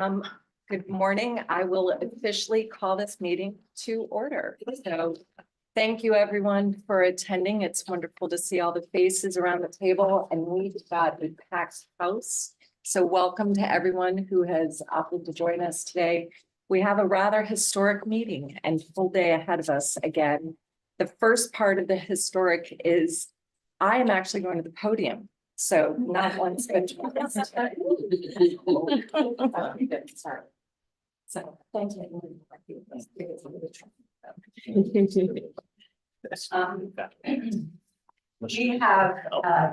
Um, Good morning. I will officially call this meeting to order. So thank you everyone for attending. It's wonderful to see all the faces around the table, and we've got a packed house. So welcome to everyone who has opted to join us today. We have a rather historic meeting and full day ahead of us again. The first part of the historic is I am actually going to the podium. So not once, but twice. So thank you. We have,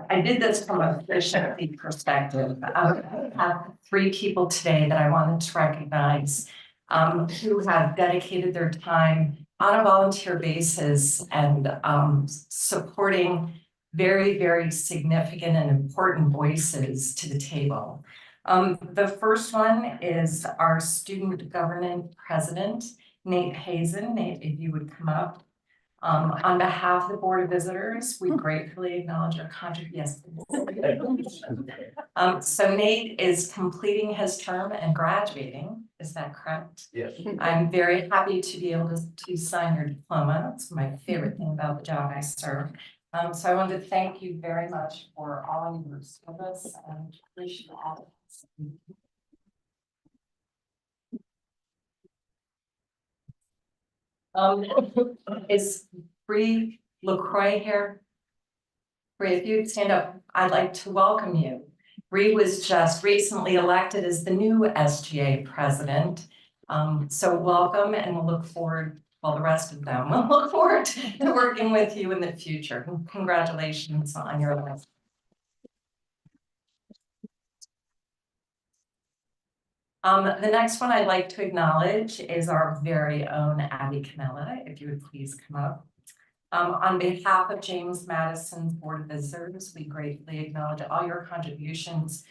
I did this from a efficiency perspective. I have three people today that I wanted to recognize who have dedicated their time on a volunteer basis and supporting very, very significant and important voices to the table. The first one is our student governance president, Nate Hazen. Nate, if you would come up. On behalf of the Board of Visitors, we gratefully acknowledge your contribution. So Nate is completing his term and graduating. Is that correct? Yes. I'm very happy to be able to sign your diploma. It's my favorite thing about the job I serve. So I wanted to thank you very much for all of your service and wish you all. Is Bree LaCroix here? Bree, if you'd stand up, I'd like to welcome you. Bree was just recently elected as the new SGA president. So welcome, and we'll look forward, well, the rest of them, we'll look forward to working with you in the future. Congratulations on your election. The next one I'd like to acknowledge is our very own Abby Canella, if you would please come up. On behalf of James Madison's Board of Visitors, we gratefully acknowledge all your contributions.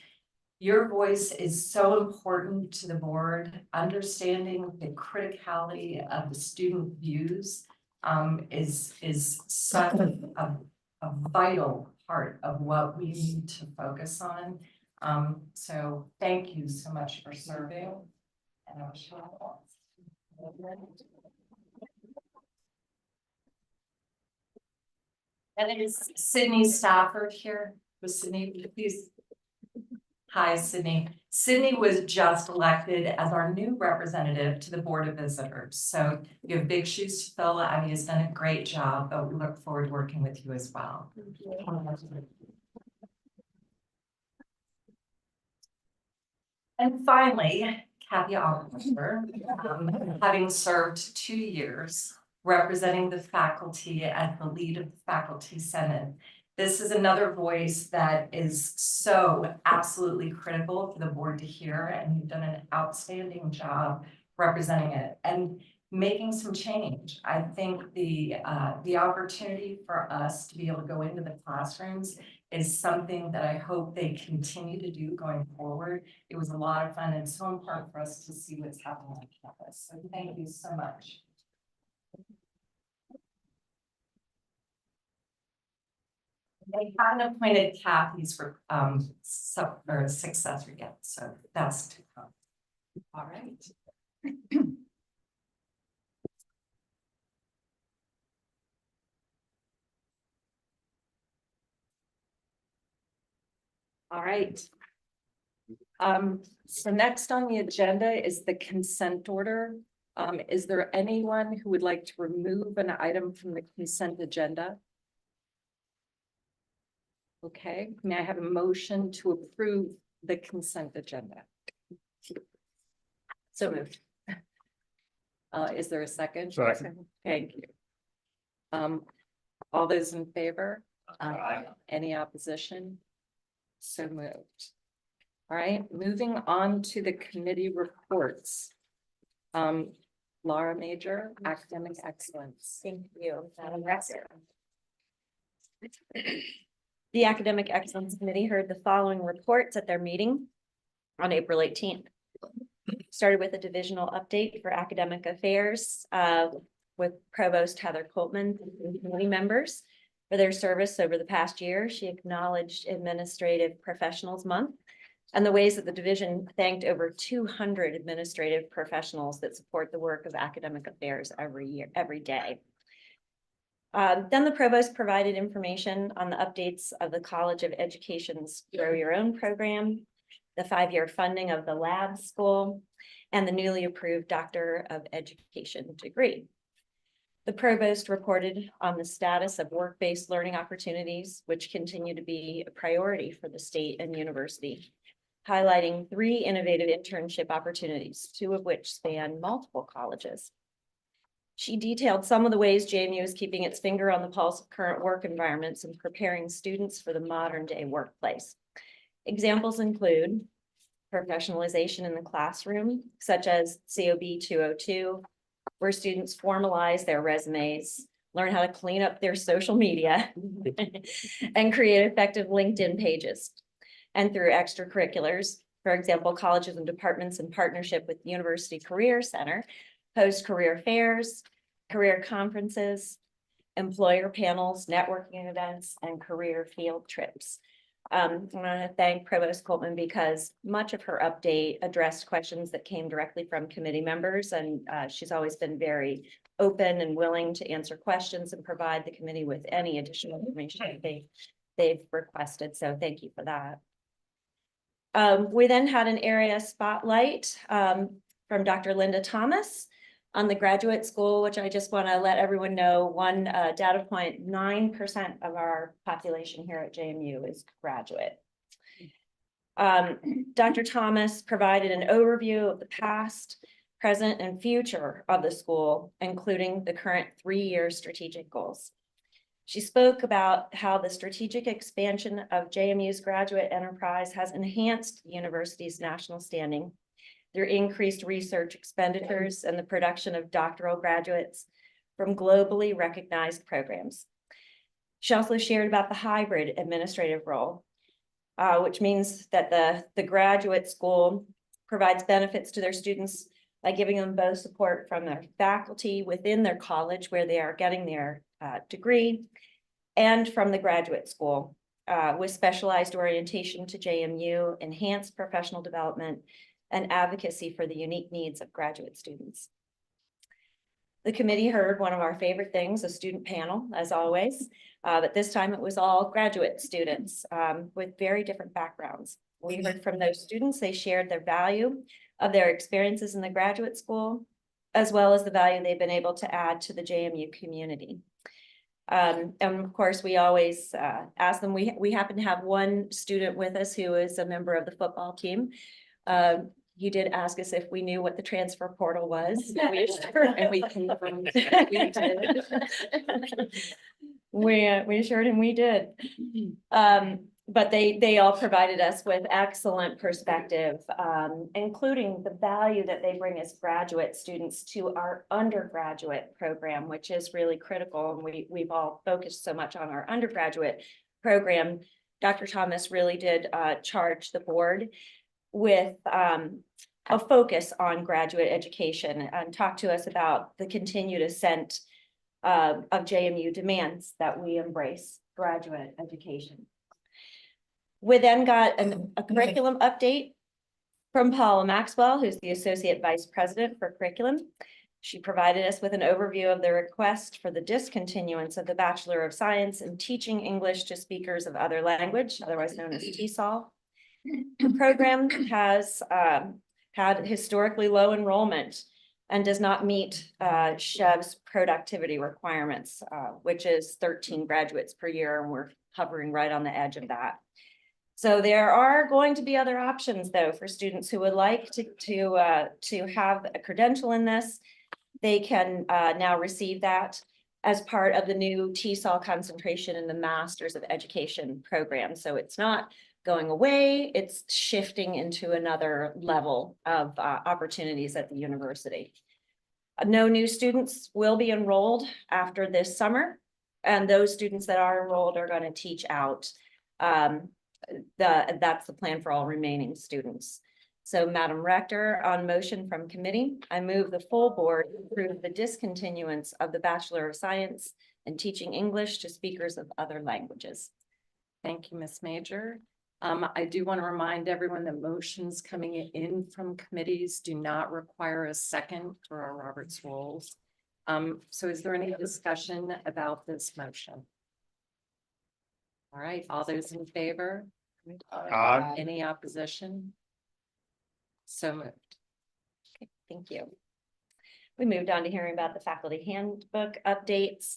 Your voice is so important to the board. Understanding the criticality of the student views is such a vital part of what we need to focus on. So thank you so much for serving. And I wish you all the best. And it is Sydney Stafford here. Was Sydney, please? Hi, Sydney. Sydney was just elected as our new representative to the Board of Visitors. So you have big shoes to fill. Abby has done a great job, but we look forward to working with you as well. And finally, Kathy Oliver, having served 2 years representing the faculty as the lead of the Faculty Senate. This is another voice that is so absolutely critical for the board to hear, and you've done an outstanding job representing it and making some change. I think the opportunity for us to be able to go into the classrooms is something that I hope they continue to do going forward. It was a lot of fun and so important for us to see what's happening on campus. So thank you so much. They haven't appointed Kathy's for successor yet, so that's to come. All right. All right. So next on the agenda is the consent order. Is there anyone who would like to remove an item from the consent agenda? Okay, may I have a motion to approve the consent agenda? So moved. Is there a second? Second. Thank you. All those in favor? Aye. Any opposition? So moved. All right, moving on to the committee reports. Laura Major, Academic Excellence. Thank you, Madam Rector. The Academic Excellence Committee heard the following reports at their meeting on April 18th. Started with a divisional update for academic affairs with Provost Heather Coltman and committee members for their service over the past year. She acknowledged Administrative Professionals Month and the ways that the division thanked over 200 administrative professionals that support the work of academic affairs every day. Then the provost provided information on the updates of the College of Education's Grow Your Own program, the 5-year funding of the lab school, and the newly approved Doctor of Education degree. The provost reported on the status of work-based learning opportunities, which continue to be a priority for the state and university, highlighting 3 innovative internship opportunities, 2 of which span multiple colleges. She detailed some of the ways JMU is keeping its finger on the pulse of current work environments and preparing students for the modern day workplace. Examples include professionalization in the classroom, such as COB 202, where students formalize their resumes, learn how to clean up their social media, and create effective LinkedIn pages. And through extracurriculars, for example, colleges and departments in partnership with the University Career Center host career fairs, career conferences, employer panels, networking events, and career field trips. I want to thank Provost Coltman because much of her update addressed questions that came directly from committee members, and she's always been very open and willing to answer questions and provide the committee with any additional information they've requested. So thank you for that. We then had an area spotlight from Dr. Linda Thomas on the graduate school, which I just want to let everyone know, one data point, 9% of our population here at JMU is graduate. Dr. Thomas provided an overview of the past, present, and future of the school, including the current 3-year strategic goals. She spoke about how the strategic expansion of JMU's graduate enterprise has enhanced the university's national standing through increased research expenditures and the production of doctoral graduates from globally recognized programs. She also shared about the hybrid administrative role, which means that the graduate school provides benefits to their students by giving them both support from their faculty within their college where they are getting their degree, and from the graduate school with specialized orientation to JMU, enhanced professional development, and advocacy for the unique needs of graduate students. The committee heard one of our favorite things, a student panel, as always, but this time it was all graduate students with very different backgrounds. We heard from those students, they shared their value of their experiences in the graduate school, as well as the value they've been able to add to the JMU community. And of course, we always ask them, we happen to have one student with us who is a member of the football team. You did ask us if we knew what the transfer portal was. We confirmed. We assured him we did. But they all provided us with excellent perspective, including the value that they bring as graduate students to our undergraduate program, which is really critical. And we've all focused so much on our undergraduate program. Dr. Thomas really did charge the board with a focus on graduate education and talk to us about the continued ascent of JMU demands that we embrace graduate education. We then got a curriculum update from Paula Maxwell, who's the Associate Vice President for Curriculum. She provided us with an overview of the request for the discontinuance of the Bachelor of Science in Teaching English to Speakers of Other Language, otherwise known as TESOL. The program has had historically low enrollment and does not meet SHEV's productivity requirements, which is 13 graduates per year, and we're hovering right on the edge of that. So there are going to be other options, though, for students who would like to have a credential in this. They can now receive that as part of the new TESOL concentration in the Masters of Education program. So it's not going away, it's shifting into another level of opportunities at the university. No new students will be enrolled after this summer, and those students that are enrolled are going to teach out. That's the plan for all remaining students. So, Madam Rector, on motion from committee, I move the full board approve the discontinuance of the Bachelor of Science in Teaching English to Speakers of Other Languages. Thank you, Ms. Major. I do want to remind everyone that motions coming in from committees do not require a second for our Robert's rules. So is there any discussion about this motion? All right, all those in favor? Aye. Any opposition? So moved. Okay, thank you. We moved on to hearing about the faculty handbook updates.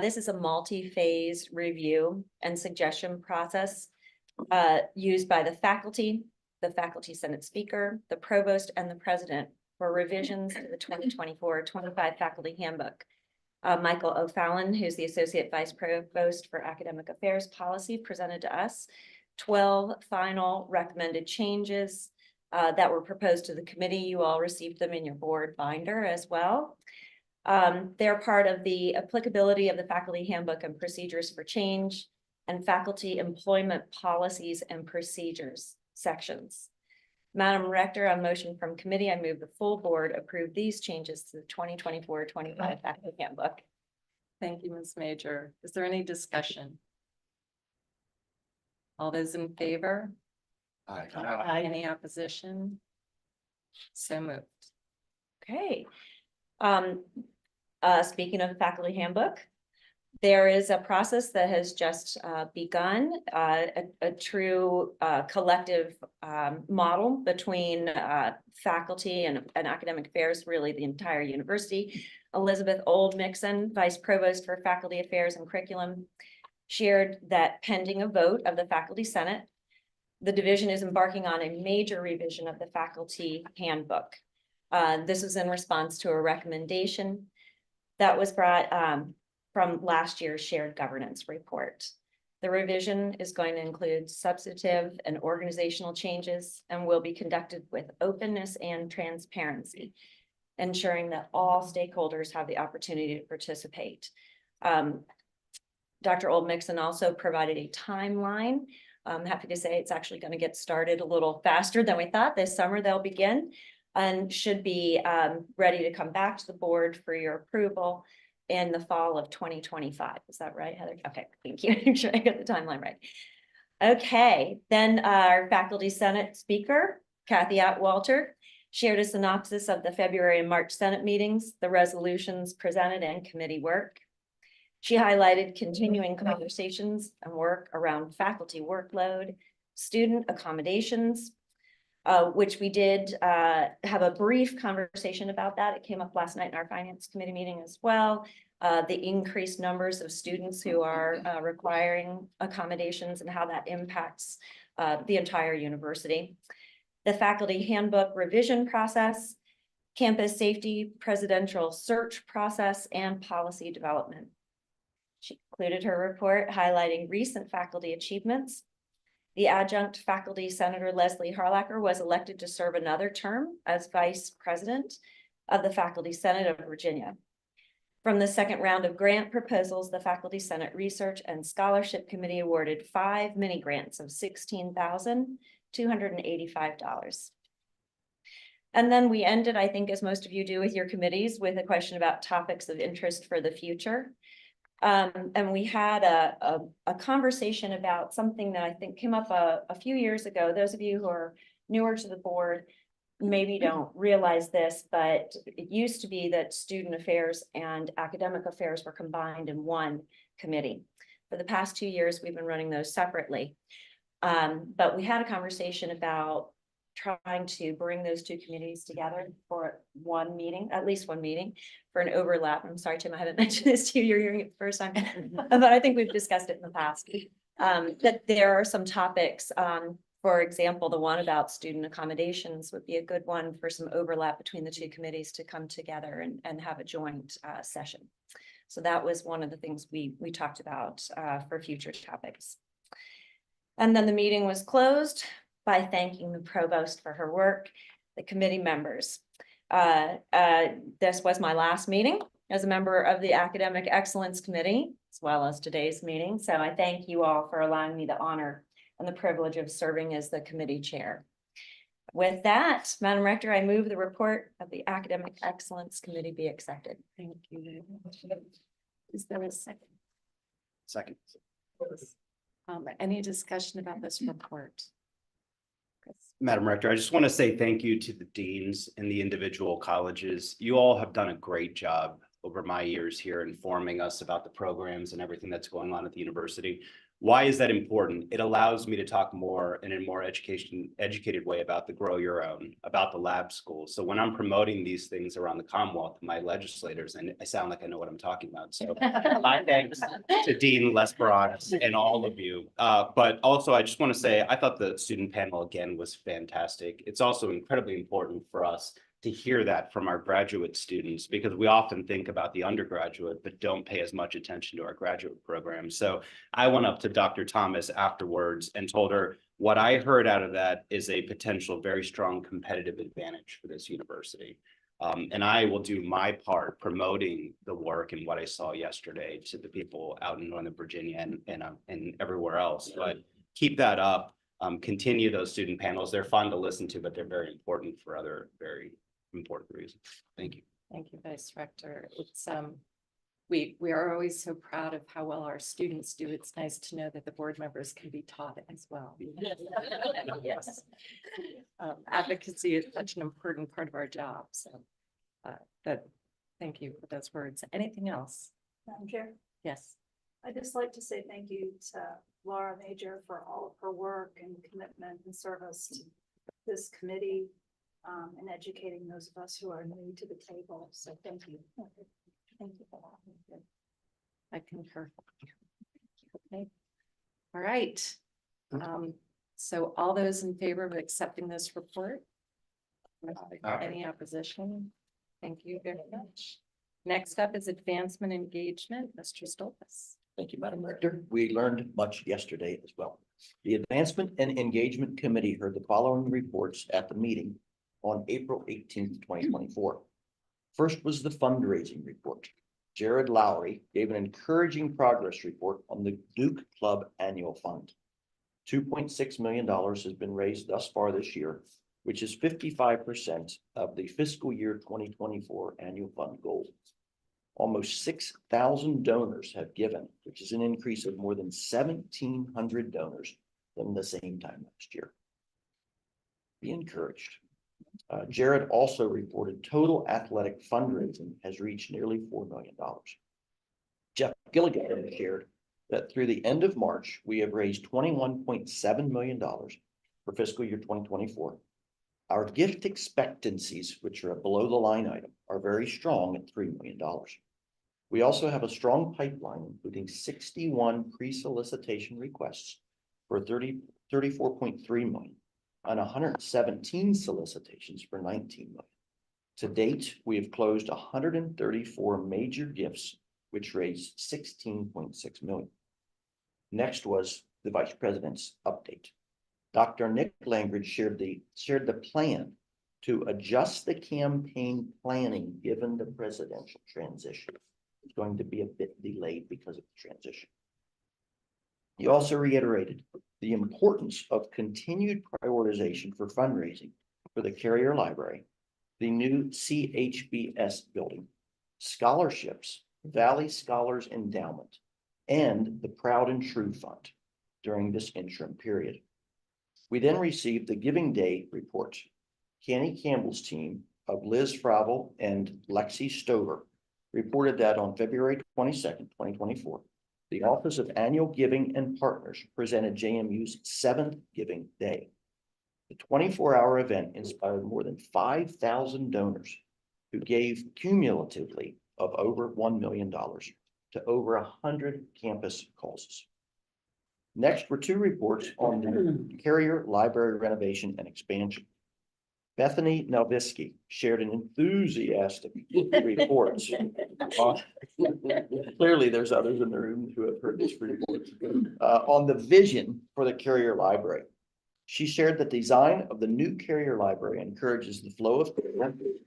This is a multi-phase review and suggestion process used by the faculty senate speaker, the provost, and the president for revisions to the 2024-25 faculty handbook. Michael O'Fallon, who's the associate vice provost for academic affairs policy, presented to us 12 final recommended changes that were proposed to the committee. You all received them in your board binder as well. They're part of the applicability of the faculty handbook and procedures for change and faculty employment policies and procedures sections. Madam Rector, on motion from committee, I move the full board approve these changes to the 2024-25 faculty handbook. Thank you, Ms. Major. Is there any discussion? All those in favor? Aye. Any opposition? So moved. Okay. Speaking of the faculty handbook, there is a process that has just begun, a true collective model between faculty and academic affairs, really the entire university. Elizabeth Old-Mixon, Vice Provost for Faculty Affairs and Curriculum, shared that pending a vote of the Faculty Senate, the division is embarking on a major revision of the faculty handbook. This was in response to a recommendation that was brought from last year's shared governance report. The revision is going to include substantive and organizational changes and will be conducted with openness and transparency, ensuring that all stakeholders have the opportunity to participate. Dr. Old-Mixon also provided a timeline. I'm happy to say it's actually going to get started a little faster than we thought. This summer they'll begin and should be ready to come back to the board for your approval in the fall of 2025. Is that right, Heather? Okay, thank you. Make sure I got the timeline right. Okay, then our faculty senate speaker, Kathy Atwalter, shared a synopsis of the February and March Senate meetings, the resolutions presented, and committee work. She highlighted continuing conversations and work around faculty workload, student accommodations, which we did have a brief conversation about that. It came up last night in our finance committee meeting as well. The increased numbers of students who are requiring accommodations and how that impacts the entire university. The faculty handbook revision process, campus safety, presidential search process, and policy development. She concluded her report highlighting recent faculty achievements. The adjunct faculty, Senator Leslie Harlacher, was elected to serve another term as vice president of the Faculty Senate of Virginia. From the second round of grant proposals, the Faculty Senate Research and Scholarship Committee awarded 5 mini grants of $16,285. And then we ended, I think, as most of you do with your committees, with a question about topics of interest for the future. And we had a conversation about something that I think came up a few years ago. Those of you who are newer to the board maybe don't realize this, but it used to be that student affairs and academic affairs were combined in one committee. For the past 2 years, we've been running those separately. But we had a conversation about trying to bring those two committees together for one meeting, at least one meeting, for an overlap. I'm sorry, Tim, I haven't mentioned this to you. You're hearing it the first time, but I think we've discussed it in the past. That there are some topics, for example, the one about student accommodations would be a good one for some overlap between the two committees to come together and have a joint session. So that was one of the things we talked about for future topics. And then the meeting was closed by thanking the provost for her work, the committee members. This was my last meeting as a member of the Academic Excellence Committee, as well as today's meeting. So I thank you all for allowing me the honor and the privilege of serving as the committee chair. With that, Madam Rector, I move the report of the Academic Excellence Committee be accepted. Thank you very much. Is there a second? Second. Any discussion about this report? Chris? Madam Rector, I just want to say thank you to the deans and the individual colleges. You all have done a great job over my years here informing us about the programs and everything that's going on at the university. Why is that important? It allows me to talk more in a more educated way about the Grow Your Own, about the lab schools. So when I'm promoting these things around the Commonwealth, my legislators, and I sound like I know what I'm talking about. So my thanks to Dean Lesperance and all of you. But also I just want to say, I thought the student panel again was fantastic. It's also incredibly important for us to hear that from our graduate students, because we often think about the undergraduate, but don't pay as much attention to our graduate program. So I went up to Dr. Thomas afterwards and told her what I heard out of that is a potential very strong competitive advantage for this university. And I will do my part promoting the work and what I saw yesterday to the people out in Northern Virginia and everywhere else. But keep that up. Continue those student panels. They're fun to listen to, but they're very important for other very important reasons. Thank you. Thank you, Vice Rector. It's we are always so proud of how well our students do. It's nice to know that the board members can be taught as well. Yes. Advocacy is such an important part of our job. So thank you for those words. Anything else? Madam Chair, Yes. I'd just like to say thank you to Laura Major for all of her work and commitment and service to this committee and educating those of us who are new to the table. So thank you. Thank you for that. I concur. Okay. All right. So all those in favor of accepting this report? Any opposition? Thank you very much. Next up is advancement engagement, Mr. Stolpus. Thank you, Madam Rector. We learned much yesterday as well. The Advancement and Engagement Committee heard the following reports at the meeting on April 18th, 2024. First was the fundraising report. Jared Lowry gave an encouraging progress report on the Duke Club Annual Fund. $2.6 million has been raised thus far this year, which is 55% of the fiscal year 2024 annual fund goal. Almost 6,000 donors have given, which is an increase of more than 1,700 donors from the same time last year. Be encouraged. Jared also reported total athletic fundraising has reached nearly $4 million. Jeff Gilligan shared that through the end of March, we have raised $21.7 million for fiscal year 2024. Our gift expectancies, which are a below the line item, are very strong at $3 million. We also have a strong pipeline, including 61 pre-solicitation requests for $34.3 million and 117 solicitations for $19 million. To date, we have closed 134 major gifts, which raised $16.6 million. Next was the Vice President's update. Dr. Nick Langridge shared the plan to adjust the campaign planning given the presidential transition. It's going to be a bit delayed because of the transition. He also reiterated the importance of continued prioritization for fundraising for the Carrier Library, the new CHBS building, scholarships, Valley Scholars Endowment, and the Proud and True Fund during this interim period. We then received the Giving Day report. Kenny Campbell's team of Liz Fravel and Lexi Stover reported that on February 22nd, 2024, the Office of Annual Giving and Partners presented JMU's 7th Giving Day. The 24-hour event inspired more than 5,000 donors who gave cumulatively of over $1 million to over 100 campus causes. Next were two reports on the Carrier Library renovation and expansion. Bethany Nalvisky shared an enthusiastic report. Clearly, there's others in the room who have heard this report on the vision for the Carrier Library. She shared the design of the new Carrier Library encourages the flow of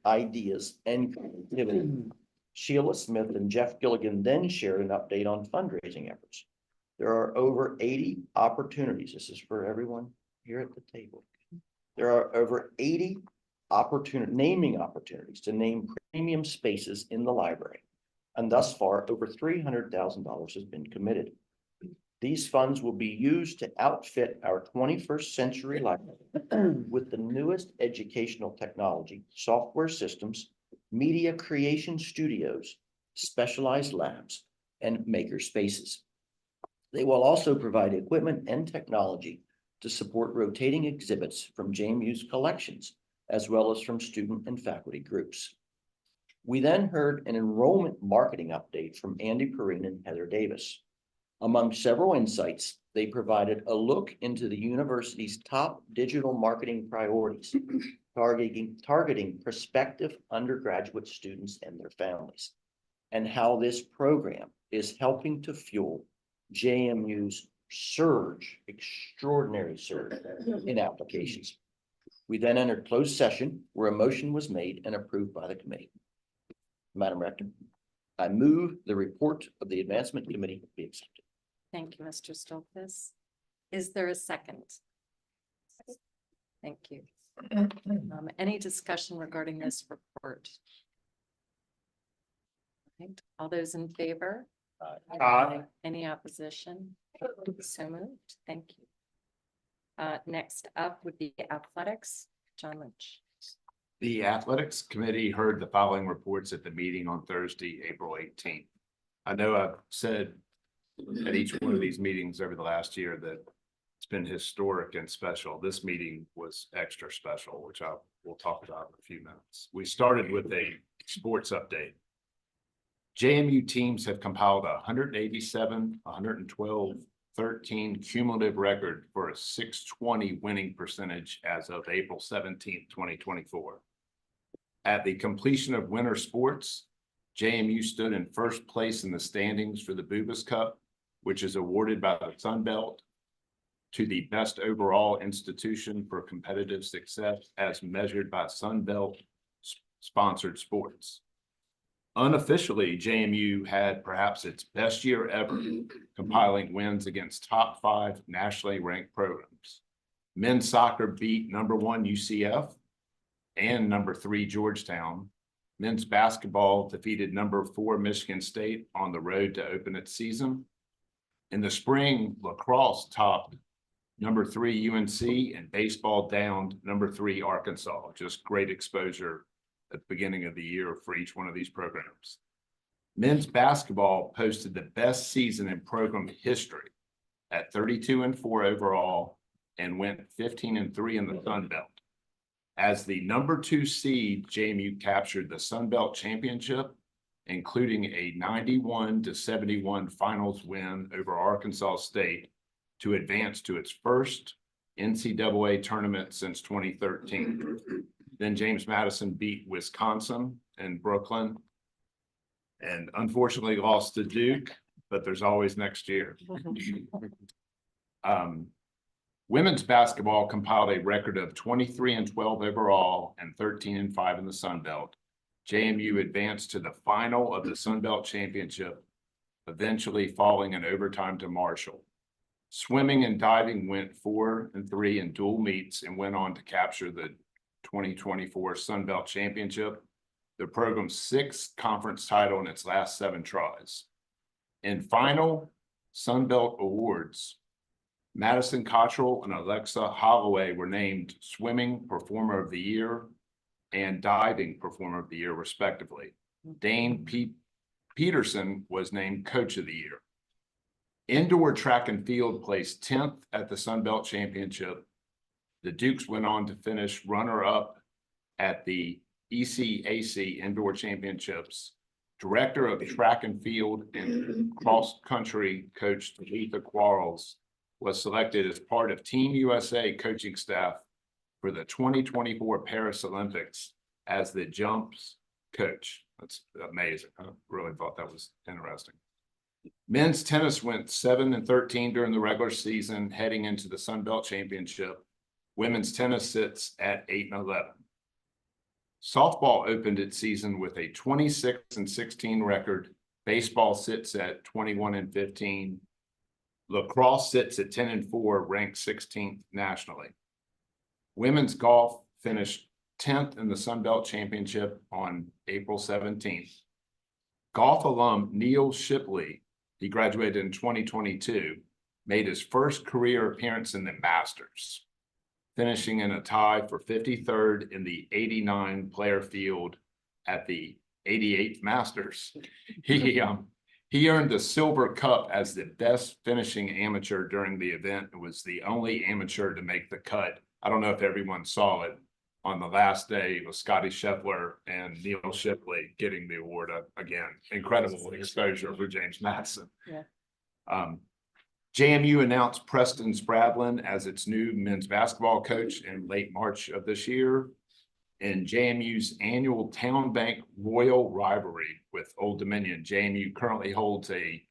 ideas and creativity. Sheila Smith and Jeff Gilligan then shared an update on fundraising efforts. There are over 80 opportunities. This is for everyone here at the table. There are over 80 naming opportunities to name premium spaces in the library. And thus far, over $300,000 has been committed. These funds will be used to outfit our 21st century library with the newest educational technology, software systems, media creation studios, specialized labs, and maker spaces. They will also provide equipment and technology to support rotating exhibits from JMU's collections, as well as from student and faculty groups. We then heard an enrollment marketing update from Andy Perrine and Heather Davis. Among several insights, they provided a look into the university's top digital marketing priorities, targeting prospective undergraduate students and their families, and how this program is helping to fuel JMU's extraordinary surge in applications. We then entered closed session where a motion was made and approved by the committee. Madam Rector, I move the report of the Advancement Committee be accepted. Thank you, Mr. Stoltzfus. Is there a second? Thank you. Any discussion regarding this report? Right. All those in favor? Any opposition? So moved. Thank you. Next up would be athletics. John Lynch. The Athletics Committee heard the following reports at the meeting on Thursday, April 18th. I know I've said at each one of these meetings over the last year that it's been historic and special. This meeting was extra special, which we'll talk about in a few minutes. We started with a sports update. JMU teams have compiled 187, 112, 13 cumulative record for a 620 winning percentage as of April 17th, 2024. At the completion of winter sports, JMU stood in first place in the standings for the Bubas Cup, which is awarded by the Sun Belt to the best overall institution for competitive success as measured by Sun Belt sponsored sports. Unofficially, JMU had perhaps its best year ever, compiling wins against top 5 nationally ranked programs. Men's soccer beat #1 UCF and #3 Georgetown. Men's basketball defeated #4 Michigan State on the road to open its season. In the spring, lacrosse topped #3 UNC and baseball downed #3 Arkansas. Just great exposure at the beginning of the year for each one of these programs. Men's basketball posted the best season in program history at 32-4 overall and went 15-3 in the Sun Belt. As the #2 seed, JMU captured the Sun Belt Championship, including a 91-71 finals win over Arkansas State to advance to its first NCAA tournament since 2013. Then James Madison beat Wisconsin and Brooklyn and unfortunately lost to Duke, but there's always next year. Women's basketball compiled a record of 23-12 overall and 13-5 in the Sun Belt. JMU advanced to the final of the Sun Belt Championship, eventually falling in overtime to Marshall. Swimming and diving went 4-3 in dual meets and went on to capture the 2024 Sun Belt Championship, the program's 6th conference title in its last 7 tries. In final Sun Belt awards, Madison Cottrell and Alexa Holloway were named Swimming Performer of the Year and Diving Performer of the Year, respectively. Dane Peterson was named Coach of the Year. Indoor track and field placed 10th at the Sun Belt Championship. The Dukes went on to finish runner-up at the ECAC Indoor Championships. Director of Track and Field and Cross Country Coach Letha Quarles was selected as part of Team USA coaching staff for the 2024 Paris Olympics as the jumps coach. That's amazing. I really thought that was interesting. Men's tennis went 7-13 during the regular season, heading into the Sun Belt Championship. Women's tennis sits at 8-11. Softball opened its season with a 26-16 record. Baseball sits at 21-15. Lacrosse sits at 10-4, ranked 16th nationally. Women's golf finished 10th in the Sun Belt Championship on April 17th. Golf alum Neil Shipley, he graduated in 2022, made his first career appearance in the Masters, finishing in a tie for 53rd in the 89 player field at the 88th Masters. He earned the silver cup as the best finishing amateur during the event and was the only amateur to make the cut. I don't know if everyone saw it. On the last day, it was Scotty Scheffler and Neil Shipley getting the award again. Incredible exposure for James Madison. Yeah. JMU announced Preston Spradlin as its new men's basketball coach in late March of this year. In JMU's annual Town Bank Royal rivalry with Old Dominion, JMU currently holds a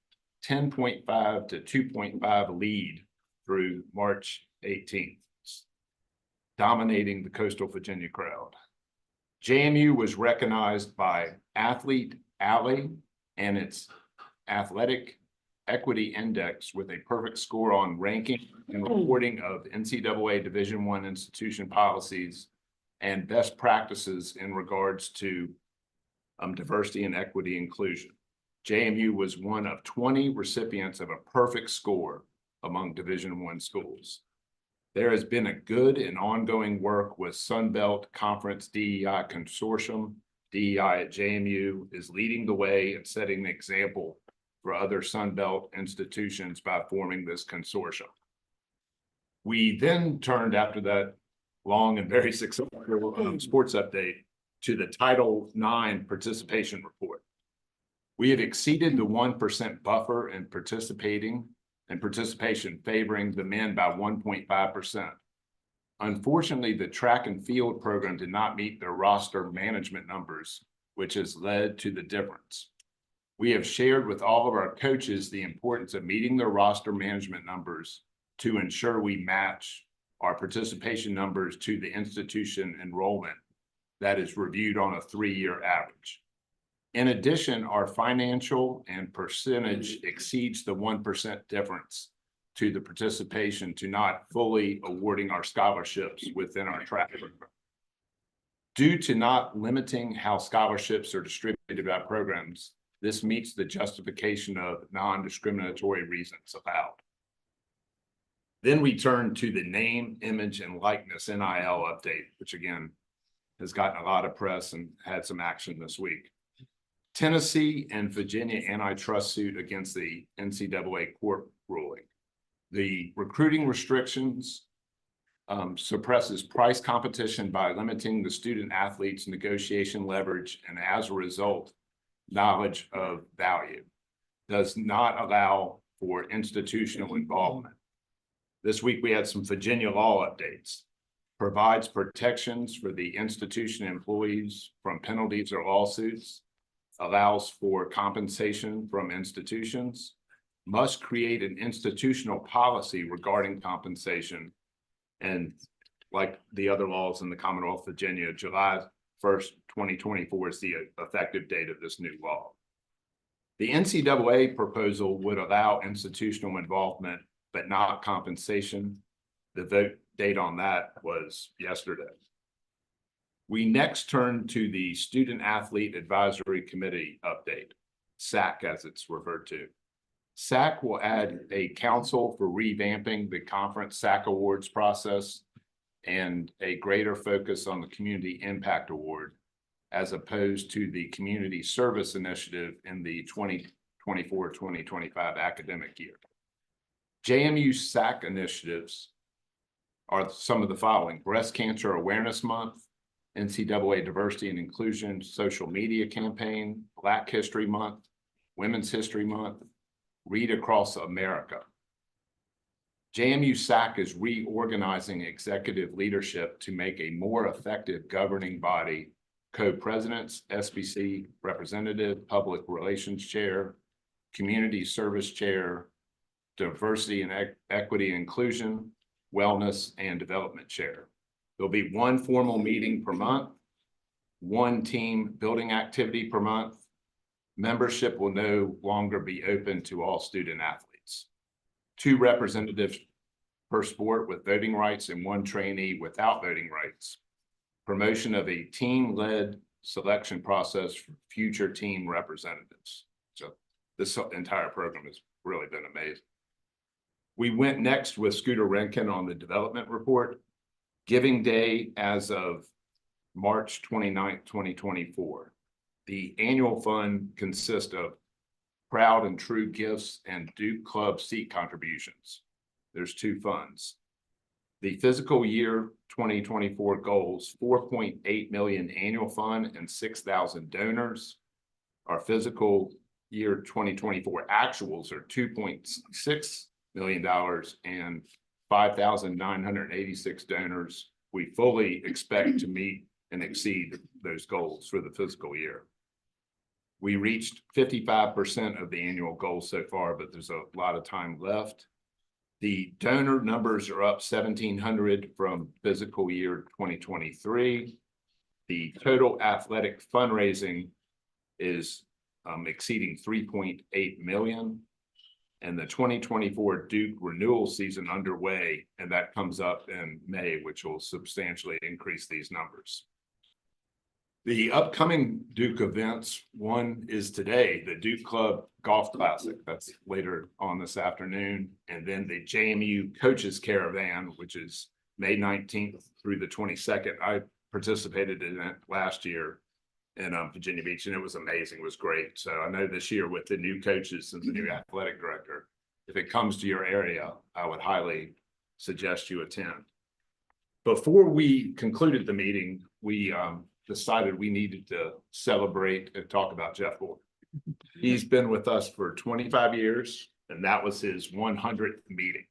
10.5 to 2.5 lead through March 18th, dominating the Coastal Virginia crowd. JMU was recognized by Athlete Alley and its Athletic Equity Index with a perfect score on ranking and reporting of NCAA Division I institution policies and best practices in regards to diversity and equity inclusion. JMU was one of 20 recipients of a perfect score among Division I schools. There has been a good and ongoing work with Sunbelt Conference DEI Consortium. DEI at JMU is leading the way and setting an example for other Sunbelt institutions by forming this consortium. We then turned, after that long and very successful sports update, to the Title IX participation report. We have exceeded the 1% buffer in participation favoring the men by 1.5%. Unfortunately, the track and field program did not meet their roster management numbers, which has led to the difference. We have shared with all of our coaches the importance of meeting their roster management numbers to ensure we match our participation numbers to the institution enrollment that is reviewed on a 3-year average. In addition, our financial and percentage exceeds the 1% difference to the participation to not fully awarding our scholarships within our track program. Due to not limiting how scholarships are distributed by programs, this meets the justification of non-discriminatory reasons allowed. Then we turn to the name, image, and likeness NIL update, which again has gotten a lot of press and had some action this week. Tennessee and Virginia antitrust suit against the NCAA court ruling. The recruiting restrictions suppresses price competition by limiting the student athletes' negotiation leverage, and as a result, knowledge of value. Does not allow for institutional involvement. This week we had some Virginia law updates. Provides protections for the institution employees from penalties or lawsuits. Allows for compensation from institutions. Must create an institutional policy regarding compensation. And like the other laws in the Commonwealth of Virginia, July 1st, 2024 is the effective date of this new law. The NCAA proposal would allow institutional involvement, but not compensation. The vote date on that was yesterday. We next turn to the Student Athlete Advisory Committee update, SAC as it's referred to. SAC will add a council for revamping the conference SAC awards process and a greater focus on the Community Impact Award as opposed to the Community Service Initiative in the 2024-2025 academic year. JMU SAC initiatives are some of the following: Breast Cancer Awareness Month, NCAA Diversity and Inclusion Social Media Campaign, Black History Month, Women's History Month, Read Across America. JMU SAC is reorganizing executive leadership to make a more effective governing body, co-presidents, SBC representative, public relations chair, community service chair, diversity and equity and inclusion, wellness and development chair. There'll be one formal meeting per month, one team building activity per month. Membership will no longer be open to all student athletes. 2 representatives per sport with voting rights and 1 trainee without voting rights. Promotion of a team-led selection process for future team representatives. So this entire program has really been amazing. We went next with Scooter Renkin on the development report. Giving Day as of March 29th, 2024. The annual fund consists of proud and true gifts and Duke Club seat contributions. There's two funds. The fiscal year 2024 goals, 4.8 million annual fund and 6,000 donors. Our fiscal year 2024 actuals are $2.6 million and 5,986 donors. We fully expect to meet and exceed those goals for the fiscal year. We reached 55% of the annual goal so far, but there's a lot of time left. The donor numbers are up 1,700 from fiscal year 2023. The total athletic fundraising is exceeding 3.8 million. And the 2024 Duke renewal season underway, and that comes up in May, which will substantially increase these numbers. The upcoming Duke events, one is today, the Duke Club Golf Classic, that's later on this afternoon, and then the JMU Coaches Caravan, which is May 19th through the 22nd. I participated in it last year in Virginia Beach, and it was amazing. It was great. So I know this year with the new coaches and the new athletic director, if it comes to your area, I would highly suggest you attend. Before we concluded the meeting, we decided we needed to celebrate and talk about Jeff Bourne. He's been with us for 25 years, and that was his 100th meeting.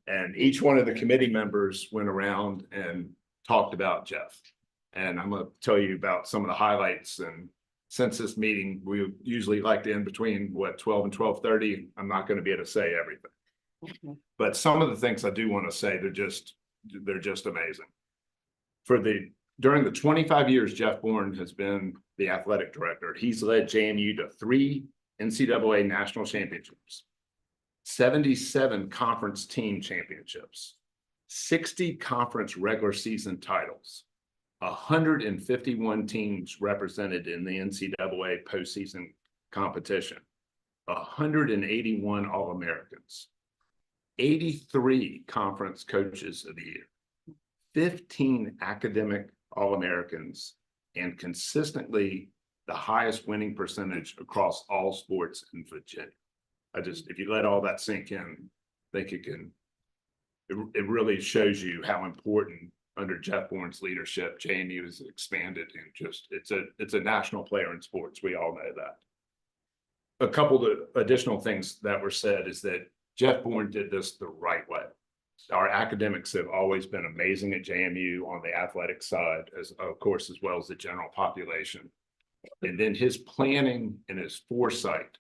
And each one of the committee members went around and talked about Jeff. And I'm going to tell you about some of the highlights. And since this meeting, we usually like to end between 12 and 12:30. I'm not going to be able to say everything, but some of the things I do want to say, they're just amazing. During the 25 years Jeff Bourne has been the athletic director, he's led JMU to 3 NCAA national championships, 77 conference team championships, 60 conference regular season titles, 151 teams represented in the NCAA postseason competition, 181 All-Americans, 83 conference coaches of the year, 15 academic All-Americans, and consistently the highest winning percentage across all sports in Virginia. If you let all that sink in, I think it really shows you how important under Jeff Bourne's leadership, JMU has expanded and it's a national player in sports. We all know that. A couple of additional things that were said is that Jeff Bourne did this the right way. Our academics have always been amazing at JMU on the athletic side, as well as the general population. And then his planning and his foresight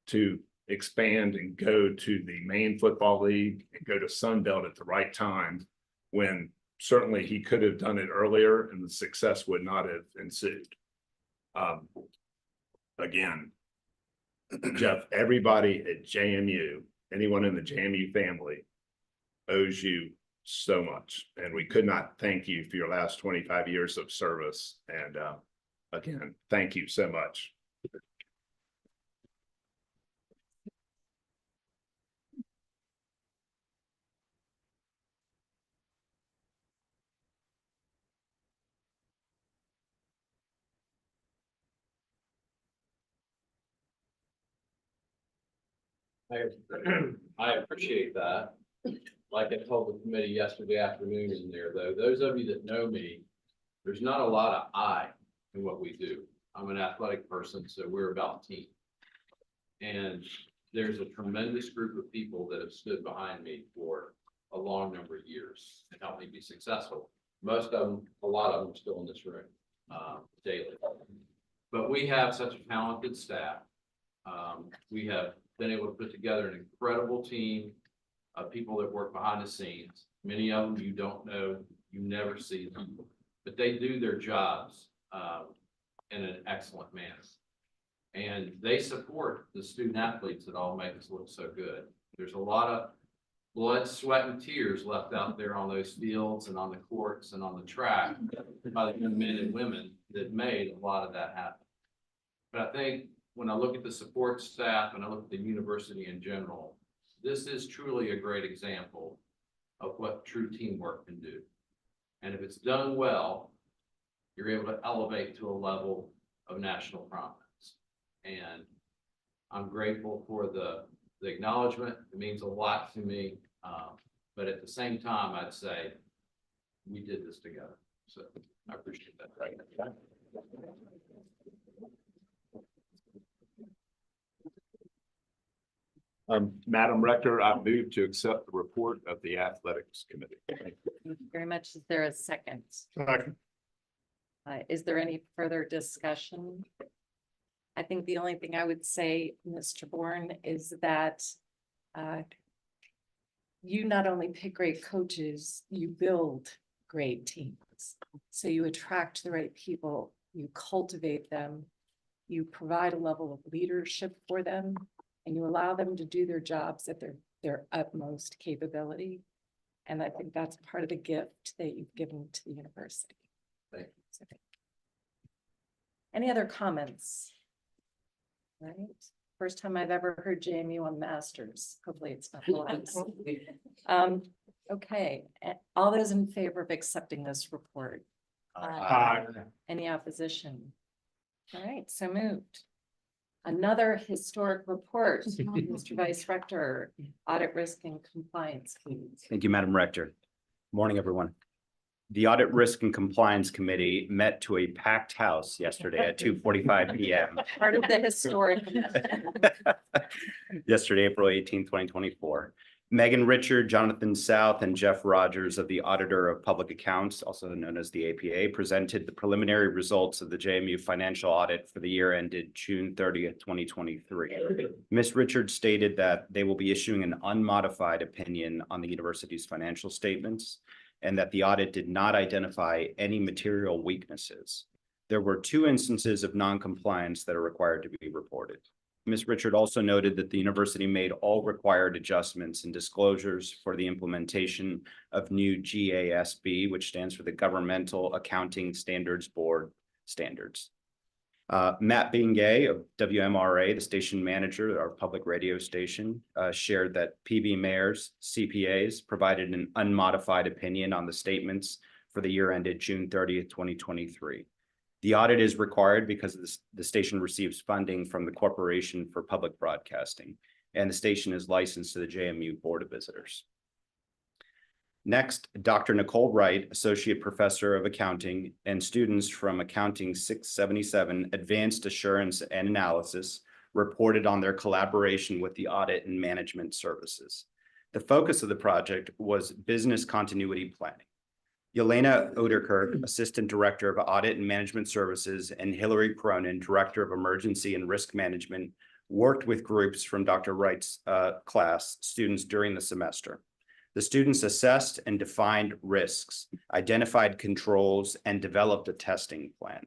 to expand and go to the main football league and go to Sunbelt at the right time, when certainly he could have done it earlier and the success would not have ensued. Again, Jeff, everybody at JMU, anyone in the JMU family owes you so much. And we could not thank you for your last 25 years of service. And again, thank you so much. I appreciate that. Like I told the committee yesterday afternoon in there, though, those of you that know me, there's not a lot of I in what we do. I'm an athletic person, so we're about team. And there's a tremendous group of people that have stood behind me for a long number of years and helped me be successful. Most of them, a lot of them still in this room daily. But we have such a talented staff. We have been able to put together an incredible team of people that work behind the scenes. Many of them you don't know, you never see them, but they do their jobs in an excellent manner. And they support the student athletes that all make us look so good. There's a lot of blood, sweat, and tears left out there on those fields and on the courts and on the track by the men and women that made a lot of that happen. But I think when I look at the support staff and I look at the university in general, this is truly a great example of what true teamwork can do. And if it's done well, you're able to elevate to a level of national prominence. And I'm grateful for the acknowledgement. It means a lot to me. But at the same time, I'd say we did this together. So I appreciate that. Madam Rector, I move to accept the report of the Athletics Committee. Thank you very much. Is there a second? Second. Is there any further discussion? I think the only thing I would say, Mr. Bourne, is that you not only pick great coaches, you build great teams. So you attract the right people, you cultivate them, you provide a level of leadership for them, and you allow them to do their jobs at their utmost capability. And I think that's part of the gift that you've given to the university. Thank you. So thank you. Any other comments? Right. First time I've ever heard JMU on Masters. Hopefully it's not the last. Okay, all those in favor of accepting this report? Any opposition? All right, so moved. Another historic report, Mr. Vice Rector, audit risk and compliance, please. Thank you, Madam Rector. Morning, everyone. The Audit Risk and Compliance Committee met to a packed house yesterday at 2:45 p.m. Part of the historic. Yesterday, April 18, 2024. Megan Richard, Jonathan South, and Jeff Rogers of the Auditor of Public Accounts, also known as the APA, presented the preliminary results of the JMU financial audit for the year ended June 30th, 2023. Ms. Richard stated that they will be issuing an unmodified opinion on the university's financial statements and that the audit did not identify any material weaknesses. There were 2 instances of non-compliance that are required to be reported. Ms. Richard also noted that the university made all required adjustments and disclosures for the implementation of new GASB, which stands for the Governmental Accounting Standards Board standards. Matt Bingay of WMRA, the station manager, our public radio station, shared that PB mayors, CPAs provided an unmodified opinion on the statements for the year ended June 30th, 2023. The audit is required because the station receives funding from the Corporation for Public Broadcasting, and the station is licensed to the JMU Board of Visitors. Next, Dr. Nicole Wright, Associate Professor of Accounting, and students from Accounting 677 Advanced Assurance and Analysis reported on their collaboration with the Audit and Management Services. The focus of the project was business continuity planning. Yelena Oderkirk, Assistant Director of Audit and Management Services, and Hillary Cronin, Director of Emergency and Risk Management, worked with groups from Dr. Wright's class students during the semester. The students assessed and defined risks, identified controls, and developed a testing plan.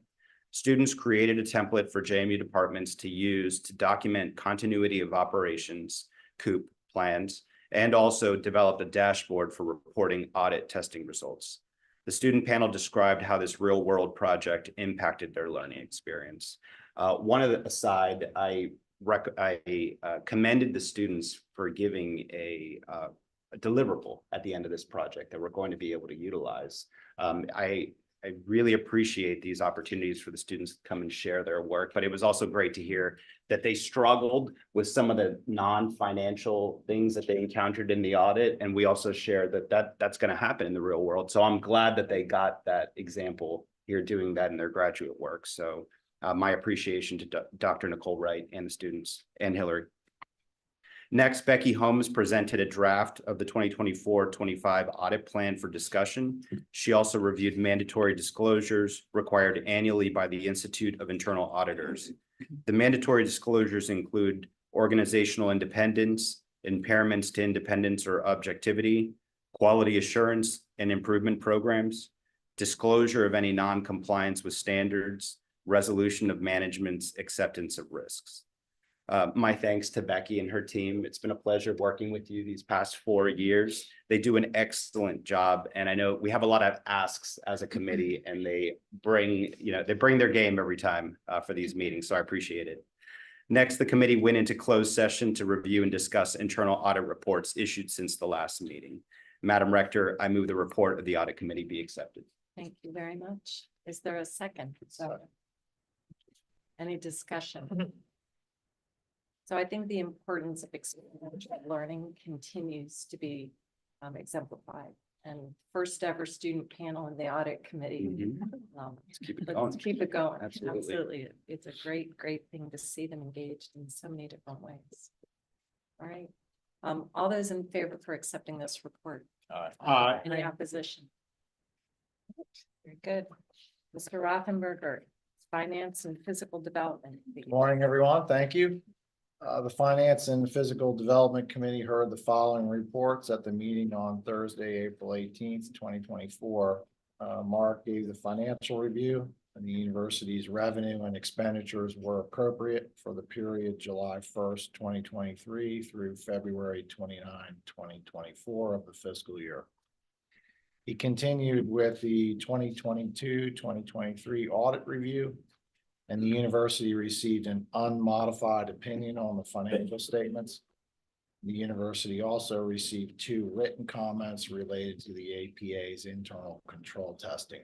Students created a template for JMU departments to use to document continuity of operations, COOP plans, and also developed a dashboard for reporting audit testing results. The student panel described how this real-world project impacted their learning experience. One of the aside, I commended the students for giving a deliverable at the end of this project that we're going to be able to utilize. I really appreciate these opportunities for the students to come and share their work, but it was also great to hear that they struggled with some of the non-financial things that they encountered in the audit. And we also shared that's going to happen in the real world. So I'm glad that they got that example here doing that in their graduate work. So my appreciation to Dr. Nicole Wright and the students and Hillary. Next, Becky Holmes presented a draft of the 2024-25 audit plan for discussion. She also reviewed mandatory disclosures required annually by the Institute of Internal Auditors. The mandatory disclosures include organizational independence, impairments to independence or objectivity, quality assurance and improvement programs, disclosure of any non-compliance with standards, resolution of management's acceptance of risks. My thanks to Becky and her team. It's been a pleasure working with you these past 4 years. They do an excellent job. And I know we have a lot of asks as a committee and they bring their game every time for these meetings. So I appreciate it. Next, the committee went into closed session to review and discuss internal audit reports issued since the last meeting. Madam Rector, I move the report of the audit committee be accepted. Thank you very much. Is there a second? Any discussion? So I think the importance of experiential learning continues to be exemplified. And first ever student panel in the audit committee. Let's keep it Let's going. keep it going. Absolutely. It's a great thing to see them engaged in so many different ways. All right. All those in favor for accepting this report? Any opposition? Very good. Mr. Rothenberger, Finance and Physical Development. Morning, everyone. Thank you. The Finance and Physical Development Committee heard the following reports at the meeting on Thursday, April 18th, 2024. Mark gave the financial review, and the university's revenue and expenditures were appropriate for the period July 1st, 2023 through February 29, 2024 of the fiscal year. He continued with the 2022-2023 audit review, and the university received an unmodified opinion on the financial statements. The university also received 2 written comments related to the APA's internal control testing.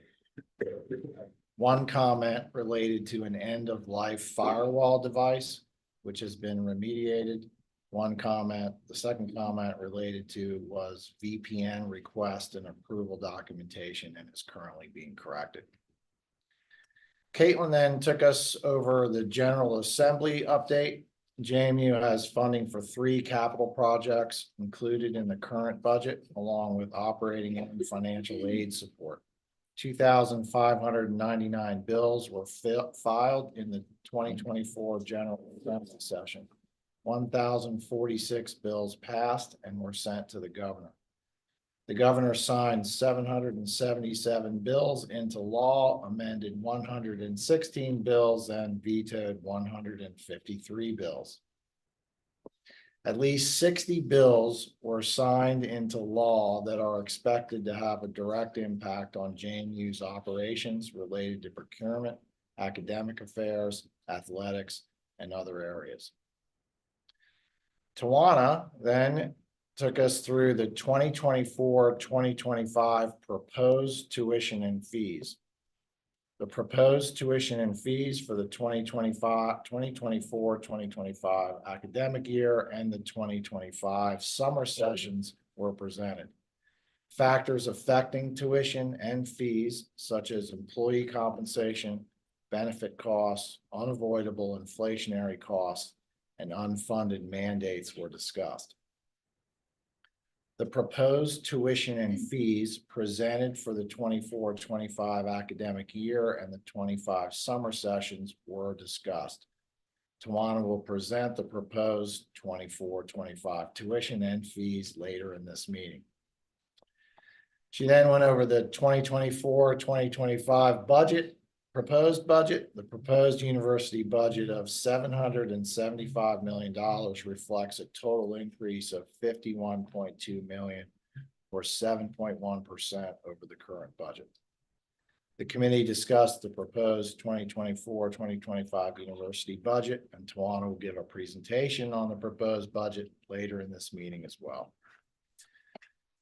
One comment related to an end-of-life firewall device, which has been remediated. One comment, the second comment related to was VPN request and approval documentation and is currently being corrected. Caitlin then took us over the General Assembly update. JMU has funding for 3 capital projects included in the current budget, along with operating and financial aid support. 2,599 bills were filed in the 2024 General Assembly session. 1,046 bills passed and were sent to the governor. The governor signed 777 bills into law, amended 116 bills, and vetoed 153 bills. At least 60 bills were signed into law that are expected to have a direct impact on JMU's operations related to procurement, academic affairs, athletics, and other areas. Tawana then took us through the 2024-2025 proposed tuition and fees. The proposed tuition and fees for the 2024-2025 academic year and the 2025 summer sessions were presented. Factors affecting tuition and fees, such as employee compensation, benefit costs, unavoidable inflationary costs, and unfunded mandates were discussed. The proposed tuition and fees presented for the 24-25 academic year and the 25 summer sessions were discussed. Tawana will present the proposed 24-25 tuition and fees later in this meeting. She then went over the 2024-2025 proposed budget. The proposed university budget of $775 million reflects a total increase of $51.2 million, or 7.1% over the current budget. The committee discussed the proposed 2024-2025 university budget, and Tawana will give a presentation on the proposed budget later in this meeting as well.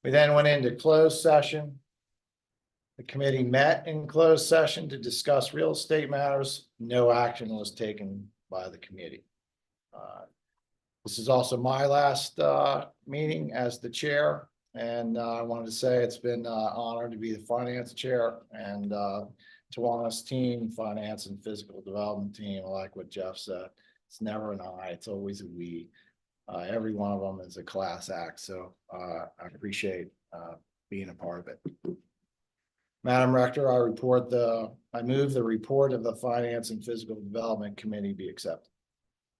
We then went into closed session. The committee met in closed session to discuss real estate matters. No action was taken by the committee. This is also my last meeting as the chair, and I wanted to say it's been an honor to be the finance chair, and Tawana's team, finance and physical development team. I like what Jeff said. It's never an I, it's always a we. Every one of them is a class act, so I appreciate being a part of it. Madam Rector, I move the report of the Finance and Physical Development Committee be accepted.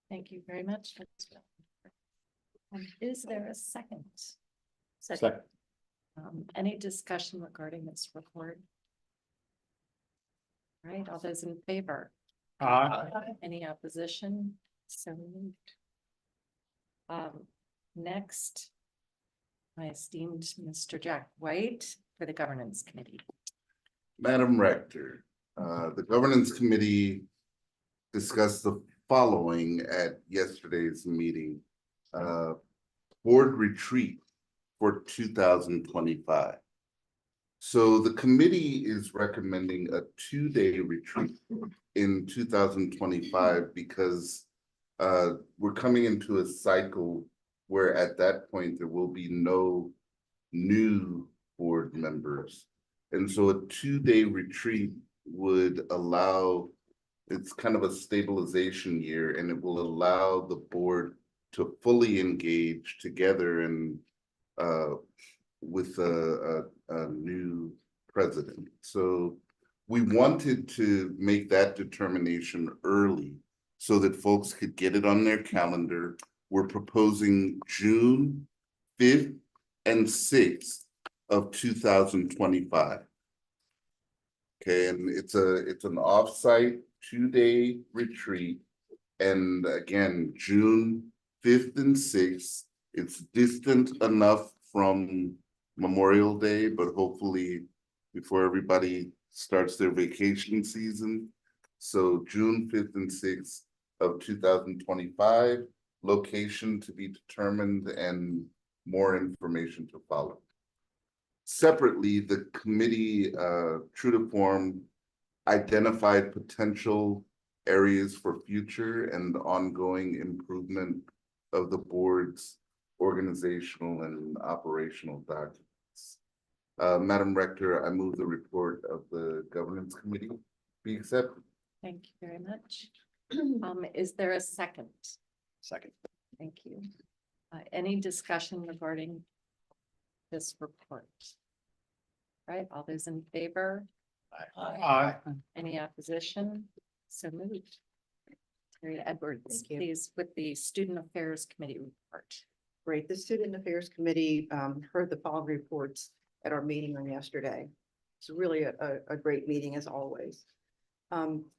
Thank you very much. Is there a second? Second. Any discussion regarding this report? All right, all those in favor? Any opposition? So moved. Next, my esteemed Mr. Jack White for the Governance Committee. Madam Rector, the Governance Committee discussed the following at yesterday's meeting. Board retreat for 2025. So the committee is recommending a 2-day retreat in 2025 because we're coming into a cycle where at that point there will be no new board members. And so a 2-day retreat would allow, it's kind of a stabilization year, and it will allow the board to fully engage together and with a new president. So we wanted to make that determination early so that folks could get it on their calendar. We're proposing June 5th and 6th of 2025. Okay, and it's an off-site 2-day retreat. And again, June 5th and 6th, it's distant enough from Memorial Day, but hopefully before everybody starts their vacation season. So June 5th and 6th of 2025, location to be determined and more information to follow. Separately, the committee, true to form, identified potential areas for future and ongoing improvement of the board's organizational and operational documents. Madam Rector, I move the report of the governance committee be accepted. Thank you very much. Is there a second? Second. Thank you. Any discussion regarding this report? Right, all those in favor? Aye. Any opposition? So moved. Terry Edwards, please, with the Student Affairs Committee report. Great. The Student Affairs Committee heard the following reports at our meeting on yesterday. It's really a great meeting as always.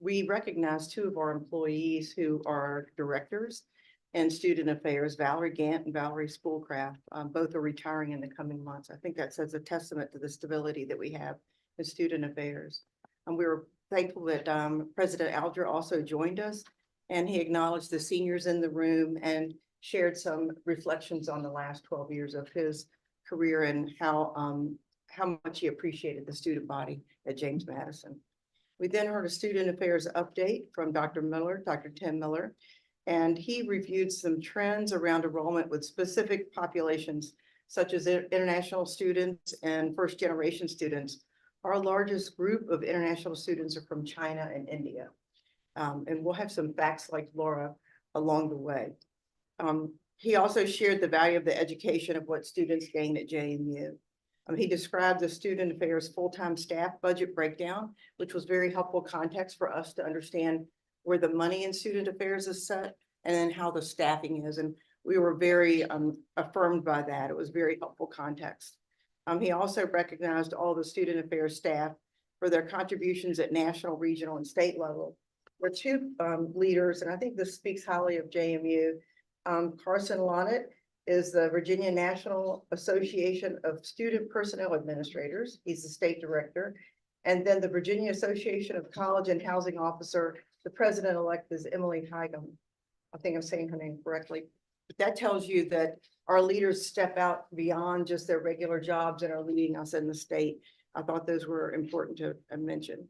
We recognize 2 of our employees who are directors in Student Affairs, Valerie Gant and Valerie Schoolcraft. Both are retiring in the coming months. I think that says a testament to the stability that we have in Student Affairs. And we were thankful that President Alger also joined us, and he acknowledged the seniors in the room and shared some reflections on the last 12 years of his career and how much he appreciated the student body at James Madison. We then heard a Student Affairs update from Dr. Miller, Dr. Tim Miller, and he reviewed some trends around enrollment with specific populations, such as international students and first-generation students. Our largest group of international students are from China and India. And we'll have some facts like Laura along the way. He also shared the value of the education of what students gain at JMU. He described the Student Affairs full-time staff budget breakdown, which was very helpful context for us to understand where the money in Student Affairs is set and then how the staffing is. And we were very affirmed by that. It was very helpful context. He also recognized all the Student Affairs staff for their contributions at national, regional, and state level. There are 2 leaders, and I think this speaks highly of JMU. Carson Lonnet is the Virginia National Association of Student Personnel Administrators. He's the state director. And then the Virginia Association of College and Housing Officer, the president-elect is Emily Hygum. I think I'm saying her name correctly. But that tells you that our leaders step out beyond just their regular jobs and are leading us in the state. I thought those were important to mention.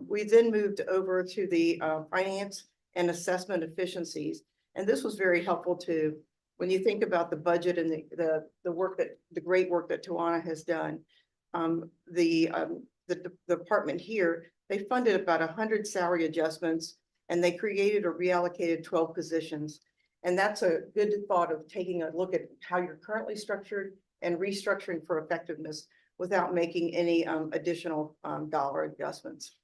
We then moved over to the finance and assessment efficiencies. And this was very helpful too. When you think about the budget and the work the great work that Tawana has done, the department here, they funded about 100 salary adjustments, and they created or reallocated 12 positions. And that's a good thought of taking a look at how you're currently structured and restructuring for effectiveness without making any additional dollar adjustments.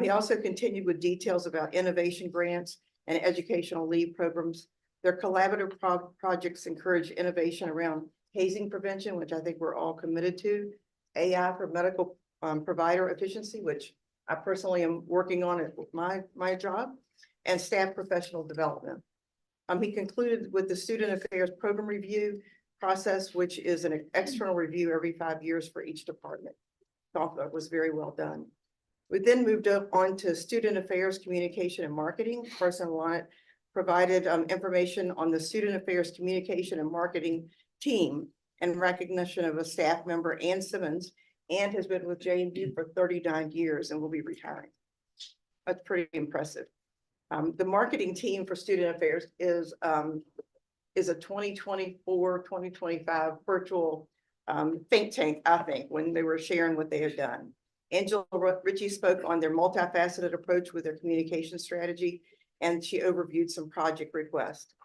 He also continued with details about innovation grants and educational leave programs. Their collaborative projects encourage innovation around hazing prevention, which I think we're all committed to, AI for medical provider efficiency, which I personally am working on at my job, and staff professional development. He concluded with the Student Affairs Program Review process, which is an external review every 5 years for each department. Thought that was very well done. We then moved up on to student affairs, communication and marketing. Carson Lonnet provided information on the student affairs, communication and marketing team and recognition of a staff member, Ann Simmons, and has been with JMU for 39 years and will be retiring. That's pretty impressive. The marketing team for student affairs is a 2024, 2025 virtual think tank, I think, when they were sharing what they had done. Angela Ritchie spoke on their multifaceted approach with their communication strategy, and she overviewed some project requests.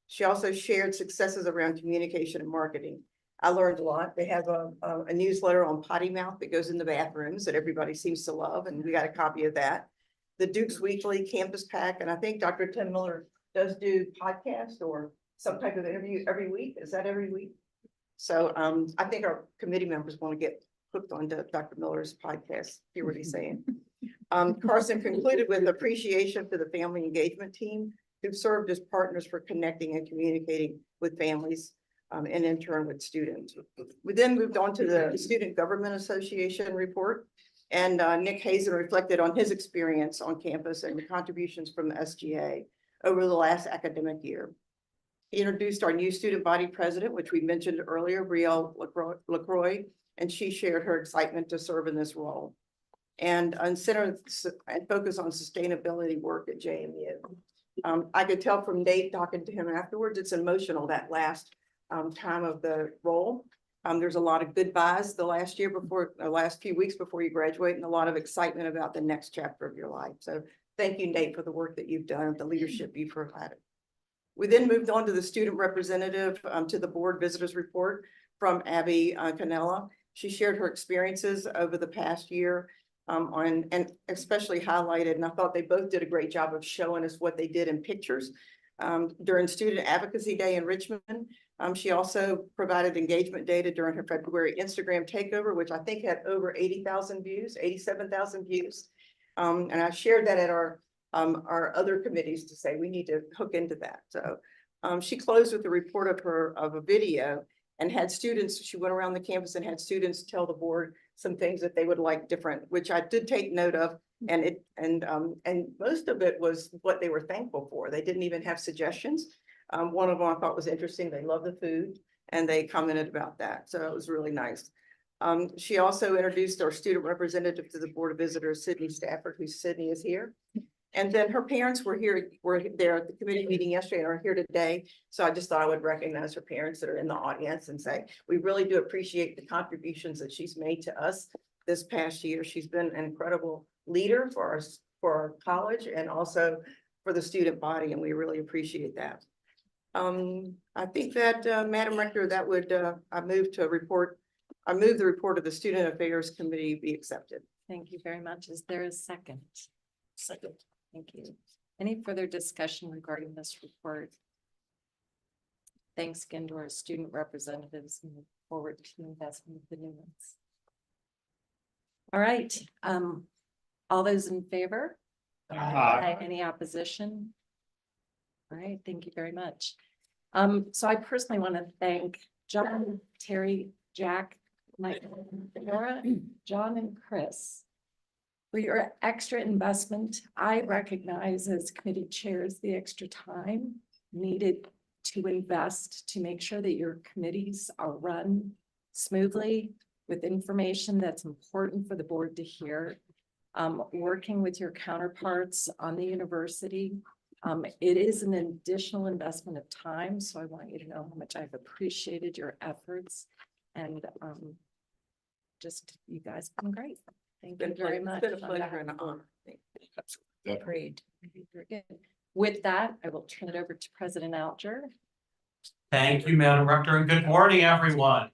She also shared successes around communication and marketing. I learned a lot. They have a newsletter on potty mouth that goes in the bathrooms that everybody seems to love, and we got a copy of that. The Duke's Weekly Campus Pack, and I think Dr. Tim Miller does do podcast or some type of interview every week. Is that every week? So I think our committee members want to get hooked onto Dr. Miller's podcast, hear what he's saying. Carson concluded with appreciation for the family engagement team who served as partners for connecting and communicating with families and in turn with students. We then moved on to the Student Government Association report, and Nick Hazen reflected on his experience on campus and the contributions from the SGA over the last academic year. He introduced our new student body president, which we mentioned earlier, Brielle LaCroix, and she shared her excitement to serve in this role and center and focus on sustainability work at JMU. I could tell from Nate talking to him afterwards, it's emotional that last time of the role. There's a lot of goodbyes the last few weeks before you graduate, and a lot of excitement about the next chapter of your life. So thank you, Nate, for the work that you've done, the leadership you've provided. We then moved on to the student representative to the board visitors report from Abby Canella. She shared her experiences over the past year and especially highlighted, and I thought they both did a great job of showing us what they did in pictures. During Student Advocacy Day in Richmond, she also provided engagement data during her February Instagram takeover, which I think had over 80,000 views, 87,000 views. And I shared that at our other committees to say we need to hook into that. So she closed with a report of a video and had students, she went around the campus and had students tell the board some things that they would like different, which I did take note of. And most of it was what they were thankful for. They didn't even have suggestions. One of them I thought was interesting. They love the food and they commented about that. So it was really nice. She also introduced our student representative to the Board of Visitors, Sydney Stafford, who Sydney is here. And then her parents were there at the committee meeting yesterday and are here today. So I just thought I would recognize her parents that are in the audience and say, we really do appreciate the contributions that she's made to us this past year. She's been an incredible leader for our college and also for the student body, and we really appreciate that. I think that, Madam Rector, that would, I move the report of the Student Affairs Committee be accepted. Thank you very much. Is there a second? Second. Thank you. Any further discussion regarding this report? Thanks again to our student representatives and look forward to investing with the new ones. All right, all those in favor? Aye. Any opposition? All right, thank you very much. So I personally want to thank John, Terry, Jack, Mike, Laura, John, and Chris for your extra investment. I recognize as committee chairs the extra time needed to invest to make sure that your committees are run smoothly with information that's important for the board to hear. Working with your counterparts on the university. It is an additional investment of time, so I want you to know how much I've appreciated your efforts and just you guys have been great. Thank you very much. It's been a pleasure and an honor. Agreed. Very good. With that, I will turn it over to President Alger. Thank you, Madam Rector, and good morning, everyone.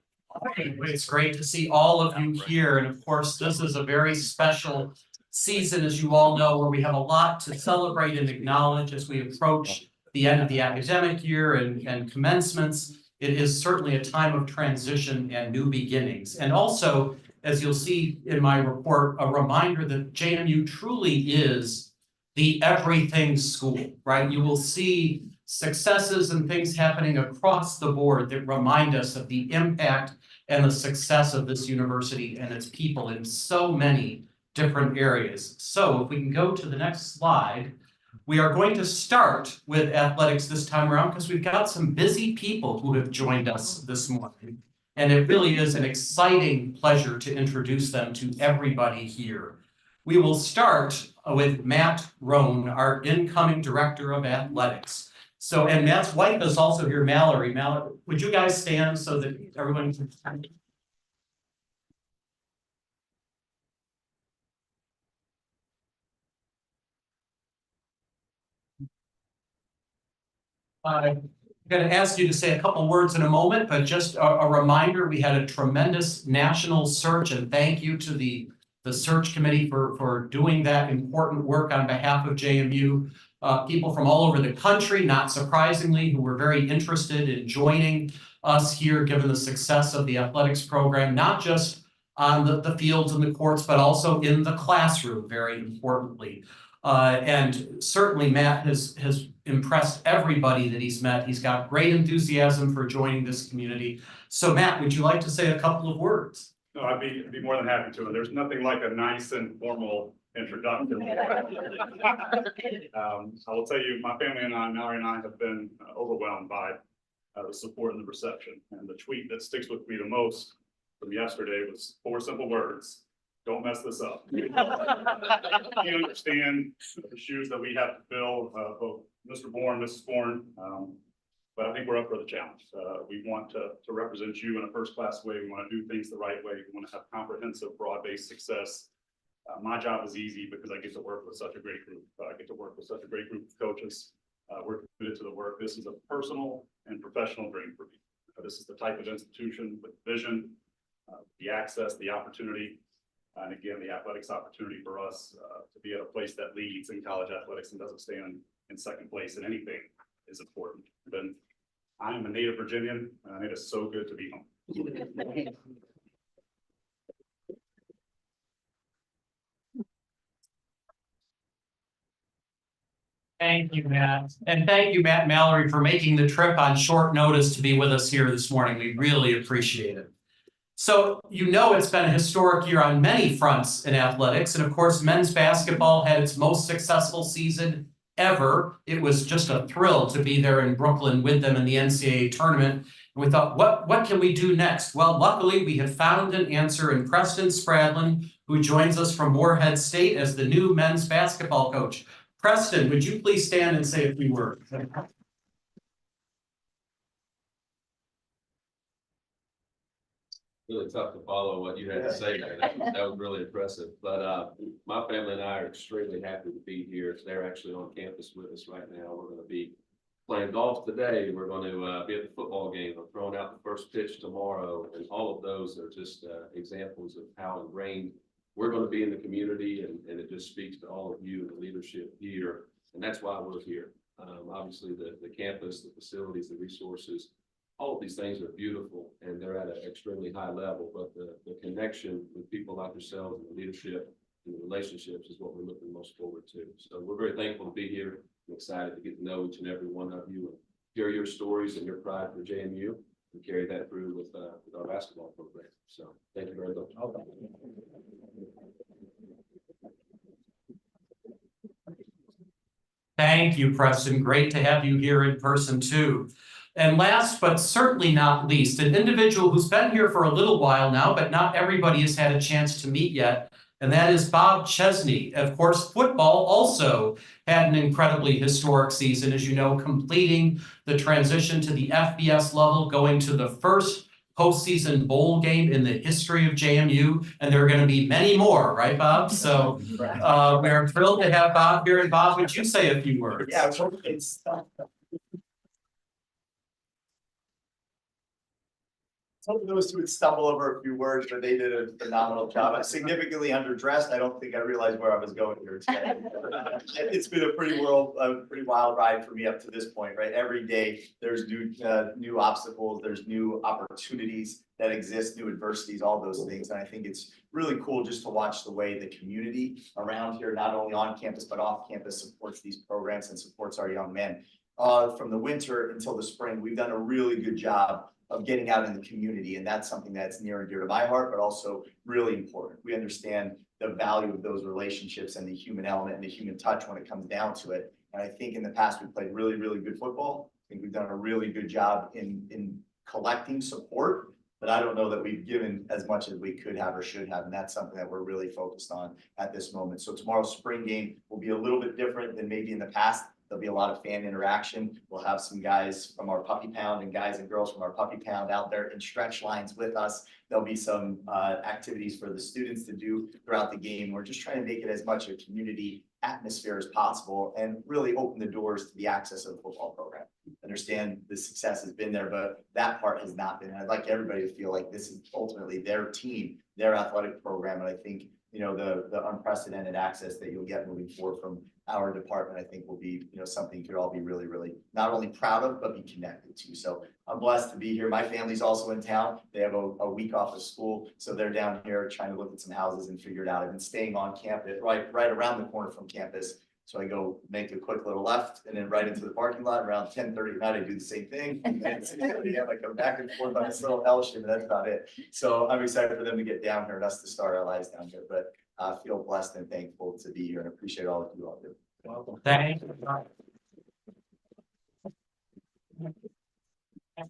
It's great to see all of you here, and of course, this is a very special season, as you all know, where we have a lot to celebrate and acknowledge as we approach the end of the academic year and commencements. It is certainly a time of transition and new beginnings. And also, as you'll see in my report, a reminder that JMU truly is the everything school, right? You will see successes and things happening across the board that remind us of the impact and the success of this university and its people in so many different areas. So if we can go to the next slide, we are going to start with athletics this time around because we've got some busy people who have joined us this morning. And it really is an exciting pleasure to introduce them to everybody here. We will start with Matt Roan, our incoming Director of Athletics. So, and Matt's wife is also here, Mallory. Mallory, would you guys stand so that everyone can? I'm going to ask you to say a couple words in a moment, but just a reminder, we had a tremendous national search, and thank you to the search committee for doing that important work on behalf of JMU. People from all over the country, not surprisingly, who were very interested in joining us here, given the success of the athletics program, not just on the fields and the courts, but also in the classroom, very importantly. And certainly Matt has impressed everybody that he's met. He's got great enthusiasm for joining this community. So Matt, would you like to say a couple of words? No, I'd be more than happy to. And there's nothing like a nice and formal introduction. I will tell you, my family and I, Mallory and I, have been overwhelmed by the support and the reception. And the tweet that sticks with me the most from yesterday was 4 simple words: "Don't mess this up." You understand the shoes that we have to fill, both Mr. Bourne, Mrs. Bourne, but I think we're up for the challenge. We want to represent you in a first-class way. We want to do things the right way. We want to have comprehensive, broad-based success. My job is easy because I get to work with such a great group. I get to work with such a great group of coaches. We're committed to the work. This is a personal and professional dream for me. This is the type of institution with vision, the access, the opportunity, and again, the athletics opportunity for us to be at a place that leads in college athletics and doesn't stand in second place in anything is important. Then I am a native Virginian, and it is so good to be home. Thank you, Matt. And thank you, Matt and Mallory, for making the trip on short notice to be with us here this morning. We really appreciate it. So, you know, it's been a historic year on many fronts in athletics. And of course, men's basketball had its most successful season ever. It was just a thrill to be there in Brooklyn with them in the NCAA tournament. And we thought, what can we do next? Well, luckily, we have found an answer in Preston Spradlin, who joins us from Morehead State as the new men's basketball coach. Preston, would you please stand and say a few words? Really tough to follow what you had to say there. That was really impressive. But my family and I are extremely happy to be here. They're actually on campus with us right now. We're going to be playing golf today. We're going to be at the football game. We're throwing out the first pitch tomorrow. And all of those are just examples of how ingrained we're going to be in the community. And it just speaks to all of you and the leadership here. And that's why we're here. Obviously, the campus, the facilities, the resources, all of these things are beautiful and they're at an extremely high level, but the connection with people like yourselves and the leadership and the relationships is what we're looking most forward to. So we're very thankful to be here. I'm excited to get to know each and every one of you and hear your stories and your pride for JMU and carry that through with our basketball program. So thank you very much. Thank you, Preston. Great to have you here in person too. And last, but certainly not least, an individual who's been here for a little while now, but not everybody has had a chance to meet yet, and that is Bob Chesney. Of course, football also had an incredibly historic season, as you know, completing the transition to the FBS level, going to the first postseason bowl game in the history of JMU, and there are going to be many more, right, Bob? So we're thrilled to have Bob here. And Bob, would you say a few words? Yeah, some of those who would stumble over a few words, but they did a phenomenal job. I'm significantly underdressed. I don't think I realized where I was going here today. It's been a pretty wild ride for me up to this point, right? Every day there's new obstacles, there's new opportunities that exist, new adversities, all those things. And I think it's really cool just to watch the way the community around here, not only on campus, but off campus, supports these programs and supports our young men. From the winter until the spring, we've done a really good job of getting out in the community. And that's something that's near and dear to my heart, but also really important. We understand the value of those relationships and the human element and the human touch when it comes down to it. And I think in the past, we played really, really good football. I think we've done a really good job in collecting support, but I don't know that we've given as much as we could have or should have. And that's something that we're really focused on at this moment. So tomorrow's spring game will be a little bit different than maybe in the past. There'll be a lot of fan interaction. We'll have some guys from our puppy pound and guys and girls from our puppy pound out there in stretch lines with us. There'll be some activities for the students to do throughout the game. We're just trying to make it as much a community atmosphere as possible and really open the doors to the access of the football program. Understand the success has been there, but that part has not been. And I'd like everybody to feel like this is ultimately their team, their athletic program. And I think, you know, the unprecedented access that you'll get moving forward from our department, I think will be, you know, something you could all be really, really not only proud of, but be connected to. So I'm blessed to be here. My family's also in town. They have a week off of school. So they're down here trying to look at some houses and figure it out. I've been staying on campus, right around the corner from campus. So I go make a quick little left and then right into the parking lot around 10:30 at night. I do the same thing. And then I come back and forth on this little L shape, but that's about it. So I'm excited for them to get down here and us to start our lives down here. But I feel blessed and thankful to be here and appreciate all that you all do. Thank you.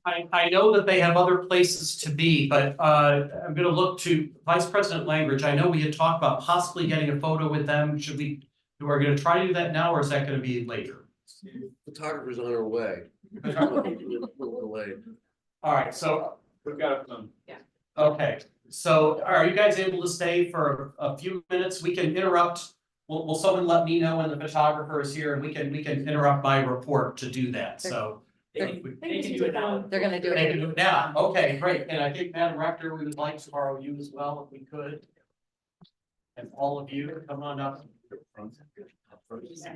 I know that they have other places to be, but I'm gonna look to Vice President Langridge. I know we had talked about possibly getting a photo with them. Should we, we're gonna try to do that now, or is that gonna be later? Photographer's on her way. All right, so, We've got some. okay, so are you guys able to stay for a few minutes? We can interrupt. Will someone let me know when the photographer is here, and we can interrupt my report to do that, so. They can do it now. They're gonna do They it. can do it now, okay, great, and I think Madam Rector, we would like to borrow you as well, if we could. And all of you, come on up. I just.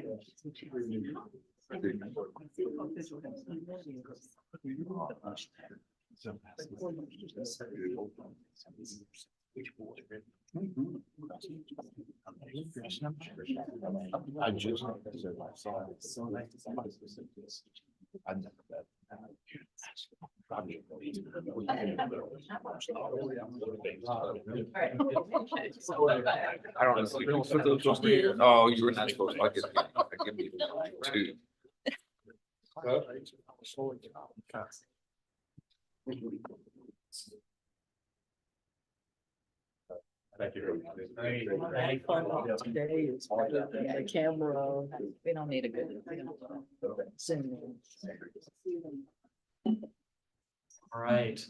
I don't know. Oh, you were not supposed to. I give you two. Thank you. The camera, we don't need a good. All right.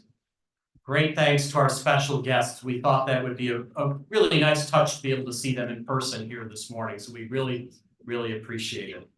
Great thanks to our special guests. We thought that would be a really nice touch to be able to see them in person here this morning. So we really, really appreciate it.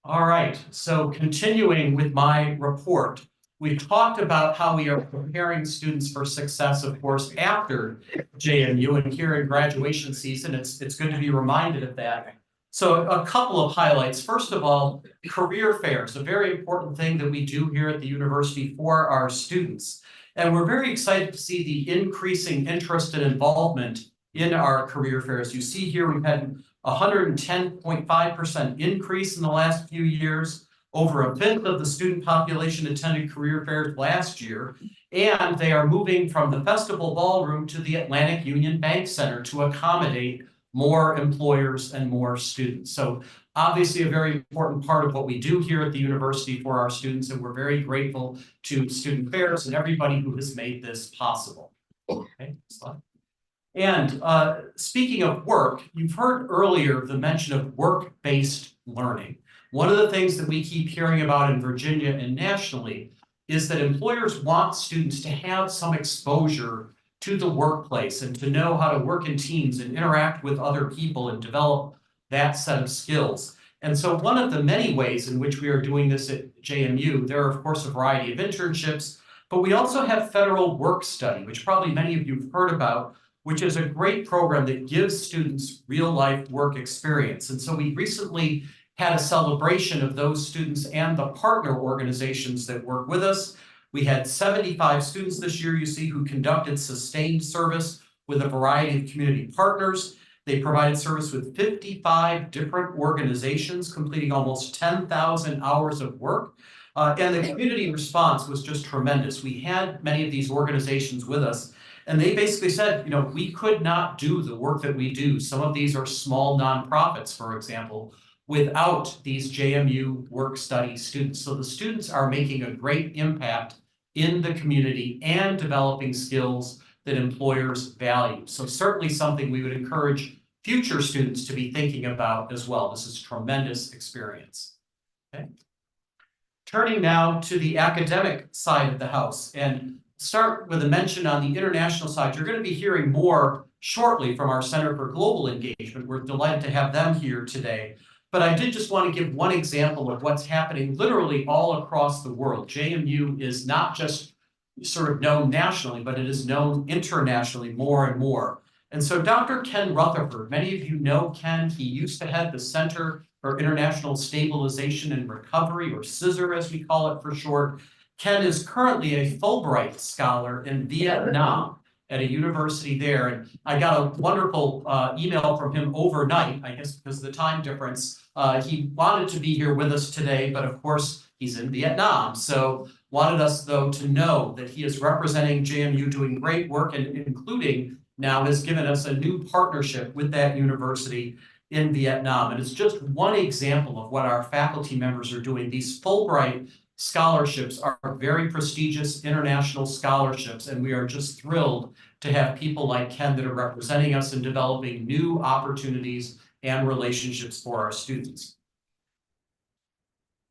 All right, so continuing with my report, we've talked about how we are preparing students for success, of course, after JMU, and here in graduation season, it's good to be reminded of that. So a couple of highlights. First of all, career fairs, a very important thing that we do here at the university for our students. And we're very excited to see the increasing interest and involvement in our career fairs. You see here, we've had 110.5% increase in the last few years. Over a fifth of the student population attended career fairs last year, and they are moving from the Festival Ballroom to the Atlantic Union Bank Center to accommodate more employers and more students. So obviously a very important part of what we do here at the university for our students, and we're very grateful to Student Affairs and everybody who has made this possible. Okay, slide. And speaking of work, you've heard earlier the mention of work-based learning. One of the things that we keep hearing about in Virginia and nationally is that employers want students to have some exposure to the workplace and to know how to work in teams and interact with other people and develop that set of skills. And so one of the many ways in which we are doing this at JMU, there are of course a variety of internships, but we also have federal work study, which probably many of you have heard about, which is a great program that gives students real life work experience. And so we recently had a celebration of those students and the partner organizations that work with us. We had 75 students this year, you see, who conducted sustained service with a variety of community partners. They provided service with 55 different organizations, completing almost 10,000 hours of work. And the community response was just tremendous. We had many of these organizations with us, And they basically said, you know, we could not do the work that we do. Some of these are small nonprofits, for example, without these JMU work study students. So the students are making a great impact in the community and developing skills that employers value. So certainly something we would encourage future students to be thinking about as well. This is tremendous experience. Okay. Turning now to the academic side of the house, and start with a mention on the international side. You're going to be hearing more shortly from our Center for Global Engagement. We're delighted to have them here today. But I did just want to give one example of what's happening literally all across the world. JMU is not just sort of known nationally, but it is known internationally more and more. And so Dr. Ken Rutherford, many of you know Ken. He used to head the Center for International Stabilization and Recovery, or CISR as we call it for short. Ken is currently a Fulbright scholar in Vietnam at a university there. And I got a wonderful email from him overnight, I guess because of the time difference. He wanted to be here with us today, but of course he's in Vietnam. So wanted us though to know that he is representing JMU doing great work, and including now has given us a new partnership with that university in Vietnam. And it's just one example of what our faculty members are doing. These Fulbright scholarships are very prestigious international scholarships, and we are just thrilled to have people like Ken that are representing us in developing new opportunities and relationships for our students.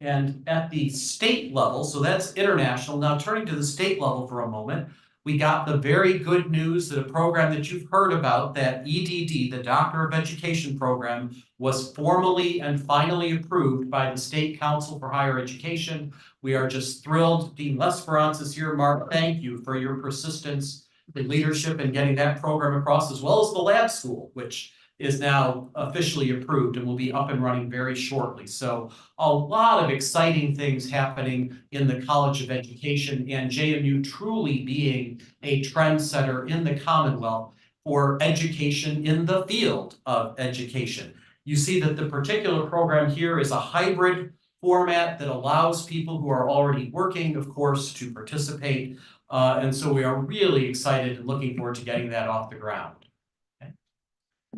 And at the state level, so that's international. Now turning to the state level for a moment, we got the very good news that a program that you've heard about, that EDD, the Doctor of Education program, was formally and finally approved by the State Council for Higher Education. We are just thrilled. Dean Lesperance is here. Mark, thank you for your persistence in leadership in getting that program across, as well as the lab school, which is now officially approved and will be up and running very shortly. So a lot of exciting things happening in the College of Education, and JMU truly being a trendsetter in the Commonwealth for education in the field of education. You see that the particular program here is a hybrid format that allows people who are already working, of course, to participate. And so we are really excited and looking forward to getting that off the ground.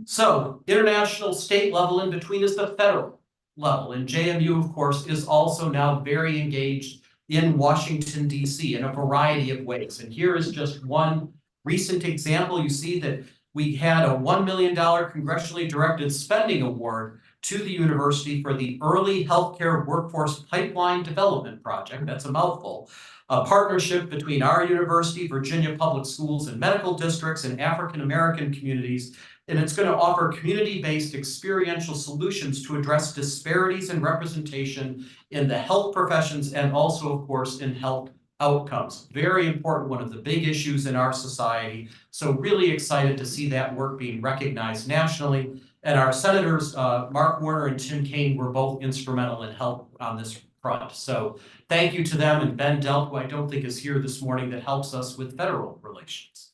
So international, state level, in between is the federal level. And JMU, of course, is also now very engaged in Washington, D.C. in a variety of ways. And here is just one recent example. You see that we had a $1 million congressionally directed spending award to the university for the Early Healthcare Workforce Pipeline Development Project. That's a mouthful. A partnership between our university, Virginia Public Schools, and medical districts and African American communities. And it's going to offer community-based experiential solutions to address disparities in representation in the health professions and also, of course, in health outcomes. Very important, one of the big issues in our society. So really excited to see that work being recognized nationally. And our senators, Mark Warner and Tim Kaine, were both instrumental in help on this front. So thank you to them, and Ben Delp, who I don't think is here this morning, that helps us with federal relations.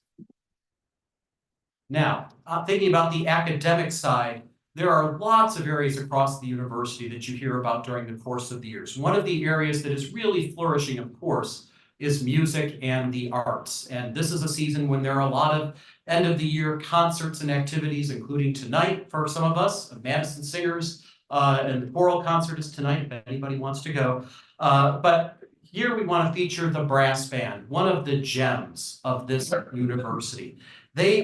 Now, thinking about the academic side, there are lots of areas across the university that you hear about during the course of the years. One of the areas that is really flourishing, of course, is music and the arts. And this is a season when there are a lot of end of the year concerts and activities, including tonight for some of us, Madison Singers, and the choral concert is tonight if anybody wants to go. But here we want to feature the brass band, one of the gems of this university.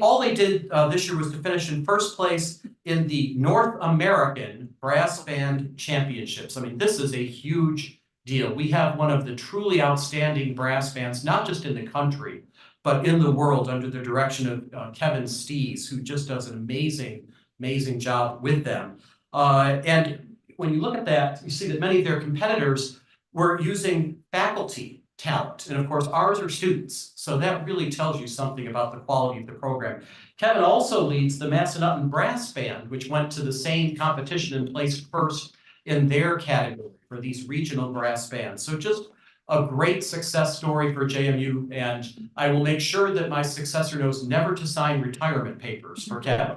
All they did this year was to finish in first place in the North American Brass Band Championships. I mean, this is a huge deal. We have one of the truly outstanding brass bands, not just in the country, but in the world, under the direction of Kevin Stees, who just does an amazing job with them. And when you look at that, you see that many of their competitors were using faculty talent. And of course, ours are students. So that really tells you something about the quality of the program. Kevin also leads the Massanutten Brass Band, which went to the same competition and placed first in their category for these regional brass bands. So just a great success story for JMU. And I will make sure that my successor knows never to sign retirement papers for Kevin.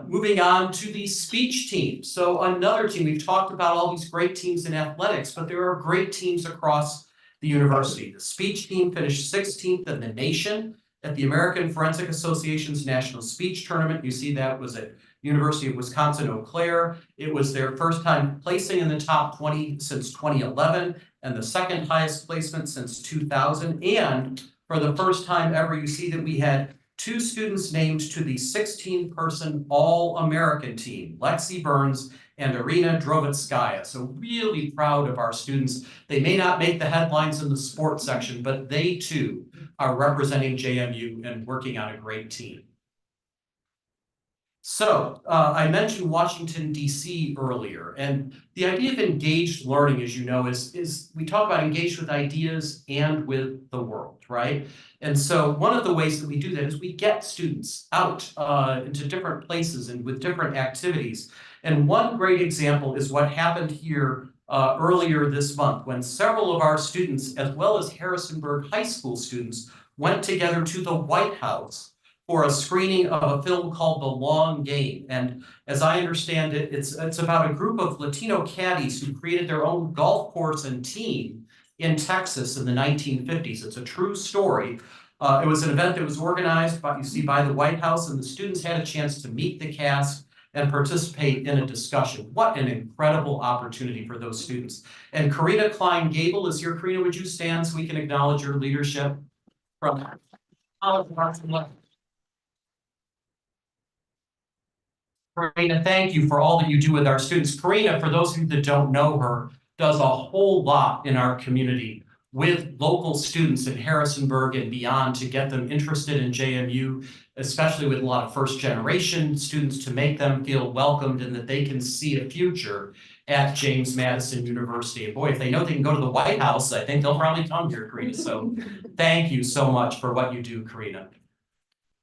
Moving on to the speech team. So another team, we've talked about all these great teams in athletics, but there are great teams across the university. The speech team finished 16th in the nation at the American Forensic Association's National Speech Tournament. You see that was at University of Wisconsin-Eau Claire. It was their first time placing in the top 20 since 2011 and the second highest placement since 2000. And for the first time ever, you see that we had 2 students named to the 16-person All-American team, Lexi Burns and Irina Drovitskaya. So really proud of our students. They may not make the headlines in the sports section, but they too are representing JMU and working on a great team. So I mentioned Washington, D.C. earlier, and the idea of engaged learning, as you know, is we talk about engaged with ideas and with the world, right? And so one of the ways that we do that is we get students out into different places and with different activities. And one great example is what happened here earlier this month when several of our students, as well as Harrisonburg High School students, went together to the White House for a screening of a film called The Long Game. And as I understand it, it's about a group of Latino caddies who created their own golf course and team in Texas in the 1950s. It's a true story. It was an event that was organized by the White House, and the students had a chance to meet the cast and participate in a discussion. What an incredible opportunity for those students. And Karina Klein-Gable is here. Karina, would you stand so we can acknowledge your leadership from Karina, thank you for all that you do with our students. Karina, for those of you that don't know her, does a whole lot in our community with local students in Harrisonburg and beyond to get them interested in JMU, especially with a lot of first-generation students, to make them feel welcomed and that they can see a future at James Madison University. And boy, if they know they can go to the White House, I think they'll probably come here, Karina. So thank you so much for what you do, Karina.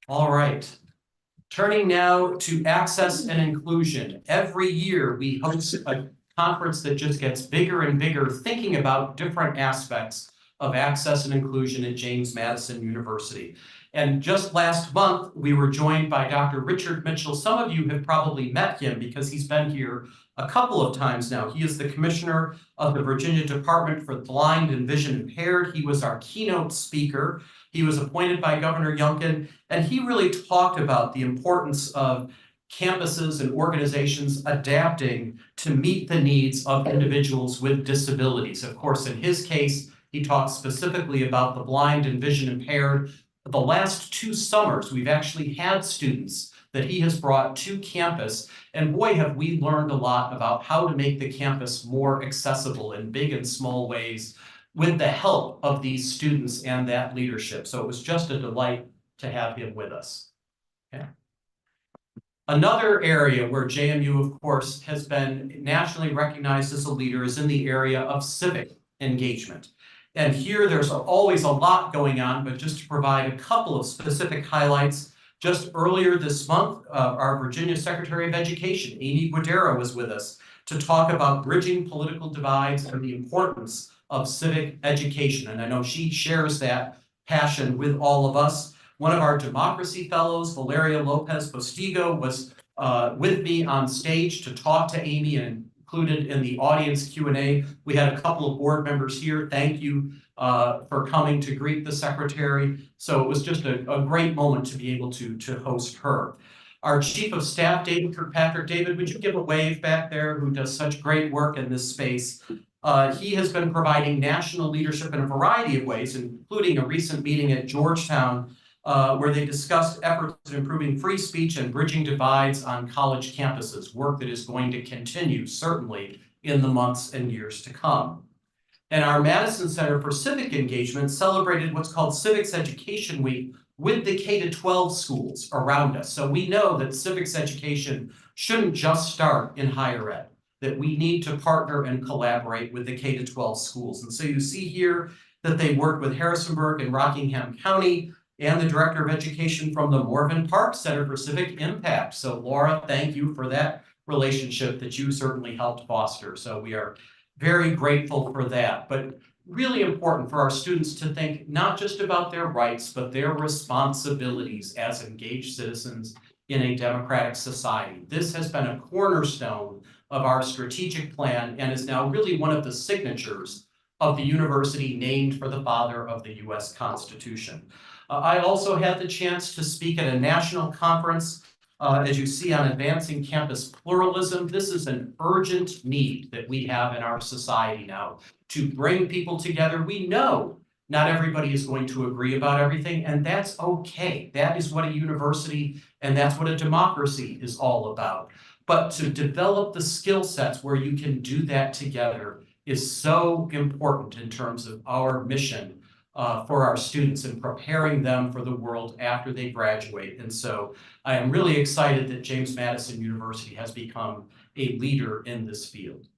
All right. Turning now to access and inclusion. Every year we host a conference that just gets bigger and bigger, thinking about different aspects of access and inclusion at James Madison University. And just last month, we were joined by Dr. Richard Mitchell. Some of you have probably met him because he's been here a couple of times now. He is the commissioner of the Virginia Department for the Blind and Vision Impaired. He was our keynote speaker. He was appointed by Governor Youngkin, and he really talked about the importance of campuses and organizations adapting to meet the needs of individuals with disabilities. Of course, in his case, he talked specifically about the blind and vision impaired. The last 2 summers, we've actually had students that he has brought to campus, and boy, have we learned a lot about how to make the campus more accessible in big and small ways with the help of these students and that leadership. So it was just a delight to have him with us. Okay. Another area where JMU, of course, has been nationally recognized as a leader is in the area of civic engagement. And here there's always a lot going on, but just to provide a couple of specific highlights, just earlier this month, our Virginia Secretary of Education, Amy Guidera, was with us to talk about bridging political divides and the importance of civic education. And I know she shares that passion with all of us. One of our democracy fellows, Valeria Lopez Postigo, was with me on stage to talk to Amy and included in the audience Q&A. We had a couple of board members here. Thank you for coming to greet the secretary. So it was just a great moment to be able to host her. Our Chief of Staff, David Kirkpatrick. David, would you give a wave back there, who does such great work in this space? He has been providing national leadership in a variety of ways, including a recent meeting at Georgetown, where they discussed efforts in improving free speech and bridging divides on college campuses, work that is going to continue, certainly, in the months and years to come. And our Madison Center for Civic Engagement celebrated what's called Civics Education Week with the K-12 schools around us. So we know that civics education shouldn't just start in higher ed, that we need to partner and collaborate with the K-12 schools. And so you see here that they worked with Harrisonburg and Rockingham County and the Director of Education from the Morven Park Center for Civic Impact. So Laura, thank you for that relationship that you certainly helped foster. So we are very grateful for that. But really important for our students to think not just about their rights, but their responsibilities as engaged citizens in a democratic society. This has been a cornerstone of our strategic plan and is now really one of the signatures of the university named for the father of the US Constitution. I also had the chance to speak at a national conference, as you see, on advancing campus pluralism. This is an urgent need that we have in our society now to bring people together. We know not everybody is going to agree about everything, and that's okay. That is what a university and that's what a democracy is all about. But to develop the skill sets where you can do that together is so important in terms of our mission for our students and preparing them for the world after they graduate. And so I am really excited that James Madison University has become a leader in this field.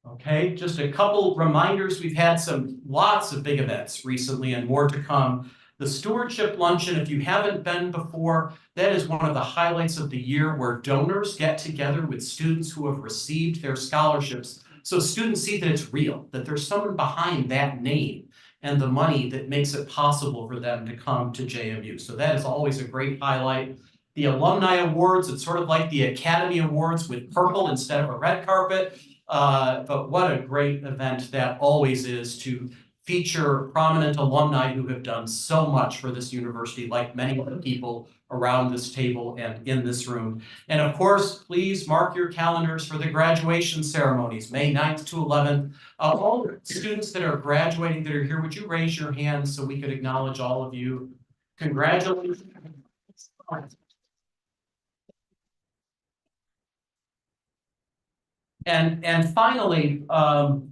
Okay, just a couple reminders. We've had lots of big events recently and more to come. The Stewardship Luncheon, if you haven't been before, that is one of the highlights of the year where donors get together with students who have received their scholarships. So students see that it's real, that there's someone behind that name and the money that makes it possible for them to come to JMU. So that is always a great highlight. The Alumni Awards, it's sort of like the Academy Awards with purple instead of a red carpet. But what a great event that always is to feature prominent alumni who have done so much for this university, like many of the people around this table and in this room. And of course, please mark your calendars for the graduation ceremonies, May 9th to 11th. All students that are graduating that are here, would you raise your hands so we could acknowledge all of you? Congratulations. And finally,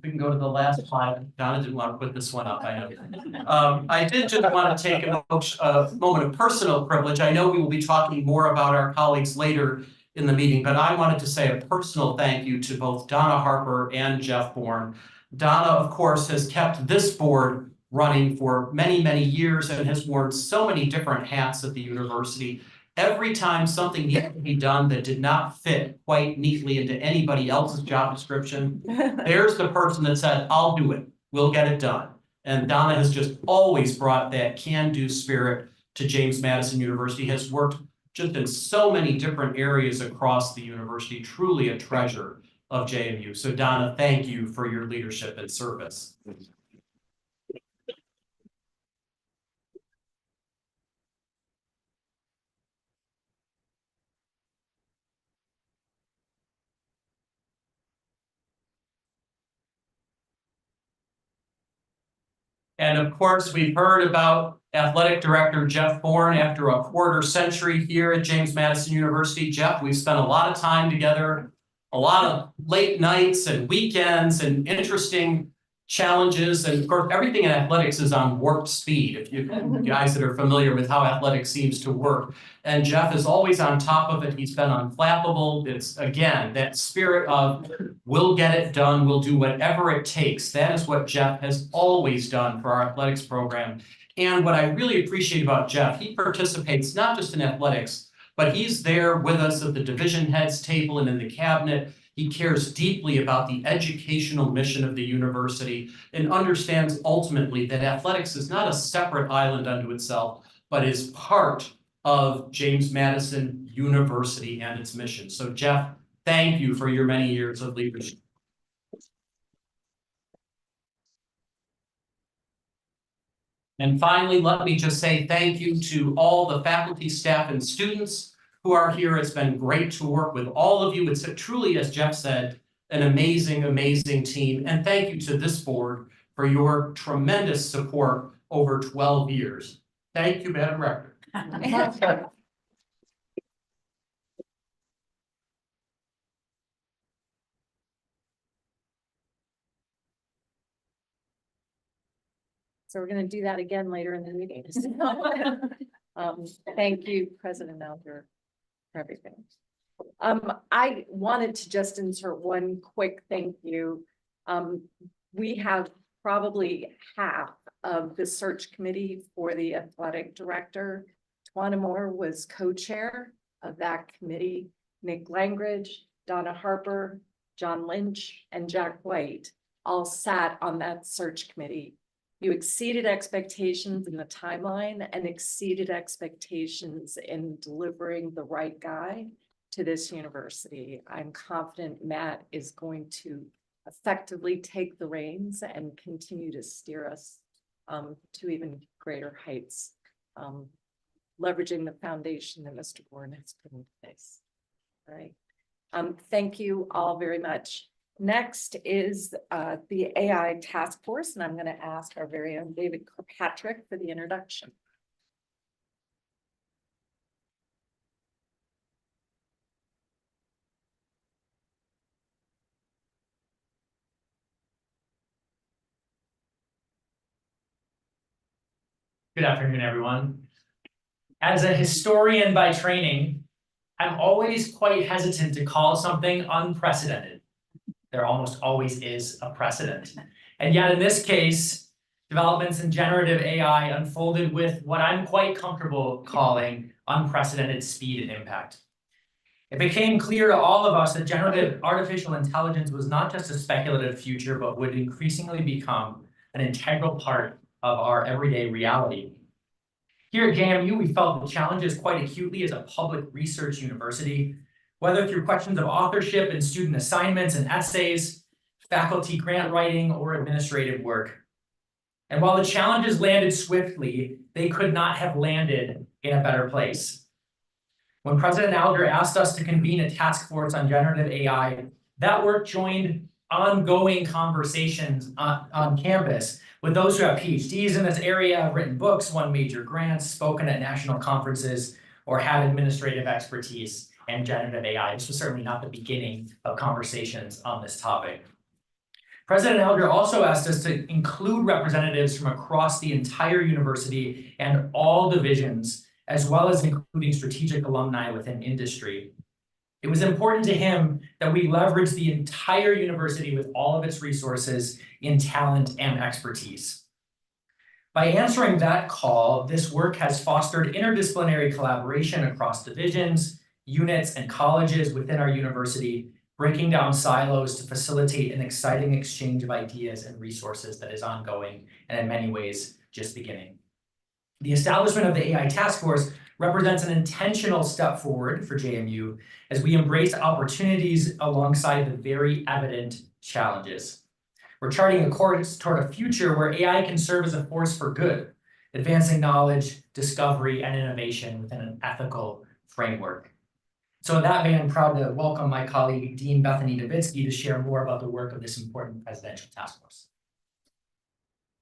we can go to the last slide. Donna didn't want to put this one up, I know. I did just want to take a moment of personal privilege. I know we will be talking more about our colleagues later in the meeting, but I wanted to say a personal thank you to both Donna Harper and Jeff Bourne. Donna, of course, has kept this board running for many, many years and has worn so many different hats at the university. Every time something needed to be done that did not fit quite neatly into anybody else's job description, there's the person that said, I'll do it, we'll get it done. And Donna has just always brought that can-do spirit to James Madison University, has worked just in so many different areas across the university, truly a treasure of JMU. So Donna, thank you for your leadership and service. And of course, we've heard about Athletic Director Jeff Bourne after a quarter century here at James Madison University. Jeff, we've spent a lot of time together, a lot of late nights and weekends and interesting challenges. And of course, everything in athletics is on warp speed, if you guys that are familiar with how athletics seems to work. And Jeff is always on top of it. He's been unflappable. It's, again, that spirit of we'll get it done. We'll do whatever it takes. That is what Jeff has always done for our athletics program. And what I really appreciate about Jeff, he participates not just in athletics, but he's there with us at the division heads table and in the cabinet. He cares deeply about the educational mission of the university and understands ultimately that athletics is not a separate island unto itself, but is part of James Madison University and its mission. So Jeff, thank you for your many years of leadership. And finally, let me just say thank you to all the faculty, staff, and students who are here. It's been great to work with all of you. It's truly, as Jeff said, an amazing, amazing team. And thank you to this board for your tremendous support over 12 years. Thank you, Madam Rector. So we're going to do that again later in the meeting. Thank you, President Melger, for everything. I wanted to just insert one quick thank you. We have probably half of the search committee for the athletic director. Twana Moore was co-chair of that committee. Nick Langridge, Donna Harper, John Lynch, and Jack White all sat on that search committee. You exceeded expectations in the timeline and exceeded expectations in delivering the right guy to this university. I'm confident Matt is going to effectively take the reins and continue to steer us to even greater heights, leveraging the foundation that Mr. Bourne has put in place. All right. Thank you all very much. Next is the AI task force, and I'm going to ask our very own David Kirkpatrick for the introduction. Good afternoon, everyone. As a historian by training, I'm always quite hesitant to call something unprecedented. There almost always is a precedent. And yet in this case, developments in generative AI unfolded with what I'm quite comfortable calling unprecedented speed and impact. It became clear to all of us that generative artificial intelligence was not just a speculative future, but would increasingly become an integral part of our everyday reality. Here at JMU, we felt the challenges quite acutely as a public research university, whether through questions of authorship and student assignments and essays, faculty grant writing, or administrative work. And while the challenges landed swiftly, they could not have landed in a better place. When President Alger asked us to convene a task force on generative AI, that work joined ongoing conversations on campus with those who have PhDs in this area, have written books, won major grants, spoken at national conferences, or have administrative expertise in generative AI. This was certainly not the beginning of conversations on this topic. President Alger also asked us to include representatives from across the entire university and all divisions, as well as including strategic alumni within industry. It was important to him that we leverage the entire university with all of its resources in talent and expertise. By answering that call, this work has fostered interdisciplinary collaboration across divisions, units, and colleges within our university, breaking down silos to facilitate an exciting exchange of ideas and resources that is ongoing and in many ways just beginning. The establishment of the AI Task Force represents an intentional step forward for JMU as we embrace opportunities alongside the very evident challenges. We're charting a course toward a future where AI can serve as a force for good, advancing knowledge, discovery, and innovation within an ethical framework. So in that vein, I'm proud to welcome my colleague, Dean Bethany Davitsky, to share more about the work of this important presidential task force.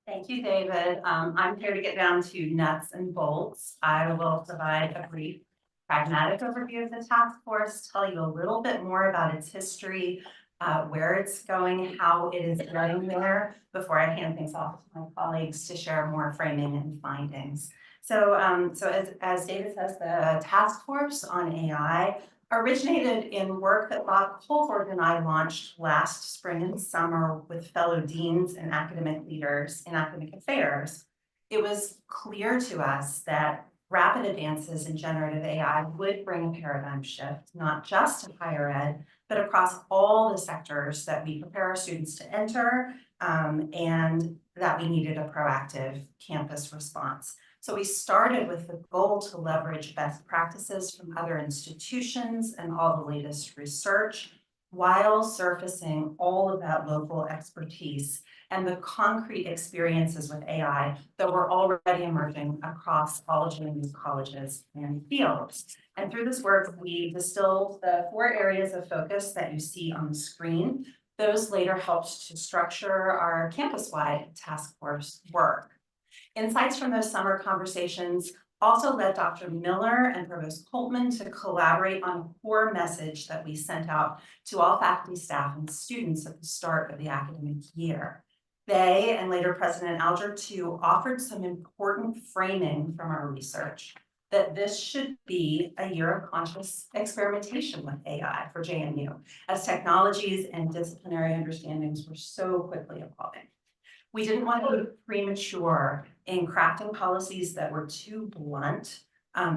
Thank you, David. I'm here to get down to nuts and bolts. I will provide a brief pragmatic overview of the task force, tell you a little bit more about its history, where it's going, how it is getting there, before I hand things off to my colleagues to share more framing and findings. So as David says, the task force on AI originated in work that Bob Colford and I launched last spring and summer with fellow deans and academic leaders in academic affairs. It was clear to us that rapid advances in generative AI would bring a paradigm shift, not just to higher ed, but across all the sectors that we prepare our students to enter, and that we needed a proactive campus response. So we started with the goal to leverage best practices from other institutions and all the latest research, while surfacing all of that local expertise and the concrete experiences with AI that were already emerging across all of JMU's colleges and fields. And through this work, we distilled the 4 areas of focus that you see on the screen. Those later helped to structure our campus-wide task force work. Insights from those summer conversations also led Dr. Miller and Provost Coltman to collaborate on a core message that we sent out to all faculty, staff, and students at the start of the academic year. They, and later President Alger too, offered some important framing from our research that this should be a year of conscious experimentation with AI for JMU, as technologies and disciplinary understandings were so quickly evolving. We didn't want to be premature in crafting policies that were too blunt,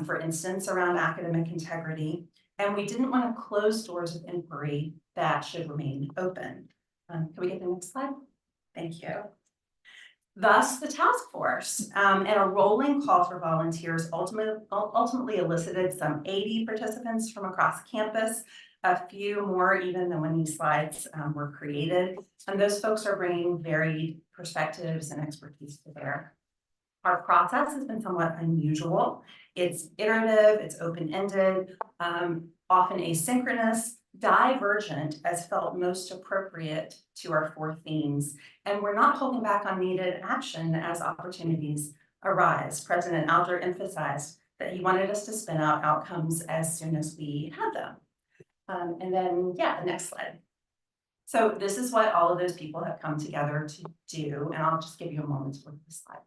for instance, around academic integrity, and we didn't want to close doors of inquiry that should remain open. Can we get the next slide? Thank you. Thus, the task force and a rolling call for volunteers ultimately elicited some 80 participants from across campus. a few more even than when these slides were created. And those folks are bringing varied perspectives and expertise to bear. Our process has been somewhat unusual. It's iterative, it's open-ended, often asynchronous, divergent as felt most appropriate to our 4 themes. And we're not holding back on needed action as opportunities arise. President Alger emphasized that he wanted us to spin out outcomes as soon as we had them. And then, yeah, the next slide. So this is what all of those people have come together to do, and I'll just give you a moment to look at this slide.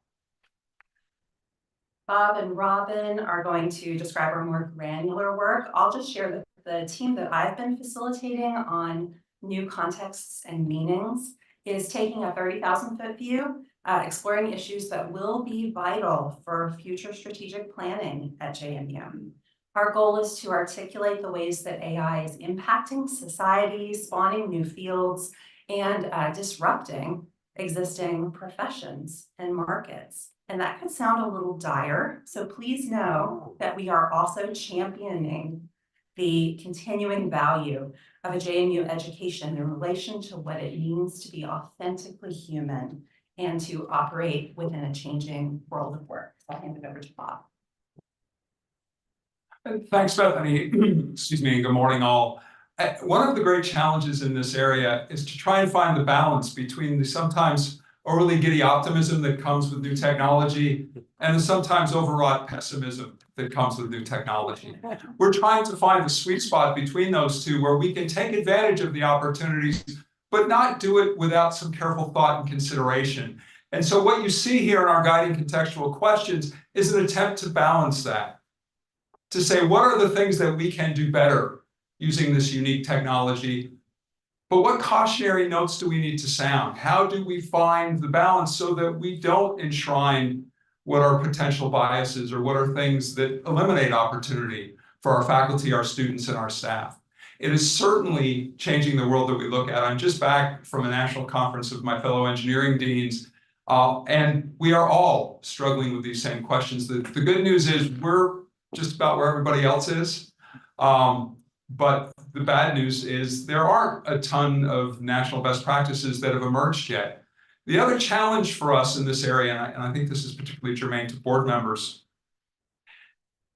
Bob and Robin are going to describe our more granular work. I'll just share that the team that I've been facilitating on new contexts and meanings is taking a 30,000-foot view, exploring issues that will be vital for future strategic planning at JMU. Our goal is to articulate the ways that AI is impacting society, spawning new fields, and disrupting existing professions and markets. And that could sound a little dire, so please know that we are also championing the continuing value of a JMU education in relation to what it means to be authentically human and to operate within a changing world of work. So I'll hand it over to Bob. Thanks, Bethany. Excuse me, and good morning, all. One of the great challenges in this area is to try and find the balance between the sometimes overly giddy optimism that comes with new technology and the sometimes overwrought pessimism that comes with new technology. We're trying to find the sweet spot between those two where we can take advantage of the opportunities, but not do it without some careful thought and consideration. And so what you see here in our guiding contextual questions is an attempt to balance that, to say, what are the things that we can do better using this unique technology? But what cautionary notes do we need to sound? How do we find the balance so that we don't enshrine what are potential biases or what are things that eliminate opportunity for our faculty, our students, and our staff? It is certainly changing the world that we look at. I'm just back from a national conference of my fellow engineering deans, and we are all struggling with these same questions. The good news is we're just about where everybody else is. But the bad news is there aren't a ton of national best practices that have emerged yet. The other challenge for us in this area, and I think this is particularly germane to board members,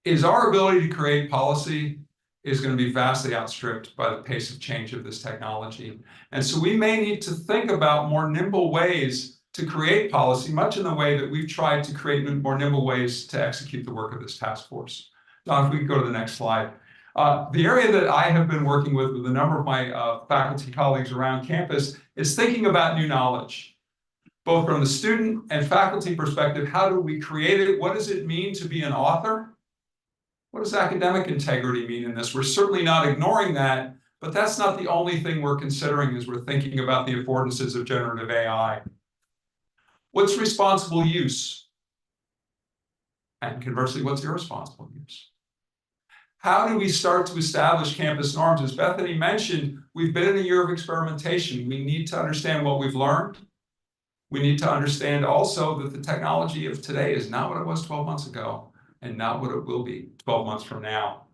is our ability to create policy is going to be vastly outstripped by the pace of change of this technology. And so we may need to think about more nimble ways to create policy, much in the way that we've tried to create more nimble ways to execute the work of this task force. Don, if we could go to the next slide. The area that I have been working with a number of my faculty colleagues around campus is thinking about new knowledge, both from the student and faculty perspective. How do we create it? What does it mean to be an author? What does academic integrity mean in this? We're certainly not ignoring that, but that's not the only thing we're considering as we're thinking about the affordances of generative AI. What's responsible use? And conversely, what's irresponsible use? How do we start to establish campus norms? As Bethany mentioned, we've been in a year of experimentation. We need to understand what we've learned. We need to understand also that the technology of today is not what it was 12 months ago and not what it will be 12 months from now.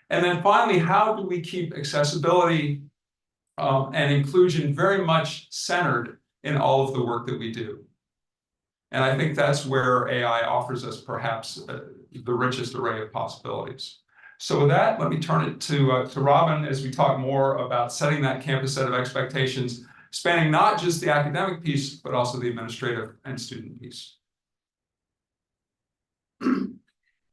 And then finally, how do we keep accessibility and inclusion very much centered in all of the work that we do? And I think that's where AI offers us perhaps the richest array of possibilities. So with that, let me turn it to Robin as we talk more about setting that campus set of expectations, spanning not just the academic piece, but also the administrative and student piece.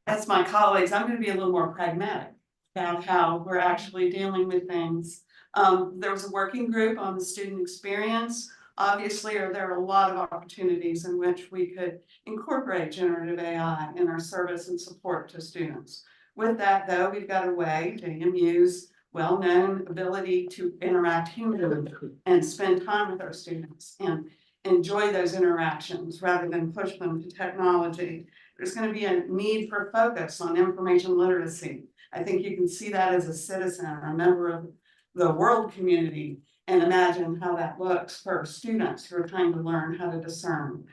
As my colleagues, I'm going to be a little more pragmatic about how we're actually dealing with things. There was a working group on the student experience. Obviously, there are a lot of opportunities in which we could incorporate generative AI in our service and support to students. With that, though, we've got a way, JMU's well-known ability to interact humanly and spend time with our students and enjoy those interactions rather than push them to technology. There's going to be a need for focus on information literacy. I think you can see that as a citizen, a member of the world community, and imagine how that looks for students who are trying to learn how to discern.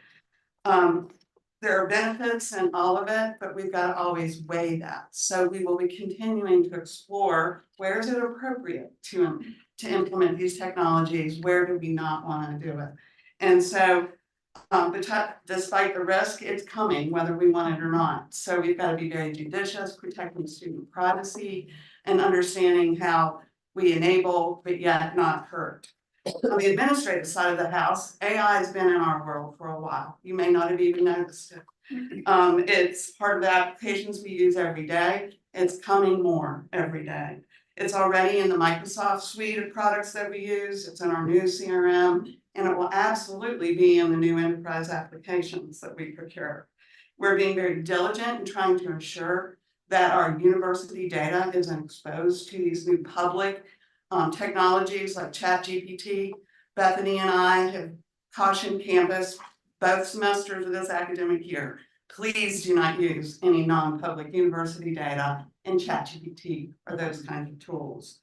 there are benefits in all of it, but we've got to always weigh that. So we will be continuing to explore where is it appropriate to implement these technologies, where do we not want to do it? And so despite the risk, it's coming whether we want it or not. So we've got to be very judicious, protecting student privacy and understanding how we enable but yet not hurt. On the administrative side of the house, AI has been in our world for a while. You may not have even noticed it. It's part of the applications we use every day. It's coming more every day. It's already in the Microsoft suite of products that we use. It's in our new CRM, and it will absolutely be in the new enterprise applications that we procure. We're being very diligent in trying to ensure that our university data isn't exposed to these new public technologies like ChatGPT. Bethany and I have cautioned campus both semesters of this academic year. Please do not use any non-public university data in ChatGPT or those kinds of tools.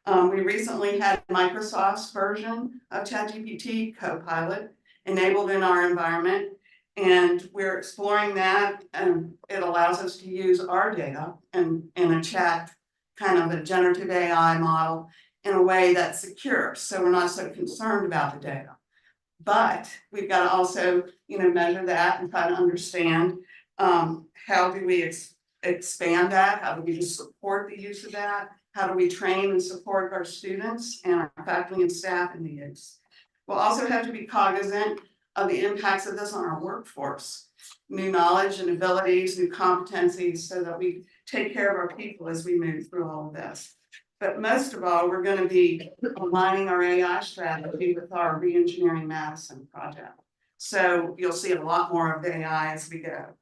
We recently had Microsoft's version of ChatGPT Copilot enabled in our environment, and we're exploring that, and it allows us to use our data in a chat, kind of a generative AI model, in a way that's secure, so we're not so concerned about the data. But we've got to also, measure that and try to understand how do we expand that? How do we support the use of that? How do we train and support our students and our faculty and staff in the use? We'll also have to be cognizant of the impacts of this on our workforce. New knowledge and abilities, new competencies, so that we take care of our people as we move through all of this. But most of all, we're going to be aligning our AI strategy with our Reengineering Madison project. So you'll see a lot more of AI as we go.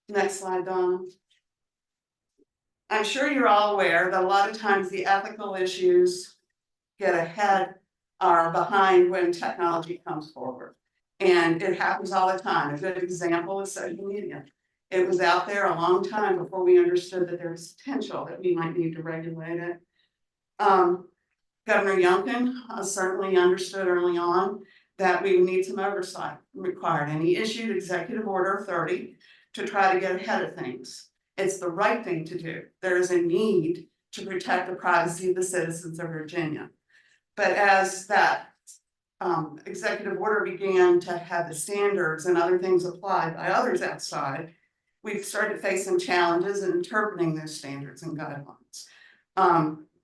Next slide, Donna. I'm sure you're all aware that a lot of times the ethical issues get ahead or behind when technology comes forward. And it happens all the time. A good example is social media. It was out there a long time before we understood that there was potential that we might need to regulate it. Governor Youngkin certainly understood early on that we would need some oversight required, and he issued Executive Order 30 to try to get ahead of things. It's the right thing to do. There is a need to protect the privacy of the citizens of Virginia. But as that executive order began to have the standards and other things applied by others outside, we've started to face some challenges in interpreting those standards and guidelines.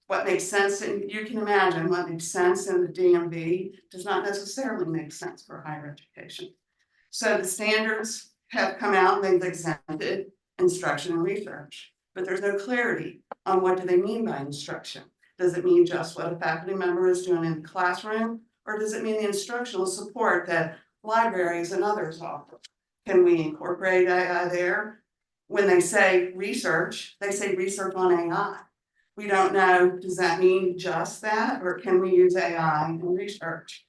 What makes sense, and you can imagine what makes sense in the DMV does not necessarily make sense for higher education. So the standards have come out and they've exempted instruction and research, but there's no clarity on what do they mean by instruction. Does it mean just what a faculty member is doing in the classroom, or does it mean the instructional support that libraries and others offer? Can we incorporate AI there? When they say research, they say research on AI. We don't know, does that mean just that, or can we use AI in research?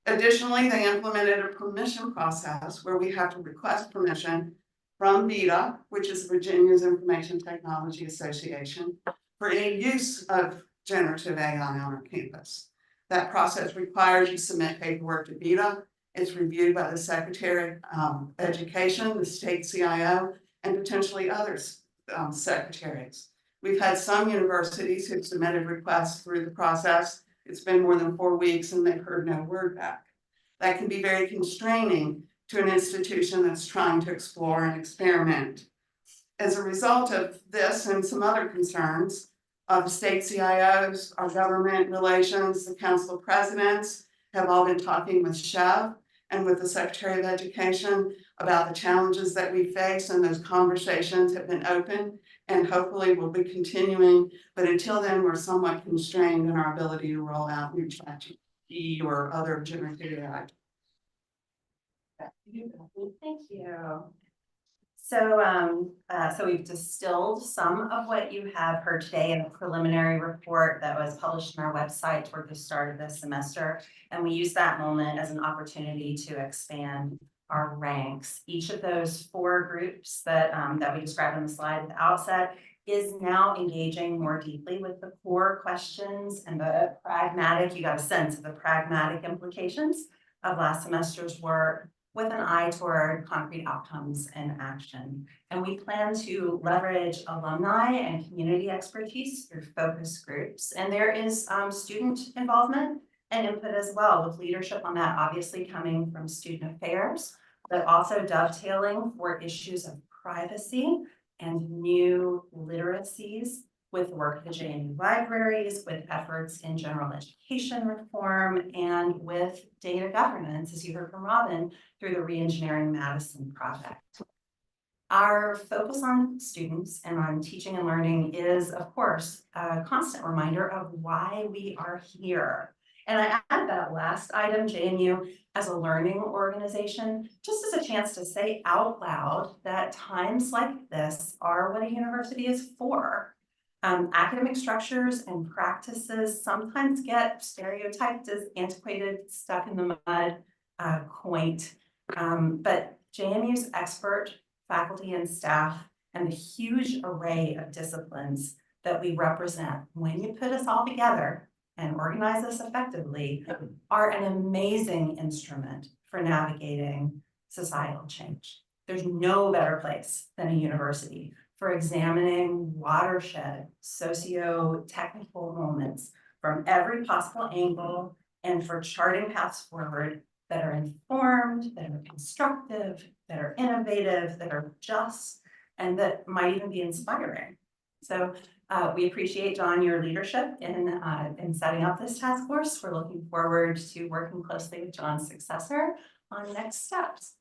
Additionally, they implemented a permission process where we have to request permission from VITA, which is Virginia's Information Technology Association, for any use of generative AI on our campus. That process requires you submit paperwork to VITA. It's reviewed by the Secretary of Education, the state CIO, and potentially other secretaries. We've had some universities who've submitted requests through the process. It's been more than 4 weeks and they've heard no word back. That can be very constraining to an institution that's trying to explore and experiment. As a result of this and some other concerns, the state CIOs, our government relations, the Council of Presidents have all been talking with Chev and with the Secretary of Education about the challenges that we face, and those conversations have been open and hopefully will be continuing. But until then, we're somewhat constrained in our ability to roll out new ChatGPT or other generative AI. Thank you. So, so we've distilled some of what you have heard today in a preliminary report that was published on our website toward the start of this semester. And we use that moment as an opportunity to expand our ranks. Each of those 4 groups that we described on the slide at the outset is now engaging more deeply with the core questions and the pragmatic, you got a sense of the pragmatic implications of last semester's work. with an eye toward concrete outcomes and action. And we plan to leverage alumni and community expertise through focus groups. And there is student involvement and input as well, with leadership on that obviously coming from student affairs, but also dovetailing for issues of privacy and new literacies with work at the JMU libraries, with efforts in general education reform, and with data governance, as you heard from Robin, through the Reengineering Madison project. Our focus on students and on teaching and learning is, of course, a constant reminder of why we are here. And I add that last item, JMU, as a learning organization, just as a chance to say out loud that times like this are what a university is for. Academic structures and practices sometimes get stereotyped as antiquated, stuck in the mud, quaint. But JMU's expert faculty and staff and the huge array of disciplines that we represent, when you put us all together and organize us effectively, are an amazing instrument for navigating societal change. There's no better place than a university for examining watershed, socio-technical moments from every possible angle, and for charting paths forward that are informed, that are constructive, that are innovative, that are just, and that might even be inspiring. So we appreciate, John, your leadership in setting up this task force. We're looking forward to working closely with John's successor on next steps.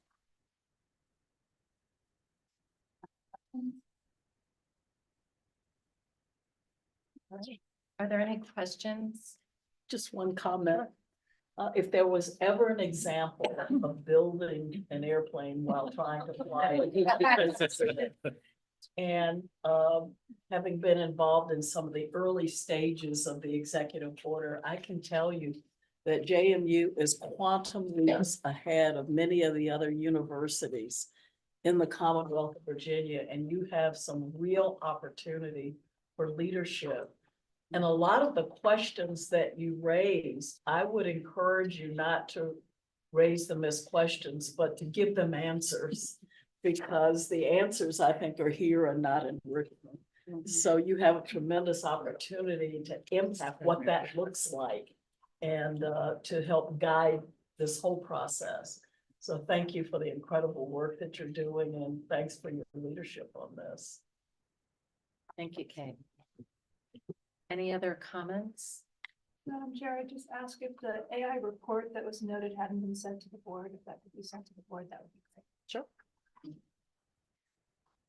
Are there any questions? Just one comment. If there was ever an example of building an airplane while trying to fly it. And having been involved in some of the early stages of the executive order, I can tell you that JMU is quantum leaps ahead of many of the other universities in the Commonwealth of Virginia, and you have some real opportunity for leadership. And a lot of the questions that you raised, I would encourage you not to raise them as questions, but to give them answers. Because the answers, I think, are here and not in written. So you have a tremendous opportunity to impact what that looks like and to help guide this whole process. So thank you for the incredible work that you're doing, and thanks for your leadership on this. Thank you, Kate. Any other comments? Madam Chair, I just ask if the AI report that was noted hadn't been sent to the board, if that could be sent to the board, that would be great. Sure.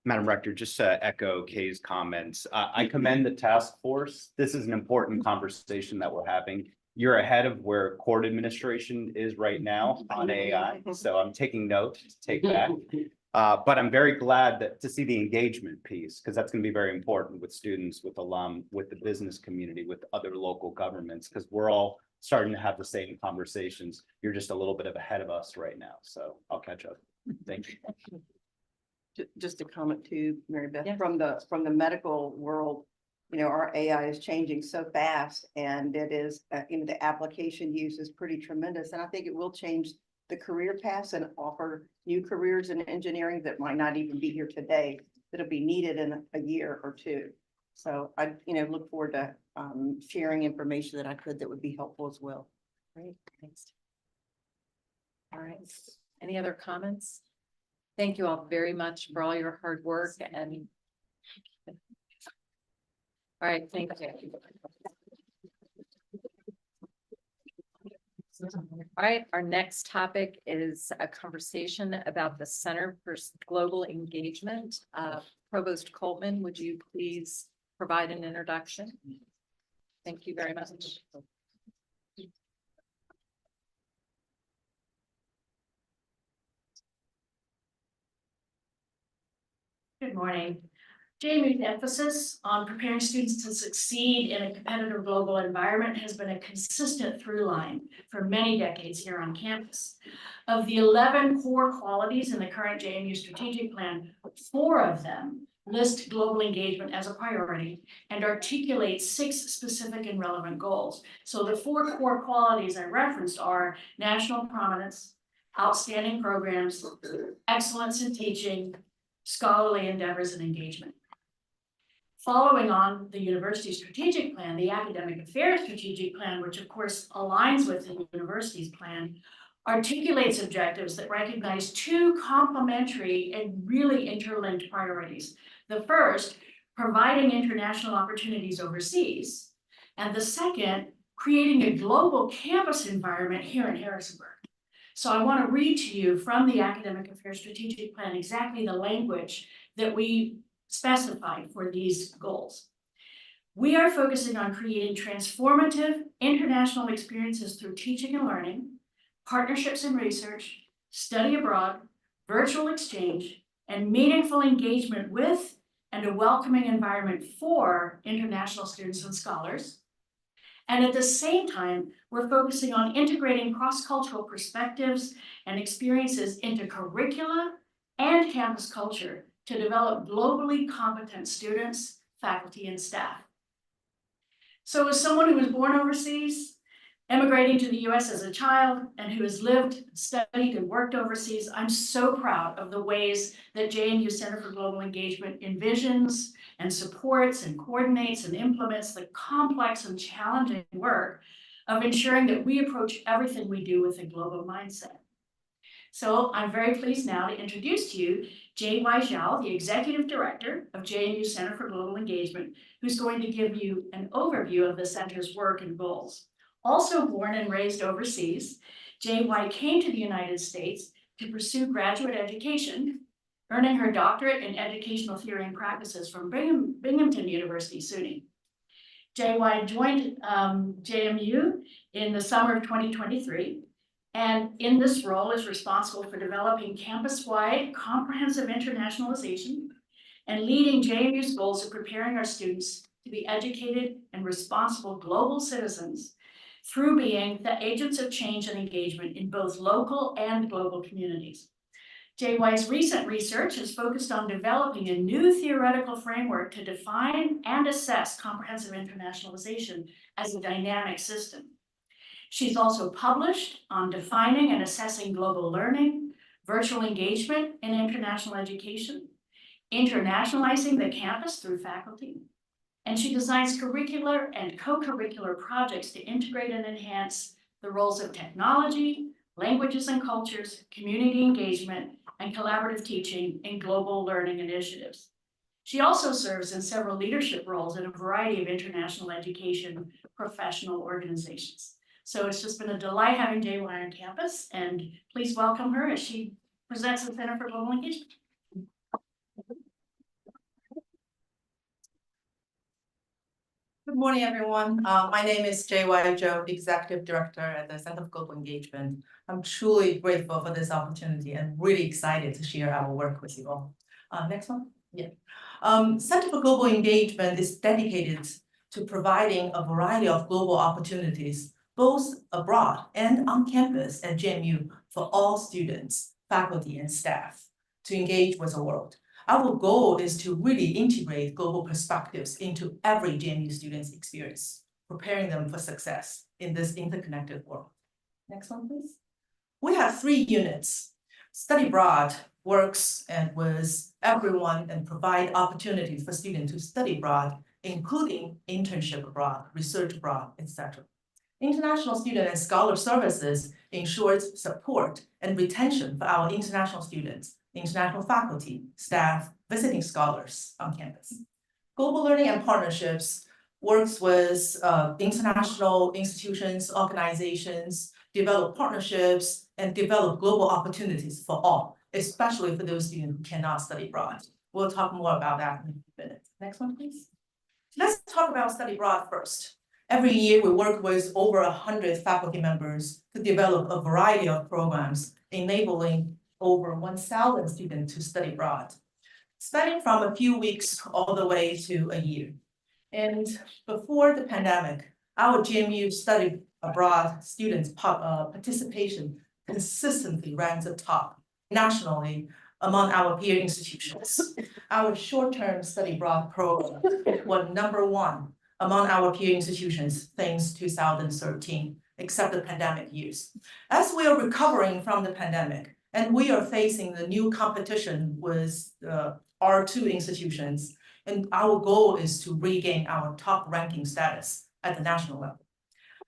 Madam Rector, just to echo Kay's comments, I commend the task force. This is an important conversation that we're having. You're ahead of where court administration is right now on AI, so I'm taking note to take that. But I'm very glad to see the engagement piece, because that's going to be very important with students, with alum, with the business community, with other local governments, because we're all starting to have the same conversations. You're just a little bit ahead of us right now, so I'll catch up. Thank you. Just a comment too, Mary Beth, Yeah. from the medical world, you know, our AI is changing so fast, and it is, the application use is pretty tremendous, and I think it will change the career paths and offer new careers in engineering that might not even be here today, that'll be needed in a year or two. So I, look forward to sharing information that I could that would be helpful as well. Great, thanks. All right, any other comments? Thank you all very much for all your hard work and. All right, thank you. All right, our next topic is a conversation about the Center for Global Engagement. Provost Coltman, would you please provide an introduction? Thank you very much. Good morning. JMU's emphasis on preparing students to succeed in a competitive global environment has been a consistent through line for many decades here on campus. Of the 11 core qualities in the current JMU strategic plan, 4 of them list global engagement as a priority and articulate 6 specific and relevant goals. So the 4 core qualities I referenced are national prominence, outstanding programs, excellence in teaching, scholarly endeavors and engagement. Following on the university strategic plan, the academic affairs strategic plan, which of course aligns with the university's plan, articulates objectives that recognize two complementary and really interlinked priorities. The first, providing international opportunities overseas, and the second, creating a global campus environment here in Harrisonburg. So I want to read to you from the academic affairs strategic plan exactly the language that we specified for these goals. We are focusing on creating transformative international experiences through teaching and learning, partnerships and research, study abroad, virtual exchange, and meaningful engagement with and a welcoming environment for international students and scholars. And at the same time, we're focusing on integrating cross-cultural perspectives and experiences into curricula and campus culture to develop globally competent students, faculty, and staff. So as someone who was born overseas, emigrating to the US as a child, and who has lived, studied, and worked overseas, I'm so proud of the ways that JMU Center for Global Engagement envisions and supports and coordinates and implements the complex and challenging work of ensuring that we approach everything we do with a global mindset. So I'm very pleased now to introduce to you J.Y. Zhao, the Executive Director of JMU Center for Global Engagement, who's going to give you an overview of the center's work and goals. Also born and raised overseas, J.Y. came to the United States to pursue graduate education, earning her doctorate in educational theory and practices from Binghamton University, SUNY. J.Y. joined JMU in the summer of 2023, and in this role is responsible for developing campus-wide comprehensive internationalization and leading JMU's goals of preparing our students to be educated and responsible global citizens through being the agents of change and engagement in both local and global communities. JY's recent research is focused on developing a new theoretical framework to define and assess comprehensive internationalization as a dynamic system. She's also published on defining and assessing global learning, virtual engagement in international education, internationalizing the campus through faculty, and she designs curricular and co-curricular projects to integrate and enhance the roles of technology, languages and cultures, community engagement, and collaborative teaching in global learning initiatives. She also serves in several leadership roles in a variety of international education professional organizations. So it's just been a delight having JY on campus, and please welcome her as she presents the Center for Global Engagement. Good morning, everyone. My name is J.Y. Joe, Executive Director at the Center for Global Engagement. I'm truly grateful for this opportunity and really excited to share our work with you all. Next one. Yeah. Center for Global Engagement is dedicated to providing a variety of global opportunities, both abroad and on campus at JMU, for all students, faculty, and staff to engage with the world. Our goal is to really integrate global perspectives into every JMU student's experience, preparing them for success in this interconnected world. Next one, please. We have 3 units. Study abroad works and with everyone and provide opportunities for students to study abroad, including internship abroad, research abroad, etc. International Student and Scholar Services ensures support and retention for our international students, international faculty, staff, visiting scholars on campus. Global Learning and Partnerships works with international institutions, organizations, develop partnerships, and develop global opportunities for all, especially for those students who cannot study abroad. We'll talk more about that in a few minutes. Next one, please. Let's talk about study abroad first. Every year, we work with over 100 faculty members to develop a variety of programs enabling over 1,000 students to study abroad, starting from a few weeks all the way to a year. And before the pandemic, our JMU study abroad students participation consistently ranked the top nationally among our peer institutions. Our short-term study abroad program was #1 among our peer institutions since 2013, except the pandemic years. As we are recovering from the pandemic and we are facing the new competition with our two institutions, and our goal is to regain our top ranking status at the national level.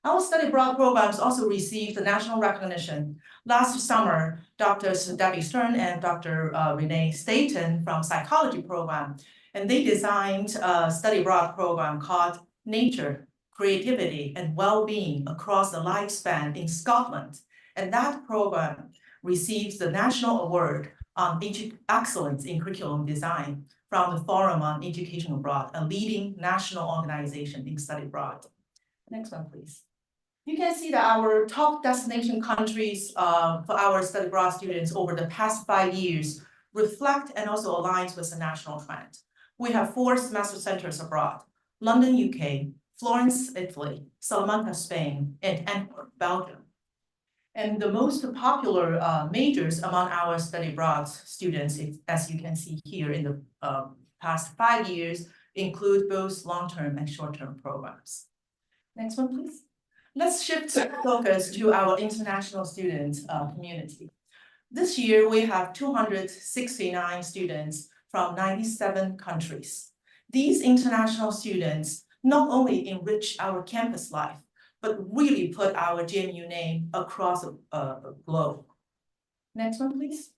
Our study abroad programs also received the national recognition. Last summer, Drs. Debbie Stern and Dr. Renee Staten from psychology program, and they designed a study abroad program called Nature, Creativity, and Well-being Across the Lifespan in Scotland. And that program receives the national award on excellence in curriculum design from the Forum on Education Abroad, a leading national organization in study abroad. Next one, please. You can see that our top destination countries for our study abroad students over the past 5 years reflect and also aligns with the national trend. We have 4 semester centers abroad: London, UK, Florence, Italy, Salamanca, Spain, and Antwerp, Belgium. And the most popular majors among our study abroad students, as you can see here in the past 5 years, include both long-term and short-term programs. Next one, please. Let's shift focus to our international student community. This year, we have 269 students from 97 countries. These international students not only enrich our campus life, but really put our JMU name across the globe. Next one, please.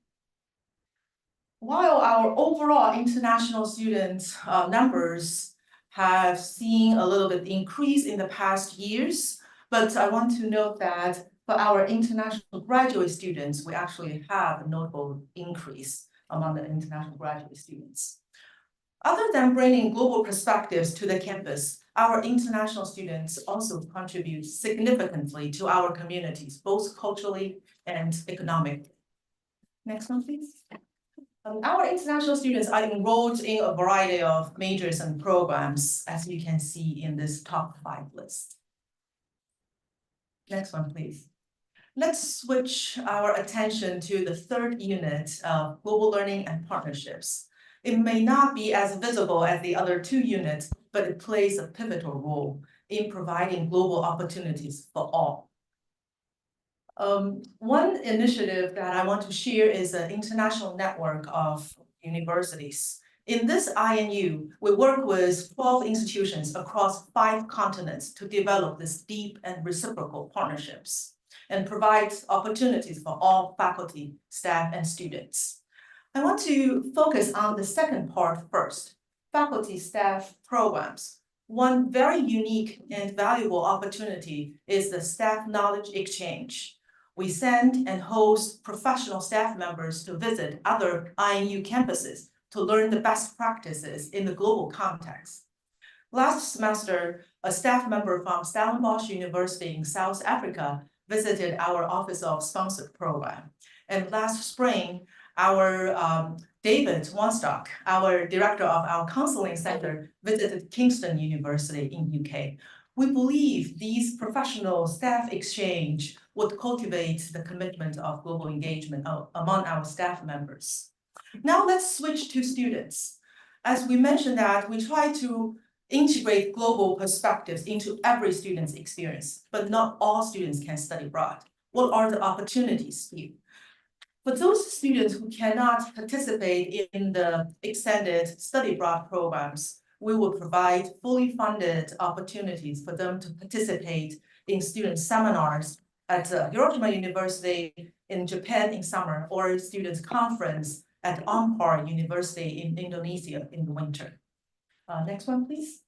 While our overall international student numbers have seen a little bit increase in the past years, but I want to note that for our international graduate students, we actually have a notable increase among the international graduate students. Other than bringing global perspectives to the campus, our international students also contribute significantly to our communities, both culturally and economically. Next one, please. Our international students are enrolled in a variety of majors and programs, as you can see in this top 5 list. Next one, please. Let's switch our attention to the 3rd unit of global learning and partnerships. It may not be as visible as the other 2 units, but it plays a pivotal role in providing global opportunities for all. One initiative that I want to share is an international network of universities. In this INU, we work with 12 institutions across 5 continents to develop this deep and reciprocal partnerships and provide opportunities for all faculty, staff, and students. I want to focus on the second part first, faculty staff programs. One very unique and valuable opportunity is the staff knowledge exchange. We send and host professional staff members to visit other INU campuses to learn the best practices in the global context. Last semester, a staff member from Stellenbosch University in South Africa visited our Office of Sponsored Program. And last spring, our David Wanstock, our director of our counseling center, visited Kingston University in UK. We believe these professional staff exchange would cultivate the commitment of global engagement among our staff members. Now let's switch to students. As we mentioned that we try to integrate global perspectives into every student's experience, but not all students can study abroad. What are the opportunities here? For those students who cannot participate in the extended study abroad programs, we will provide fully funded opportunities for them to participate in student seminars at Hiroshima University in Japan in summer, or students conference at Ampar University in Indonesia in the winter. Next one, please.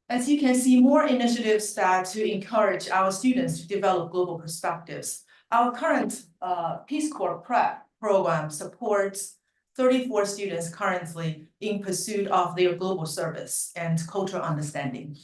As you can see, more initiatives to encourage our students to develop global perspectives. Our current Peace Corps prep program supports 34 students currently in pursuit of their global service and cultural understanding.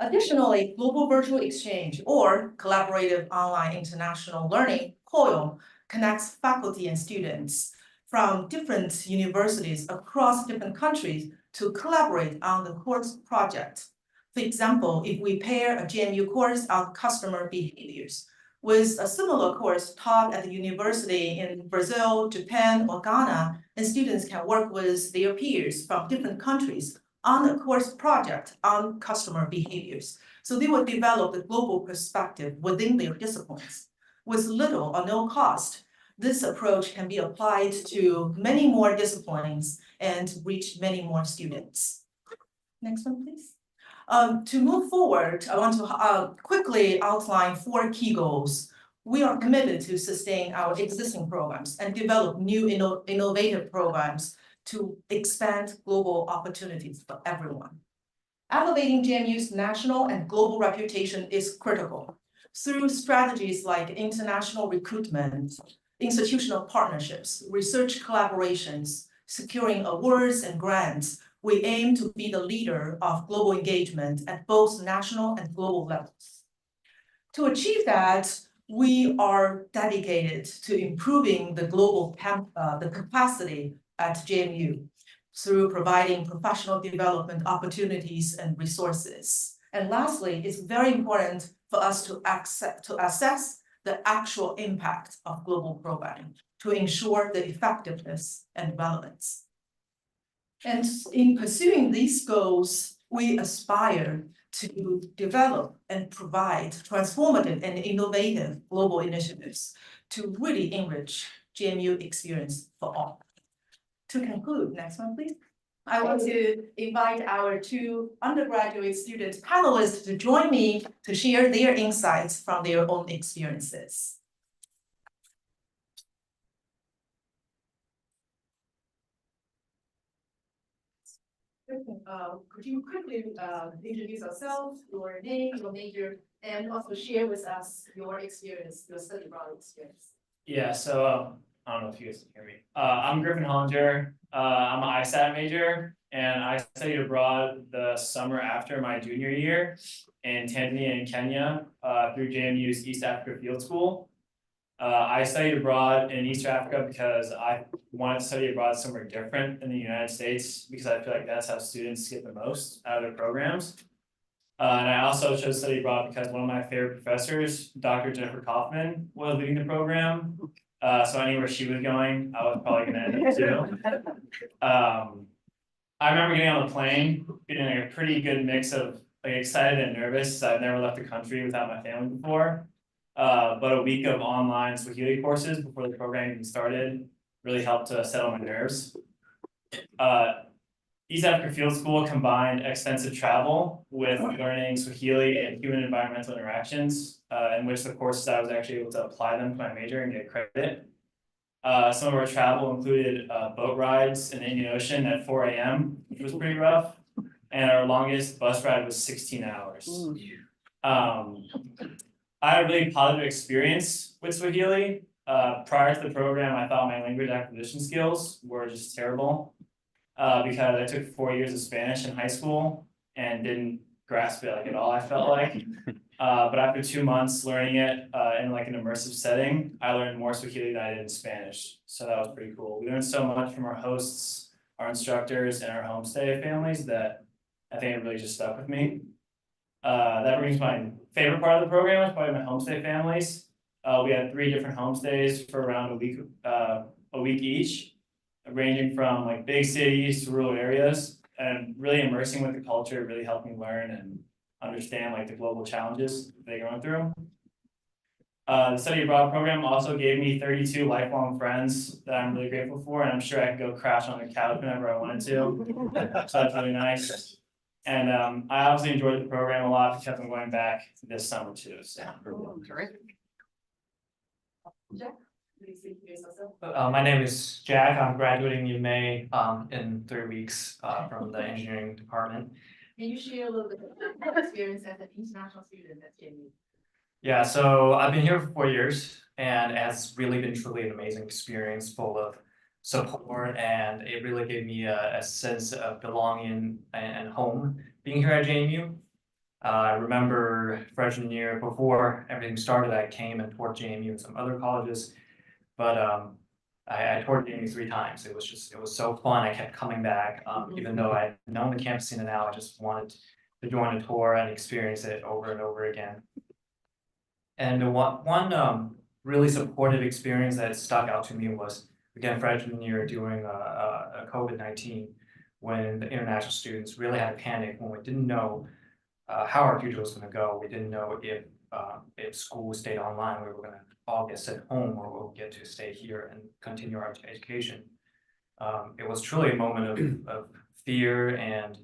Additionally, Global Virtual Exchange or Collaborative Online International Learning, COIL, connects faculty and students from different universities across different countries to collaborate on the course project. For example, if we pair a JMU course on customer behaviors with a similar course taught at the university in Brazil, Japan, or Ghana, and students can work with their peers from different countries on a course project on customer behaviors. So they will develop the global perspective within their disciplines with little or no cost. This approach can be applied to many more disciplines and reach many more students. Next one, please. To move forward, I want to quickly outline 4 key goals. We are committed to sustain our existing programs and develop new innovative programs to expand global opportunities for everyone. Elevating JMU's national and global reputation is critical. Through strategies like international recruitment, institutional partnerships, research collaborations, securing awards and grants, we aim to be the leader of global engagement at both national and global levels. To achieve that, we are dedicated to improving the global capacity at JMU through providing professional development opportunities and resources. And lastly, it's very important for us to assess the actual impact of global programming to ensure the effectiveness and relevance. And in pursuing these goals, we aspire to develop and provide transformative and innovative global initiatives to really enrich JMU experience for all. To conclude, next one, please. I want to invite our 2 undergraduate student panelists to join me to share their insights from their own experiences. Could you quickly introduce yourself, your name, your major, and also share with us your experience, your study abroad experience? Yeah, so I don't know if you guys can hear me. I'm Griffin Hollinger. I'm an ISAT major, and I studied abroad the summer after my junior year in Tanzania and Kenya through JMU's East Africa Field School. I studied abroad in East Africa because I wanted to study abroad somewhere different than the United States because I feel like that's how students get the most out of their programs. And I also chose to study abroad because one of my favorite professors, Dr. Jennifer Kaufman, was leading the program. So I knew where she was going, I was probably gonna end up too. I remember getting on the plane, feeling like a pretty good mix of like excited and nervous. I've never left the country without my family before. But a week of online Swahili courses before the program even started really helped to settle my nerves. East Africa Field School combined extensive travel with learning Swahili and human environmental interactions, in which the courses I was actually able to apply them to my major and get credit. Some of our travel included boat rides in the Indian Ocean at 4 a.m., which was pretty rough. And our longest bus ride was 16 hours. I had a really positive experience with Swahili. Prior to the program, I thought my language acquisition skills were just terrible because I took 4 years of Spanish in high school and didn't grasp it like at all, I felt like. But after 2 months learning it in like an immersive setting, I learned more Swahili than I did in Spanish. So that was pretty cool. We learned so much from our hosts, our instructors, and our homestay families that I think it really just stuck with me. That brings my favorite part of the program is probably my homestay families. We had 3 different homestays for around a week each, ranging from like big cities to rural areas, and really immersing with the culture really helped me learn and understand like the global challenges they're going through. The study abroad program also gave me 32 lifelong friends that I'm really grateful for, and I'm sure I could go crash on the couch whenever I wanted to. So that's really nice. And I obviously enjoyed the program a lot because I'm going back this summer too. So. Terrific. Jack, please introduce yourself. My name is Jack. I'm graduating in May in 3 weeks from the engineering department. Can you share a little bit of your experience as an international student at JMU? Yeah, so I've been here for 4 years, and it's really been truly an amazing experience, full of support, and it really gave me a sense of belonging and home being here at JMU. I remember freshman year, before everything started, I came and toured JMU and some other colleges, but I toured JMU 3 times. It was so fun. I kept coming back, even though I'd known the campus in and out. I just wanted to join a tour and experience it over and over again. And one really supportive experience that stuck out to me was, again, freshman year during a COVID-19, when the international students really had a panic when we didn't know how our future was gonna go. We didn't know if school stayed online, we were gonna all get sent home, or we'll get to stay here and continue our education. It was truly a moment of fear and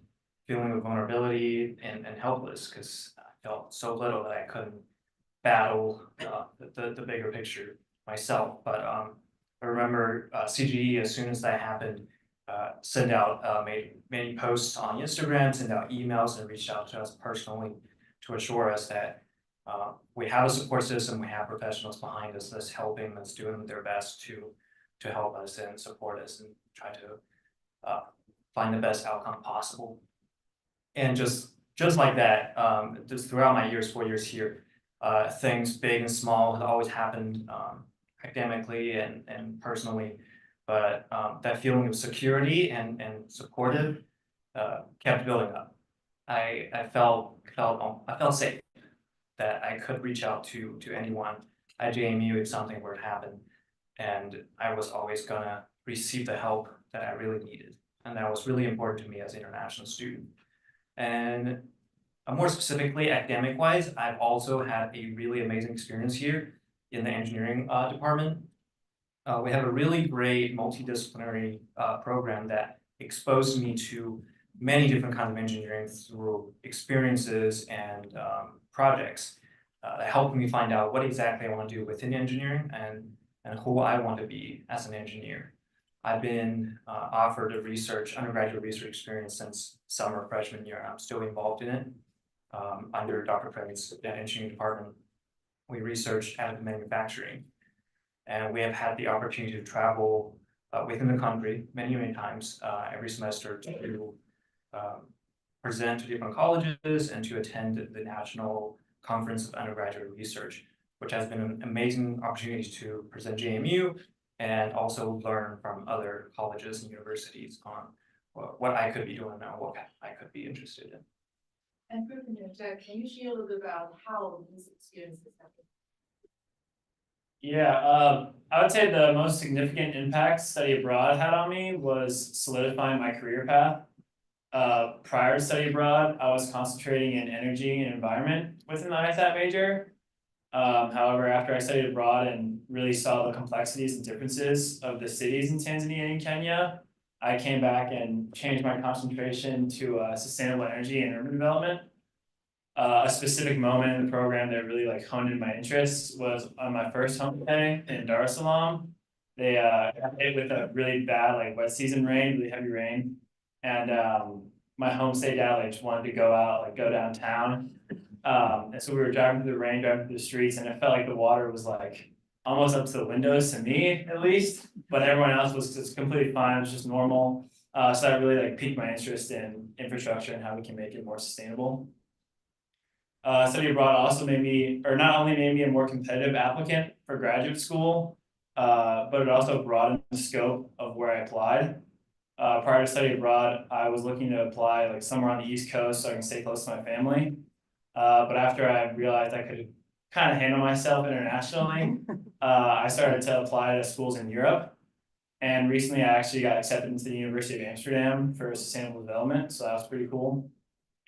feeling of vulnerability and helpless, because I felt so little that I couldn't battle the bigger picture myself. But I remember CGE, as soon as that happened, sent out made many posts on Instagram, sent out emails, and reached out to us personally to assure us that we have a support system, we have professionals behind us that's helping, that's doing their best to help us and support us and try to find the best outcome possible. And just like that, just throughout my 4 years here, things big and small have always happened academically and personally, but that feeling of security and supportive kept building up. I felt safe, that I could reach out to anyone at JMU if something were to happen, and I was always gonna receive the help that I really needed, and that was really important to me as an international student. And more specifically, academic-wise, I've also had a really amazing experience here in the engineering department. We have a really great multidisciplinary program that exposed me to many different kinds of engineering through experiences and projects that helped me find out what exactly I want to do within engineering and who I want to be as an engineer. I've been offered a undergraduate research experience since summer freshman year, and I'm still involved in it. Under Dr. Craig's engineering department, we research additive manufacturing, and we have had the opportunity to travel within the country many times every semester to present to different colleges and to attend the National Conference of Undergraduate Research, which has been an amazing opportunity to present JMU and also learn from other colleges and universities on what I could be doing and what I could be interested in. And can you share a little bit about how these experiences happen? Yeah, I would say the most significant impact study abroad had on me was solidifying my career path. Prior to study abroad, I was concentrating in energy and environment within the ISAT major. However, after I studied abroad and really saw the complexities and differences of the cities in Tanzania and Kenya, I came back and changed my concentration to sustainable energy and urban development. A specific moment in the program that really honed in my interests was on my first home stay in Dar es Salaam. They got hit with a really bad wet season rain, really heavy rain, and my homestay dad just wanted to go out, go downtown. And so we were driving through the rain, driving through the streets, and it felt like the water was almost up to the windows, to me at least, but everyone else was just completely fine. It was just normal. So that really piqued my interest in infrastructure and how we can make it more sustainable. Study abroad also not only made me a more competitive applicant for graduate school, but it also broadened the scope of where I applied. Prior to study abroad, I was looking to apply somewhere on the East Coast so I can stay close to my family. But after I realized I could kind of handle myself internationally, I started to apply to schools in Europe. And recently I actually got accepted into the University of Amsterdam for sustainable development, so that was pretty cool.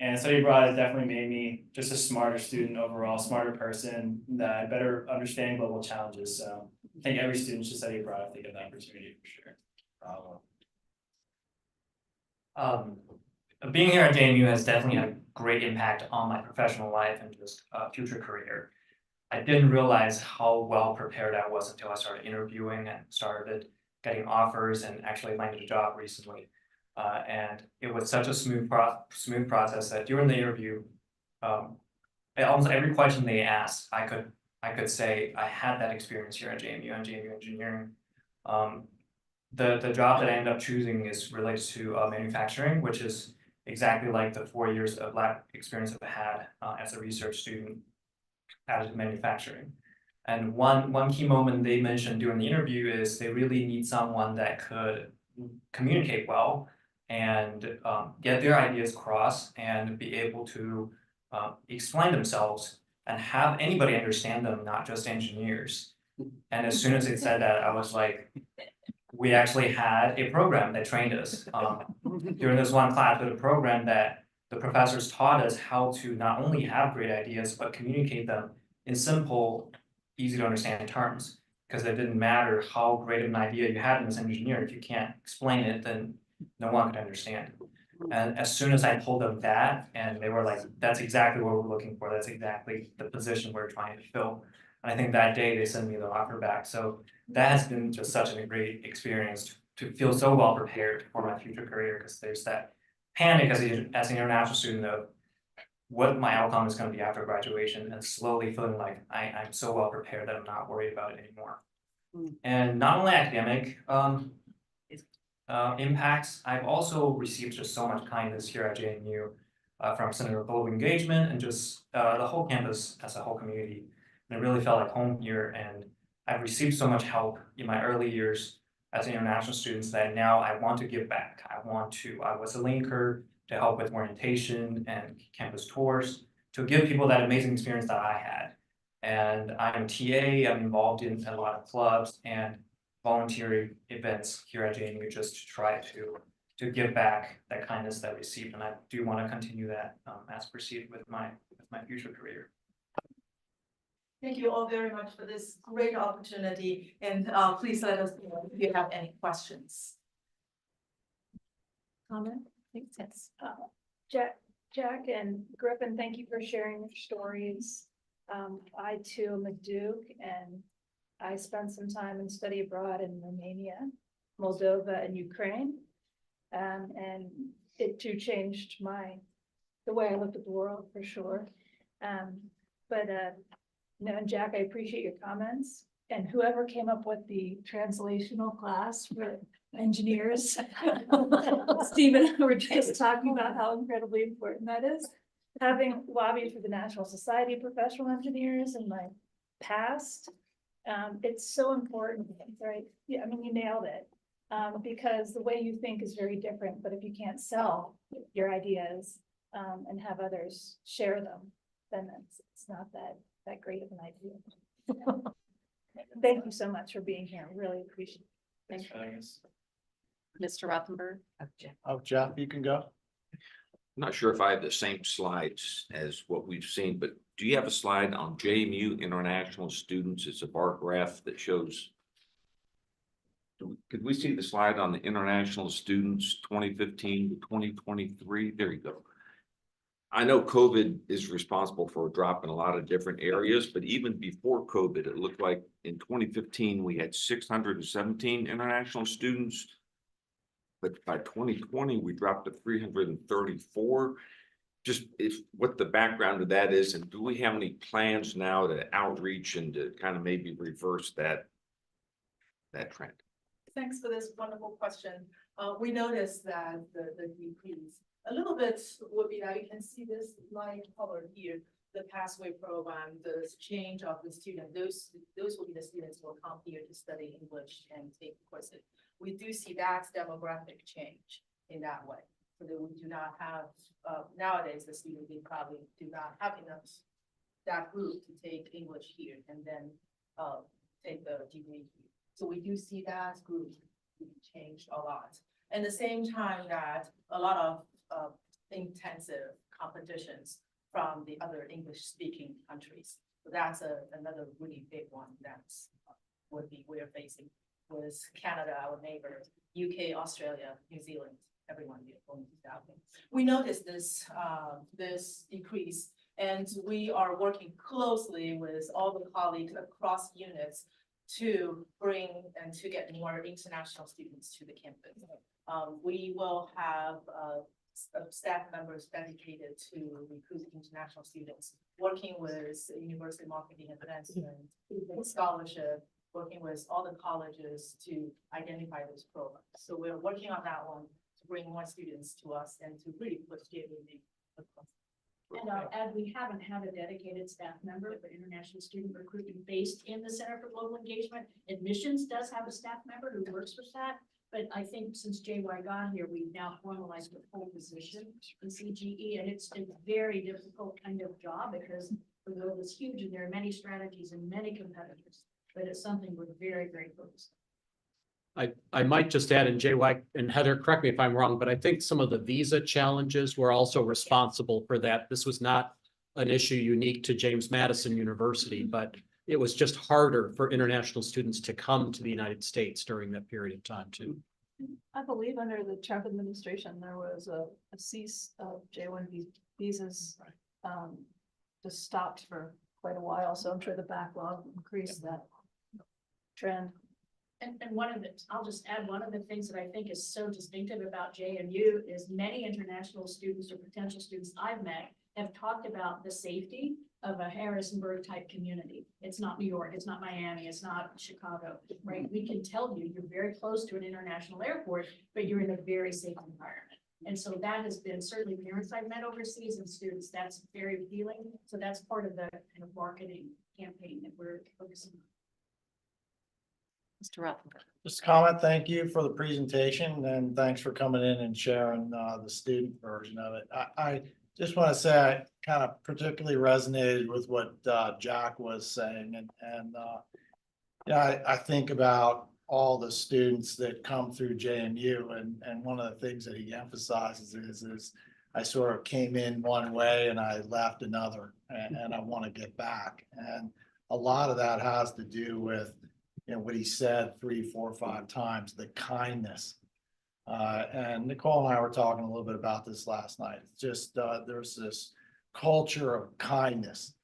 And study abroad has definitely made me just a smarter student overall, smarter person, that better understand global challenges. So I think every student should study abroad if they get the opportunity, for sure. Being here at JMU has definitely had a great impact on my professional life and just future career. I didn't realize how well prepared I was until I started interviewing and started getting offers and actually landed a job recently. And it was such a smooth process that during the interview, almost every question they asked, I could say I had that experience here at JMU and JMU Engineering. The job that I ended up choosing is related to manufacturing, which is exactly like the 4 years of lab experience I've had as a research student additive manufacturing. And one key moment they mentioned during the interview is they really need someone that could communicate well and get their ideas across and be able to explain themselves and have anybody understand them, not just engineers. And as soon as they said that, I was like, we actually had a program that trained us. During this one class with a program that the professors taught us how to not only have great ideas, but communicate them in simple, easy to understand terms. Because it didn't matter how great of an idea you had as an engineer, if you can't explain it, then no one could understand. And as soon as I told them that, and they were like, that's exactly what we're looking for, that's exactly the position we're trying to fill. And I think that day they sent me the offer back, so that has been just such a great experience to feel so well prepared for my future career, because there's that panic as an international student of what my outcome is going to be after graduation, and slowly feeling like I'm so well prepared that I'm not worried about it anymore. And not only academic impacts, I've also received just so much kindness here at JMU from Center of Global Engagement and just the whole campus as a whole community. And it really felt like home here, and I've received so much help in my early years as an international student that now I want to give back. I was a linker to help with orientation and campus tours, to give people that amazing experience that I had. And I'm TA, I'm involved in a lot of clubs and volunteer events here at JMU just to try to give back that kindness that I received. And I do want to continue that as proceed with my future career. Thank you all very much for this great opportunity, and please let us know if you have any questions. Comment? Makes sense. Jack and Griffin, thank you for sharing your stories. I too am a Duke, and I spent some time and study abroad in Romania, Moldova, and Ukraine. And it too changed the way I looked at the world for sure. No, and Jack, I appreciate your comments, and whoever came up with the translational class for engineers. Stephen and I were just talking about how incredibly important that is. Having lobbied for the National Society of Professional Engineers in my past, it's so important, right? Yeah, I mean, you nailed it. Because the way you think is very different, but if you can't sell your ideas and have others share them, then it's not that great of an idea. Thank you so much for being here. Really appreciate it. Thanks for having us. Mr. Rothenberg? Oh, Jeff, you can go. I'm not sure if I have the same slides as what we've seen, but do you have a slide on JMU international students? It's a bar graph that shows. Could we see the slide on the international students 2015 to 2023? There you go. I know COVID is responsible for a drop in a lot of different areas, but even before COVID, it looked like in 2015, we had 617 international students. But by 2020, we dropped to 334. Just what the background of that is, and do we have any plans now to outreach and to kind of maybe reverse that trend? Thanks for this wonderful question. We noticed that the decrease a little bit would be that you can see this line color here, the pathway program, the change of the student. Those will be the students who will come here to study English and take courses. We do see that demographic change in that way. So that we do not have, nowadays, the students, they probably do not have enough, that group to take English here and then take the degree here. So we do see that group changed a lot. And the same time that a lot of intensive competitions from the other English speaking countries. So that's another really big one that's we're facing with Canada, our neighbor, UK, Australia, New Zealand, everyone here going to that way. We noticed this decrease, and we are working closely with all the colleagues across units to bring and to get more international students to the campus. We will have staff members dedicated to recruit international students, working with university marketing advancement, scholarship, working with all the colleges to identify those programs. So we're working on that one to bring more students to us and to really push JMU across. And I'll add, we haven't had a dedicated staff member for international student recruitment based in the Center for Global Engagement. Admissions does have a staff member who works with that, but I think since JY got here, we've now formalized the full position in CGE, and it's a very difficult kind of job because the world is huge and there are many strategies and many competitors, but it's something we're very, very focused on. I might just add, and JY and Heather, correct me if I'm wrong, but I think some of the visa challenges were also responsible for that. This was not an issue unique to James Madison University, but it was just harder for international students to come to the United States during that period of time too. I believe under the Trump administration, there was a cease of J1 visas, just stopped for quite a while, so I'm sure the backlog increased that trend. And one of the, I'll just add, one of the things that I think is so distinctive about JMU is many international students or potential students I've met have talked about the safety of a Harrisonburg type community. It's not New York, it's not Miami, it's not Chicago, right? We can tell you, you're very close to an international airport, but you're in a very safe environment. And so that has been, certainly parents I've met overseas and students, that's very appealing. So that's part of the kind of marketing campaign that we're focusing on. Mr. Rutherford. Just a comment, thank you for the presentation and thanks for coming in and sharing the student version of it. I just want to say I kind of particularly resonated with what Jack was saying and yeah, I think about all the students that come through JMU and one of the things that he emphasizes is I sort of came in one way and I left another and I want to get back. And a lot of that has to do with what he said 3, 4, 5 times, the kindness. And Nicole and I were talking a little bit about this last night. It's just there's this culture of kindness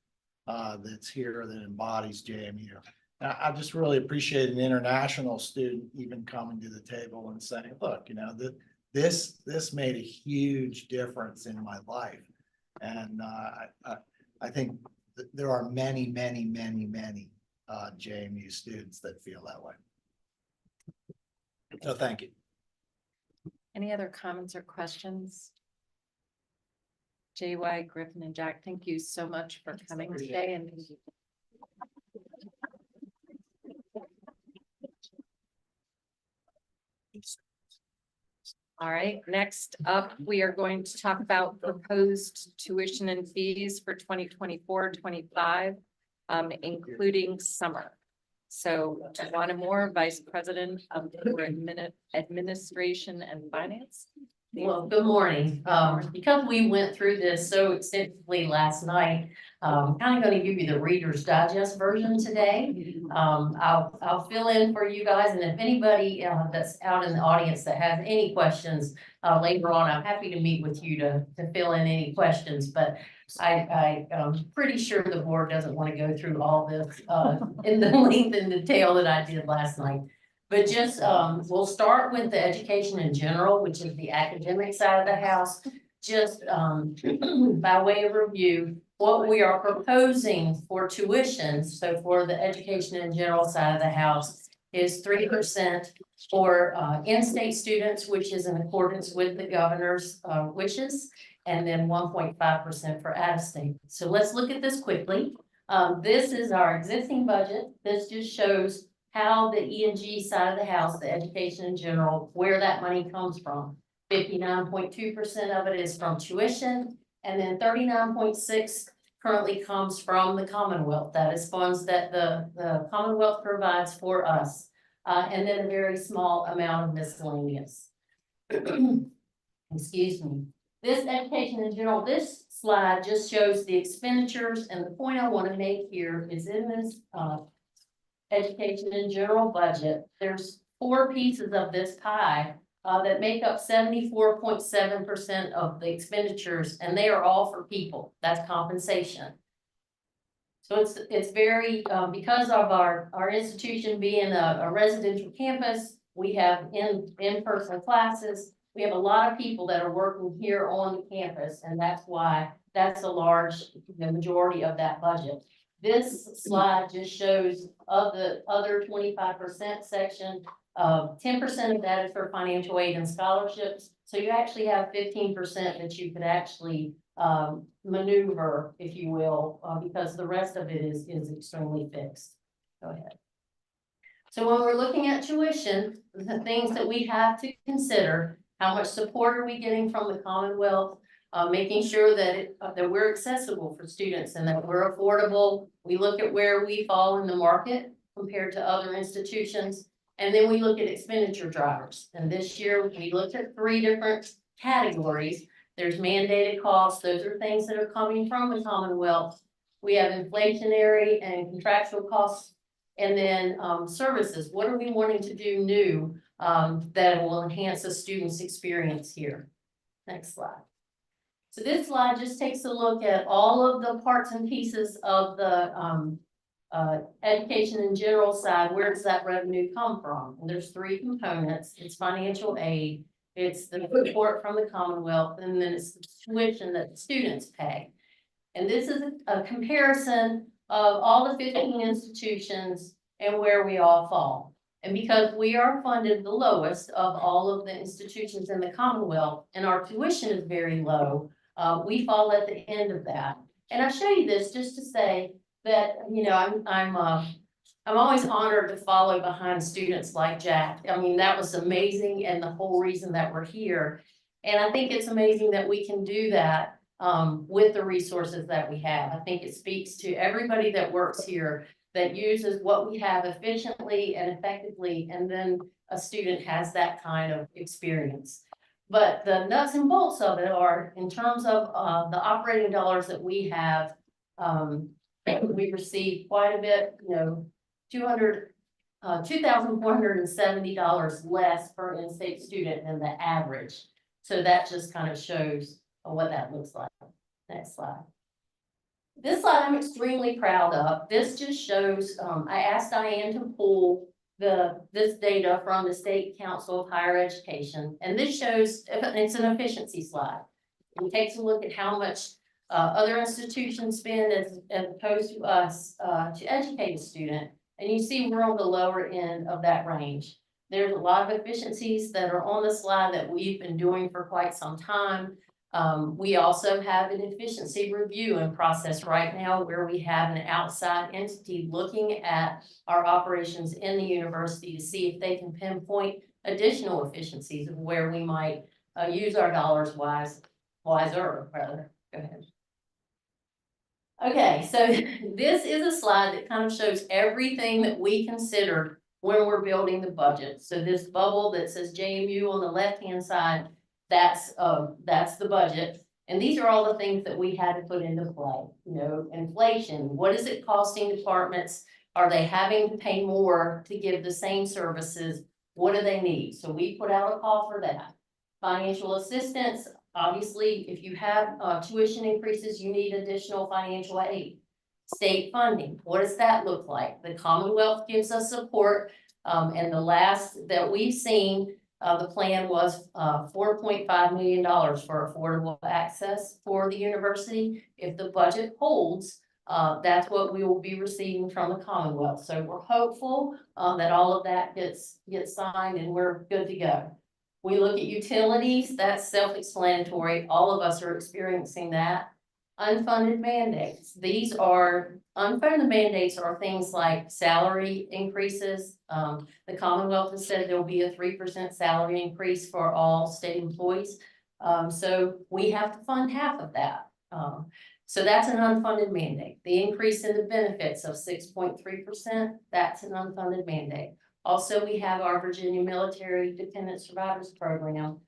that's here that embodies JMU. I just really appreciate an international student even coming to the table and saying, look, this made a huge difference in my life. And I think there are many JMU students that feel that way. So thank you. Any other comments or questions? JY, Griffin, and Jack, thank you so much for coming today. And all right, next up, we are going to talk about proposed tuition and fees for 2024-25, including summer. So Tawana Moore, Vice President of Administration and Finance. Well, good morning. Because we went through this so extensively last night, I'm kind of going to give you the Reader's Digest version today. I'll fill in for you guys, and if anybody that's out in the audience that has any questions later on, I'm happy to meet with you to fill in any questions. But I'm pretty sure the board doesn't want to go through all this in the length and detail that I did last night. But just, we'll start with the education in general, which is the academic side of the house. Just by way of review, what we are proposing for tuition, so for the education in general side of the house, is 3% for in-state students, which is in accordance with the governor's wishes, and then 1.5% for out-of-state. So let's look at this quickly. This is our existing budget. This just shows how the E&G side of the house, the education in general, where that money comes from. 59.2% of it is from tuition, and then 39.6% currently comes from the Commonwealth. That is funds that the Commonwealth provides for us, and then a very small amount of miscellaneous. Excuse me. This education in general, this slide just shows the expenditures, and the point I want to make here is in this education in general budget, there's 4 pieces of this pie that make up 74.7% of the expenditures, and they are all for people. That's compensation. So it's very, because of our institution being a residential campus, we have in-person classes. We have a lot of people that are working here on the campus, and that's why that's a large, the majority of that budget. This slide just shows of the other 25% section, 10% of that is for financial aid and scholarships. So you actually have 15% that you could actually maneuver, if you will, because the rest of it is extremely fixed. Go ahead. So when we're looking at tuition, the things that we have to consider, how much support are we getting from the Commonwealth? Making sure that that we're accessible for students and that we're affordable. We look at where we fall in the market compared to other institutions, And then we look at expenditure drivers. And this year we looked at 3 different categories. There's mandated costs. Those are things that are coming from the Commonwealth. We have inflationary and contractual costs. And then services. What are we wanting to do new that will enhance a student's experience here? Next slide. So this slide just takes a look at all of the parts and pieces of the education in general side. Where does that revenue come from? And there's 3 components. It's financial aid, it's the support from the Commonwealth, and then it's the tuition that the students pay. And this is a comparison of all the 15 institutions and where we all fall. And because we are funded the lowest of all of the institutions in the Commonwealth, and our tuition is very low, we fall at the end of that. And I show you this just to say that, you know, I'm always honored to follow behind students like Jack. I mean, that was amazing and the whole reason that we're here. And I think it's amazing that we can do that with the resources that we have. I think it speaks to everybody that works here that uses what we have efficiently and effectively, and then a student has that kind of experience. But the nuts and bolts of it are in terms of the operating dollars that we have. We receive quite a bit, you know, $2,470 less per in-state student than the average. So that just kind of shows what that looks like. Next slide. This slide I'm extremely proud of. This just shows, I asked Diane to pull this data from the State Council of Higher Education. And this shows, it's an efficiency slide. It takes a look at how much other institutions spend as opposed to us to educate a student. And you see we're on the lower end of that range. There's a lot of efficiencies that are on the slide that we've been doing for quite some time. We also have an efficiency review in process right now where we have an outside entity looking at our operations in the university to see if they can pinpoint additional efficiencies of where we might use our dollars wiser, rather. Go ahead. Okay, so this is a slide that kind of shows everything that we considered when we're building the budget. So this bubble that says JMU on the left-hand side, that's the budget. And these are all the things that we had to put into play. You know, inflation, what is it costing departments? Are they having to pay more to give the same services? What do they need? So we put out a call for that. Financial assistance, obviously, if you have tuition increases, you need additional financial aid. State funding, what does that look like? The Commonwealth gives us support, and the last that we've seen, the plan was $4.5 million for affordable access for the university. If the budget holds, that's what we will be receiving from the Commonwealth. So we're hopeful that all of that gets signed and we're good to go. We look at utilities, that's self-explanatory. All of us are experiencing that. Unfunded mandates. These are unfunded mandates are things like salary increases. The Commonwealth has said there will be a 3% salary increase for all state employees. So we have to fund half of that. So that's an unfunded mandate. The increase in the benefits of 6.3%, that's an unfunded mandate. Also, we have our Virginia Military Dependent Survivors Program.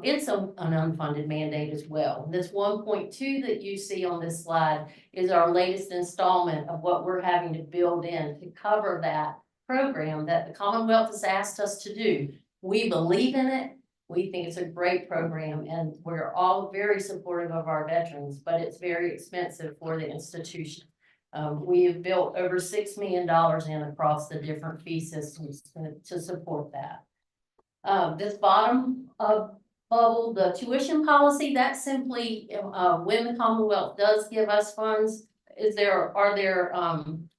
It's an unfunded mandate as well. This 1.2 that you see on this slide is our latest installment of what we're having to build in to cover that program that the Commonwealth has asked us to do. We believe in it. We think it's a great program and we're all very supportive of our veterans, but it's very expensive for the institution. We have built over $6 million in across the different fee systems to support that. This bottom bubble, the tuition policy, that's simply when the Commonwealth does give us funds, are there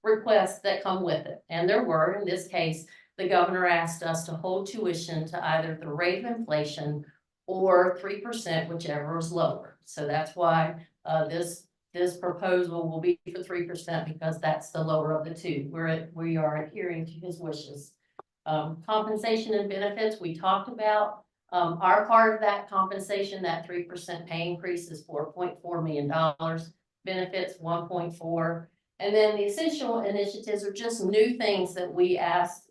requests that come with it? And there were. In this case, the governor asked us to hold tuition to either the rate of inflation or 3%, whichever is lower. So that's why this proposal will be for 3% because that's the lower of the two. We are adhering to his wishes. Compensation and benefits we talked about. Our part of that compensation, that 3% pay increase is $4.4 million. Benefits 1.4. And then the essential initiatives are just new things that we asked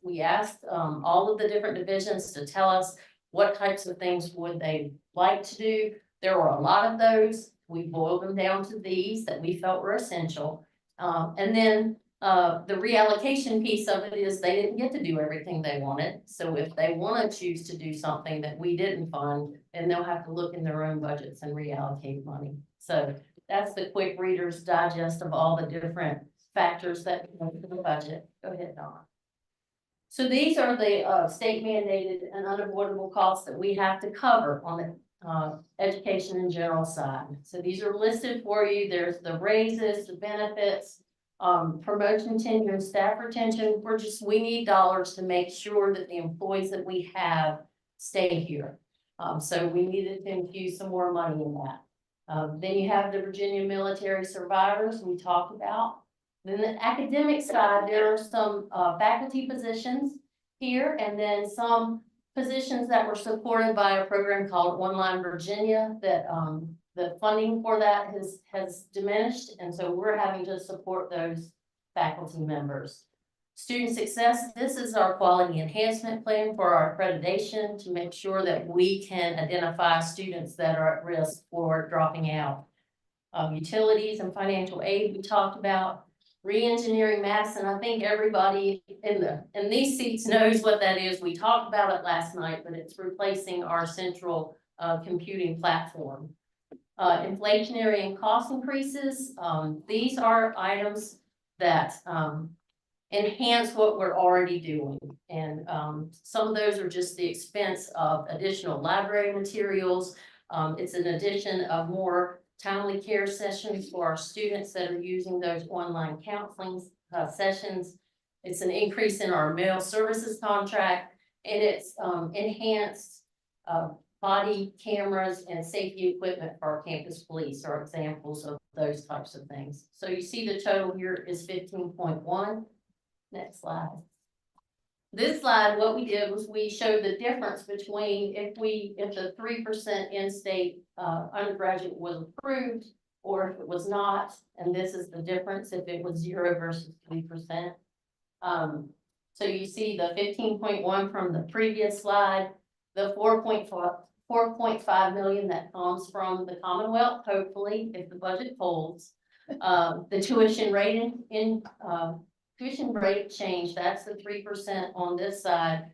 all of the different divisions to tell us what types of things would they like to do. There were a lot of those. We boiled them down to these that we felt were essential. And then the reallocation piece of it is they didn't get to do everything they wanted. So if they want to choose to do something that we didn't fund, then they'll have to look in their own budgets and reallocate money. So that's the quick Reader's Digest of all the different factors that go into the budget. Go ahead, Dawn. So these are the state mandated and unavoidable costs that we have to cover on the education and general side. So these are listed for you. There's the raises, the benefits, promotion, tenure, and staff retention. We need dollars to make sure that the employees that we have stay here. So we needed to infuse some more money in that. Then you have the Virginia military survivors we talked about. Then the academic side, there are some faculty positions here, and then some positions that were supported by a program called Online Virginia that the funding for that has diminished, and so we're having to support those faculty members. Student success, this is our quality enhancement plan for our accreditation to make sure that we can identify students that are at risk for dropping out. Utilities and financial aid we talked about. Re-engineering maths, and I think everybody in these seats knows what that is. We talked about it last night, but it's replacing our central computing platform. Inflationary and cost increases. These are items that enhance what we're already doing. And some of those are just the expense of additional library materials. It's an addition of more timely care sessions for our students that are using those online counseling sessions. It's an increase in our mail services contract, and it's enhanced body cameras and safety equipment for our campus police are examples of those types of things. So you see the total here is 15.1. Next slide. This slide, what we did was we showed the difference between if the 3% in-state undergraduate was approved or if it was not, and this is the difference if it was 0 versus 3%. So you see the 15.1 from the previous slide, the 4.5 million that comes from the Commonwealth, hopefully, if the budget holds. The tuition rate tuition rate change, that's the 3% on this side.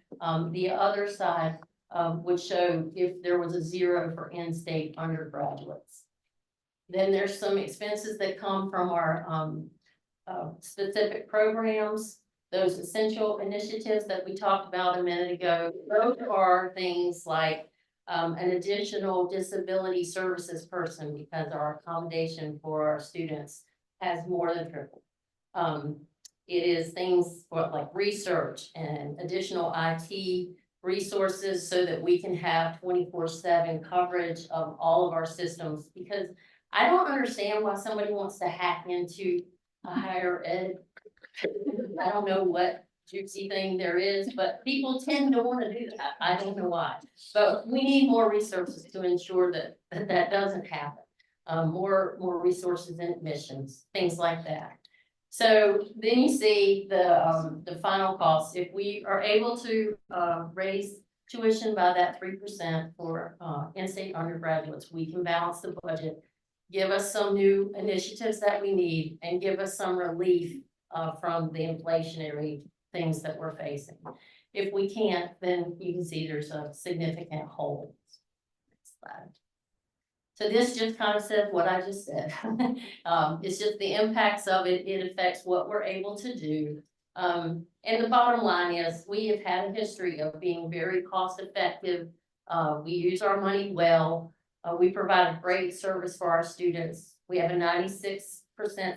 The other side would show if there was a 0 for in-state undergraduates. Then there's some expenses that come from our specific programs, those essential initiatives that we talked about a minute ago. Those are things like an additional disability services person because our accommodation for our students has more than tripled. It is things for like research and additional IT resources so that we can have 24/7 coverage of all of our systems, because I don't understand why somebody wants to hack into a higher ed. I don't know what juicy thing there is, but people tend to want to do that. I don't know why, but we need more resources to ensure that that doesn't happen. More resources in admissions, things like that. So then you see the final cost. If we are able to raise tuition by that 3% for in-state undergraduates, we can balance the budget, give us some new initiatives that we need, and give us some relief from the inflationary things that we're facing. If we can't, then you can see there's a significant hole. Next slide. So this just kind of says what I just said. It's just the impacts of it. It affects what we're able to do. And the bottom line is we have had a history of being very cost effective. We use our money well. We provide a great service for our students. We have a 96%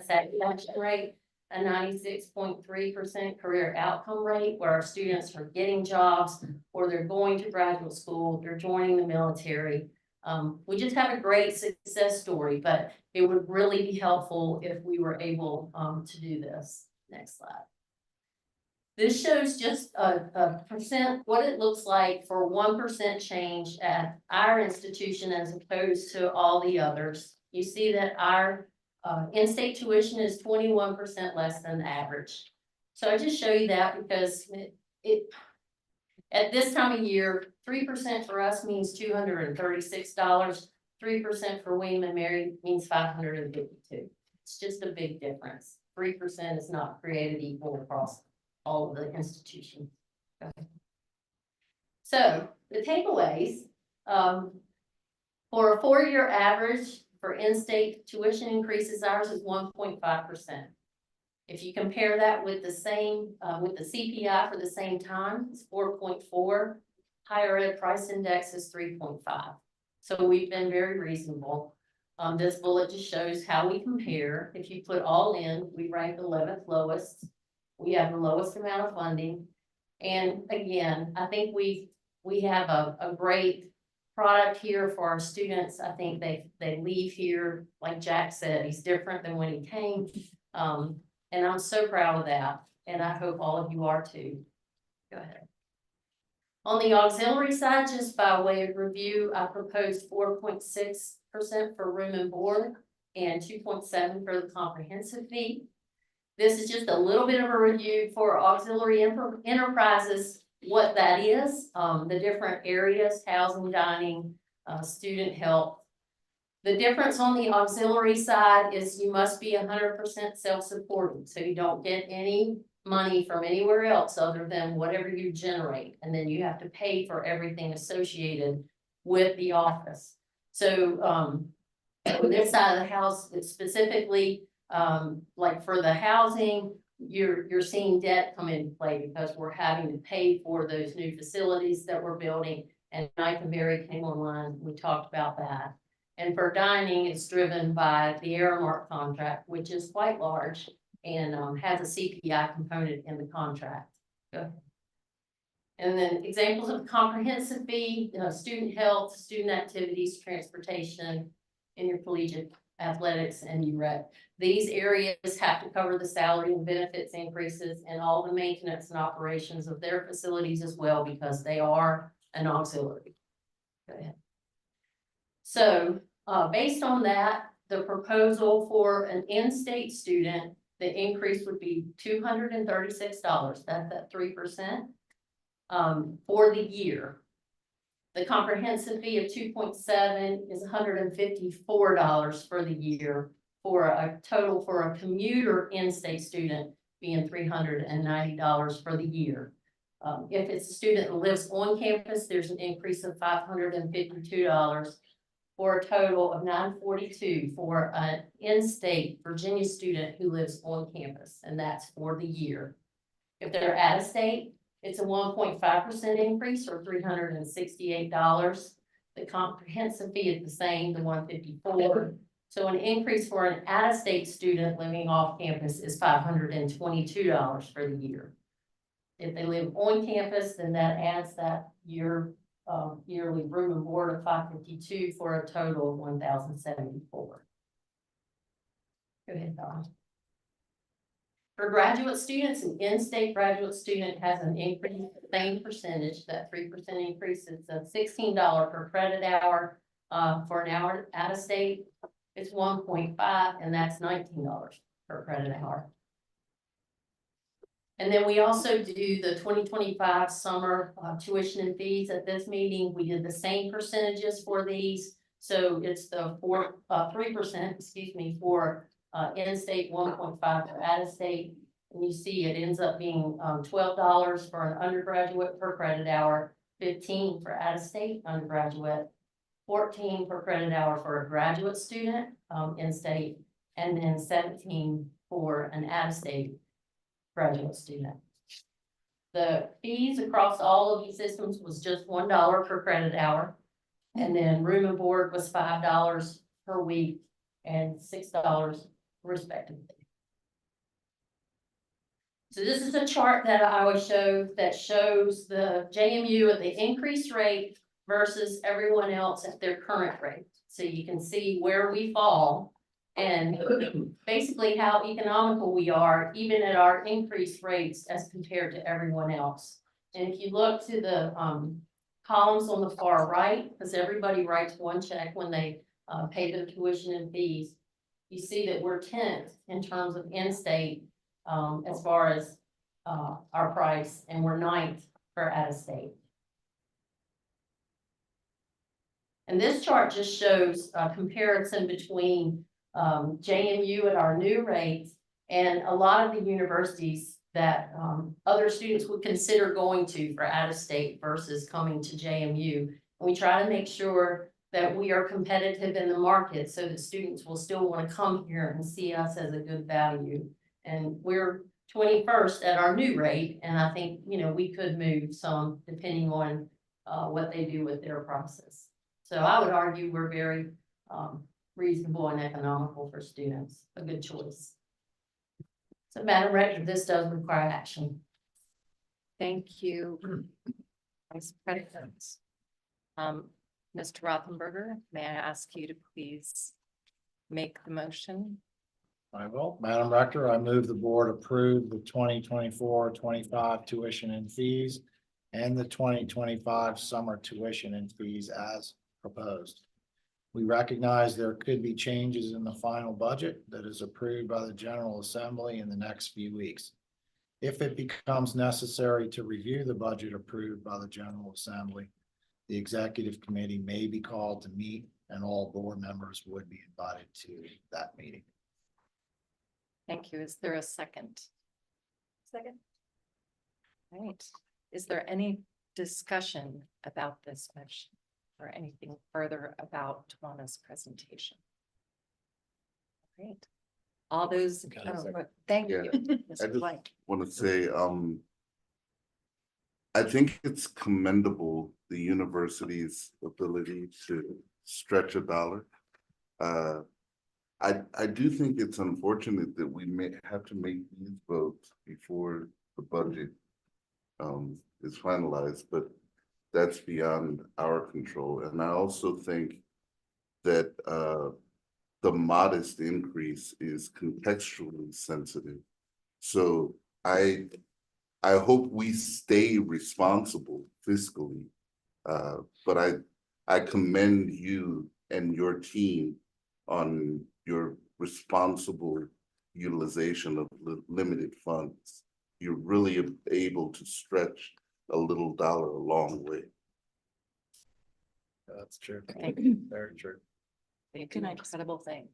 satisfaction rate, a 96.3% career outcome rate where our students are getting jobs or they're going to graduate school, they're joining the military. We just have a great success story, but it would really be helpful if we were able to do this. Next slide. This shows just a percent, what it looks like for 1% change at our institution as opposed to all the others. You see that our In-state tuition is 21% less than the average. So I just show you that because at this time of year, 3% for us means $236. 3% for William and Mary means $552. It's just a big difference. 3% is not created equal across all of the institutions. Okay. So the takeaways, for a 4-year average for in-state tuition increases, ours is 1.5%. If you compare that with the same, with the CPI for the same time, it's 4.4. Higher ed price index is 3.5. So we've been very reasonable. This bullet just shows how we compare. If you put all in, we rank 11th lowest. We have the lowest amount of funding. And again, I think we have a great product here for our students. I think they leave here, like Jack said, he's different than when he came. And I'm so proud of that. And I hope all of you are too. Go ahead. On the auxiliary side, just by way of review, I proposed 4.6% for room and board and 2.7% for the comprehensive fee. This is just a little bit of a review for auxiliary enterprises, what that is, the different areas, housing, dining, student health. The difference on the auxiliary side is you must be 100% self-supporting, so you don't get any money from anywhere else other than whatever you generate, and then you have to pay for everything associated with the office. So on this side of the house, it's specifically like for the housing, you're seeing debt come into play because we're having to pay for those new facilities that we're building, and Knight and Berry came online. We talked about that. And for dining, it's driven by the Aramark contract, which is quite large and has a CPI component in the contract. Go ahead. And then examples of comprehensive fee, student health, student activities, transportation, intercollegiate athletics, and UREC. These areas have to cover the salary and benefits increases and all the maintenance and operations of their facilities as well, because they are an auxiliary. Go ahead. So based on that, the proposal for an in-state student, the increase would be $236. That's at 3% for the year. The comprehensive fee of 2.7 is $154 for the year, for a total for a commuter in-state student being $390 for the year. If it's a student that lives on campus, there's an increase of $552 for a total of $942 for an in-state Virginia student who lives on campus, and that's for the year. If they're out of state, it's a 1.5% increase or $368. The comprehensive fee is the same, the $154. So an increase for an out-of-state student living off campus is $522 for the year. If they live on campus, then that adds that yearly room and board of $552 for a total of $1,074. Go ahead, Don. For graduate students, an in-state graduate student has an increase, the same percentage, that 3% increase. It's a $16 per credit hour. For an hour out of state, it's 1.5, and that's $19 per credit hour. And then we also do the 2025 summer tuition and fees. At this meeting, we did the same percentages for these. So it's the 3%, excuse me, for in-state, 1.5 for out-of-state. And you see it ends up being $12 for an undergraduate per credit hour, $15 for out-of-state undergraduate, $14 per credit hour for a graduate student in-state, and then $17 for an out-of-state graduate student. The fees across all of these systems was just $1 per credit hour. And then room and board was $5 per week and $6 respectively. So this is a chart that I always show that shows the JMU at the increased rate versus everyone else at their current rate. So you can see where we fall and basically how economical we are, even at our increased rates as compared to everyone else. And if you look to the columns on the far right, because everybody writes one check when they pay their tuition and fees. you see that we're 10th in terms of in-state, as far as, our price, and we're 9th for out-of-state. And this chart just shows a comparison between, JMU at our new rates and a lot of the universities that, other students would consider going to for out-of-state versus coming to JMU. And we try to make sure that we are competitive in the market so that students will still want to come here and see us as a good value. And we're 21st at our new rate, and I think, you know, we could move some depending on what they do with their process. So I would argue we're very reasonable and economical for students, a good choice. So Madam Rector, this does require action. Thank you, Vice President. Mr. Rothenberger, may I ask you to please make the motion? I will. Madam Rector, I move the board approve the 2024-25 tuition and fees and the 2025 summer tuition and fees as proposed. We recognize there could be changes in the final budget that is approved by the General Assembly in the next few weeks. If it becomes necessary to review the budget approved by the General Assembly, the executive committee may be called to meet, and all board members would be invited to that meeting. Thank you. Is there a second? Second. All right. Is there any discussion about this motion or anything further about Tawana's presentation? Great. All those, thank you. Yeah, I Mr. just Blank. want to say, I think it's commendable, the university's ability to stretch a dollar. I do think it's unfortunate that we may have to make these votes before the budget is finalized, but that's beyond our control. And I also think that the modest increase is contextually sensitive. So I hope we stay responsible fiscally, but I commend you and your team on your responsible utilization of limited funds. You're really able to stretch a little dollar a long way. That's true. Thank you. Very true. They do Can I- incredible things.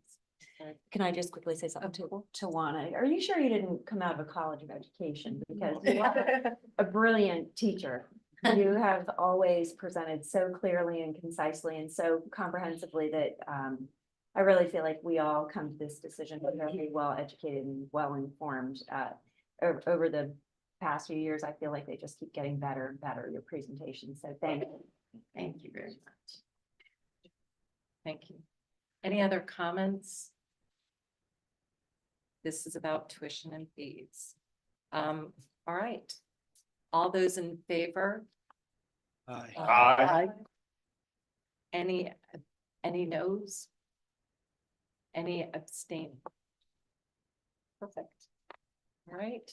Can I just quickly say something to Tawana? Are you sure you didn't come out of a college of education? Because you are a brilliant teacher. You have always presented so clearly and concisely and so comprehensively that I really feel like we all come to this decision very well educated and well informed. Over the past few years, I feel like they just keep getting better and better, your presentation. So thank you. Thank you very much. Thank you. Any other comments? This is about tuition and fees. All right. All those in favor? Aye. Any noes? Any abstain? Perfect. All right.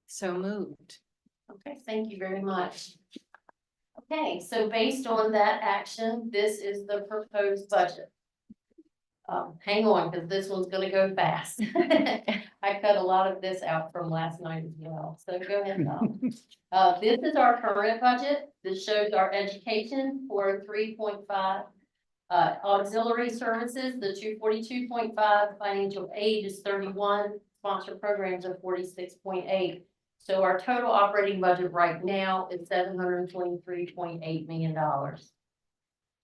So moved. Okay, thank you very much. Okay, so based on that action, this is the proposed budget. Hang on, because this one's gonna go fast. I cut a lot of this out from last night as well, so go ahead. This is our current budget. This shows our education for 3.5. Auxiliary services, the 242.5, financial aid is 31, sponsor programs are 46.8. So our total operating budget right now is $723.8 million.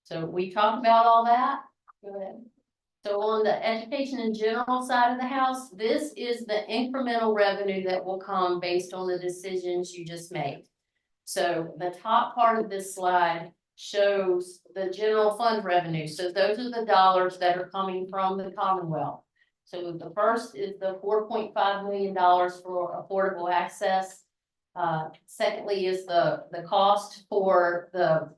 So we talked about all that. Go ahead. So on the education and general side of the house, this is the incremental revenue that will come based on the decisions you just made. So the top part of this slide shows the general fund revenue. So those are the dollars that are coming from the Commonwealth. So the first is the $4.5 million for affordable access. Secondly is the cost for the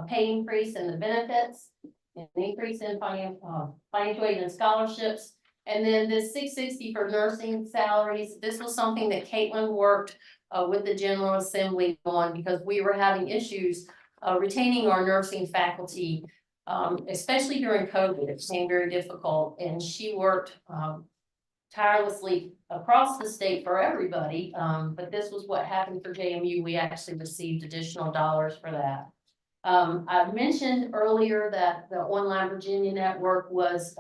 pay increase and the benefits, an increase in financial aid and scholarships. And then this $660 for nursing salaries. This was something that Caitlin worked with the General Assembly on because we were having issues retaining our nursing faculty Especially during COVID, it became very difficult, and she worked, tirelessly across the state for everybody, but this was what happened for JMU. We actually received additional dollars for that. I've mentioned earlier that the Online Virginia Network was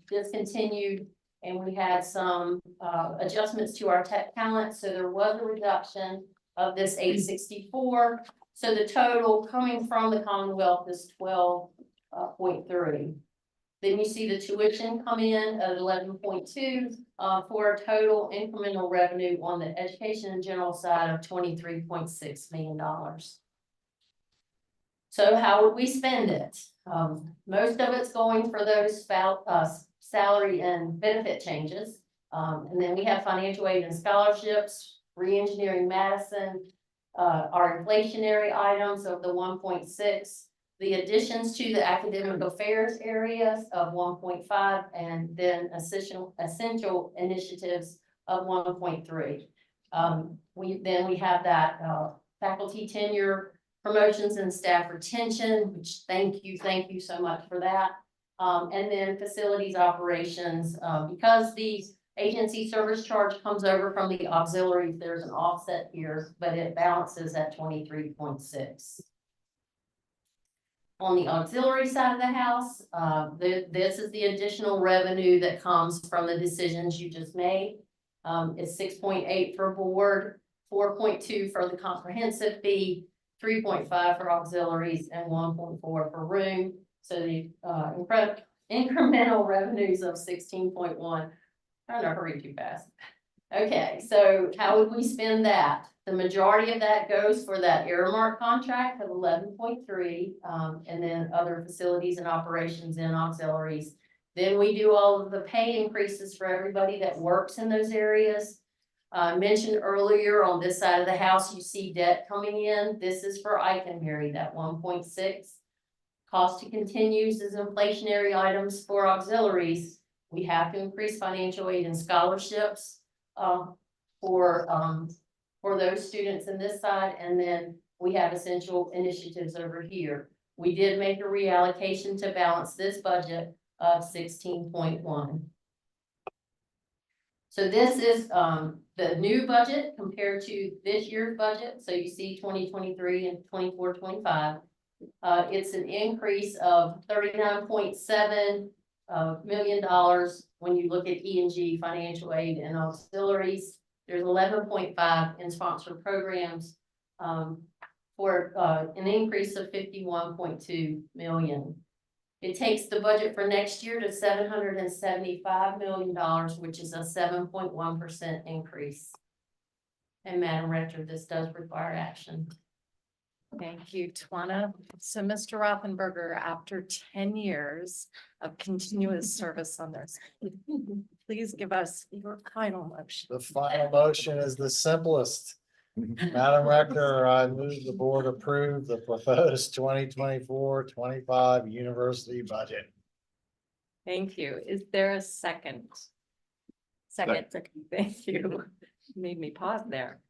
discontinued, and we had some adjustments to our tech talent, so there was a reduction of this 864. So the total coming from the Commonwealth is 12.3. Then you see the tuition come in at 11.2 for a total incremental revenue on the education and general side of $23.6 million. So how would we spend it? Most of it's going for those salary and benefit changes. And then we have financial aid and scholarships, re-engineering Madison, our inflationary items of the 1.6, the additions to the academic affairs areas of 1.5, and then essential initiatives of 1.3. We have that faculty tenure, promotions and staff retention, which thank you so much for that. And then facilities operations, because the agency service charge comes over from the auxiliaries, there's an offset here, but it balances at 23.6. On the auxiliary side of the house, this is the additional revenue that comes from the decisions you just made. It's 6.8 for board, 4.2 for the comprehensive fee, 3.5 for auxiliaries, and 1.4 for room. So the incremental revenues of 16.1. Trying to hurry too fast. Okay, so how would we spend that? The majority of that goes for that Aramark contract of 11.3, and then other facilities and operations and auxiliaries. Then we do all of the pay increases for everybody that works in those areas. Mentioned earlier on this side of the house, you see debt coming in. This is for Eikenberry, that 1.6. Cost to continues is inflationary items for auxiliaries. We have to increase financial aid and scholarships for those students in this side, and then we have essential initiatives over here. We did make a reallocation to balance this budget of 16.1. So this is the new budget compared to this year's budget. So you see 2023 and 24-25. It's an increase of $39.7 million when you look at E&G, financial aid and auxiliaries. There's 11.5 in sponsored programs for an increase of 51.2 million. It takes the budget for next year to $775 million, which is a 7.1% increase. And Madam Rector, this does require action. Thank you, Tawana. So Mr. Rothenberger, after 10 years of continuous service on this, please give us your final motion. The final motion is the simplest. Madam Rector, I move the board approve the proposed 2024-25 university budget. Thank you. Is there a second? Second. Thank you. Made me pause there.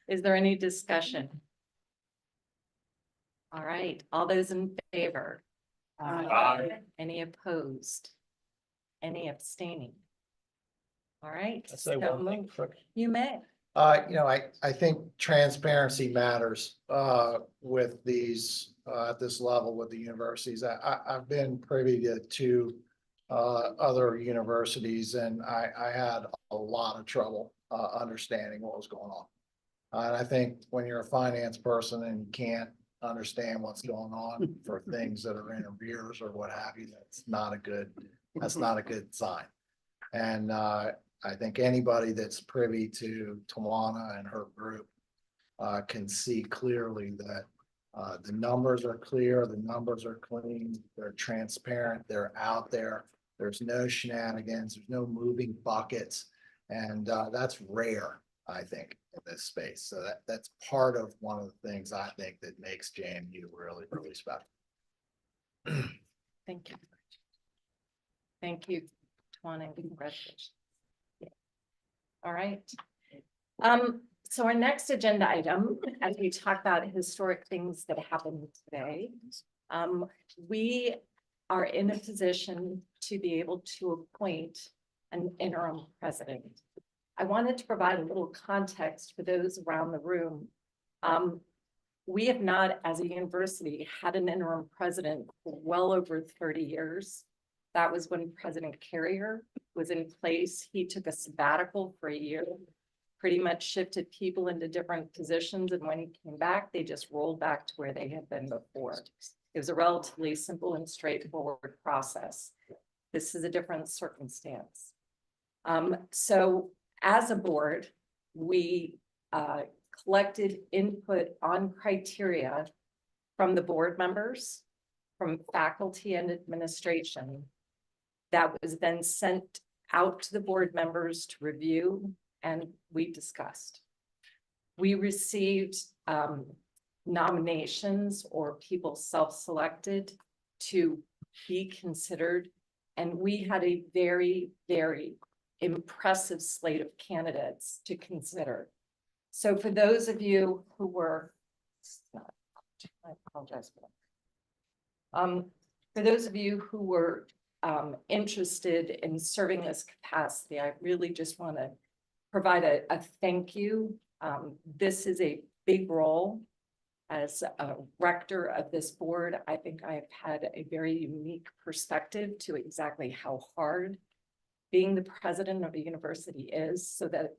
Is there any discussion? All right, all those in favor? Aye. Any opposed? Any abstaining? All right. I say so one thing moved. quick. You may. I think transparency matters with these at this level with the universities. I've been privy to two other universities, and I had a lot of trouble understanding what was going on. And I think when you're a finance person and you can't understand what's going on for things that are in arrears or what have you, that's not a good sign. And I think anybody that's privy to Tawana and her group can see clearly that the numbers are clear, the numbers are clean, they're transparent, they're out there. There's no shenanigans, there's no moving buckets. And that's rare, I think, in this space. So that's part of one of the things I think that makes JMU really, really special. Thank you. Thank you, Tawana. Congratulations. All right. So our next agenda item, as we talk about historic things that happened today, We are in a position to be able to appoint an interim president. I wanted to provide a little context for those around the room. We have not, as a university, had an interim president for well over 30 years. That was when President Carrier was in place. He took a sabbatical for a year, pretty much shifted people into different positions. And when he came back, they just rolled back to where they had been before. It was a relatively simple and straightforward process. This is a different circumstance. So as a board, we collected input on criteria from the board members, from faculty and administration, that was then sent out to the board members to review, and we discussed. We received nominations or people self-selected to be considered, and we had a very, very impressive slate of candidates to consider. So for those of you who were, I apologize for that. For those of you who were interested in serving this capacity, I really just want to provide a thank you. This is a big role. As a rector of this board, I think I have had a very unique perspective to exactly how hard being the president of a university is, so that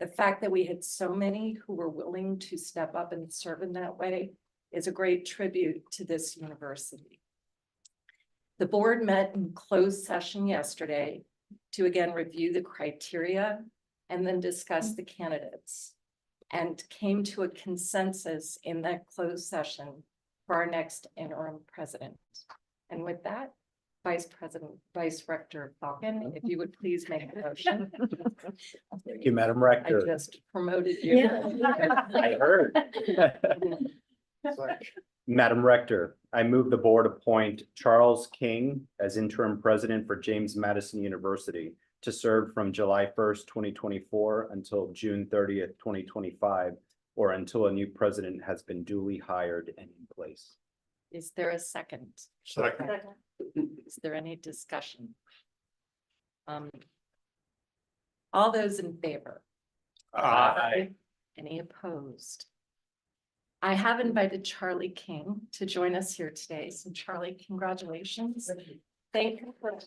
the fact that we had so many who were willing to step up and serve in that way is a great tribute to this university. The board met in closed session yesterday to again review the criteria and then discuss the candidates, and came to a consensus in that closed session for our next interim president. And with that, Vice Rector Falcon, if you would please make a motion. Thank you, Madam I Rector. just promoted you. I heard. Madam Rector, I move the board appoint Charles King as interim president for James Madison University to serve from July 1st, 2024 until June 30th, 2025, or until a new president has been duly hired and in place. Is there a second? Second. Is there any discussion? All those in favor? Aye. Any opposed? I have invited Charlie King to join us here today. So Charlie, congratulations. Thank you for.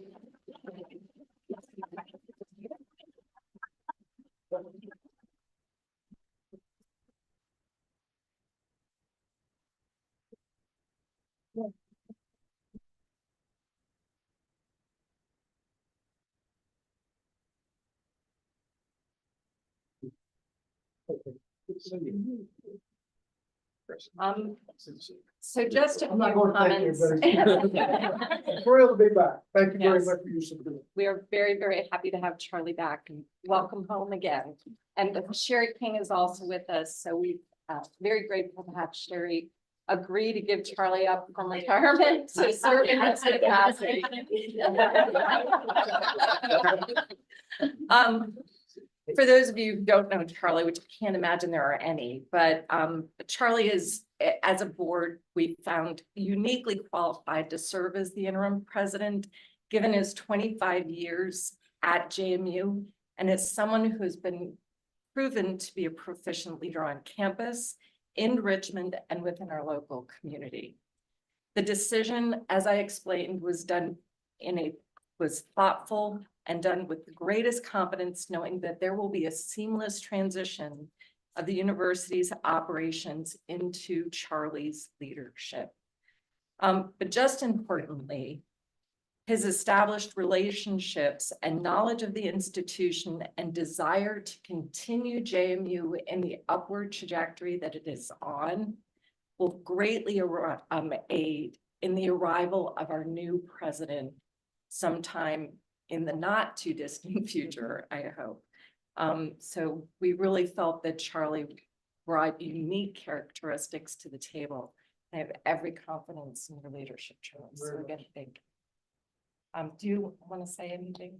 So just a few comments. Thrilled to be back. Thank you very Yes. much for your support. We are very, very happy to have Charlie back, and welcome home again. And Sherry King is also with us, so we very grateful to have Sherry agree to give Charlie up from retirement to serve in this capacity. For those of you who don't know Charlie, which I can't imagine there are any, but Charlie is, as a board, we found uniquely qualified to serve as the interim president, given his 25 years at JMU, and as someone who has been proven to be a proficient leader on campus, in Richmond, and within our local community. The decision, as I explained, was done was thoughtful and done with the greatest confidence, knowing that there will be a seamless transition of the university's operations into Charlie's leadership. But just importantly, his established relationships and knowledge of the institution and desire to continue JMU in the upward trajectory that it is on will greatly aid in the arrival of our new president sometime in the not too distant future, I hope. So we really felt that Charlie brought unique characteristics to the table. I have every confidence in your leadership, Charlie. So again, thank you. Do you want to say anything?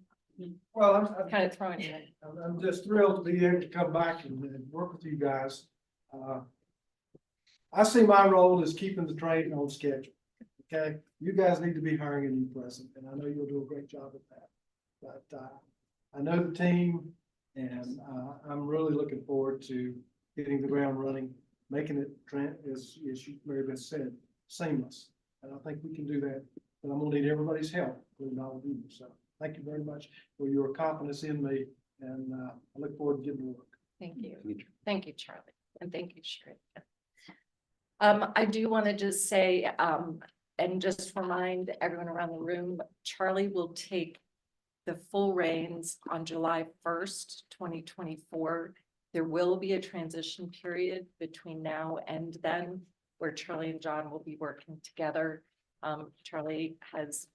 Well, I'm kind of throwing you in. I'm just thrilled to be able to come back and work with you guys. I see my role as keeping the train on schedule. Okay, you guys need to be hiring a new president, and I know you'll do a great job at that. But I know the team, and I'm really looking forward to hitting the ground running, making it, as Mary Beth said, seamless. And I think we can do that, but I'm gonna need everybody's help, including all of you. So thank you very much for your confidence in me, and I look forward to getting to work. Thank you. Thank you, Charlie, and thank you, Sherry. I do want to just say, and just remind everyone around the room, Charlie will take the full reins on July 1st, 2024. There will be a transition period between now and then where Charlie and John will be working together. Charlie has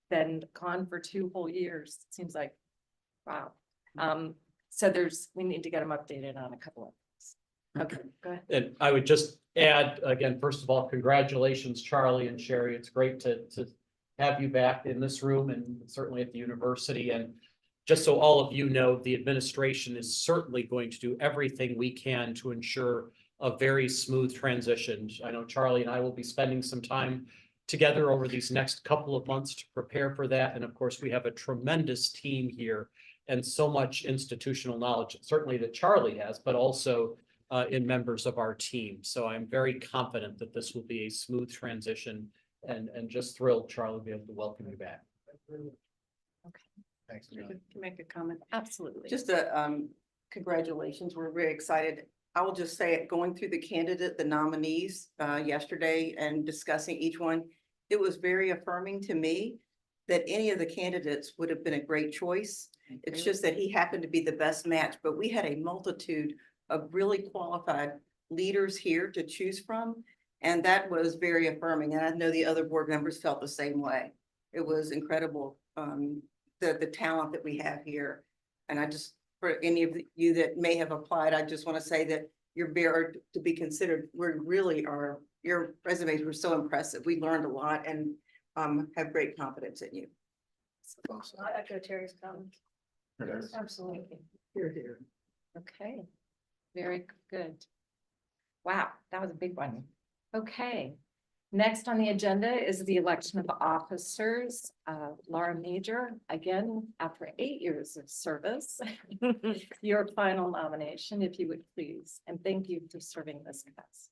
been gone for 2 whole years. It seems like, wow. So we need to get him updated on a couple of things. Okay, go ahead. And I would just add, again, first of all, congratulations, Charlie and Sherry. It's great to have you back in this room and certainly at the university. And just so all of you know, the administration is certainly going to do everything we can to ensure a very smooth transition. I know Charlie and I will be spending some time together over these next couple of months to prepare for that. And of course, we have a tremendous team here and so much institutional knowledge, certainly that Charlie has, but also in members of our team. So I'm very confident that this will be a smooth transition and just thrilled, Charlie, to be able to welcome you back. Thanks, Can John. I make a comment? Absolutely. Just congratulations. We're very excited. I will just say it, going through the nominees yesterday and discussing each one, it was very affirming to me that any of the candidates would have been a great choice. It's just that he happened to be the best match, but we had a multitude of really qualified leaders here to choose from. And that was very affirming. And I know the other board members felt the same way. It was incredible, the talent that we have here. And I just, for any of you that may have applied, I just want to say that you're very to be considered. Your resumes were so impressive. We learned a lot and have great confidence in you. I echo Terry's comments. Absolutely. Here. Okay, very good. Wow, that was a big one. Okay, next on the agenda is the election of officers. Laura Major, again, after 8 years of service, your final nomination, if you would please, and thank you for serving this class.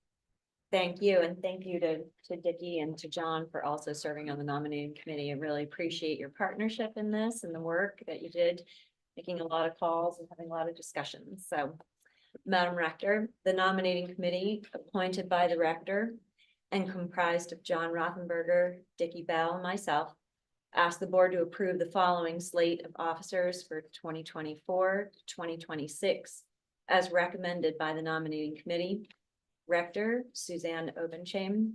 Thank you, and thank you to Dickie and to John for also serving on the nominating committee. I really appreciate your partnership in this and the work that you did, making a lot of calls and having a lot of discussions. So, Madam Rector, the nominating committee appointed by the rector and comprised of John Rothenberger, Dickie Bell, and myself, asked the board to approve the following slate of officers for 2024 to 2026 as recommended by the nominating committee. Rector Suzanne Obenshain,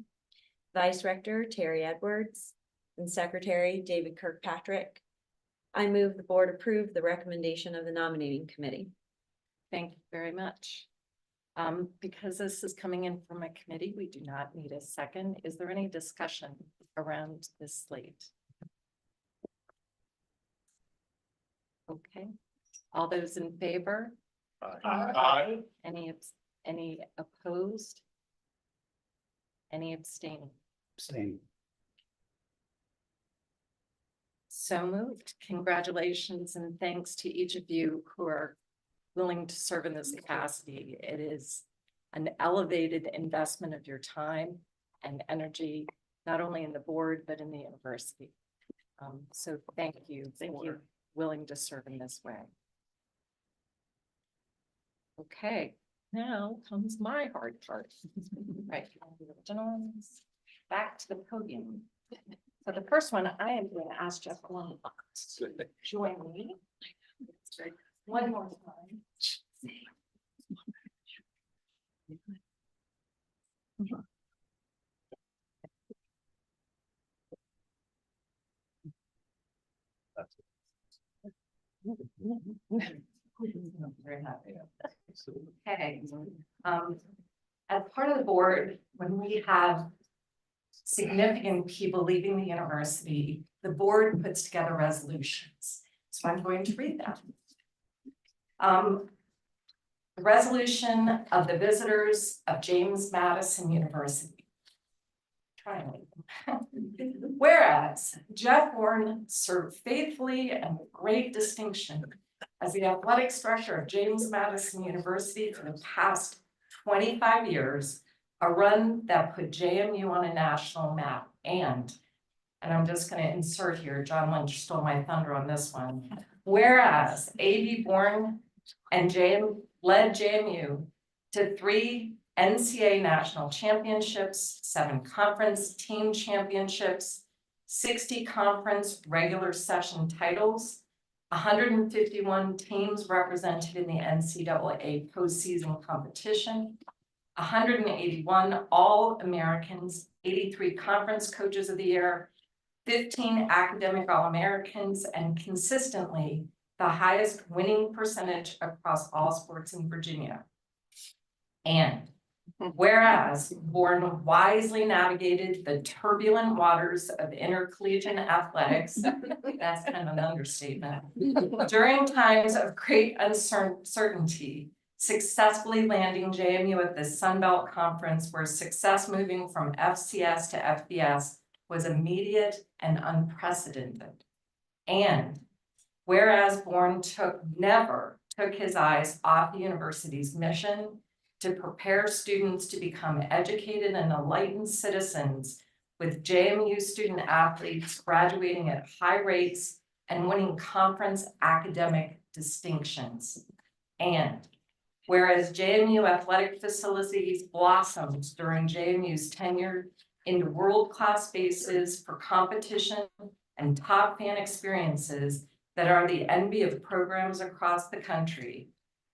Vice Rector Terry Edwards, and Secretary David Kirkpatrick. I move the board approve the recommendation of the nominating committee. Thank you very much. Because this is coming in from a committee, we do not need a second. Is there any discussion around this slate? Okay, all those in favor? Aye. Any opposed? Any abstaining? Same. So moved. Congratulations and thanks to each of you who are willing to serve in this capacity. It is an elevated investment of your time and energy, not only in the board, but in the university. So thank you. Thank you. Willing to serve in this way. Okay, now comes my hard part. Right, gentlemen, back to the podium. So the first one, I am going to ask Jeff Gorman to join me. One more time. Very happy. Okay. As part of the board, when we have significant people leaving the university, the board puts together resolutions. So I'm going to read them. The resolution of the visitors of James Madison University. trying. Whereas Jeff Bourne served faithfully and with great distinction as the athletics director of James Madison University for the past 25 years, a run that put JMU on a national map. And I'm just going to insert here, John Lynch stole my thunder on this one. Whereas A.B. Bourne and led JMU to 3 NCAA national championships, 7 conference team championships, 60 conference regular session titles, 151 teams represented in the NCAA postseason competition, 181 All-Americans, 83 conference coaches of the year, 15 academic All-Americans, and consistently the highest winning percentage across all sports in Virginia. And whereas Bourne wisely navigated the turbulent waters of intercollegiate athletics, that's kind of an understatement, during times of great uncertainty, successfully landing JMU at the Sun Belt Conference, where success moving from FCS to FBS was immediate and unprecedented. And whereas Bourne never took his eyes off the university's mission to prepare students to become educated and enlightened citizens, with JMU student athletes graduating at high rates and winning conference academic distinctions. And whereas JMU athletic facilities blossomed during JMU's tenure into world-class spaces for competition and top fan experiences that are the envy of programs across the country.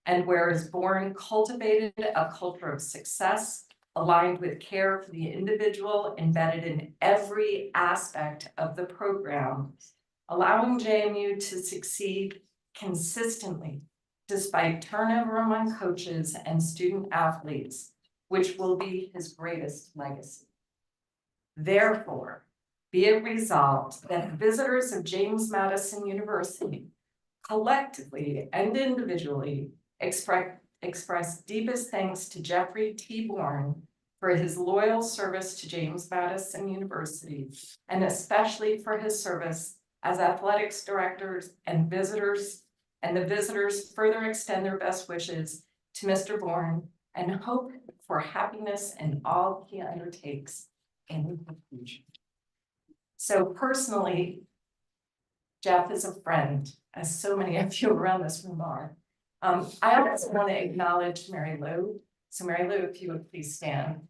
And whereas Bourne cultivated a culture of success aligned with care for the individual embedded in every aspect of the program, allowing JMU to succeed consistently despite turnover among coaches and student athletes, which will be his greatest legacy. Therefore, be it resolved that visitors of James Madison University collectively and individually express deepest thanks to Jeffrey T. Bourne for his loyal service to James Madison University, and especially for his service as athletics directors and visitors, and the visitors further extend their best wishes to Mr. Bourne and hope for happiness in all he undertakes in the future. So personally, Jeff is a friend, as so many of you around this room are. I also want to acknowledge Mary Lou. So Mary Lou, if you would please stand.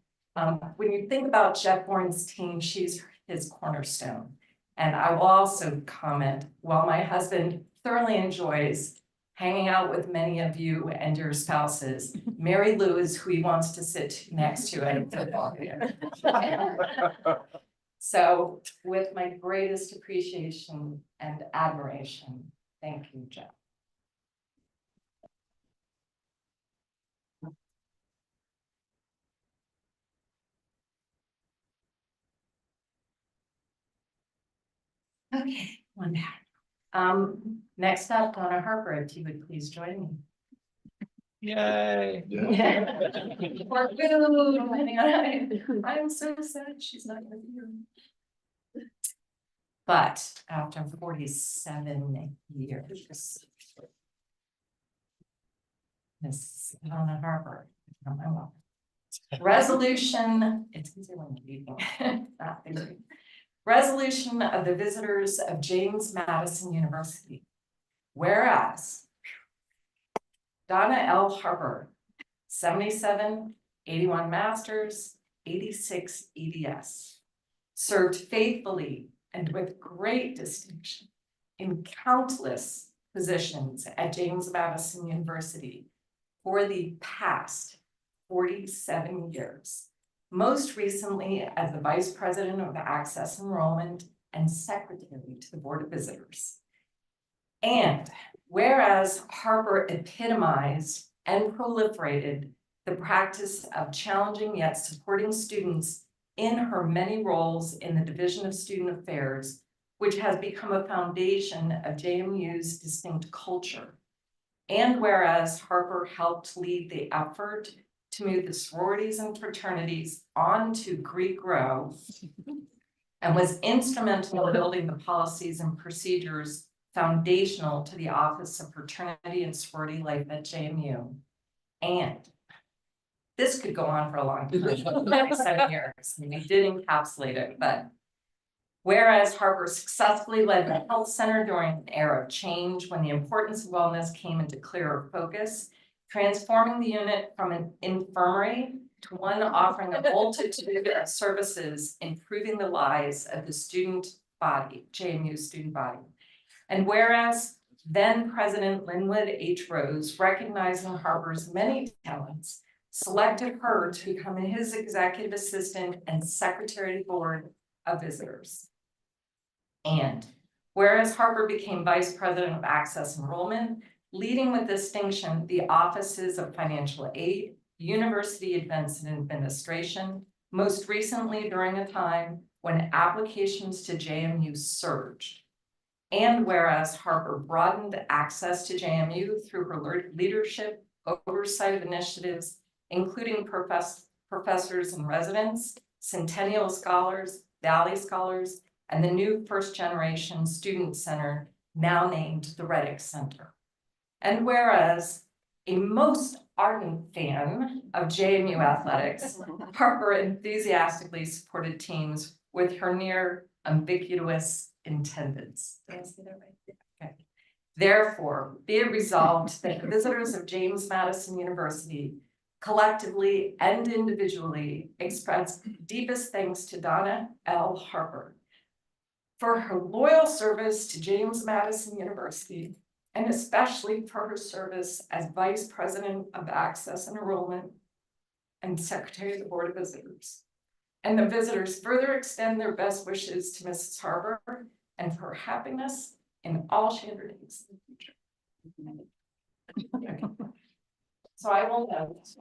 When you think about Jeff Bourne's team, she's his cornerstone. And I will also comment, while my husband thoroughly enjoys hanging out with many of you and your spouses, Mary Lou is who he wants to sit next to at a football game. So with my greatest appreciation and admiration, thank you, Jeff. Okay, one down. Next up, Donna Harper, if you would please join me. Yay. For food. I'm so sad she's not gonna be here. But after 47 years, Miss Donna Harper, resolution, it's easy when you're eating, not thinking. Resolution of the visitors of James Madison University. Whereas Donna L. Harper, 77, 81 masters, 86 EDS, served faithfully and with great distinction in countless positions at James Madison University for the past 47 years. Most recently as the Vice President of Access Enrollment and Secretary to the Board of Visitors. And whereas Harper epitomized and proliferated the practice of challenging yet supporting students in her many roles in the Division of Student Affairs, which has become a foundation of JMU's distinct culture. And whereas Harper helped lead the effort to move the sororities and fraternities onto Greek Row and was instrumental in building the policies and procedures foundational to the Office of Fraternity and Sorority Life at JMU. And this could go on for a long time, like 7 years, and we did encapsulate it, but whereas Harper successfully led the health center during an era of change when the importance of wellness came into clearer focus, transforming the unit from an infirmary to one offering a multitude of services, improving the lives of the student body, JMU student body. And whereas then President Linwood H. Rose, recognizing Harper's many talents, selected her to become his executive assistant and secretary of the board of visitors. And whereas Harper became vice president of access enrollment, leading with distinction the offices of financial aid, university events and administration, most recently during a time when applications to JMU surged. And whereas Harper broadened access to JMU through her leadership, oversight of initiatives, including professors and residents, Centennial Scholars, Valley Scholars, and the new first generation student center, now named the Reddick Center. And whereas a most ardent fan of JMU athletics, Harper enthusiastically supported teams with her near ubiquitous attendance. Did I say that right? Okay. Therefore, be it resolved that the visitors of James Madison University collectively and individually express deepest thanks to Donna L. Harper for her loyal service to James Madison University, and especially for her service as Vice President of Access and Enrollment and Secretary of the Board of Visitors. And the visitors further extend their best wishes to Mrs. Harper and for her happiness in all she undertakes in the future. Okay. So I will note.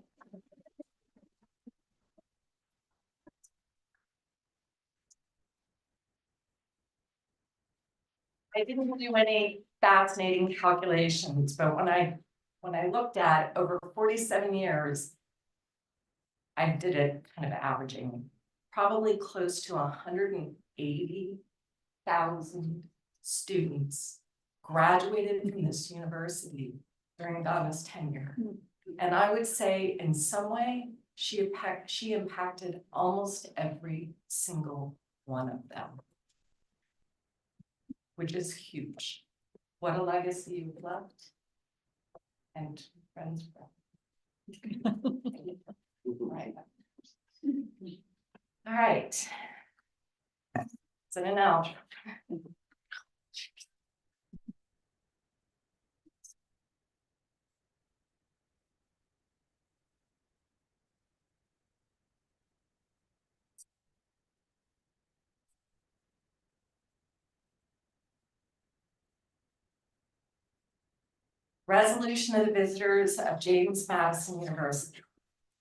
I didn't do any fascinating calculations, but when I looked at over 47 years, I did it kind of averaging probably close to 180,000 students graduated from this university during Donna's tenure. And I would say in some way, she impacted almost every single one of them, which is huge. What a legacy you've left. And friends. Right. All right. It's an analogy. Resolution of the visitors of James Madison University.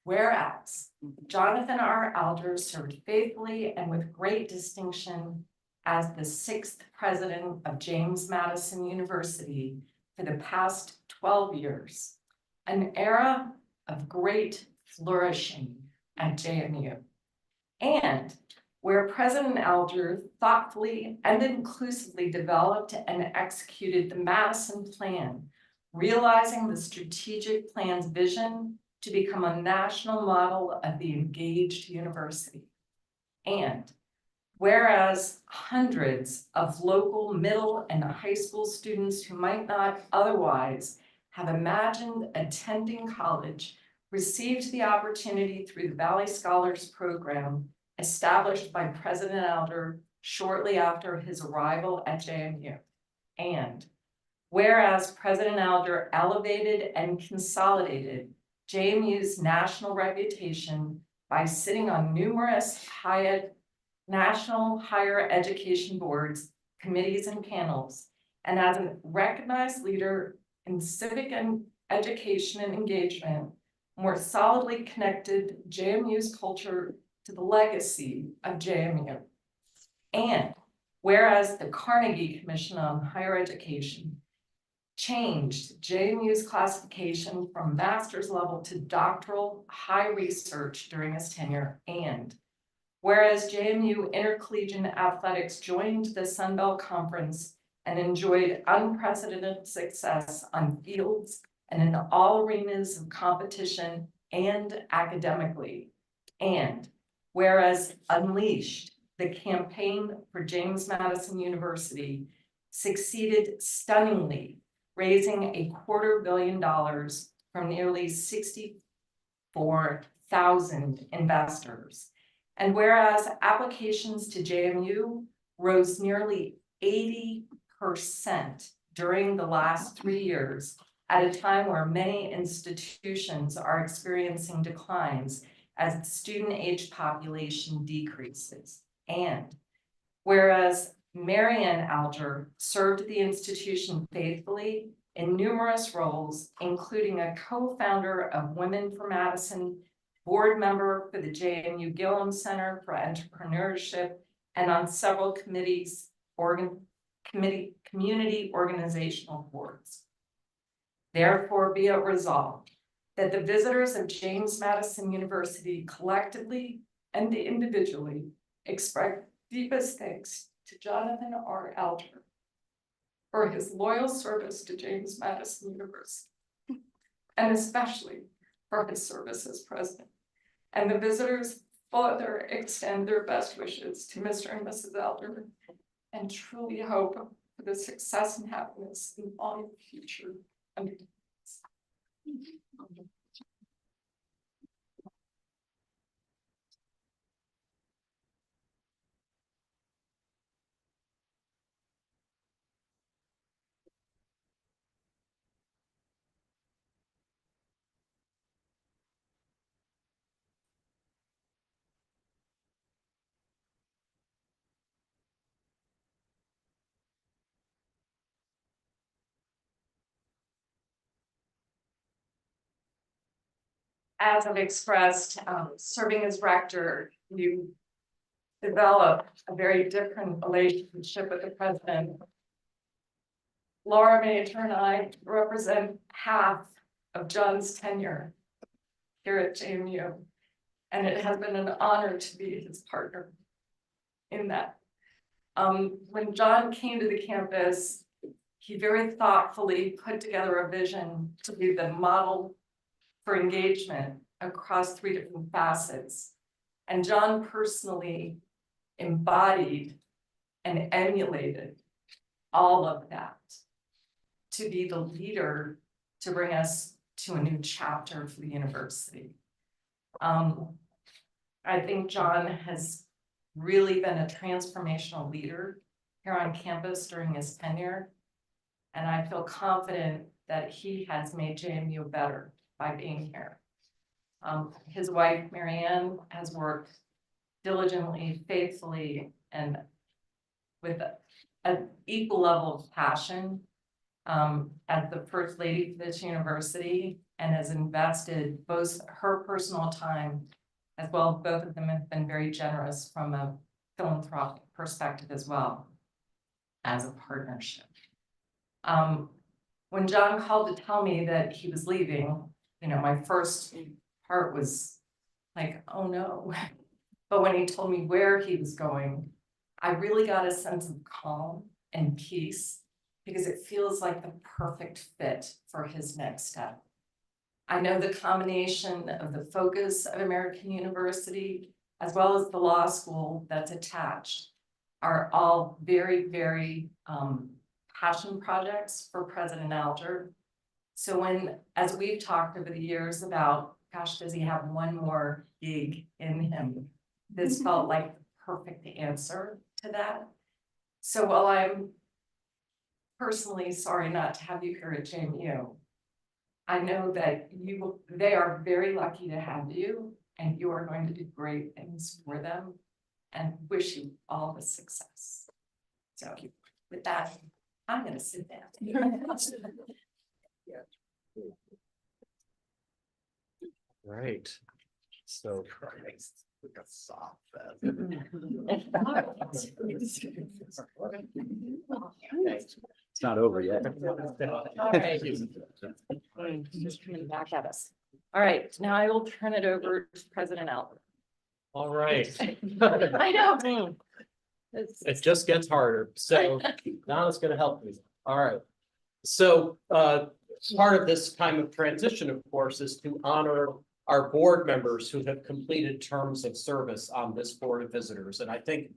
Whereas Jonathan R. Alger served faithfully and with great distinction as the 6th president of James Madison University for the past 12 years, an era of great flourishing at JMU. And where President Alger thoughtfully and inclusively developed and executed the Madison Plan, realizing the strategic plan's vision to become a national model of the engaged university. And whereas hundreds of local middle and high school students who might not otherwise have imagined attending college received the opportunity through the Valley Scholars Program established by President Alger shortly after his arrival at JMU. And whereas President Alger elevated and consolidated JMU's national reputation by sitting on numerous national higher education boards, committees, and panels, and as a recognized leader in civic and education and engagement, more solidly connected JMU's culture to the legacy of JMU. And whereas the Carnegie Commission on Higher Education changed JMU's classification from master's level to doctoral high research during his tenure. And whereas JMU Intercollegiate Athletics joined the Sun Belt Conference and enjoyed unprecedented success on fields and in all arenas of competition and academically. And whereas Unleashed, the campaign for James Madison University, succeeded stunningly, raising $250 million from nearly 64,000 investors. And whereas applications to JMU rose nearly 80% during the last 3 years, at a time where many institutions are experiencing declines as the student age population decreases. And whereas Marianne Alger served the institution faithfully in numerous roles, including a co-founder of Women for Madison, board member for the JMU Gillum Center for Entrepreneurship, and on several community organizational boards. Therefore, be it resolved that the visitors of James Madison University collectively and individually express deepest thanks to Jonathan R. Alger for his loyal service to James Madison University, and especially for his service as president. And the visitors further extend their best wishes to Mr. and Mrs. Alger and truly hope for the success and happiness in all your future undertakings. As I've expressed, serving as rector, you develop a very different relationship with the president. Laura Major and I represent half of John's tenure here at JMU, and it has been an honor to be his partner in that. When John came to the campus, he very thoughtfully put together a vision to be the model for engagement across 3 different facets. And John personally embodied and emulated all of that to be the leader to bring us to a new chapter for the university. I think John has really been a transformational leader here on campus during his tenure. And I feel confident that he has made JMU better by being here. His wife, Marianne, has worked diligently, faithfully, and with an equal level of passion as the first lady for this university, and has invested both her personal time as well. Both of them have been very generous from a philanthropic perspective as well as a partnership. When John called to tell me that he was leaving, my first part was like, oh no. But when he told me where he was going, I really got a sense of calm and peace, because it feels like the perfect fit for his next step. I know the combination of the focus of American University, as well as the law school that's attached, are all very, very passion projects for President Alger. So as we've talked over the years about, gosh, does he have one more gig in him? This felt like the perfect answer to that. So while I'm personally sorry not to have you here at JMU, I know that they are very lucky to have you, and you are going to do great things for them, and wish you all the success. So with that, I'm going to sit down. Right. So Christ. Like a soft It's not over yet. All right. Just coming back at us. All right, now I will turn it over to President Albert. All right. I know. It just gets harder. So now it's gonna help me. All right. So part of this time of transition, of course, is to honor our board members who have completed terms of service on this Board of Visitors. And I think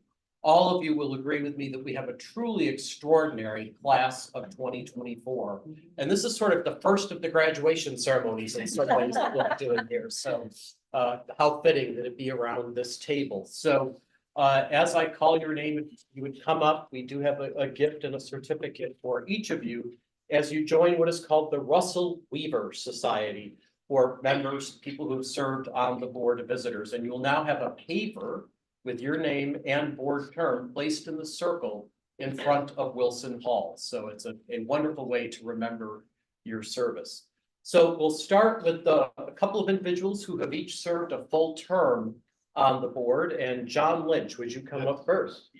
all of you will agree with me that we have a truly extraordinary class of 2024. And this is sort of the first of the graduation ceremonies in some ways that we're doing here. So how fitting that it be around this table. So as I call your name, if you would come up, we do have a gift and a certificate for each of you as you join what is called the Russell Weaver Society for members, people who have served on the Board of Visitors. And you'll now have a paper with your name and board term placed in the circle in front of Wilson Hall. So it's a wonderful way to remember your service. So we'll start with a couple of individuals who have each served a full term on the board. And John Lynch, would you come up first?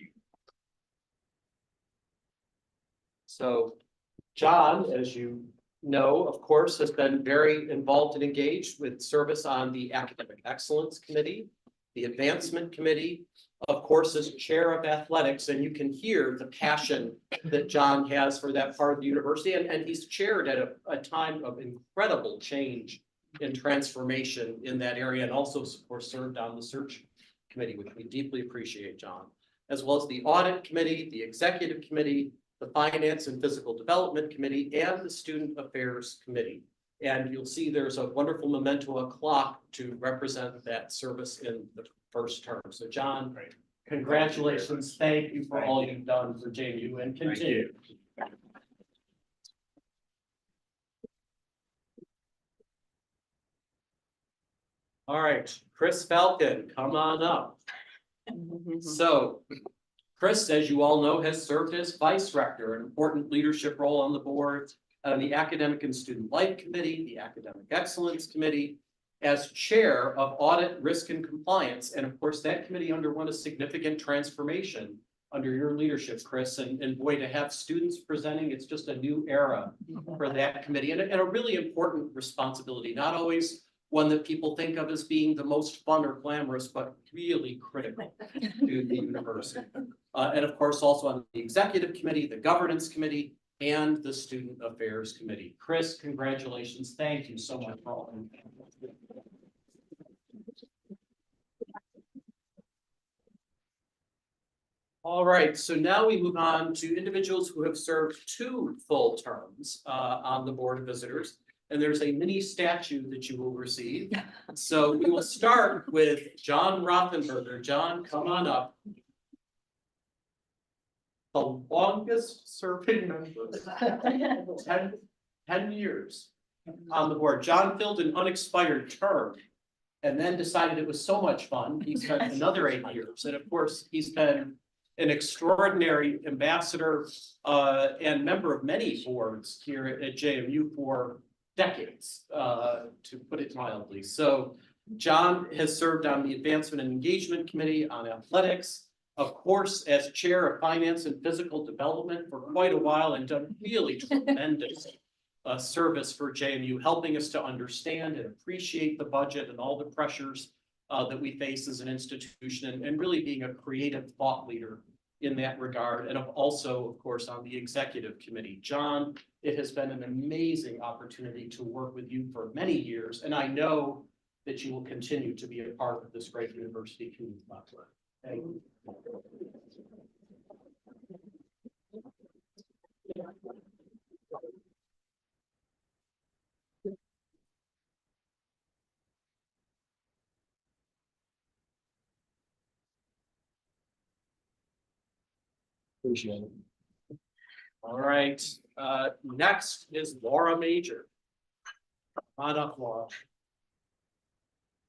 So John, as you know, of course, has been very involved and engaged with service on the Academic Excellence Committee, the Advancement Committee, of course, as chair of athletics, and you can hear the passion that John has for that part of the university, and he's chaired at a time of incredible change and transformation in that area, and also, of course, served on the search committee, which we deeply appreciate, John, as well as the Audit Committee, the Executive Committee, the Finance and Physical Development Committee, and the Student Affairs Committee. And you'll see there's a wonderful memento clock to represent that service in the first term. So John, congratulations. Thank you for all you've done for JMU and continue. All right, Chris Falcon, come on up. So Chris, as you all know, has served as vice rector, an important leadership role on the board, the Academic and Student Life Committee, the Academic Excellence Committee, as chair of Audit, Risk and Compliance. And of course, that committee underwent a significant transformation under your leadership, Chris, and boy, to have students presenting, it's just a new era for that committee and a really important responsibility, not always one that people think of as being the most fun or glamorous, but really critical to the university. And of course, also on the Executive Committee, the Governance Committee, and the Student Affairs Committee. Chris, congratulations. Thank you so much for all. All right, so now we move on to individuals who have served 2 full terms on the Board of Visitors. And there's a mini statue that you will receive. So we will start with John Rothenberger. John, come on up. The longest serving member, 10 years on the board. John filled an unexpired term and then decided it was so much fun, he spent another 8 years. And of course, he's been an extraordinary ambassador and member of many boards here at JMU for decades, to put it mildly. So John has served on the Advancement and Engagement Committee on Athletics, of course, as chair of Finance and Physical Development for quite a while, and done really tremendous service for JMU, helping us to understand and appreciate the budget and all the pressures that we face as an institution, and really being a creative thought leader in that regard, and also, of course, on the Executive Committee. John, it has been an amazing opportunity to work with you for many years, and I know that you will continue to be a part of this great university community. Thank you. Appreciate it. All right, next is Laura Major. Come on up, Laura.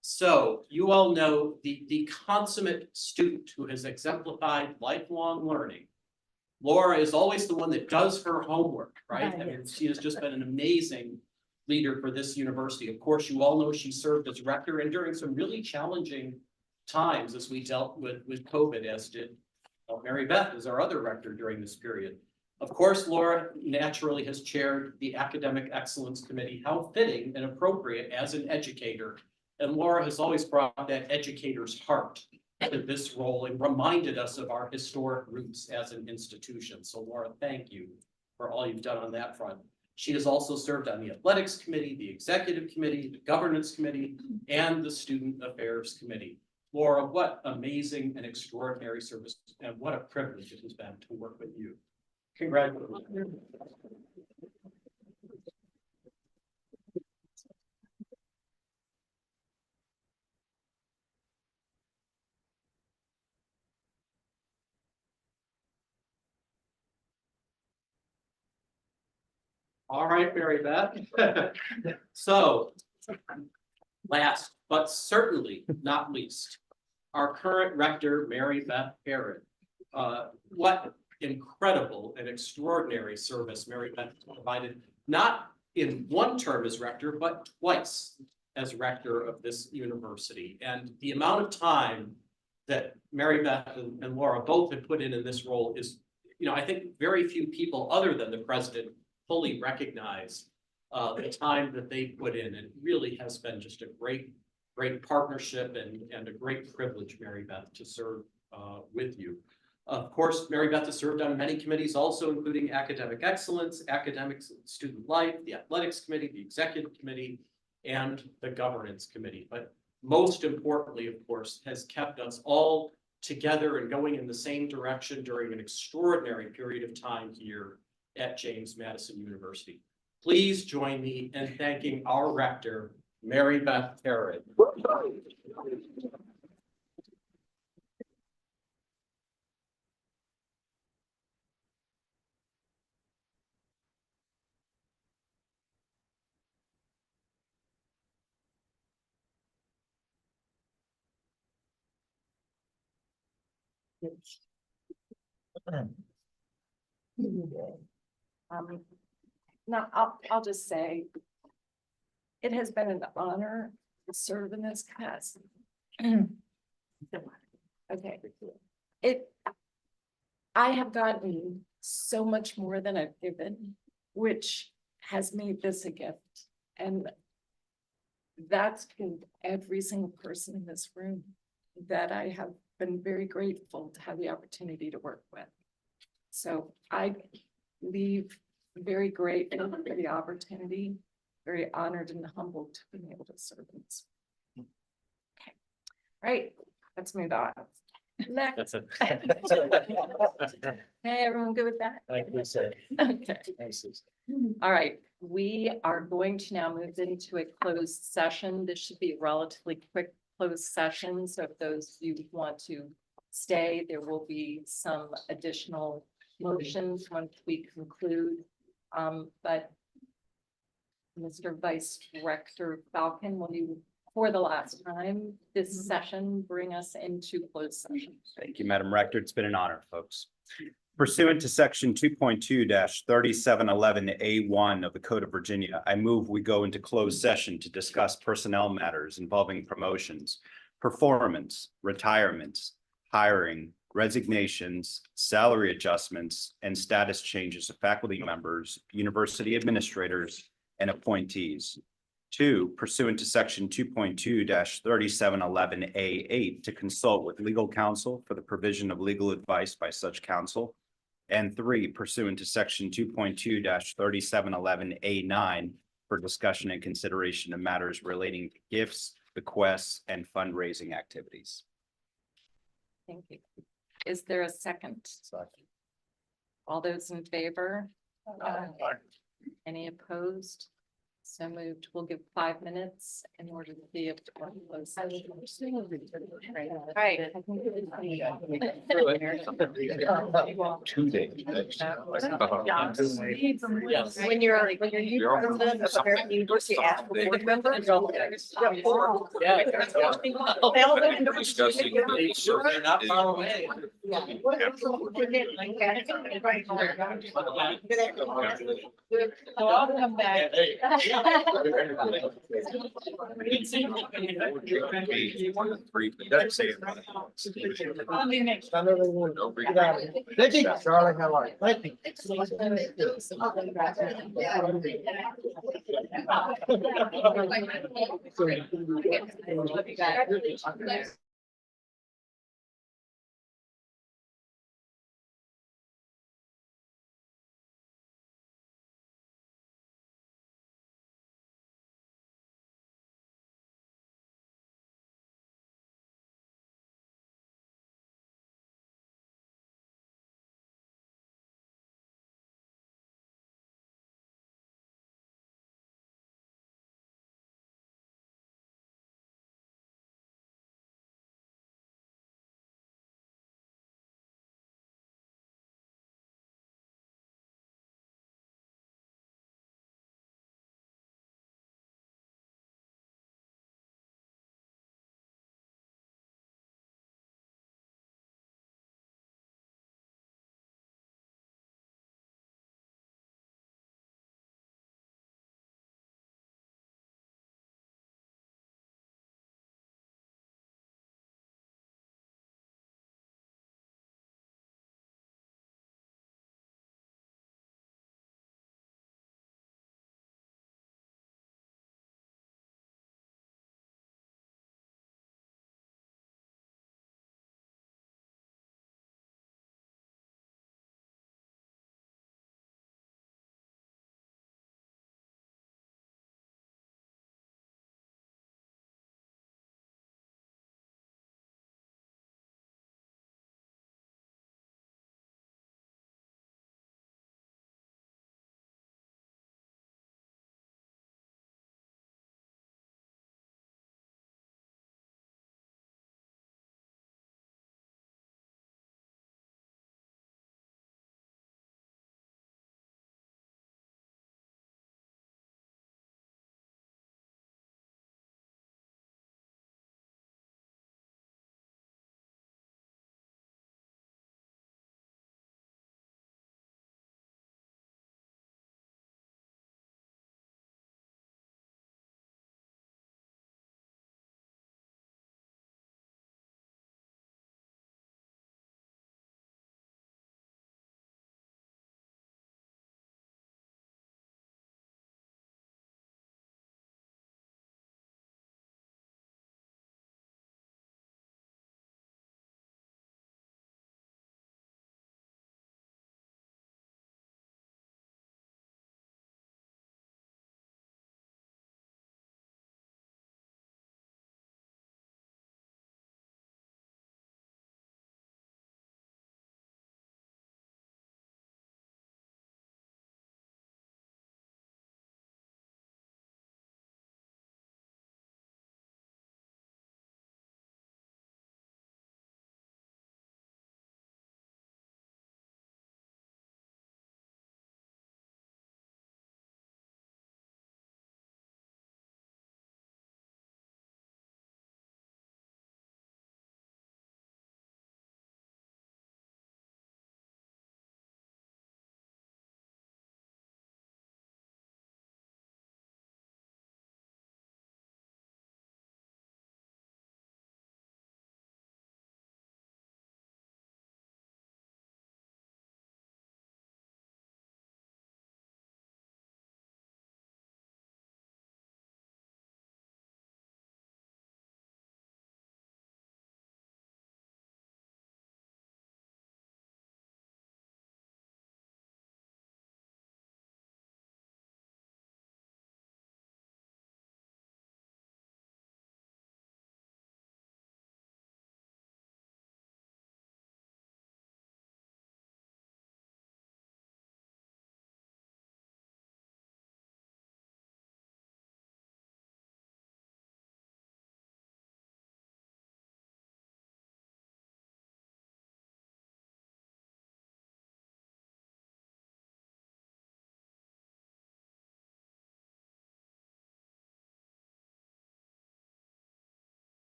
So you all know the consummate student who has exemplified lifelong learning. Laura is always the one that does her homework, right? I mean, she has just been an amazing leader for this university. Of course, you all know she served as rector and during some really challenging times as we dealt with COVID, as did Mary Beth as our other rector during this period. Of course, Laura naturally has chaired the Academic Excellence Committee. How fitting and appropriate as an educator. And Laura has always brought that educator's heart to this role and reminded us of our historic roots as an institution. So Laura, thank you for all you've done on that front. She has also served on the Athletics Committee, the Executive Committee, the Governance Committee, and the Student Affairs Committee. Laura, what amazing and extraordinary service, and what a privilege it has been to work with you. Congratulations. All right, Mary Beth. So, last but certainly not least, our current rector, Mary Beth Herod. What incredible and extraordinary service Mary Beth provided, not in one term as rector, but twice as rector of this university. And the amount of time that Mary Beth and Laura both have put in this role is, I think very few people other than the president fully recognize the time that they put in. It really has been just a great partnership and a great privilege, Mary Beth, to serve with you. Of course, Mary Beth has served on many committees also, including Academic Excellence, Academics and Student Life, the Athletics Committee, the Executive Committee, and the Governance Committee. But most importantly, of course, has kept us all together and going in the same direction during an extraordinary period of time here at James Madison University. Please join me in thanking our rector, Mary Beth Herod. Now, I'll just say, it has been an honor to serve in this capacity. Okay. I have gotten so much more than I've given, which has made this a gift. And that's been every single person in this room that I have been very grateful to have the opportunity to work with. So I leave very grateful for the opportunity, very honored and humbled to be able to serve in this. Okay, right, let's move on. Next. Hey, everyone good with that? Thank you, sir. Okay. All right, we are going to now move into a closed session. This should be a relatively quick closed session. So if those of you want to stay, there will be some additional motions once we conclude. But Mr. Vice Rector Falcon, will you, for the last time this session, bring us into closed session? Thank you, Madam Rector. It's been an honor, folks. Pursuant to section 2.2-3711A1 of the Code of Virginia, I move we go into closed session to discuss personnel matters involving promotions, performance, retirements, hiring, resignations, salary adjustments, and status changes of faculty members, university administrators, and appointees. 2, pursuant to section 2.2-3711A8, to consult with legal counsel for the provision of legal advice by such counsel. And 3, pursuant to section 2.2-3711A9, for discussion and consideration of matters relating to gifts, bequests, and fundraising activities. Thank you. Is there a second? Second. All those in favor? Any opposed? So moved. We'll give 5 minutes in order to be able to close session. Right. 2 days. When you're youth president of American University, ask for board members. Discussing. They're not far away. So I'll come back. Charlie, how are you? Thank you.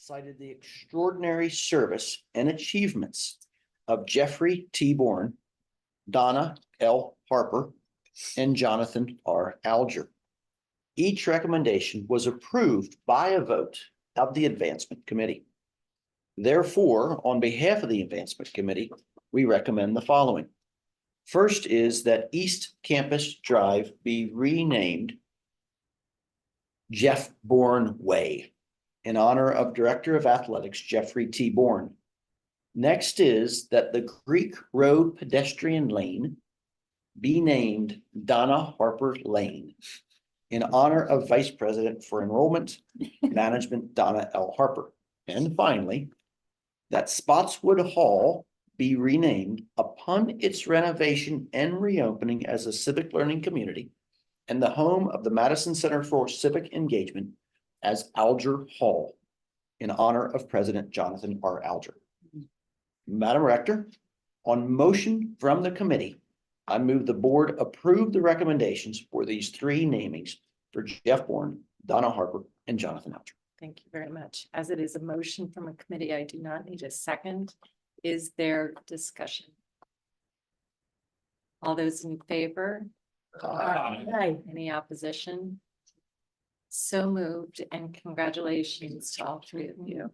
cited the extraordinary service and achievements of Jeffrey T. Bourne, Donna L. Harper, and Jonathan R. Alger. Each recommendation was approved by a vote of the Advancement Committee. Therefore, on behalf of the Advancement Committee, we recommend the following. First is that East Campus Drive be renamed Jeff Bourne Way in honor of Director of Athletics Jeffrey T. Bourne. Next is that the Greek Road pedestrian lane be named Donna Harper Lane in honor of Vice President for Enrollment Management Donna L. Harper. And finally, that Spotswood Hall be renamed upon its renovation and reopening as a civic learning community and the home of the Madison Center for Civic Engagement as Alger Hall in honor of President Jonathan R. Alger. Madam Rector, on motion from the committee, I move the board approve the recommendations for these three namings for Jeff Bourne, Donna Harper, and Jonathan Alger. Thank you very much. As it is a motion from a committee, I do not need a second. Is there discussion? All those in favor? Aye. Any opposition? So moved, and congratulations to all three of you.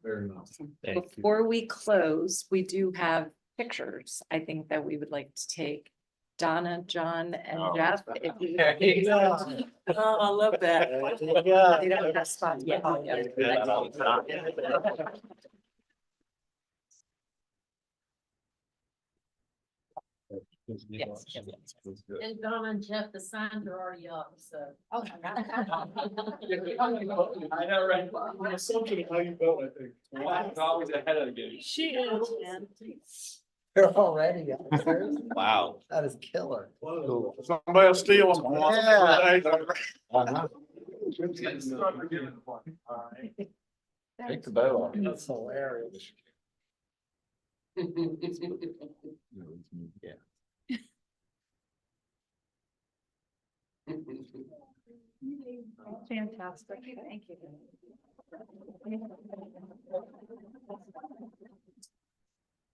Very well. Before we close, we do have pictures, I think, that we would like to take. Donna, John, and Jeff. If you- Oh, I love that. They don't have spots. Yeah. Yes. And Donna and Jeff, the signs are already up, so. Oh, I know, right? I'm assuming how you felt, I think. I'm always ahead of the game. She is. They're already. Wow. That is killer. Somebody else steal them. Take the bow off. That's hilarious. Yeah. Fantastic. Thank you.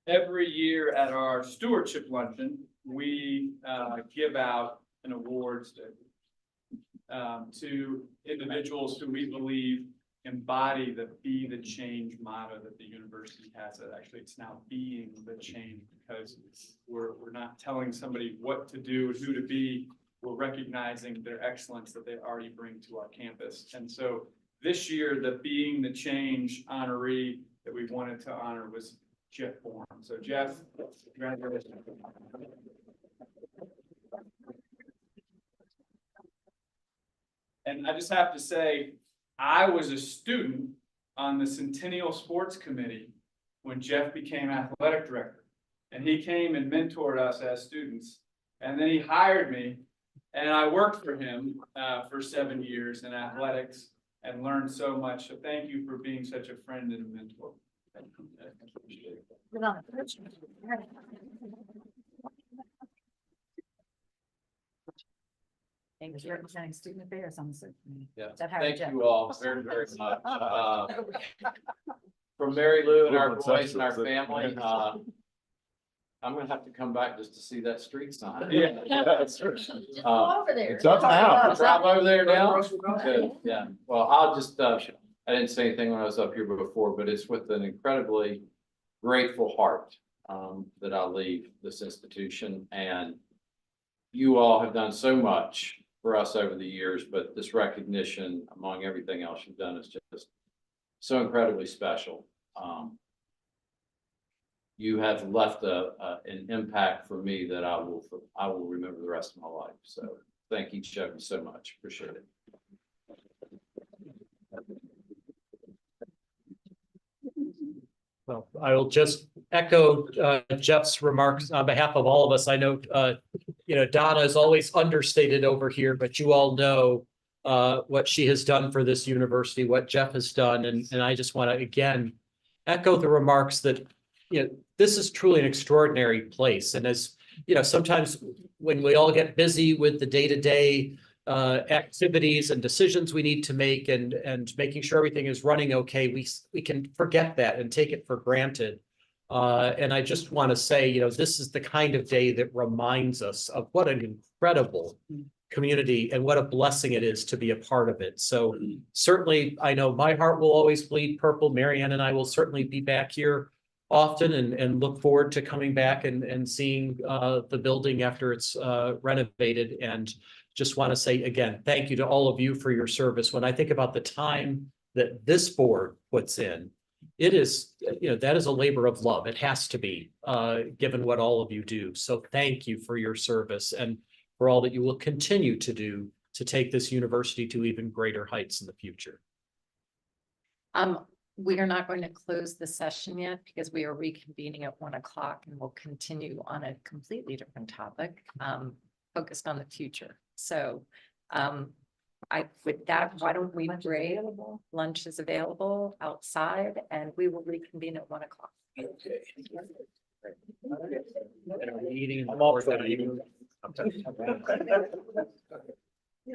Every year at our stewardship luncheon, we give out an awards to individuals who we believe embody the Be the Change motto that the university has. That actually it's now being the change, because we're not telling somebody what to do and who to be. We're recognizing their excellence that they already bring to our campus. And so this year, the Being the Change honoree that we wanted to honor was Jeff Bourne. So Jeff, congratulations. And I just have to say, I was a student on the Centennial Sports Committee when Jeff became athletic director. And he came and mentored us as students. And then he hired me, and I worked for him for 7 years in athletics and learned so much. So thank you for being such a friend and a mentor. Thank you. I appreciate it. Thank you. Representing student affairs on the search committee. Yeah, That thank Jeff. you all very, very much. From Mary Lou and our boys and our family, I'm gonna have to come back just to see that street sign. Just go over there. It's up now. Drive over there now? Good, yeah. Well, I'll just, I didn't say anything when I was up here before, but it's with an incredibly grateful heart that I leave this institution. And you all have done so much for us over the years, but this recognition among everything else you've done is just so incredibly special. You have left an impact for me that I will remember the rest of my life. So thank each of you so much. Appreciate it. Well, I will just echo Jeff's remarks on behalf of all of us. I know, Donna is always understated over here, but you all know what she has done for this university, what Jeff has done. And I just want to, again, echo the remarks that, this is truly an extraordinary place. And as, sometimes when we all get busy with the day-to-day activities and decisions we need to make and making sure everything is running okay, we can forget that and take it for granted. And I just want to say, you know, this is the kind of day that reminds us of what an incredible community and what a blessing it is to be a part of it. So certainly, I know my heart will always bleed purple. Marianne and I will certainly be back here often and look forward to coming back and seeing the building after it's renovated. And just want to say again, thank you to all of you for your service. When I think about the time that this board puts in, it is, you know, that is a labor of love. It has to be, given what all of you do. So thank you for your service and for all that you will continue to do to take this university to even greater heights in the future. We are not going to close the session yet because we are reconvening at 1 o'clock and we'll continue on a completely different topic, focused on the future. So, with that, why don't we break? Lunch is available outside and we will reconvene at 1 o'clock. Okay. Meeting in the board that I- Yeah.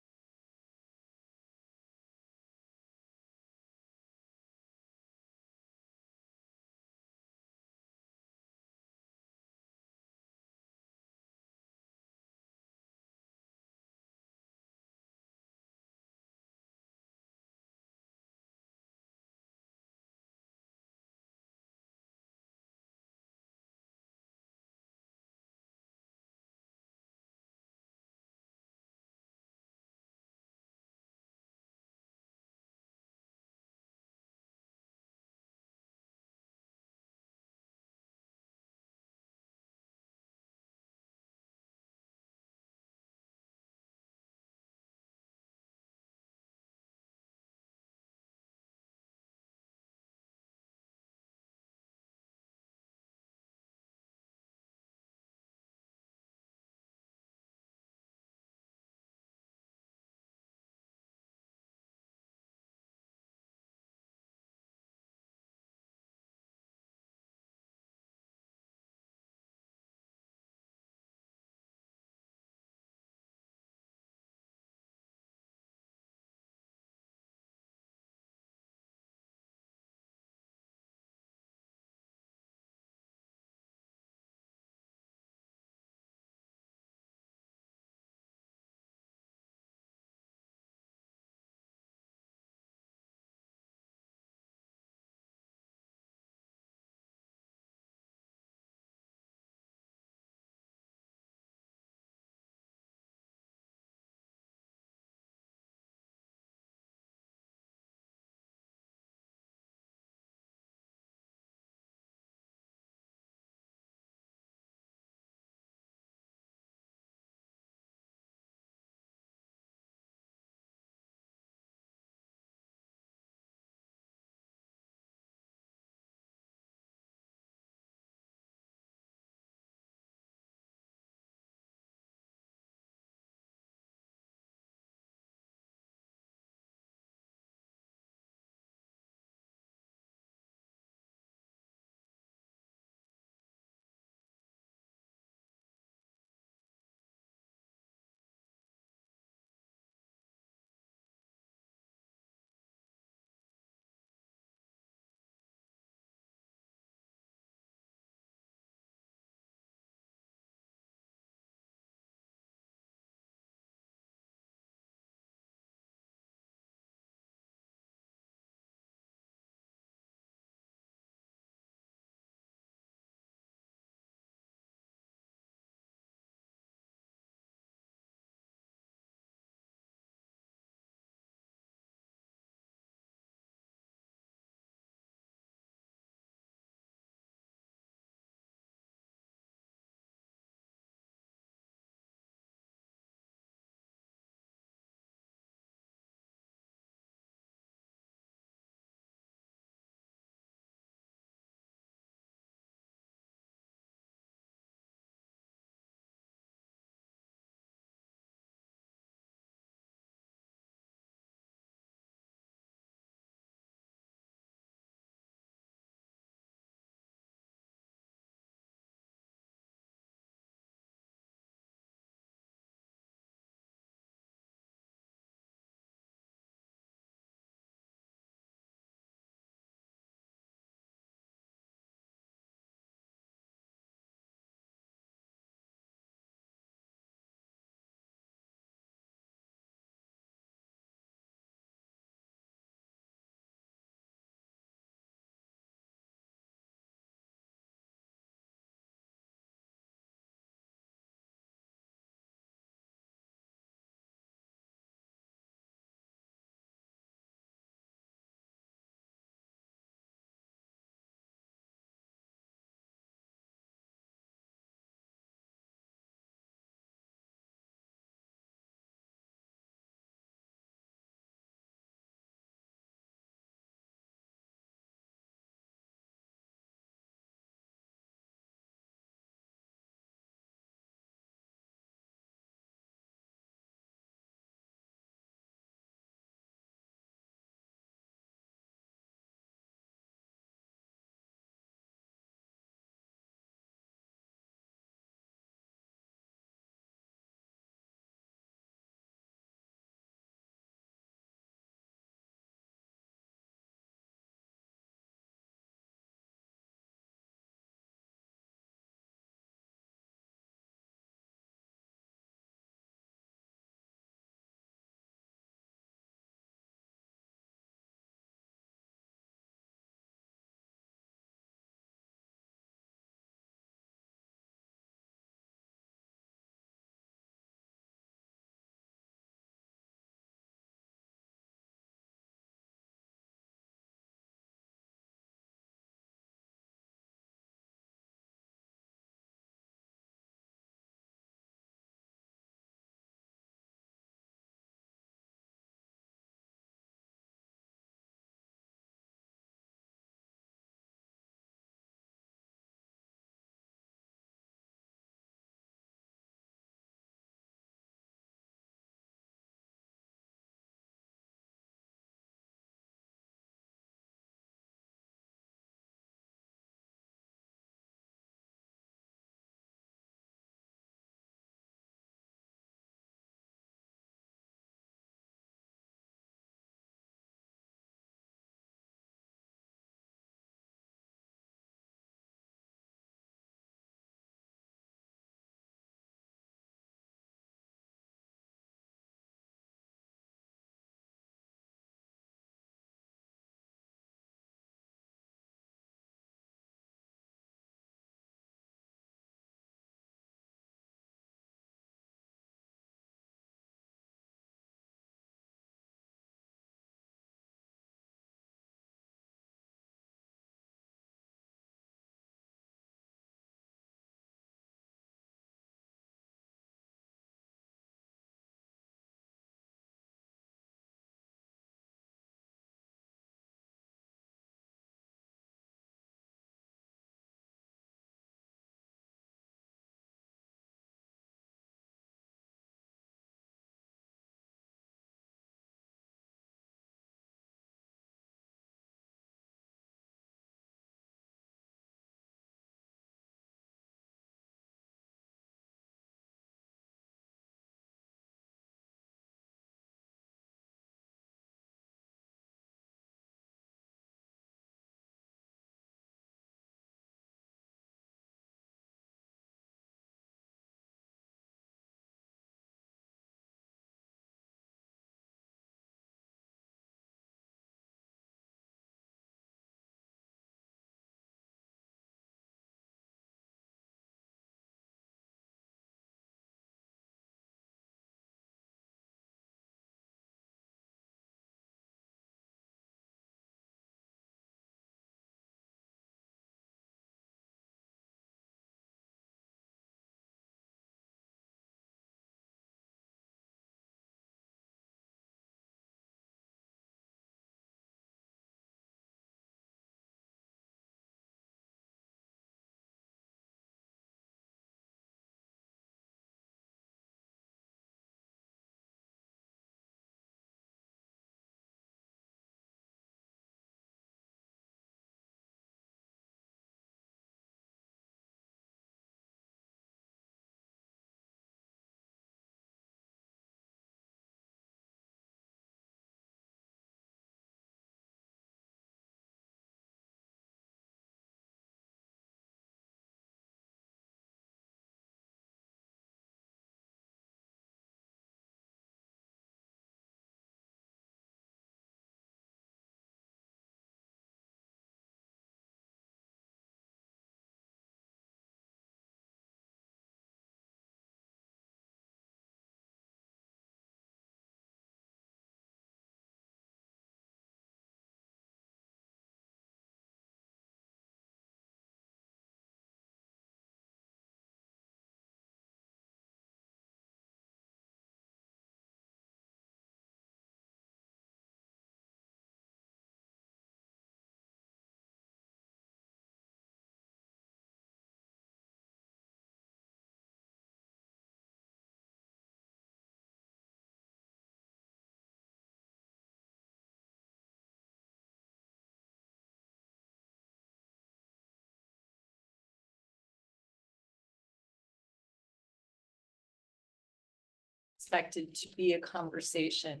expected to be a conversation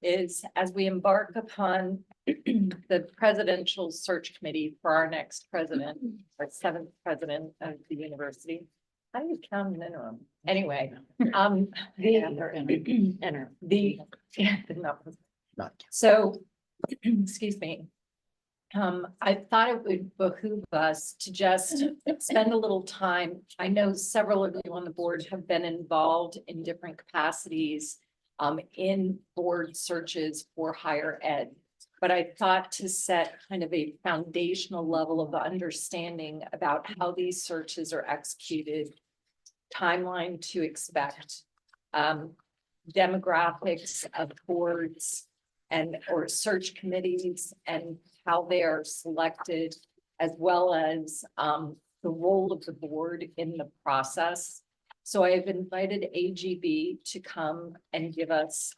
is as we embark upon the presidential search committee for our next president, our 7th president of the university. How do you count an interim? Anyway, so, excuse me. I thought it would behoove us to just spend a little time. I know several of you on the board have been involved in different capacities in board searches for higher ed. But I thought to set kind of a foundational level of understanding about how these searches are executed, timeline to expect, demographics of boards and or search committees and how they are selected, as well as the role of the board in the process. So I have invited AGB to come and give us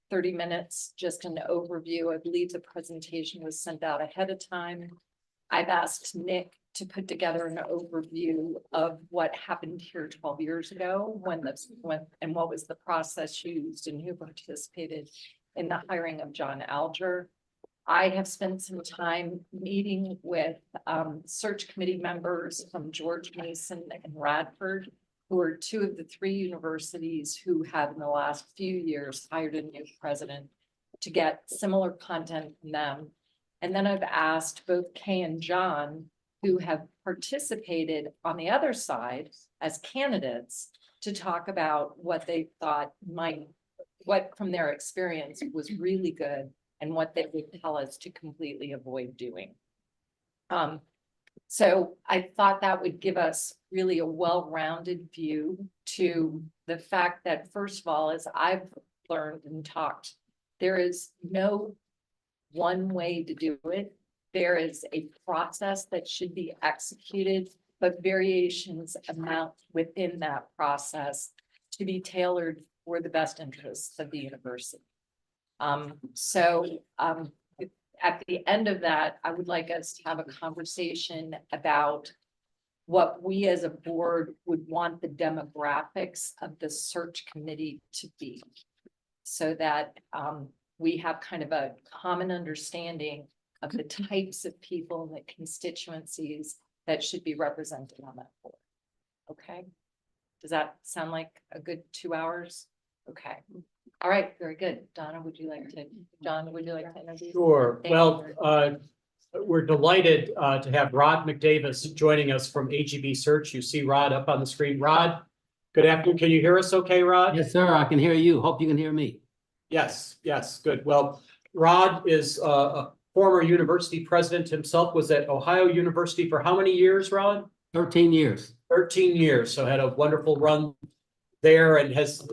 30 minutes, just an overview. I believe the presentation was sent out ahead of time. I've asked Nick to put together an overview of what happened here 12 years ago and what was the process used and who participated in the hiring of John Alger. I have spent some time meeting with search committee members from George Mason and Radford, who are 2 of the 3 universities who have in the last few years hired a new president, to get similar content from them. And then I've asked both Kay and John, who have participated on the other side as candidates, to talk about what they thought what from their experience was really good and what they would tell us to completely avoid doing. So I thought that would give us really a well-rounded view to the fact that, first of all, as I've learned and talked, there is no one way to do it. There is a process that should be executed, but variations amount within that process to be tailored for the best interests of the university. At the end of that, I would like us to have a conversation about what we as a board would want the demographics of the search committee to be, so that we have kind of a common understanding of the types of people and the constituencies that should be represented on that board. Okay, does that sound like a good 2 hours? Okay. All right, very good. John, would you like to interview? Sure. Thank Well, we're delighted to have Rod McDavis joining us from AGB Search. You see Rod up on the screen. Rod, good afternoon. Can you hear us okay, Rod? Yes, sir. I can hear you. Hope you can hear me. Yes, good. Well, Rod is a former university president himself, was at Ohio University for how many years, Rod? 13 years. 13 years. So had a wonderful run there and has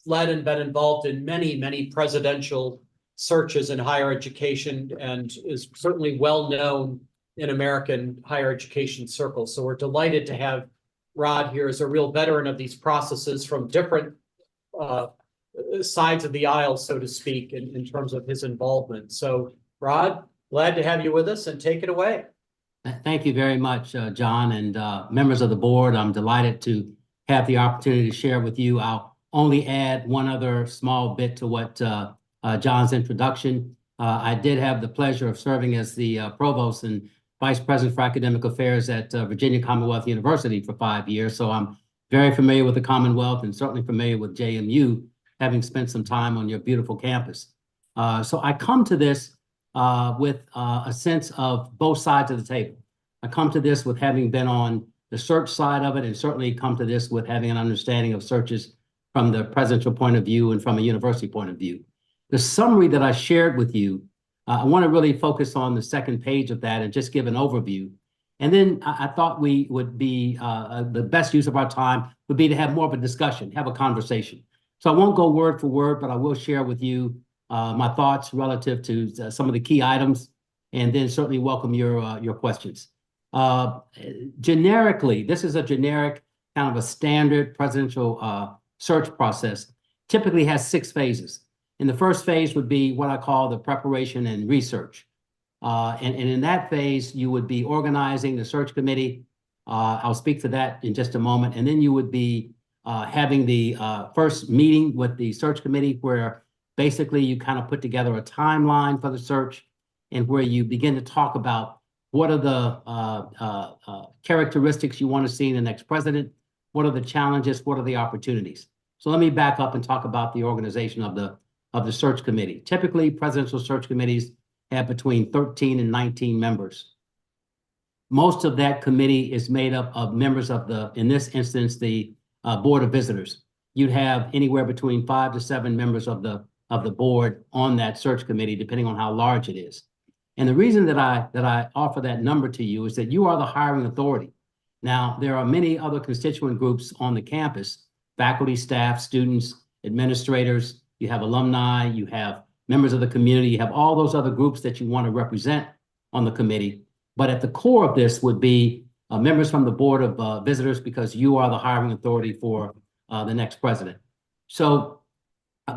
led and been involved in many presidential searches in higher education and is certainly well known in American higher education circles. So we're delighted to have Rod here as a real veteran of these processes from different sides of the aisle, so to speak, in terms of his involvement. So Rod, glad to have you with us, and take it away. Thank you very much, John, and members of the board. I'm delighted to have the opportunity to share with you. I'll only add one other small bit to what John's introduction. I did have the pleasure of serving as the provost and vice president for academic affairs at Virginia Commonwealth University for 5 years. So I'm very familiar with the Commonwealth and certainly familiar with JMU, having spent some time on your beautiful campus. So I come to this with a sense of both sides of the table. I come to this with having been on the search side of it, and certainly come to this with having an understanding of searches from the presidential point of view and from a university point of view. The summary that I shared with you, I want to really focus on the second page of that and just give an overview. And then I thought we would be, the best use of our time would be to have more of a discussion, have a conversation. So I won't go word for word, but I will share with you my thoughts relative to some of the key items, and then certainly welcome your questions. Generically, this is a generic kind of a standard presidential search process, typically has 6 phases. And the first phase would be what I call the preparation and research. And in that phase, you would be organizing the search committee. I'll speak to that in just a moment. And then you would be having the first meeting with the search committee where basically you kind of put together a timeline for the search and where you begin to talk about what are the characteristics you want to see in the next president, what are the challenges, what are the opportunities. So let me back up and talk about the organization of the search committee. Typically, presidential search committees have between 13 and 19 members. Most of that committee is made up of members of in this instance, the Board of Visitors. You'd have anywhere between 5 to 7 members of the board on that search committee, depending on how large it is. And the reason that I offer that number to you is that you are the hiring authority. Now, there are many other constituent groups on the campus, faculty, staff, students, administrators, you have alumni, you have members of the community, you have all those other groups that you want to represent on the committee. But at the core of this would be members from the Board of Visitors, because you are the hiring authority for the next president. So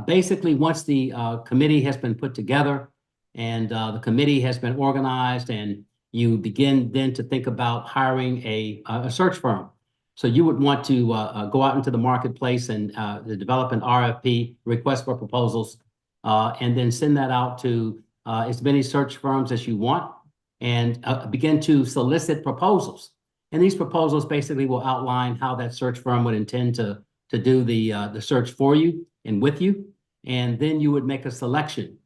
basically, once the committee has been put together and the committee has been organized, and you begin then to think about hiring a search firm. So you would want to go out into the marketplace and develop an RFP, request for proposals, and then send that out to as many search firms as you want, and begin to solicit proposals. And these proposals basically will outline how that search firm would intend to do the search for you and with you. And then you would make a selection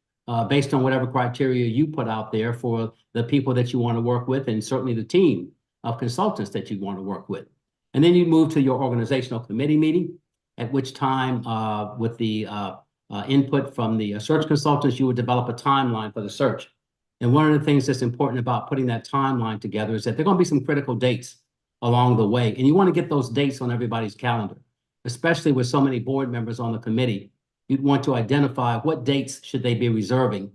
based on whatever criteria you put out there for the people that you want to work with, and certainly the team of consultants that you want to work with. And then you move to your organizational committee meeting, at which time with the input from the search consultants, you would develop a timeline for the search. And one of the things that's important about putting that timeline together is that there are going to be some critical dates along the way. And you want to get those dates on everybody's calendar, especially with so many board members on the committee. You'd want to identify what dates should they be reserving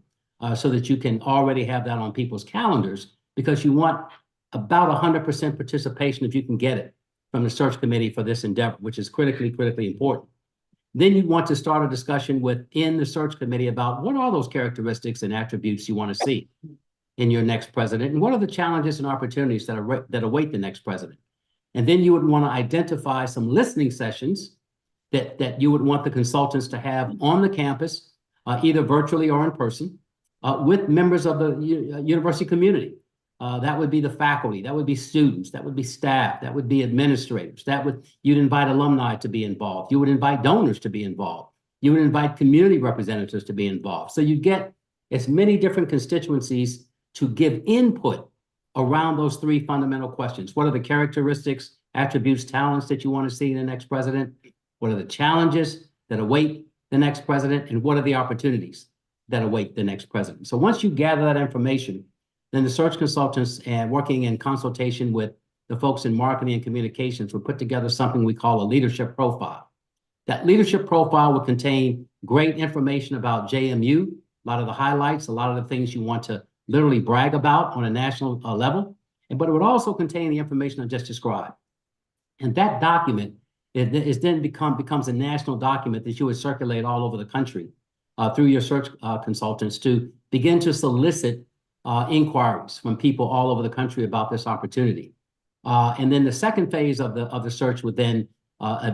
so that you can already have that on people's calendars, because you want about 100% participation, if you can get it, from the search committee for this endeavor, which is critically important. Then you want to start a discussion within the search committee about what are those characteristics and attributes you want to see in your next president, and what are the challenges and opportunities that await the next president. And then you would want to identify some listening sessions that you would want the consultants to have on the campus, either virtually or in person, with members of the university community. That would be the faculty, that would be students, that would be staff, that would be administrators, you'd invite alumni to be involved, you would invite donors to be involved, you would invite community representatives to be involved. So you get as many different constituencies to give input around those 3 fundamental questions. What are the characteristics, attributes, talents that you want to see in the next president? What are the challenges that await the next president? And what are the opportunities that await the next president? So once you gather that information, then the search consultants, and working in consultation with the folks in marketing and communications, will put together something we call a leadership profile. That leadership profile will contain great information about JMU, a lot of the highlights, a lot of the things you want to literally brag about on a national level, but it would also contain the information I just described. And that document becomes a national document that you would circulate all over the country through your search consultants to begin to solicit inquiries from people all over the country about this opportunity. And then the second phase of the search would then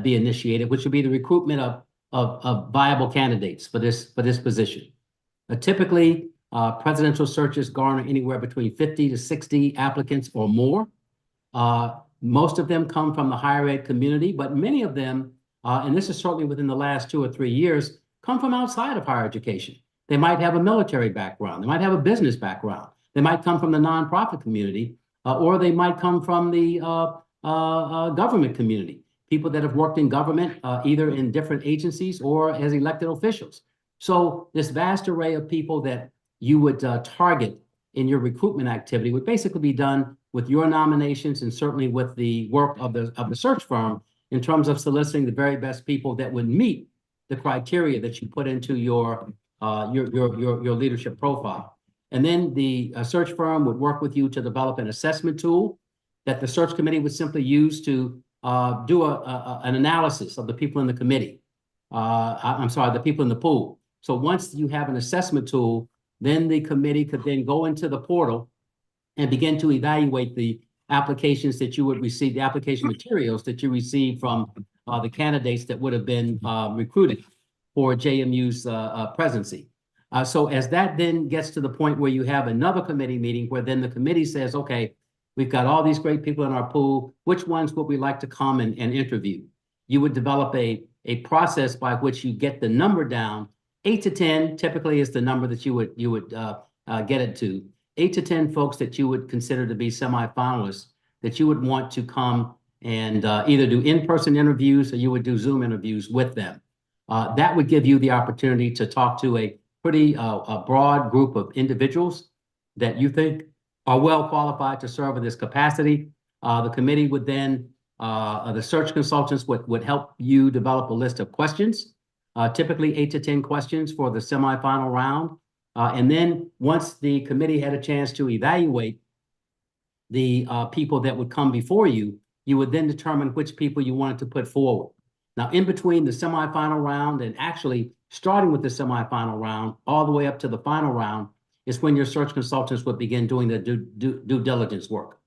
be initiated, which would be the recruitment of viable candidates for this position. Typically, presidential searches garner anywhere between 50 to 60 applicants or more. Most of them come from the higher ed community, but many of them, and this is certainly within the last 2 or 3 years, come from outside of higher education. They might have a military background. They might have a business background. They might come from the nonprofit community, or they might come from the government community. People that have worked in government, either in different agencies or as elected officials. So this vast array of people that you would target in your recruitment activity would basically be done with your nominations, and certainly with the work of the search firm, in terms of soliciting the very best people that would meet the criteria that you put into your leadership profile. And then the search firm would work with you to develop an assessment tool that the search committee would simply use to do an analysis of the people in the committee. The people in the pool. So once you have an assessment tool, then the committee could then go into the portal and begin to evaluate the applications that you would receive, the application materials that you receive from the candidates that would have been recruited for JMU's presidency. So as that then gets to the point where you have another committee meeting where then the committee says, okay, we've got all these great people in our pool, which ones would we like to come and interview? You would develop a process by which you get the number down. 8 to 10 typically is the number that you would get it to. 8 to 10 folks that you would consider to be semifinalists that you would want to come and either do in-person interviews or you would do Zoom interviews with them. That would give you the opportunity to talk to a pretty broad group of individuals that you think are well qualified to serve in this capacity. The committee would then, the search consultants would help you develop a list of questions, typically 8 to 10 questions for the semifinal round. And then once the committee had a chance to evaluate the people that would come before you, you would then determine which people you wanted to put forward. Now, in between the semifinal round and actually starting with the semifinal round all the way up to the final round is when your search consultants would begin doing the due diligence work.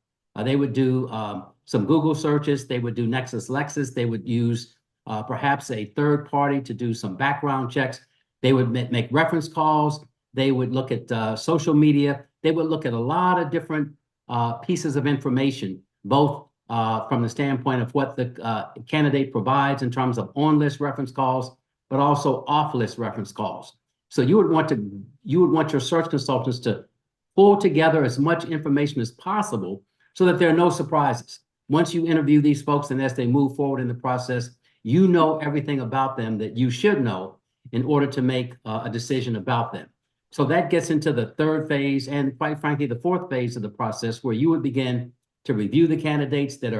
They would do some Google searches. They would do LexisNexis. They would use perhaps a third party to do some background checks. They would make reference calls. They would look at social media. They would look at a lot of different pieces of information, both from the standpoint of what the candidate provides in terms of on-list reference calls, but also off-list reference calls. So you would want your search consultants to pull together as much information as possible so that there are no surprises. Once you interview these folks and as they move forward in the process, you know everything about them that you should know in order to make a decision about them. So that gets into the third phase and quite frankly, the fourth phase of the process where you would begin to review the candidates that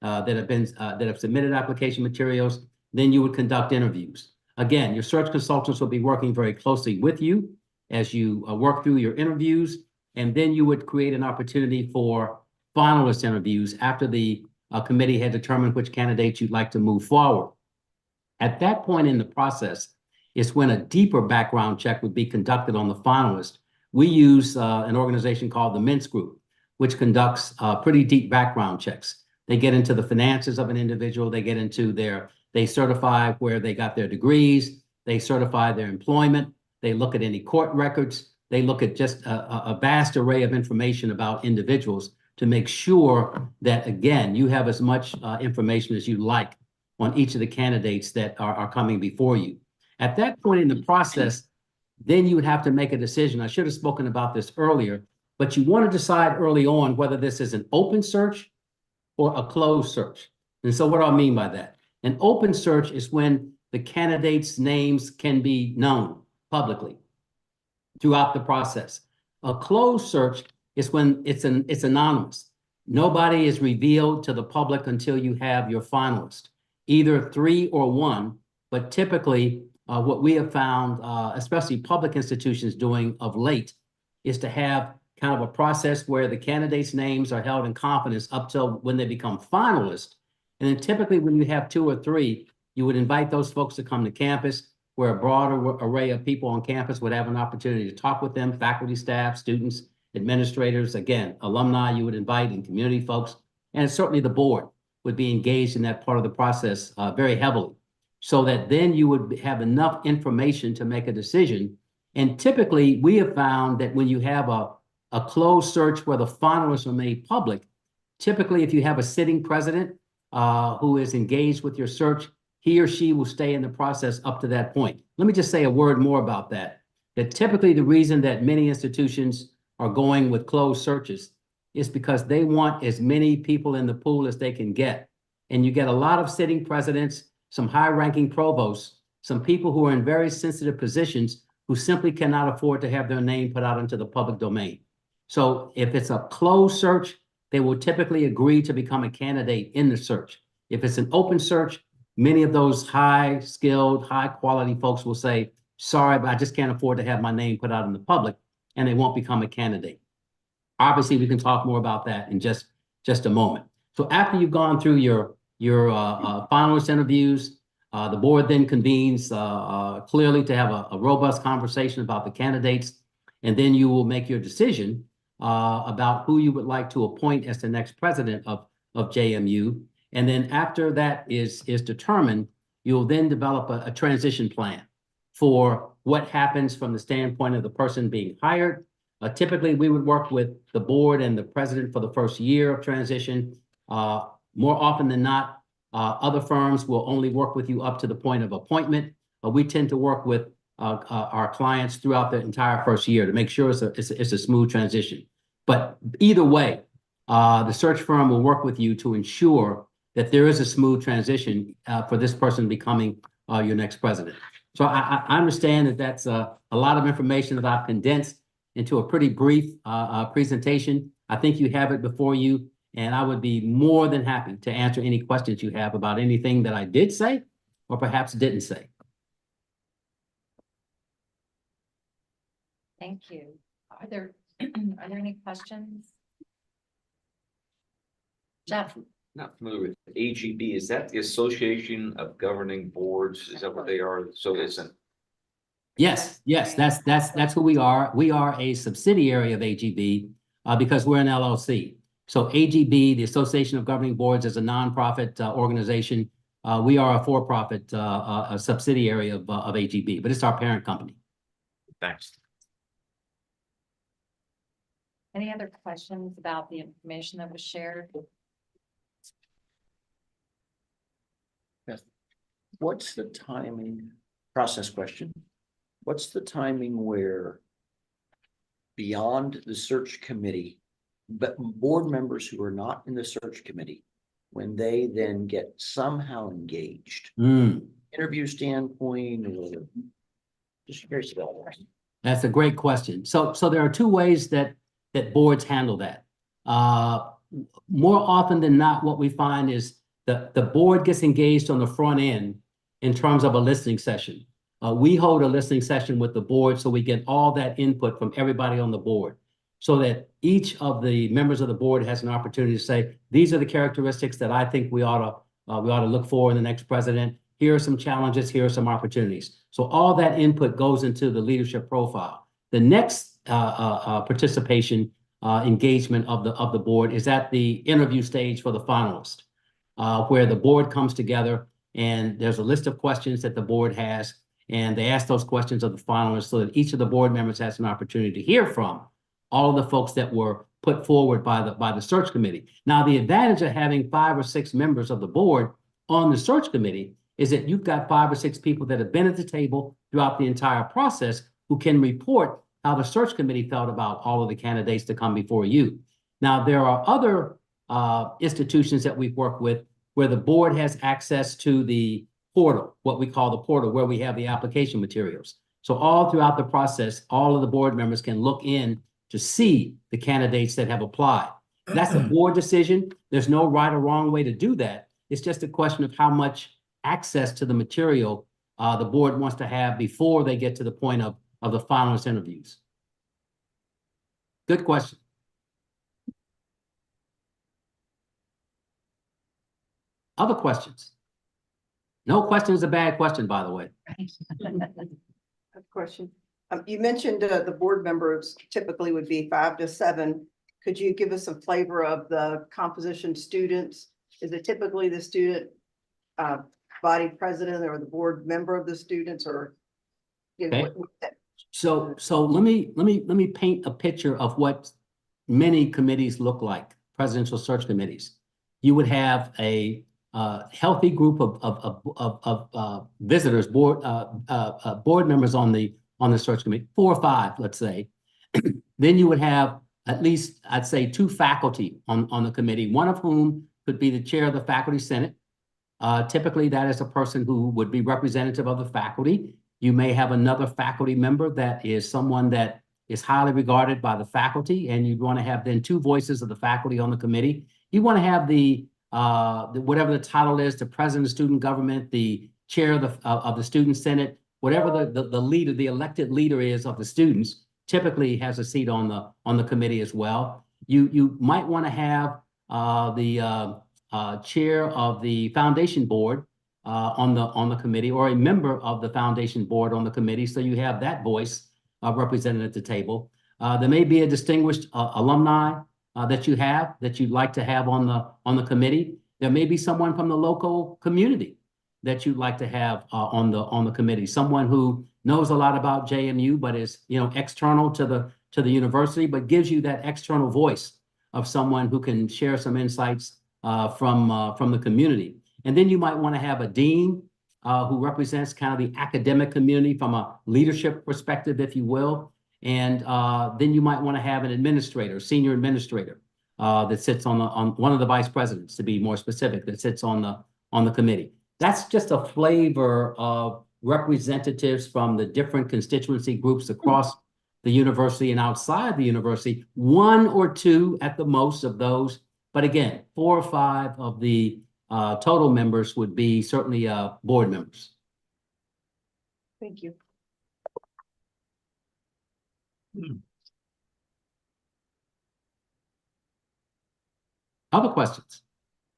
have submitted application materials. Then you would conduct interviews. Again, your search consultants will be working very closely with you as you work through your interviews, and then you would create an opportunity for finalist interviews after the committee had determined which candidates you'd like to move forward. At that point in the process is when a deeper background check would be conducted on the finalist. We use an organization called the Mintz Group, which conducts pretty deep background checks. They get into the finances of an individual. They get into they certify where they got their degrees. They certify their employment. They look at any court records. They look at just a vast array of information about individuals to make sure that, again, you have as much information as you like on each of the candidates that are coming before you. At that point in the process, then you would have to make a decision. I should have spoken about this earlier, but you want to decide early on whether this is an open search or a closed search. And so what do I mean by that? An open search is when the candidates' names can be known publicly throughout the process. A closed search is when it's anonymous. Nobody is revealed to the public until you have your finalist, either 3 or 1, but typically what we have found, especially public institutions doing of late, is to have kind of a process where the candidates' names are held in confidence up till when they become finalists. And then typically when you have 2 or 3, you would invite those folks to come to campus where a broader array of people on campus would have an opportunity to talk with them, faculty, staff, students, administrators, again, alumni you would invite and community folks. And certainly the board would be engaged in that part of the process very heavily so that then you would have enough information to make a decision. And typically we have found that when you have a closed search where the finalists are made public, typically if you have a sitting president who is engaged with your search, he or she will stay in the process up to that point. Let me just say a word more about that. That typically the reason that many institutions are going with closed searches is because they want as many people in the pool as they can get. And you get a lot of sitting presidents, some high-ranking provosts, some people who are in very sensitive positions who simply cannot afford to have their name put out into the public domain. So if it's a closed search, they will typically agree to become a candidate in the search. If it's an open search, many of those high-skilled, high-quality folks will say, sorry, but I just can't afford to have my name put out in the public, and they won't become a candidate. Obviously, we can talk more about that in just a moment. So after you've gone through your finalist interviews, the board then convenes clearly to have a robust conversation about the candidates, and then you will make your decision about who you would like to appoint as the next president of JMU. And then after that is determined, you'll then develop a transition plan for what happens from the standpoint of the person being hired. Typically, we would work with the board and the president for the first year of transition. More often than not, other firms will only work with you up to the point of appointment. We tend to work with our clients throughout the entire first year to make sure it's a smooth transition. But either way, the search firm will work with you to ensure that there is a smooth transition for this person becoming your next president. So I understand that that's a lot of information that I've condensed into a pretty brief presentation. I think you have it before you, and I would be more than happy to answer any questions you have about anything that I did say or perhaps didn't say. Thank you. Are there any questions? Jeff? Not familiar with AGB. Is that the Association of Governing Boards? Is that what they are? So it's an. Yes, that's who we are. We are a subsidiary of AGB because we're an LLC. So AGB, the Association of Governing Boards, is a nonprofit organization. We are a for-profit a subsidiary of AGB, but it's our parent company. Thanks. Any other questions about the information that was shared? What's the timing, process question? What's the timing where beyond the search committee, but board members who are not in the search committee, when they then get somehow engaged, interview standpoint, or just curious about that? That's a great question. So there are two ways that boards handle that. More often than not, what we find is the board gets engaged on the front end in terms of a listening session. We hold a listening session with the board so we get all that input from everybody on the board so that each of the members of the board has an opportunity to say, these are the characteristics that I think we ought to look for in the next president. Here are some challenges, here are some opportunities. So all that input goes into the leadership profile. The next participation engagement of the board is at the interview stage for the finalist, where the board comes together and there's a list of questions that the board has, and they ask those questions of the finalists so that each of the board members has an opportunity to hear from all of the folks that were put forward by the search committee. Now, the advantage of having 5 or 6 members of the board on the search committee is that you've got 5 or 6 people that have been at the table throughout the entire process who can report how the search committee felt about all of the candidates to come before you. Now, there are other institutions that we've worked with where the board has access to the portal, what we call the portal, where we have the application materials. So all throughout the process, all of the board members can look in to see the candidates that have applied. That's a board decision. There's no right or wrong way to do that. It's just a question of how much access to the material the board wants to have before they get to the point of the finalist interviews. Good question. Other questions? No question is a bad question, by the way. A question. You mentioned the board members typically would be 5 to 7. Could you give us some flavor of the composition students? Is it typically the student body president or the board member of the students, or you know, Okay. So let me paint a picture of what many committees look like, presidential search committees. You would have a healthy group of visitors, board members on the search committee, 4 or 5, let's say. Then you would have at least, I'd say, 2 faculty on the committee, one of whom could be the chair of the faculty senate. Typically, that is a person who would be representative of the faculty. You may have another faculty member that is someone that is highly regarded by the faculty, and you'd want to have then 2 voices of the faculty on the committee. You want to have the whatever the title is, the president of student government, the chair of the student senate, whatever the leader, the elected leader is of the students, typically has a seat on the committee as well. You might want to have the chair of the foundation board on the committee, or a member of the foundation board on the committee, so you have that voice represented at the table. There may be a distinguished alumni that you'd like to have on the committee. There may be someone from the local community that you'd like to have on the committee, someone who knows a lot about JMU, but is, you know, external to the university, but gives you that external voice of someone who can share some insights from the community. And then you might want to have a dean who represents kind of the academic community from a leadership perspective, if you will. And then you might want to have an administrator, senior administrator, that sits on one of the vice presidents, to be more specific, that sits on the committee. That's just a flavor of representatives from the different constituency groups across the university and outside the university, one or two at the most of those. But again, 4 or 5 of the total members would be certainly board members. Thank you. Other questions?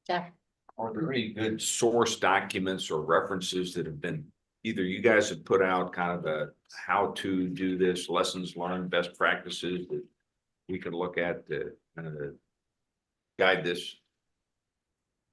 Jack. Are there any good source documents or references that have been, either you guys have put out kind of a how to do this, lessons learned, best practices that we can look at to kind of guide this?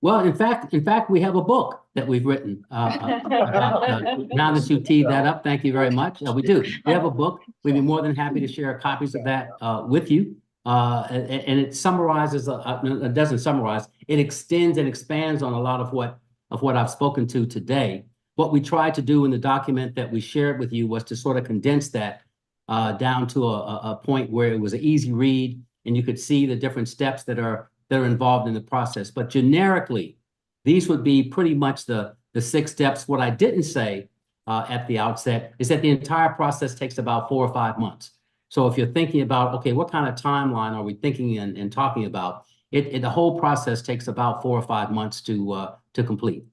Well, in fact, we have a book that we've written. Now that you teed that up, thank you very much. We do. We have a book. We'd be more than happy to share copies of that with you. And it summarizes, it doesn't summarize, it extends and expands on a lot of what I've spoken to today. What we tried to do in the document that we shared with you was to sort of condense that down to a point where it was an easy read and you could see the different steps that are involved in the process. But generically, these would be pretty much the 6 steps. What I didn't say at the outset is that the entire process takes about 4 or 5 months. So if you're thinking about, okay, what kind of timeline are we thinking and talking about? The whole process takes about 4 or 5 months to complete.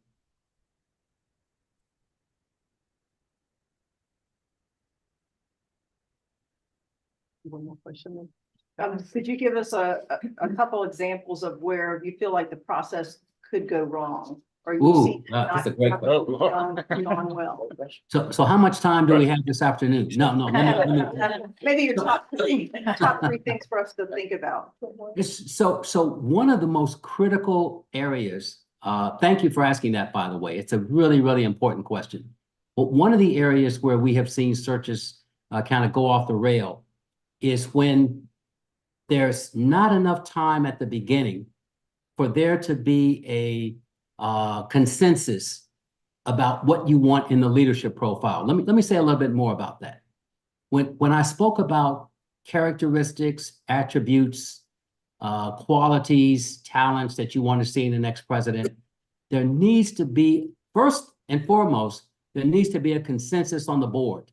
One more question. Could you give us a couple examples of where you feel like the process could go wrong? Or you Ooh, see that's a great question. gone well? So how much time do we have this afternoon? No, let me. Maybe your top three things for us to think about. So one of the most critical areas, thank you for asking that, by the way. It's a really, really important question. But one of the areas where we have seen searches kind of go off the rail is when there's not enough time at the beginning for there to be a consensus about what you want in the leadership profile. Let me say a little bit more about that. When I spoke about characteristics, attributes, qualities, talents that you want to see in the next president, there needs to be, first and foremost, there needs to be a consensus on the board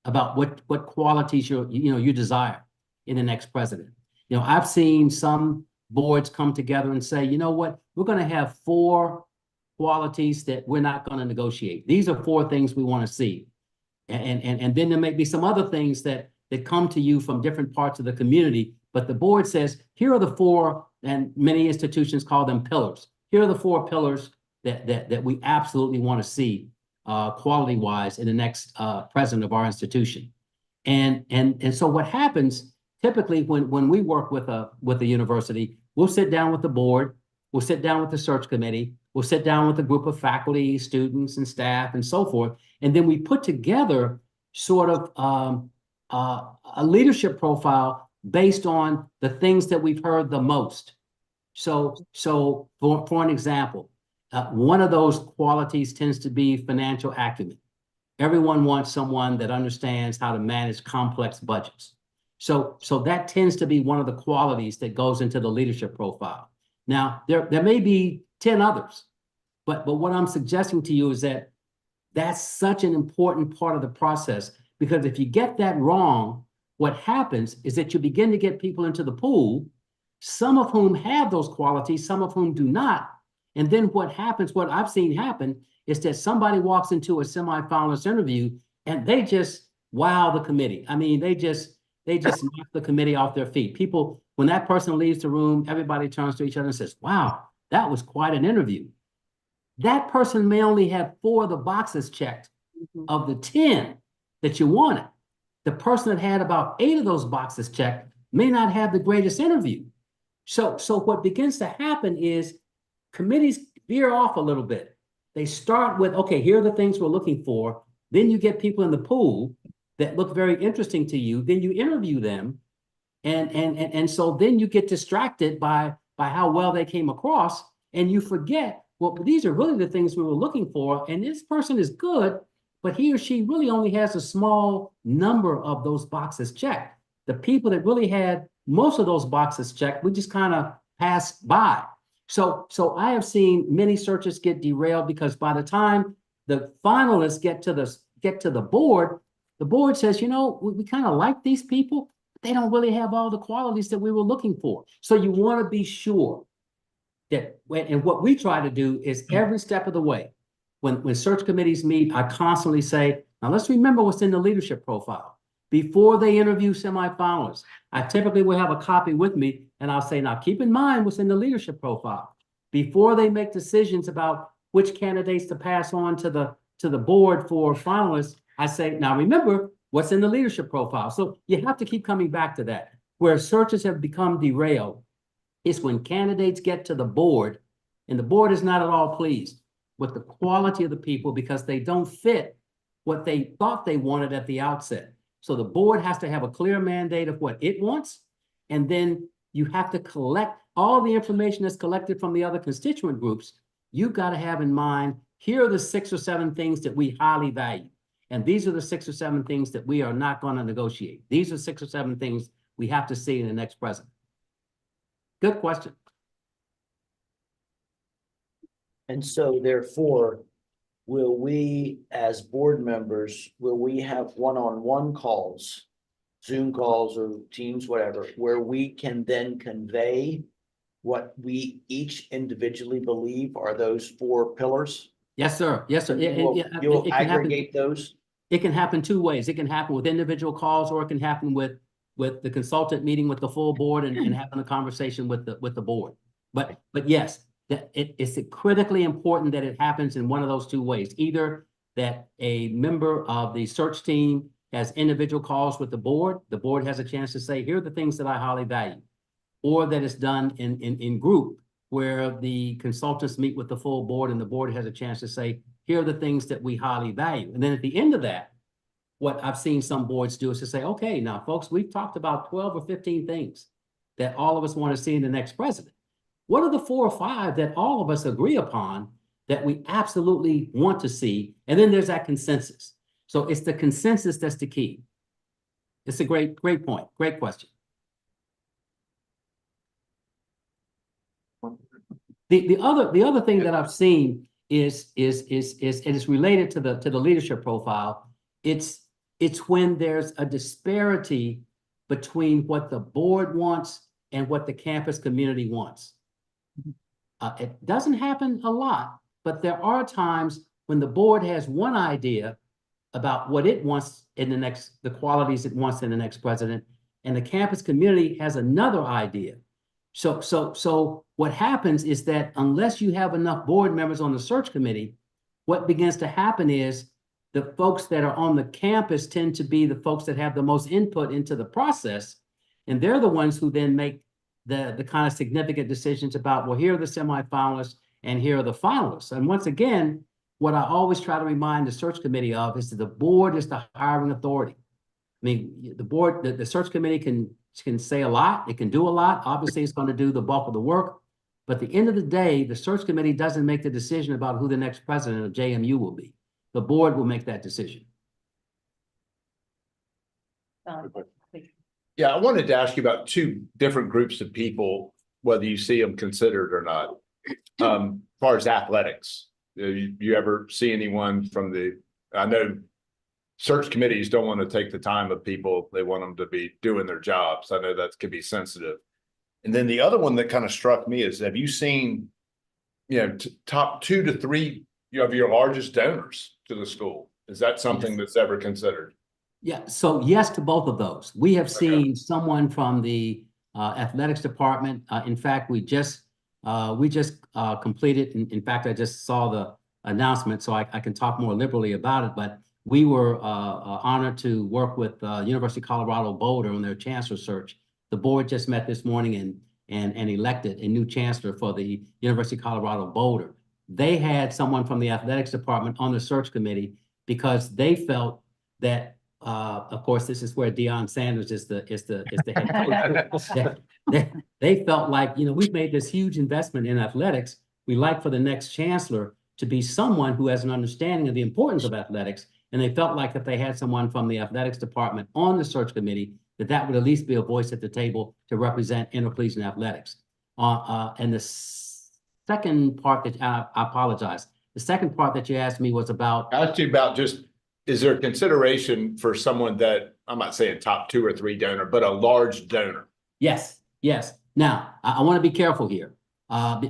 about what qualities you desire in the next president. You know, I've seen some boards come together and say, you know what, we're going to have 4 qualities that we're not going to negotiate. These are 4 things we want to see. And then there may be some other things that come to you from different parts of the community, but the board says, here are the 4, and many institutions call them pillars. Here are the 4 pillars that we absolutely want to see quality-wise in the next president of our institution. And so what happens typically when we work with a university, we'll sit down with the board, we'll sit down with the search committee, we'll sit down with a group of faculty, students, and staff, and so forth, and then we put together sort of a leadership profile based on the things that we've heard the most. So for an example, one of those qualities tends to be financial acumen. Everyone wants someone that understands how to manage complex budgets. So that tends to be one of the qualities that goes into the leadership profile. Now, there may be 10 others, but what I'm suggesting to you is that that's such an important part of the process, because if you get that wrong, what happens is that you begin to get people into the pool, some of whom have those qualities, some of whom do not. And then what happens, what I've seen happen, is that somebody walks into a semifinalist interview and they just wow the committee. I mean, they just knock the committee off their feet. People, when that person leaves the room, everybody turns to each other and says, wow, that was quite an interview. That person may only have 4 of the boxes checked of the 10 that you wanted. The person that had about 8 of those boxes checked may not have the greatest interview. So what begins to happen is committees veer off a little bit. They start with, okay, here are the things we're looking for. Then you get people in the pool that look very interesting to you. Then you interview them. And so then you get distracted by how well they came across, and you forget, well, these are really the things we were looking for. And this person is good, but he or she really only has a small number of those boxes checked. The people that really had most of those boxes checked, we just kind of passed by. So I have seen many searches get derailed because by the time the finalists get to the board says, you know, we kind of like these people. They don't really have all the qualities that we were looking for. So you want to be sure that and what we try to do is every step of the way, when search committees meet, I constantly say, now let's remember what's in the leadership profile. Before they interview semifinalists, I typically will have a copy with me and I'll say, now keep in mind what's in the leadership profile. Before they make decisions about which candidates to pass on to the board for finalists, I say, now remember what's in the leadership profile. So you have to keep coming back to that. Where searches have become derailed is when candidates get to the board and the board is not at all pleased with the quality of the people because they don't fit what they thought they wanted at the outset. So the board has to have a clear mandate of what it wants. And then you have to collect all the information that's collected from the other constituent groups. You've got to have in mind, here are the 6 or 7 things that we highly value. And these are the 6 or 7 things that we are not going to negotiate. These are 6 or 7 things we have to see in the next president. Good question. And so therefore, will we, as board members, will we have one-on-one calls, Zoom calls or Teams, whatever, where we can then convey what we each individually believe are those 4 pillars? Yes, sir. Yes, sir. You'll aggregate those? It can happen 2 ways. It can happen with individual calls, or it can happen with the consultant meeting with the full board and having a conversation with the board. But yes, it's critically important that it happens in one of those 2 ways. Either that a member of the search team has individual calls with the board has a chance to say, here are the things that I highly value. Or that it's done in group, where the consultants meet with the full board and the board has a chance to say, here are the things that we highly value. And then at the end of that, what I've seen some boards do is to say, okay, now folks, we've talked about 12 or 15 things that all of us want to see in the next president. What are the 4 or 5 that all of us agree upon that we absolutely want to see? And then there's that consensus. So it's the consensus that's the key. It's a great point. Great question. The other thing that I've seen is and it's related to the leadership profile. It's when there's a disparity between what the board wants and what the campus community wants. It doesn't happen a lot, but there are times when the board has one idea about what it wants in the qualities it wants in the next president, and the campus community has another idea. So what happens is that unless you have enough board members on the search committee, what begins to happen is the folks that are on the campus tend to be the folks that have the most input into the process. And they're the ones who then make the kind of significant decisions about, well, here are the semifinalists and here are the finalists. And once again, what I always try to remind the search committee of is that the board is the hiring authority. I mean, the board, the search committee can say a lot, it can do a lot. Obviously, it's going to do the bulk of the work. But at the end of the day, the search committee doesn't make the decision about who the next president of JMU will be. The board will make that decision. Yeah, I wanted to ask you about 2 different groups of people, whether you see them considered or not. As far as athletics, you ever see anyone from I know search committees don't want to take the time of people. They want them to be doing their jobs. I know that can be sensitive. And then the other one that kind of struck me is, have you seen, top 2 to 3 of your largest donors to the school? Is that something that's ever considered? Yeah, so yes to both of those. We have seen someone from the athletics department. In fact, we just completed, in fact, I just saw the announcement, so I can talk more liberally about it, but we were honored to work with University of Colorado Boulder on their chancellor search. The board just met this morning and elected a new chancellor for the University of Colorado Boulder. They had someone from the athletics department on the search committee because they felt that, of course, this is where Deion Sanders is the head coach. They felt like, we've made this huge investment in athletics. We like for the next chancellor to be someone who has an understanding of the importance of athletics. And they felt like if they had someone from the athletics department on the search committee, that would at least be a voice at the table to represent intercollegiate athletics. And the second part that I apologize. The second part that you asked me was about. I asked you about just, is there consideration for someone that, I'm not saying top 2 or 3 donor, but a large donor? Yes. Now, I want to be careful here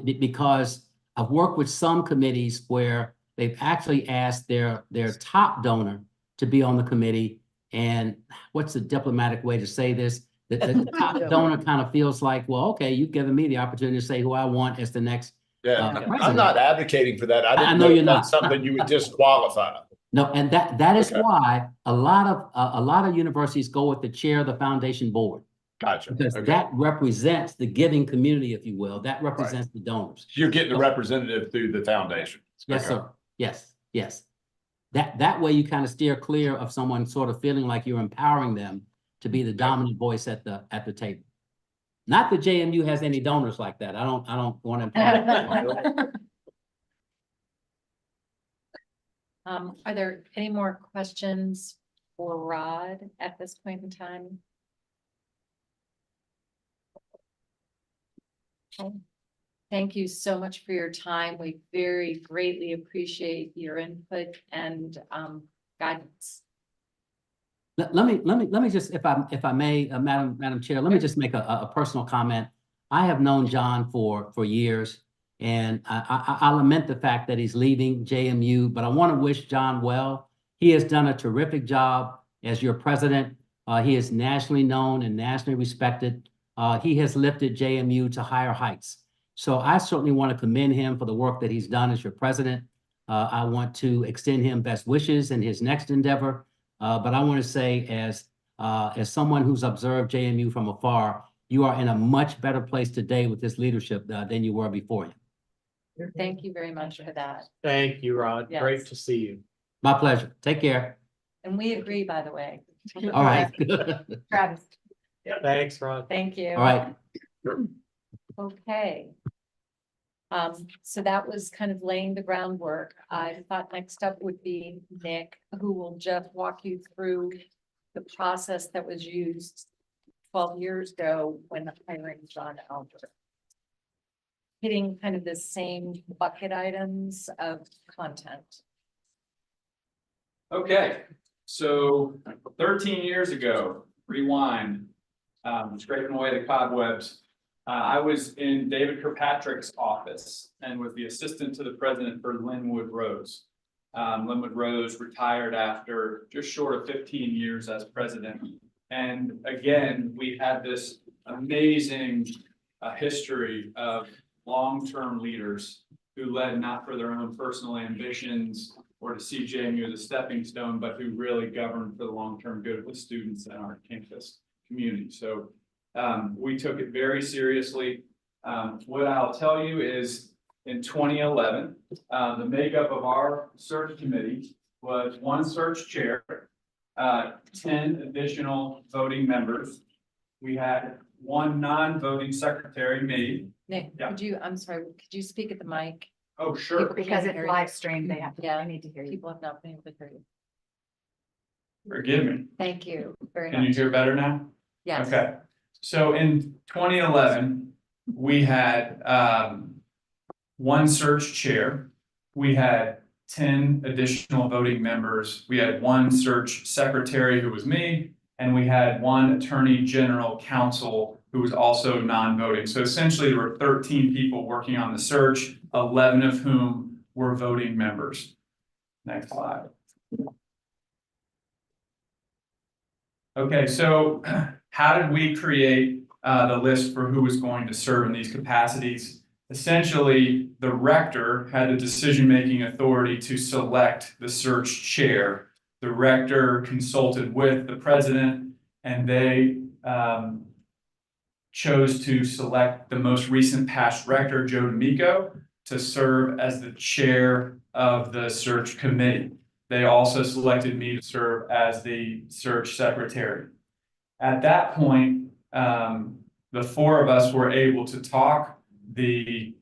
because I've worked with some committees where they've actually asked their top donor to be on the committee. And what's the diplomatic way to say this? The top donor kind of feels like, well, okay, you've given me the opportunity to say who I want as the next president. I'm not advocating for that. I didn't know you're that's not. something you would disqualify. No, and that is why a lot of universities go with the chair of the foundation board. Gotcha. Because that represents the giving community, if you will. That represents the donors. You're getting a representative through the foundation. Yes, sir. Yes. That way you kind of steer clear of someone sort of feeling like you're empowering them to be the dominant voice at the table. Not that JMU has any donors like that. I don't want to imply. Are there any more questions for Rod at this point in time? Okay. Thank you so much for your time. We very greatly appreciate your input and guidance. Let me just, if I may, Madam Chair, let me just make a personal comment. I have known John for years, and I lament the fact that he's leaving JMU, but I want to wish John well. He has done a terrific job as your president. He is nationally known and nationally respected. He has lifted JMU to higher heights. So I certainly want to commend him for the work that he's done as your president. I want to extend him best wishes in his next endeavor. But I want to say, as someone who's observed JMU from afar, you are in a much better place today with this leadership than you were before him. Thank you very much for that. Thank you, Rod. Yes. Great to see you. My pleasure. Take care. And we agree, by the way. All right. Travis. Thanks, Rod. Thank you. All right. Okay. So that was kind of laying the groundwork. I thought next up would be Nick, who will just walk you through the process that was used 12 years ago when hiring John Albert. Hitting kind of the same bucket items of content. Okay, so 13 years ago, rewind, scraping away the cobwebs. I was in David Kirkpatrick's office and was the assistant to the president for Linwood Rose. Linwood Rose retired after just short of 15 years as president. And again, we had this amazing history of long-term leaders who led not for their own personal ambitions or to see JMU as a stepping stone, but who really governed for the long-term good of the students and our campus community. So we took it very seriously. What I'll tell you is in 2011, the makeup of our search committee was 1 search chair, 10 additional voting members. We had 1 non-voting secretary, me. Nick, I'm sorry, could you speak at the mic? Oh, sure. Because it's live streamed, they need to hear you. People have not been able to hear you. Forgive me. Thank you very much. Can you hear better now? Yes. Okay. So in 2011, we had 1 search chair. We had 10 additional voting members. We had 1 search secretary, who was me, and we had 1 attorney general counsel who was also non-voting. So essentially there were 13 people working on the search, 11 of whom were voting members. Next slide. Okay, so how did we create the list for who was going to serve in these capacities? Essentially, the rector had the decision-making authority to select the search chair. The rector consulted with the president, and they chose to select the most recent past rector, Joe D'Amico, to serve as the chair of the search committee. They also selected me to serve as the search secretary. At that point, the four of us were able to talk. The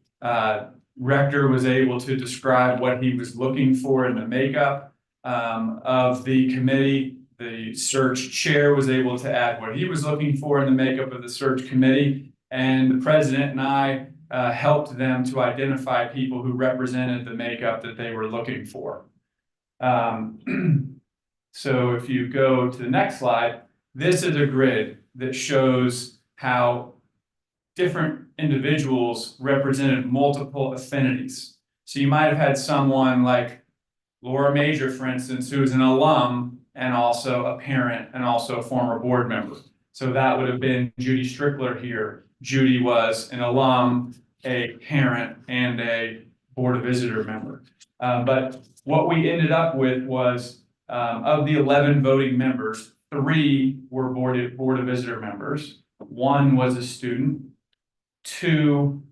rector was able to describe what he was looking for in the makeup of the committee. The search chair was able to add what he was looking for in the makeup of the search committee. And the president and I helped them to identify people who represented the makeup that they were looking for. So if you go to the next slide, this is a grid that shows how different individuals represented multiple affinities. So you might have had someone like Laura Major, for instance, who is an alum and also a parent and also a former board member. So that would have been Judy Strickler here. Judy was an alum, a parent, and a Board of Visitor member. But what we ended up with was of the 11 voting members, 3 were Board of Visitor members. 1 was a student. 2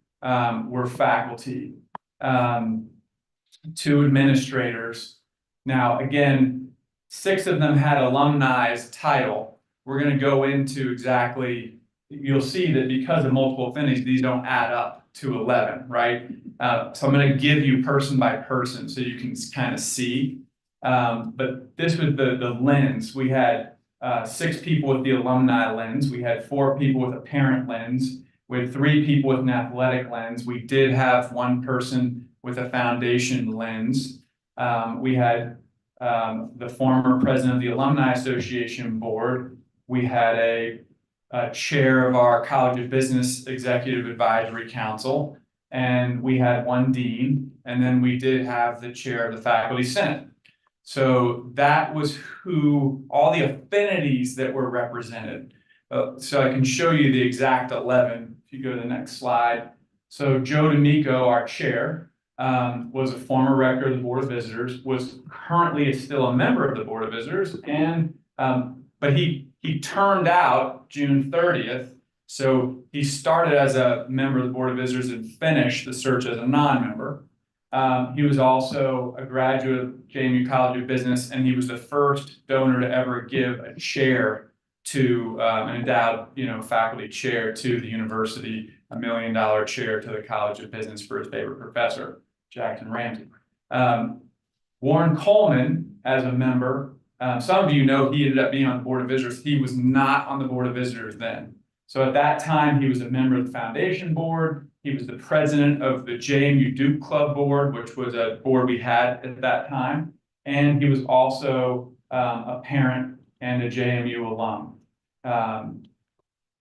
were faculty. 2 administrators. Now, again, 6 of them had alumni's title. We're going to go into exactly, you'll see that because of multiple affinities, these don't add up to 11, right? So I'm going to give you person by person so you can kind of see. But this was the lens. We had 6 people with the alumni lens. We had 4 people with a parent lens. We had 3 people with an athletic lens. We did have 1 person with a foundation lens. We had the former president of the Alumni Association board. We had a chair of our College of Business Executive Advisory Council, and we had 1 dean, and then we did have the chair of the Faculty Senate. So that was who, all the affinities that were represented. So I can show you the exact 11 if you go to the next slide. So Joe D'Amico, our chair, was a former rector of the Board of Visitors, was currently still a member of the Board of Visitors, and but he turned out June 30th. So he started as a member of the Board of Visitors and finished the search as a non-member. He was also a graduate of JMU College of Business, and he was the first donor to ever give a chair to an endowed, faculty chair to the university, $1 million chair to the College of Business for his favorite professor, Jackson Ramsey. Warren Coleman, as a member, some of you know he ended up being on the Board of Visitors. He was not on the Board of Visitors then. So at that time, he was a member of the Foundation Board. He was the president of the JMU Duke Club Board, which was a board we had at that time. And he was also a parent and a JMU alum.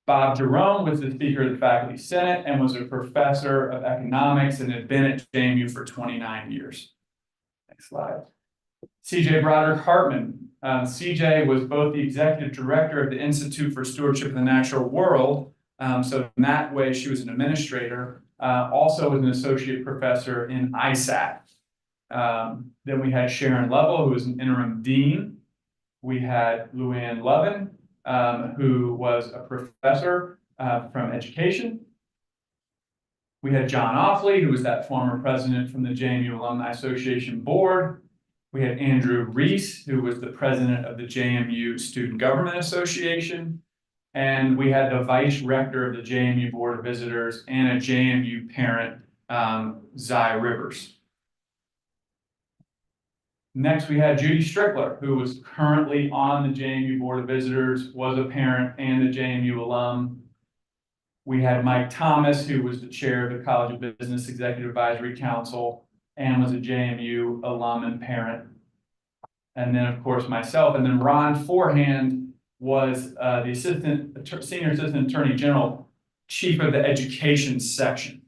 Bob Jerome was the Speaker of the Faculty Senate and was a professor of economics and had been at JMU for 29 years. Next slide. CJ Broderick Hartman. CJ was both the executive director of the Institute for Stewardship of the Natural World. So in that way, she was an administrator, also was an associate professor in ISAC. Then we had Sharon Lovell, who was an interim dean. We had Luann Lovin, who was a professor from education. We had John Offley, who was that former president from the JMU Alumni Association board. We had Andrew Reese, who was the president of the JMU Student Government Association. And we had the vice rector of the JMU Board of Visitors and a JMU parent, Zy Rivers. Next, we had Judy Strickler, who was currently on the JMU Board of Visitors, was a parent and a JMU alum. We had Mike Thomas, who was the chair of the College of Business Executive Advisory Council and was a JMU alum and parent. And then, of course, myself. And then Ron Forehand was the Senior Assistant Attorney General, Chief of the Education Section.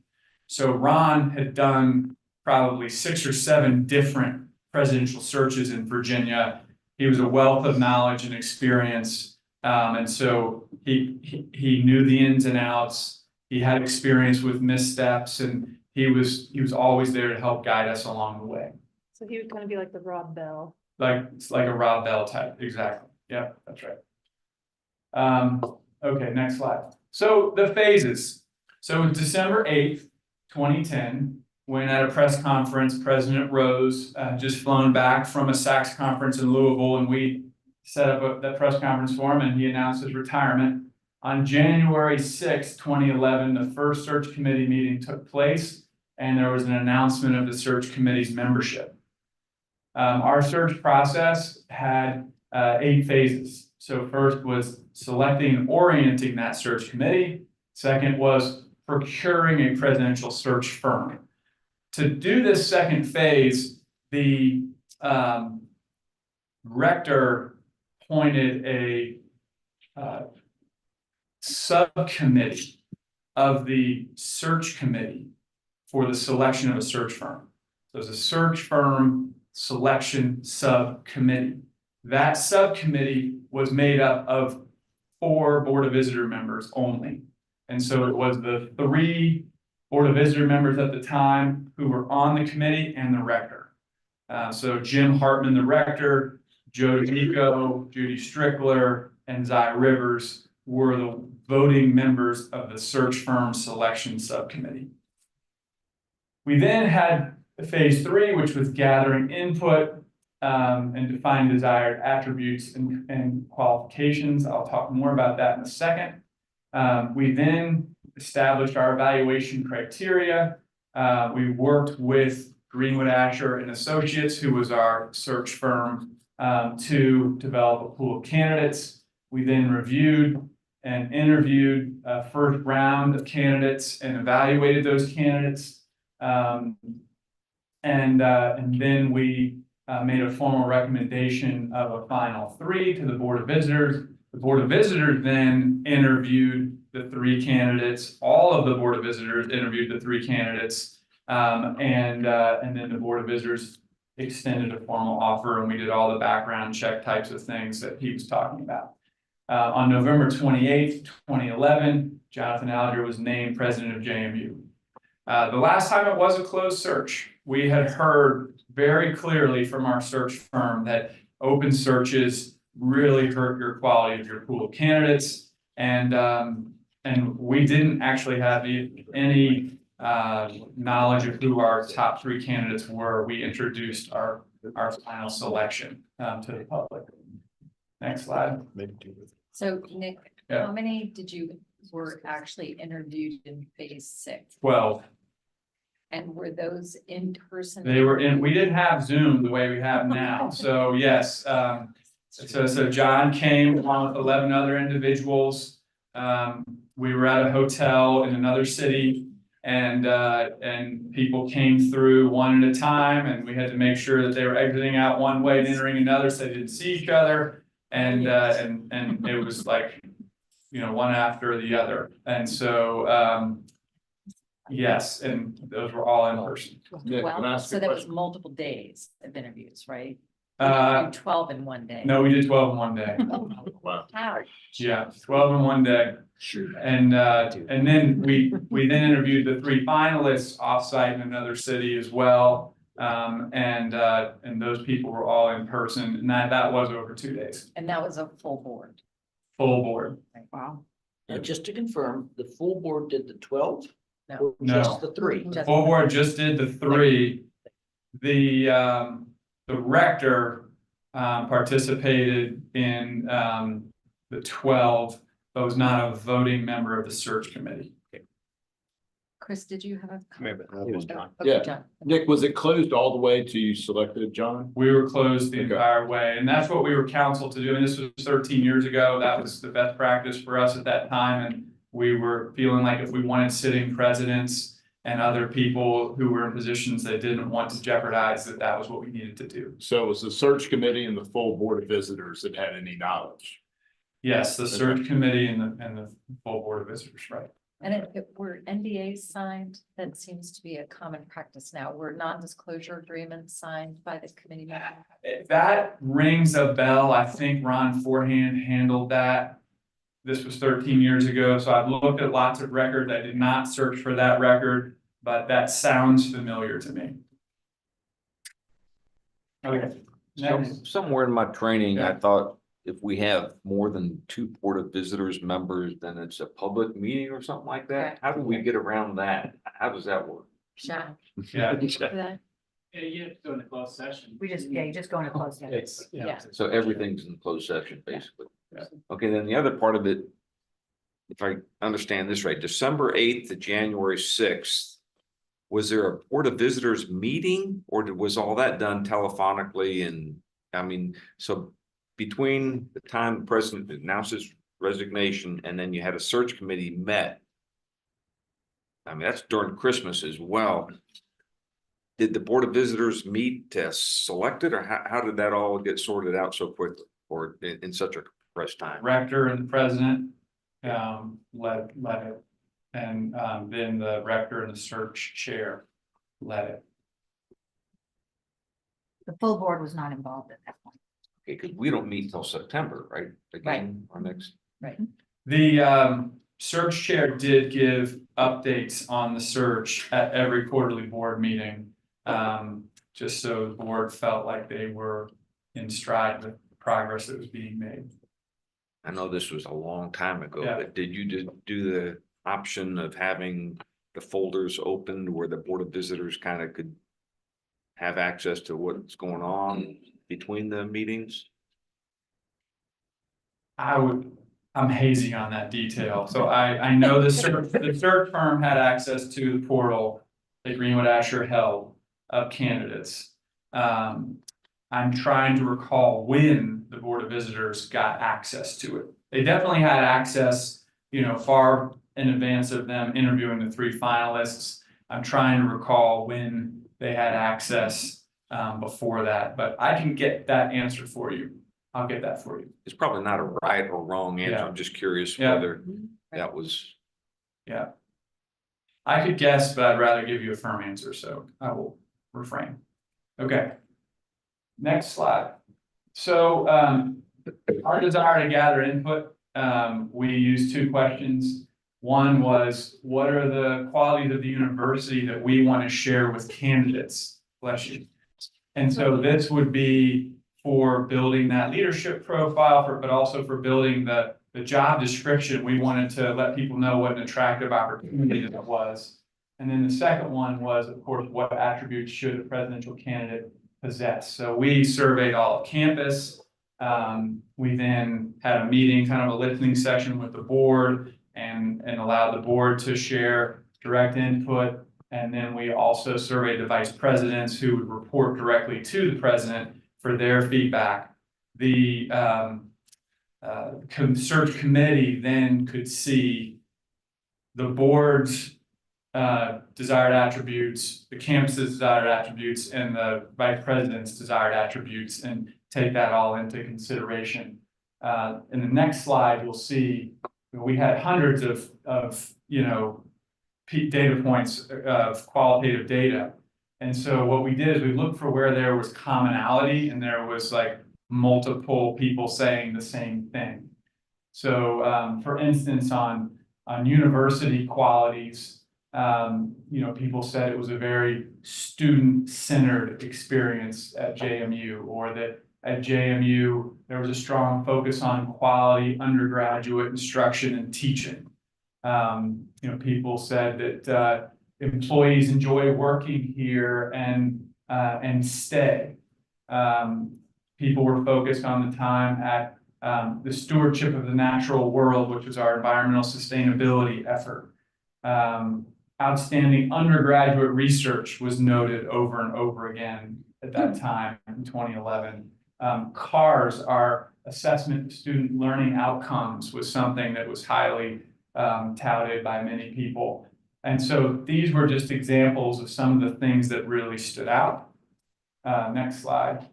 So Ron had done probably 6 or 7 different presidential searches in Virginia. He was a wealth of knowledge and experience. And so he knew the ins and outs. He had experience with missteps, and he was always there to help guide us along the way. So he would kind of be like the Rob Bell. It's like a Rob Bell type, exactly. Yeah, that's right. Okay, next slide. So the phases. So December 8th, 2010, when at a press conference, President Rose just flown back from a SACS conference in Louisville, and we set up that press conference for him, and he announced his retirement. On January 6th, 2011, the first search committee meeting took place, and there was an announcement of the search committee's membership. Our search process had 8 phases. So first was selecting and orienting that search committee. Second was procuring a presidential search firm. To do this second phase, the rector appointed a subcommittee of the search committee for the selection of a search firm. So it's a search firm selection subcommittee. That subcommittee was made up of 4 Board of Visitor members only. And so it was the 3 Board of Visitor members at the time who were on the committee and the rector. So Jim Hartman, the rector, Joe D'Amico, Judy Strickler, and Zy Rivers were the voting members of the search firm selection subcommittee. We then had phase 3, which was gathering input and defining desired attributes and qualifications. I'll talk more about that in a second. We then established our evaluation criteria. We worked with Greenwood Asher and Associates, who was our search firm, to develop a pool of candidates. We then reviewed and interviewed a first round of candidates and evaluated those candidates. And then we made a formal recommendation of a final 3 to the Board of Visitors. The Board of Visitors then interviewed the 3 candidates. All of the Board of Visitors interviewed the 3 candidates. And then the Board of Visitors extended a formal offer, and we did all the background check types of things that he was talking about. On November 28th, 2011, Jonathan Alger was named president of JMU. The last time it was a closed search, we had heard very clearly from our search firm that open searches really hurt your quality of your pool of candidates. And we didn't actually have any knowledge of who our top 3 candidates were. We introduced our final selection to the public. Next slide. So Nick, Yeah. how many were actually interviewed in phase 6? 12. And were those in person? They were in, we didn't have Zoom the way we have now. So yes, so John came along with 11 other individuals. We were at a hotel in another city, and people came through one at a time, and we had to make sure that they were exiting out one way and entering another so they didn't see each other. And it was like, one after the other. And so, yes, and those were all in person. Well, so that was multiple days of interviews, right? Uh, You did 12 in one day. No, we did 12 in one day. How? Yeah, 12 in one day. Sure. And then we then interviewed the 3 finalists offsite in another city as well. And those people were all in person, and that was over 2 days. And that was a full board. Full board. Wow. And just to confirm, the full board did the 12? No. Or just the 3? The full board just did the 3. The rector participated in the 12, but was not a voting member of the search committee. Chris, did you have a? Maybe it was John. Okay, Yeah. John. Nick, was it closed all the way till you selected John? We were closed the Okay. entire way, and that's what we were counseled to do. And this was 13 years ago. That was the best practice for us at that time. And we were feeling like if we wanted sitting presidents and other people who were in positions that didn't want to jeopardize that was what we needed to do. So it was the search committee and the full Board of Visitors that had any knowledge? Yes, the search committee and the full Board of Visitors, right? And were NDAs signed? That seems to be a common practice now. Were non-disclosure agreements signed by the committee member? That rings a bell. I think Ron Forehand handled that. This was 13 years ago, so I've looked at lots of records. I did not search for that record, but that sounds familiar to me. Okay. Next. Somewhere in my training, I thought if we have more than two Board of Visitors members, then it's a public meeting or something like that? Correct. How do we get around that? How does that work? Sean. Yeah. Yeah, you have to go into closed session. You just go into closed session. It's, Yeah. So everything's in closed session, basically. Yeah. Okay, then the other part of it, if I understand this right, December 8th to January 6th, was there a Board of Visitors meeting, or was all that done telephonically? And I mean, so between the time the president announced his resignation and then you had a search committee met, I mean, that's during Christmas as well. Did the Board of Visitors meet to select it, or how did that all get sorted out so quickly or in such a compressed time? Rector and the president led it. And then the rector and the search chair led it. The full board was not involved at that point. Okay, because we don't meet till September, right? Again, our next. Right. The search chair did give updates on the search at every quarterly board meeting. Just so the board felt like they were in stride with the progress that was being made. I know this was a long time ago, Yeah. but did you do the option of having the folders opened where the Board of Visitors kind of could have access to what's going on between the meetings? I'm hazy on that detail. So I know the search firm had access to the portal that Greenwood Asher held of candidates. I'm trying to recall when the Board of Visitors got access to it. They definitely had access, far in advance of them interviewing the 3 finalists. I'm trying to recall when they had access before that, but I can get that answer for you. I'll get that for you. It's probably not a right or wrong answer. Yeah. I'm just curious Yeah. whether that was. Yeah. I could guess, but I'd rather give you a firm answer, so I will refrain. Okay. Next slide. So our desire to gather input, we used 2 questions. One was, what are the qualities of the university that we want to share with candidates? Bless you. And so this would be for building that leadership profile, but also for building the job description. We wanted to let people know what an attractive opportunity that was. And then the second one was, of course, what attributes should a presidential candidate possess? So we surveyed all of campus. We then had a meeting, kind of a listening session with the board and allowed the board to share direct input. And then we also surveyed the vice presidents who would report directly to the president for their feedback. The search committee then could see the board's desired attributes, the campus's desired attributes, and the vice president's desired attributes, and take that all into consideration. In the next slide, you'll see we had hundreds of data points of qualitative data. And so what we did is we looked for where there was commonality and there was like multiple people saying the same thing. So for instance, on university qualities, people said it was a very student-centered experience at JMU, or that at JMU, there was a strong focus on quality undergraduate instruction and teaching. People said that employees enjoy working here and stay. People were focused on the time at the stewardship of the natural world, which was our environmental sustainability effort. Outstanding undergraduate research was noted over and over again at that time in 2011. CARS, our assessment of student learning outcomes, was something that was highly touted by many people. And so these were just examples of some of the things that really stood out. Next slide.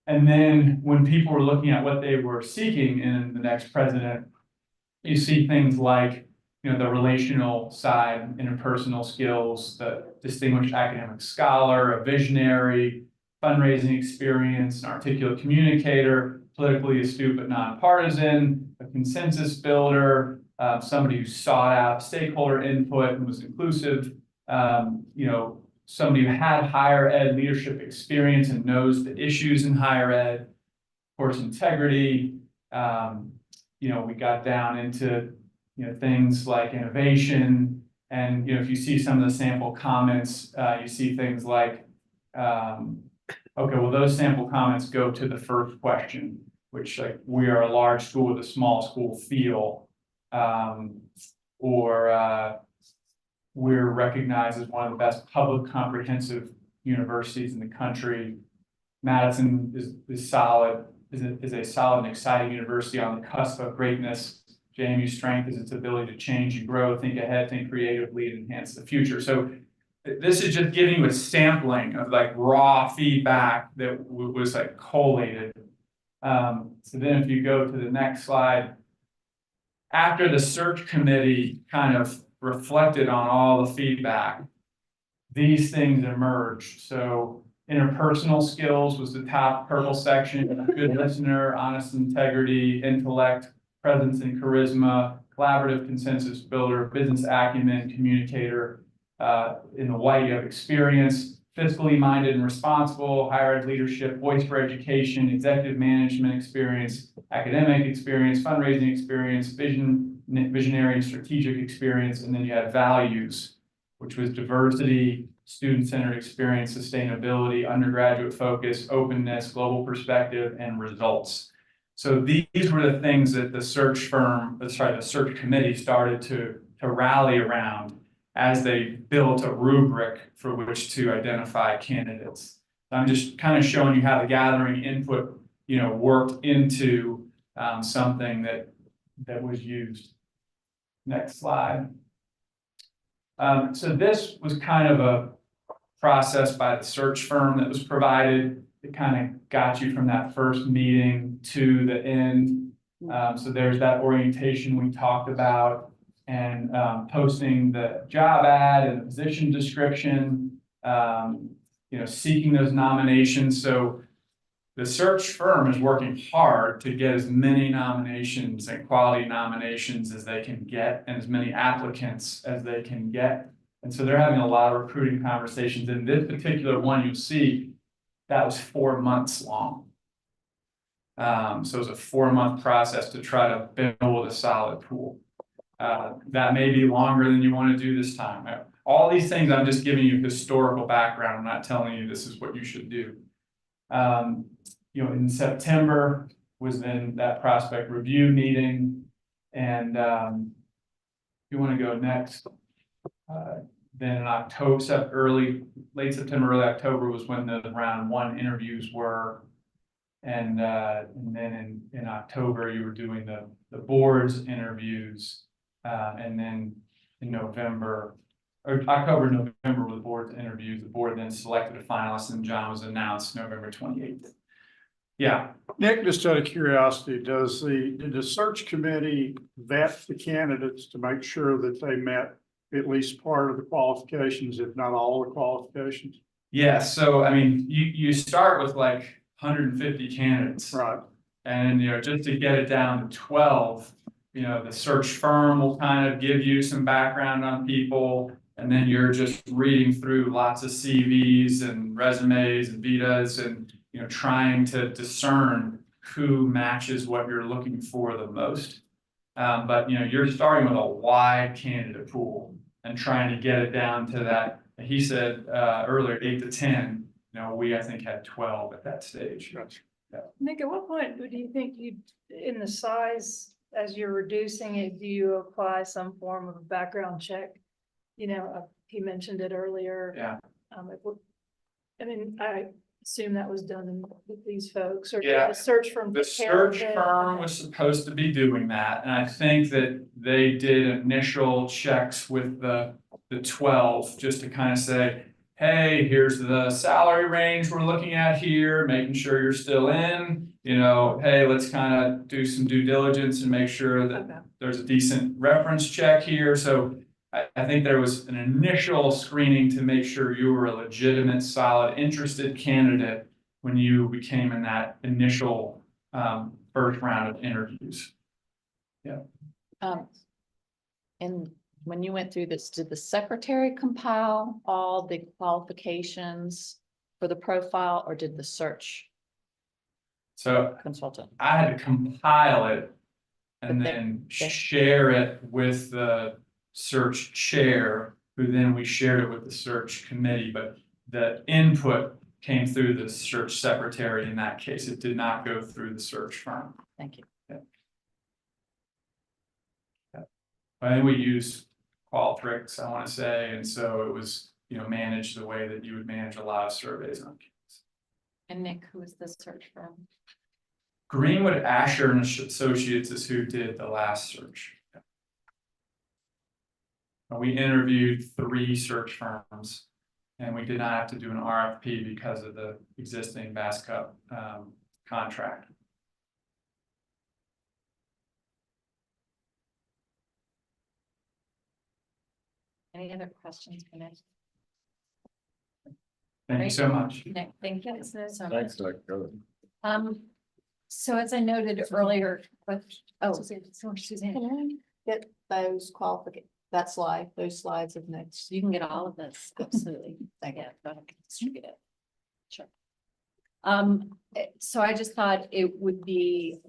And then when people were looking at what they were seeking in the next president, you see things like, the relational side, interpersonal skills, the distinguished academic scholar, a visionary, fundraising experience, an articulate communicator, politically astute but nonpartisan, a consensus builder, somebody who sought out stakeholder input and was inclusive, somebody who had higher ed leadership experience and knows the issues in higher ed, course integrity. We got down into, things like innovation. And, if you see some of the sample comments, you see things like, okay, well, those sample comments go to the first question, which like, we are a large school with a small school feel. Or we're recognized as one of the best public comprehensive universities in the country. Madison is solid, is a solid and exciting university on the cusp of greatness. JMU's strength is its ability to change and grow, think ahead, think creatively, and enhance the future. So this is just giving you a sampling of like raw feedback that was like collated. So then if you go to the next slide, after the search committee kind of reflected on all the feedback, these things emerged. So interpersonal skills was the top purple section, good listener, honest integrity, intellect, presence and charisma, collaborative consensus builder, business acumen, communicator. In the white, you have experience, fiscally minded and responsible, higher ed leadership, voice for education, executive management experience, academic experience, fundraising experience, visionary and strategic experience. And then you have values, which was diversity, student-centered experience, sustainability, undergraduate focus, openness, global perspective, and results. So these were the things that the search committee started to rally around as they built a rubric for which to identify candidates. I'm just kind of showing you how the gathering input, worked into something that was used. Next slide. So this was kind of a process by the search firm that was provided. It kind of got you from that first meeting to the end. So there's that orientation we talked about, and posting the job ad and the position description, seeking those nominations. So the search firm is working hard to get as many nominations and quality nominations as they can get, and as many applicants as they can get. And so they're having a lot of recruiting conversations. In this particular one, you'll see that was 4 months long. So it was a 4-month process to try to build a solid pool. That may be longer than you want to do this time. All these things, I'm just giving you historical background. I'm not telling you this is what you should do. In September was then that prospect review meeting. And you want to go next. Then in October, late September, early October was when the round 1 interviews were. And then in October, you were doing the board's interviews. And then in November, or October, November were the board's interviews. The board then selected a finalist, and John was announced November 28th. Yeah. Nick, just out of curiosity, did the search committee vet the candidates to make sure that they met at least part of the qualifications, if not all the qualifications? Yeah, so I mean, you start with like 150 candidates. Right. And just to get it down to 12, the search firm will kind of give you some background on people, and then you're just reading through lots of CVs and resumes and vitas, and trying to discern who matches what you're looking for the most. But you're starting with a wide candidate pool and trying to get it down to that. He said earlier 8 to 10. We I think had 12 at that stage. Yeah. Nick, at what point do you think in the size, as you're reducing it, do you apply some form of a background check? He mentioned it earlier. Yeah. I assume that was done with these folks, or Yeah. the search firm. The search firm was supposed to be doing that, and I think that they did initial checks with the 12 just to kind of say, hey, here's the salary range we're looking at here, making sure you're still in. Hey, let's kind of do some due diligence and make sure that there's a decent reference check here. So I think there was an initial screening to make sure you were a legitimate, solid, interested candidate when you became in that initial first round of interviews. Yeah. And when you went through this, did the secretary compile all the qualifications for the profile, or did the search So consultant. I had to compile it and But then share it with the search chair, who then we shared it with the search committee, but the input came through the search secretary in that case. It did not go through the search firm. Thank you. I think we use Qualtrics, I want to say, and so it was, managed the way that you would manage a lot of surveys on campus. And Nick, who is the search firm? Greenwood, Asher and Associates is who did the last search. And we interviewed 3 search firms, and we did not have to do an RFP because of the existing Bass Cup contract. Any other questions for Nick? Thank you so much. Nick, thank you so much. Thanks, Doug. So as I noted earlier, Suzanne, can I get those those slides of Nick's? you can get all of this, absolutely. Thank you. Go ahead and distribute it. Sure. So I just thought it would be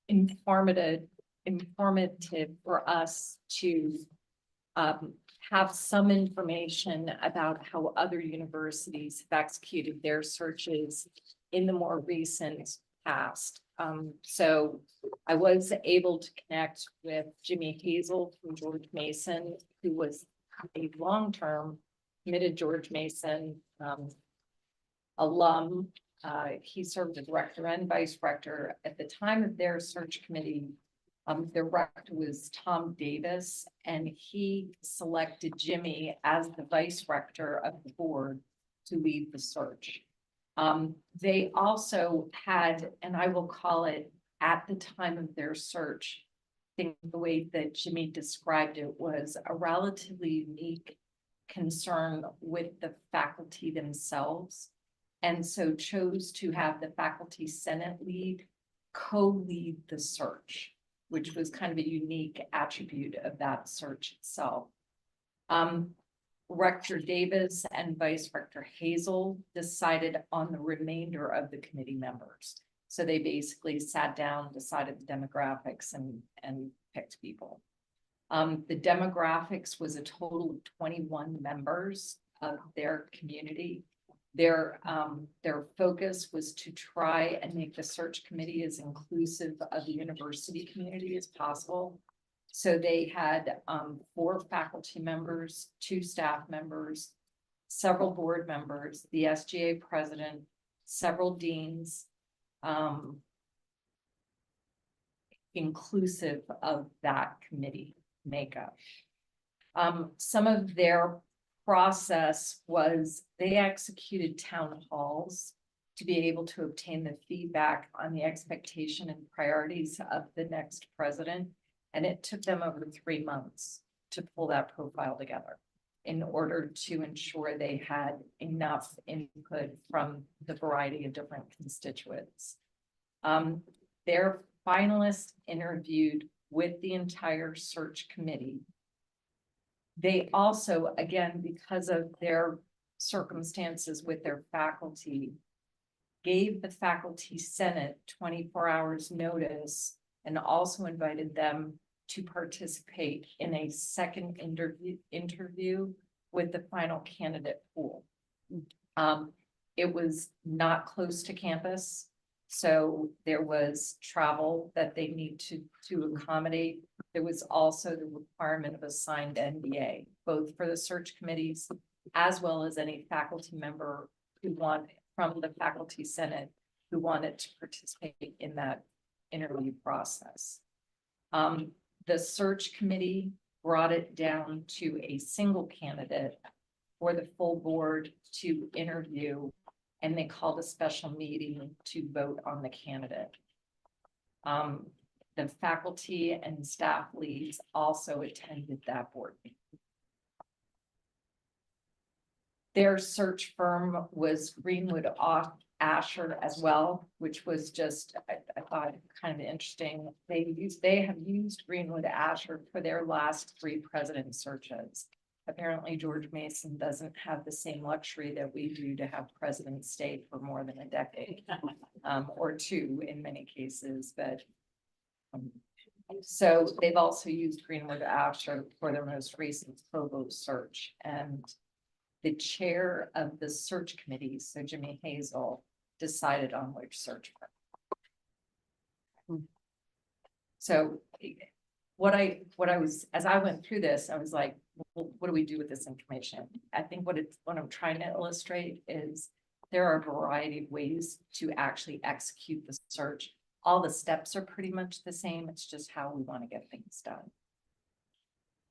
informative for us to have some information about how other universities have executed their searches in the more recent past. So I was able to connect with Jimmy Hazel from George Mason, who was a long-term committed George Mason alum. He served as director and vice rector. At the time of their search committee, the rector was Tom Davis, and he selected Jimmy as the vice rector of the board to lead the search. They also had, and I will call it at the time of their search, I think the way that Jimmy described it was a relatively unique concern with the faculty themselves. And so chose to have the faculty senate lead co-lead the search, which was kind of a unique attribute of that search itself. Rector Davis and Vice Rector Hazel decided on the remainder of the committee members. So they basically sat down, decided the demographics and picked people. The demographics was a total of 21 members of their community. Their focus was to try and make the search committee as inclusive of the university community as possible. So they had 4 faculty members, 2 staff members, several board members, the SGA president, several deans, inclusive of that committee makeup. Some of their process was they executed town halls to be able to obtain the feedback on the expectation and priorities of the next president. And it took them over 3 months to pull that profile together in order to ensure they had enough input from the variety of different constituents. Their finalists interviewed with the entire search committee. They also, again, because of their circumstances with their faculty, gave the faculty senate 24 hours notice and also invited them to participate in a second interview with the final candidate pool. It was not close to campus, so there was travel that they need to accommodate. There was also the requirement of a signed NDA, both for the search committees as well as any faculty member who wanted from the faculty senate who wanted to participate in that interview process. The search committee brought it down to a single candidate for the full board to interview, and they called a special meeting to vote on the candidate. The faculty and staff leads also attended that board meeting. Their search firm was Greenwood Asher as well, which was just, I thought kind of interesting. They have used Greenwood Asher for their last 3 president searches. apparently George Mason doesn't have the same luxury that we do to have presidents stay for more than a decade. Or two in many cases, but. So they've also used Greenwood Asher for their most recent provost search, and the chair of the search committee, so Jimmy Hazel, decided on which search firm. So what I was, as I went through this, I was like, well, what do we do with this information? I think what I'm trying to illustrate is there are a variety of ways to actually execute the search. All the steps are pretty much the same. It's just how we want to get things done.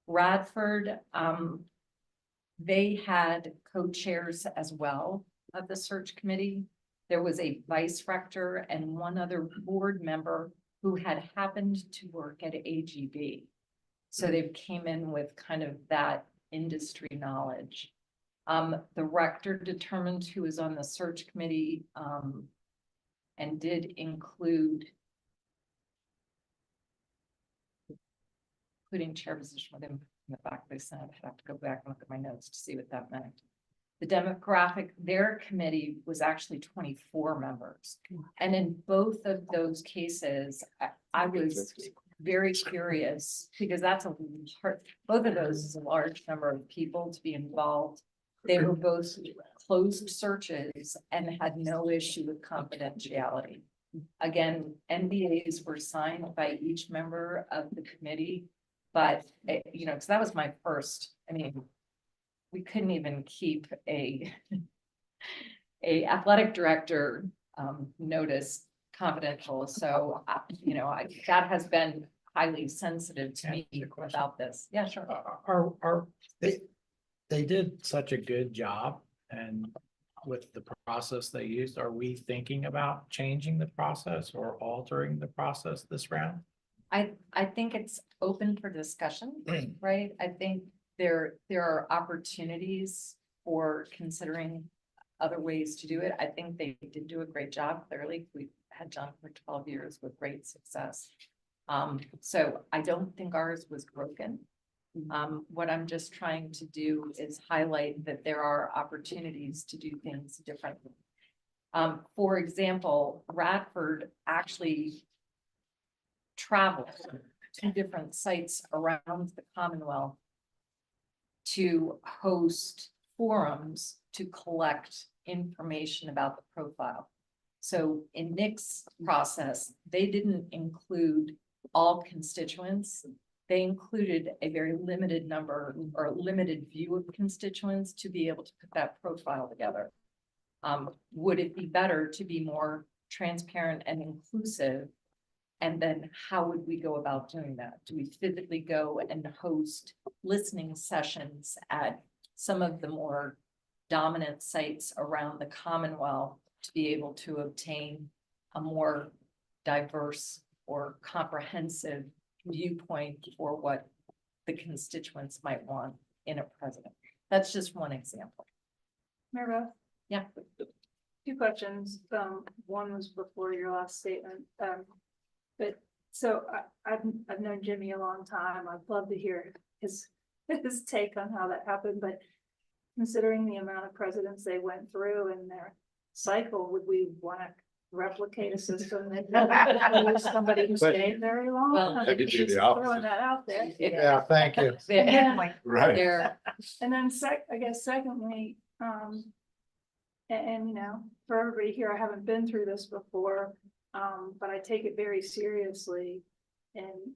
Radford, they had co-chairs as well of the search committee. There was a vice rector and one other board member who had happened to work at AGB. So they came in with kind of that industry knowledge. The rector determined who was on the search committee, and did include including chair position with him in the back of the Senate. I'd have to go back and look at my notes to see what that meant. The demographic, their committee was actually 24 members. And in both of those cases, I was very curious because that's a hard, both of those is a large number of people to be involved. They were both closed searches and had no issue with confidentiality. Again, NDAs were signed by each member of the committee, but you know, because that was my first, I mean, we couldn't even keep a athletic director notice confidential. So, you know, that has been highly sensitive to me about this. Yeah, sure. They did such a good job and with the process they used, are we thinking about changing the process or altering the process this round? I think it's open for discussion, right? I think there are opportunities for considering other ways to do it. I think they did do a great job. Clearly, we've had John for 12 years with great success. So I don't think ours was broken. What I'm just trying to do is highlight that there are opportunities to do things differently. For example, Radford actually traveled to different sites around the Commonwealth to host forums to collect information about the profile. So in Nick's process, they didn't include all constituents. They included a very limited number or limited view of constituents to be able to put that profile together. Would it be better to be more transparent and inclusive? And then how would we go about doing that? Do we physically go and host listening sessions at some of the more dominant sites around the Commonwealth to be able to obtain a more diverse or comprehensive viewpoint for what the constituents might want in a president? That's just one example. Mary Beth? Yeah. Two questions. One was before your last statement. But so I've known Jimmy a long time. I'd love to hear his take on how that happened, but considering the amount of presidents they went through in their cycle, would we want to replicate a system that somebody who stayed very long? Well, I'm I could do the just opposite. throwing that out there. Yeah, thank you. Right. And then I guess secondly, and you know, for everybody here, I haven't been through this before, but I take it very seriously. And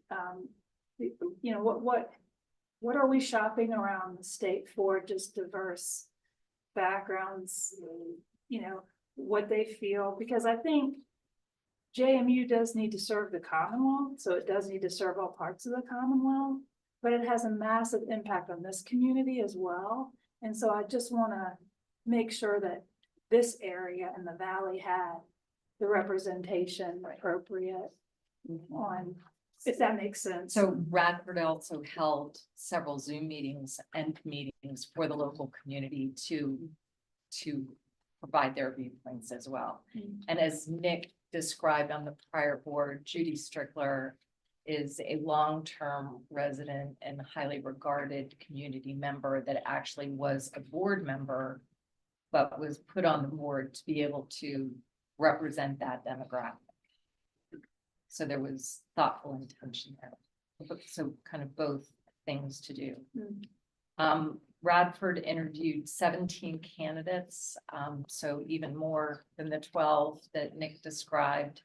you know, what are we shopping around the state for? Just diverse backgrounds, you know, what they feel, because I think JMU does need to serve the Commonwealth, so it does need to serve all parts of the Commonwealth, but it has a massive impact on this community as well. And so I just want to make sure that this area and the Valley had the representation appropriate on, if that makes sense. So Radford also held several Zoom meetings and meetings for the local community to provide their viewpoints as well. And as Nick described on the prior board, Judy Strickler is a long-term resident and highly regarded community member that actually was a board member, but was put on the board to be able to represent that demographic. So there was thoughtful intention there. So kind of both things to do. Radford interviewed 17 candidates, so even more than the 12 that Nick described.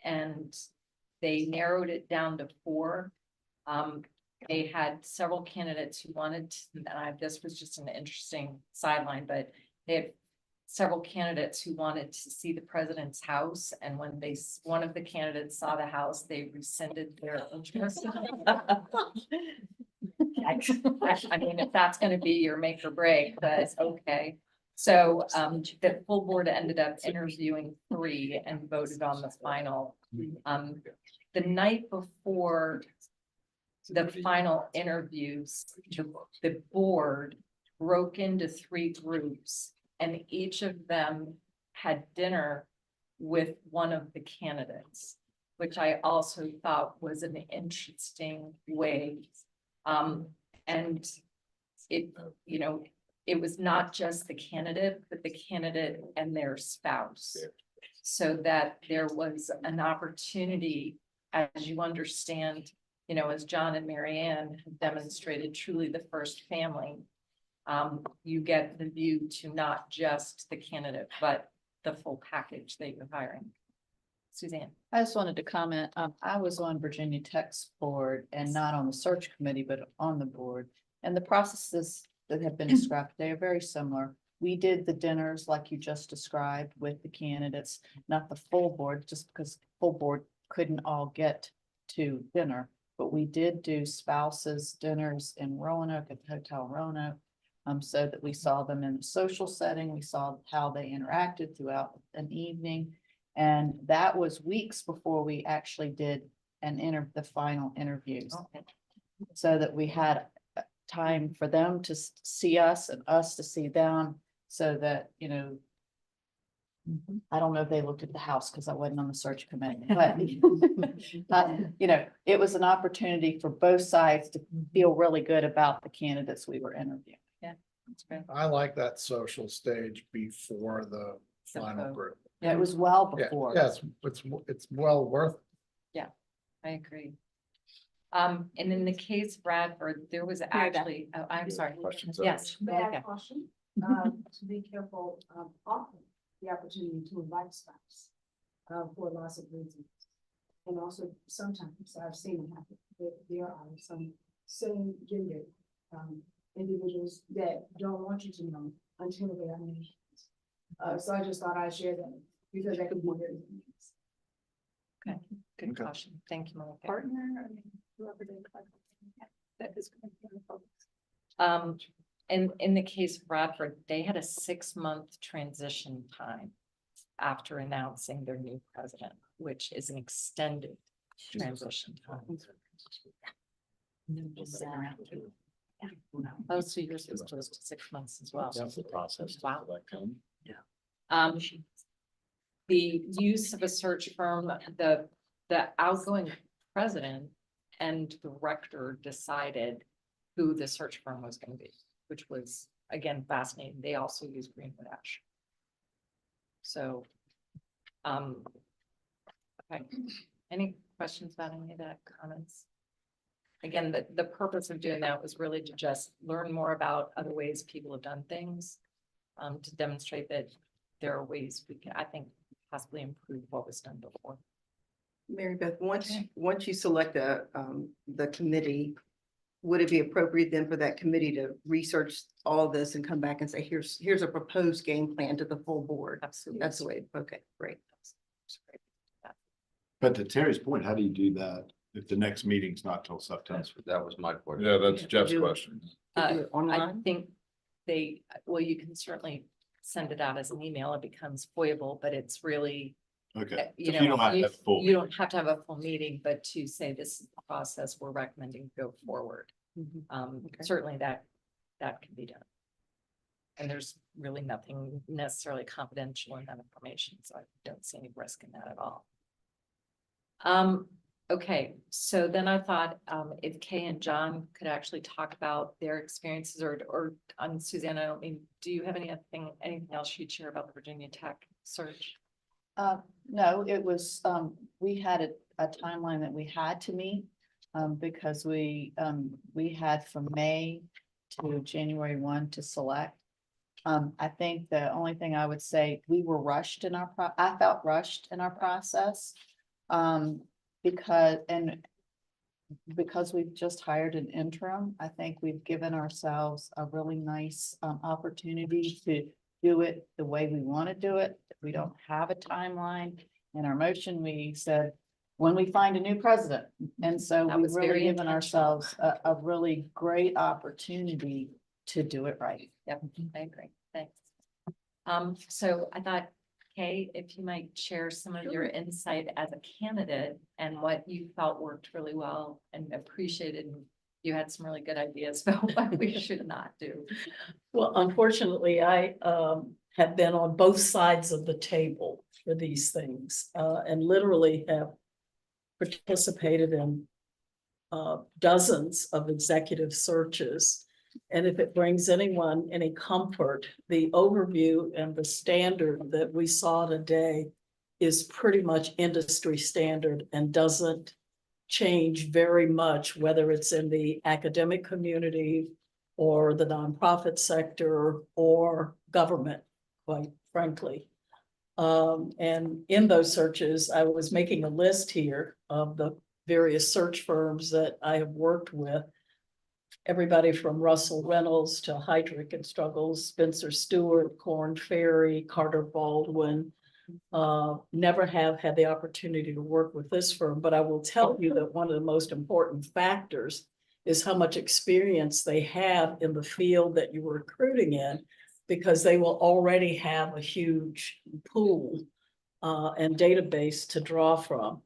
And they narrowed it down to 4. They had several candidates who wanted to, and this was just an interesting sideline, but they had several candidates who wanted to see the president's house, and when one of the candidates saw the house, they rescinded their interest. I mean, if that's gonna be your make or break, that's okay. So the full board ended up interviewing 3 and voted on the final. The night before the final interviews, the board broke into 3 groups, and each of them had dinner with one of the candidates, which I also thought was an interesting way. And it, you know, it was not just the candidate, but the candidate and their spouse. So that there was an opportunity, as you understand, you know, as John and Mary Ann have demonstrated, truly the first family. You get the view to not just the candidate, but the full package that you're hiring. Suzanne. I just wanted to comment, I was on Virginia Tech's board and not on the search committee, but on the board. And the processes that have been described, they are very similar. We did the dinners like you just described with the candidates, not the full board, just because full board couldn't all get to dinner. But we did do spouses dinners in Roanoke at the Hotel Roanoke. So that we saw them in a social setting, we saw how they interacted throughout an evening. And that was weeks before we actually did the final interviews. Okay. So that we had time for them to see us and us to see them, so that, you know, I don't know if they looked at the house because I wasn't on the search committee, but you know, it was an opportunity for both sides to feel really good about the candidates we were interviewing. Yeah, that's great. I like that social stage before the final group. Yeah, it was well Yeah, before. yeah, it's well worth. Yeah, I agree. And in the case of Bradford, there was actually, oh, I'm sorry. Questions? Yes. May I okay. caution, to be careful, often the opportunity to invite spouse, for lots of reasons. And also sometimes I've seen it happen, that there are some same gender, individuals that don't want you to know until they are named. So I just thought I'd share that because that could be very. Okay, good caution. Thank you, Melissa. Partner, or whoever they like. That is going to be focus. And in the case of Bradford, they had a 6-month transition time after announcing their new president, which is an extended transition time. Oh, so yours was close to 6 months as well. That's the process. Wow. Yeah. The use of a search firm, the outgoing president and director decided who the search firm was going to be, which was, again, fascinating. They also use Greenwood Ash. So, okay. Any questions about any of that, comments? Again, the purpose of doing that was really to just learn more about other ways people have done things, to demonstrate that there are ways we can, I think, possibly improve what was done before. Mary Beth, once you select the committee, would it be appropriate then for that committee to research all this and come back and say, here's a proposed game plan to the full board? Absolutely. That's the way, okay, great. But to Terry's point, how do you do that if the next meeting's not till September? That was my question. Yeah, that's Jeff's question. I think well, you can certainly send it out as an email. It becomes foiable, but it's really, Okay. you So know, don't have to have a full you don't have to have a full meeting, but to say this is the process we're recommending to go forward. Certainly that can be done. And there's really nothing necessarily confidential in that information, so I don't see any risk in that at all. Okay, so then I thought, if Kay and John could actually talk about their experiences or, Suzanne, I don't mean, do you have anything else you'd share about the Virginia Tech search? No, it was, we had a timeline that we had to meet. Because we had from May to January 1 to select. I think the only thing I would say, we were rushed in I felt rushed in our process. Because we've just hired an interim, I think we've given ourselves a really nice opportunity to do it the way we want to do it. We don't have a timeline. In our motion, we said, when we find a new president. And so That we've was really very given intentional. ourselves a really great opportunity to do it right. Yep, I agree. Thanks. So I thought, Kay, if you might share some of your insight as a candidate and what you felt worked really well and appreciated. You had some really good ideas about what we should not do. Well, unfortunately, I have been on both sides of the table for these things and literally have participated in dozens of executive searches. And if it brings anyone any comfort, the overview and the standard that we saw today is pretty much industry standard and doesn't change very much, whether it's in the academic community or the nonprofit sector or government, quite frankly. And in those searches, I was making a list here of the various search firms that I have worked with. Everybody from Russell Reynolds to Heidrick and Struggles, Spencer Stewart, Korn Ferry, Carter Baldwin. Never have had the opportunity to work with this firm, but I will tell you that one of the most important factors is how much experience they have in the field that you're recruiting in, because they will already have a huge pool and database to draw from.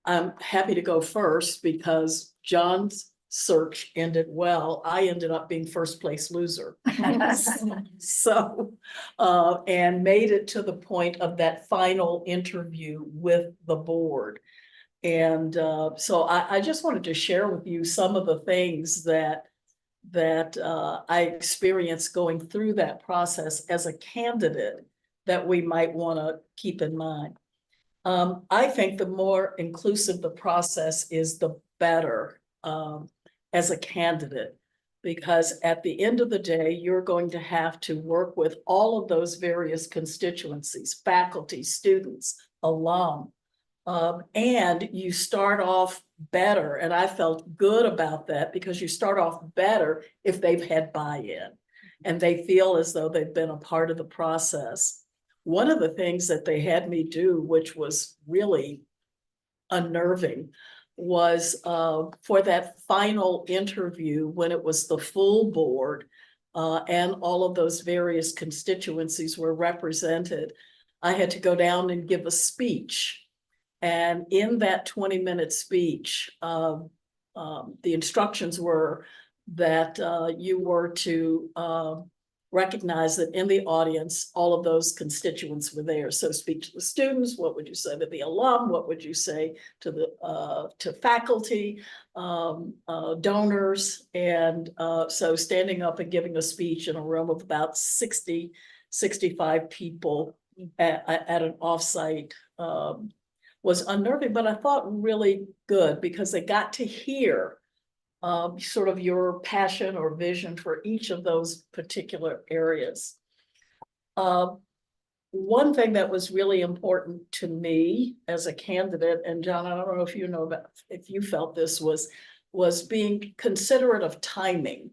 I'm happy to go first because John's search ended well. I ended up being first place loser. So, and made it to the point of that final interview with the board. And so I just wanted to share with you some of the things that I experienced going through that process as a candidate that we might want to keep in mind. I think the more inclusive the process is, the better as a candidate, because at the end of the day, you're going to have to work with all of those various constituencies, faculty, students, alum, and you start off better. And I felt good about that because you start off better if they've had buy-in and they feel as though they've been a part of the process. One of the things that they had me do, which was really unnerving, was for that final interview when it was the full board and all of those various constituencies were represented, I had to go down and give a speech. And in that 20-minute speech, the instructions were that you were to recognize that in the audience, all of those constituents were there. So speak to the students, what would you say to the alum? What would you say to the to faculty, donors? And so standing up and giving a speech in a room of about 60, 65 people at an offsite was unnerving, but I thought really good because they got to hear sort of your passion or vision for each of those particular areas. One thing that was really important to me as a candidate, and John, I don't know if you know about, if you felt this, was being considerate of timing.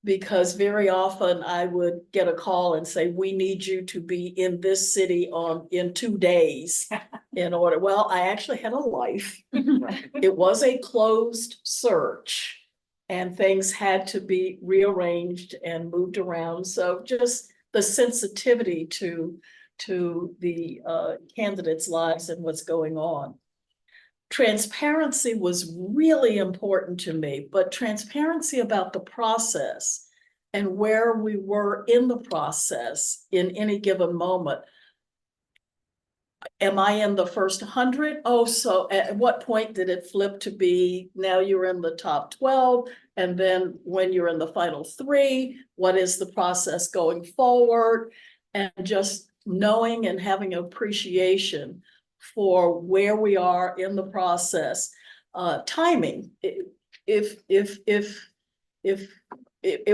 Because very often I would get a call and say, we need you to be in this city in 2 days in order. Well, I actually had a life. It was a closed search and things had to be rearranged and moved around. So just the sensitivity to the candidates' lives and what's going on. Transparency was really important to me, but transparency about the process and where we were in the process in any given moment. am I in the first 100? Oh, so at what point did it flip to be, now you're in the top 12? And then when you're in the final 3, what is the process going forward? And just knowing and having appreciation for where we are in the process. Timing, it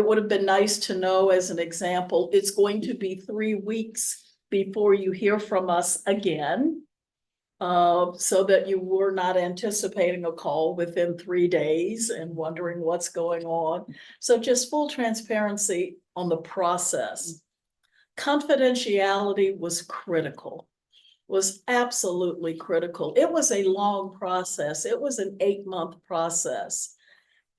would have been nice to know, as an example, it's going to be 3 weeks before you hear from us again. So that you were not anticipating a call within 3 days and wondering what's going on. So just full transparency on the process. Confidentiality was critical, was absolutely critical. It was a long process. It was an 8-month process.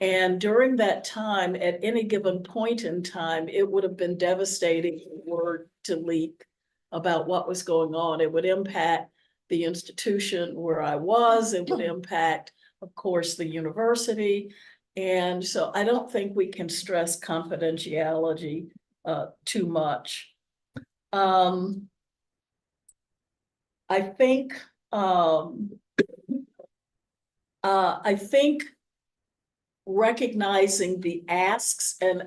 And during that time, at any given point in time, it would have been devastating word to leak about what was going on. It would impact the institution where I was. It would impact, of course, the university. And so I don't think we can stress confidentiality too much. I think recognizing the asks, and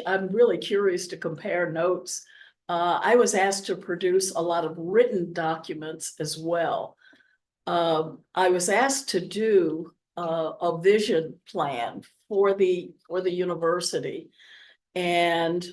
I'm really curious to compare notes. I was asked to produce a lot of written documents as well. I was asked to do a vision plan for the university, and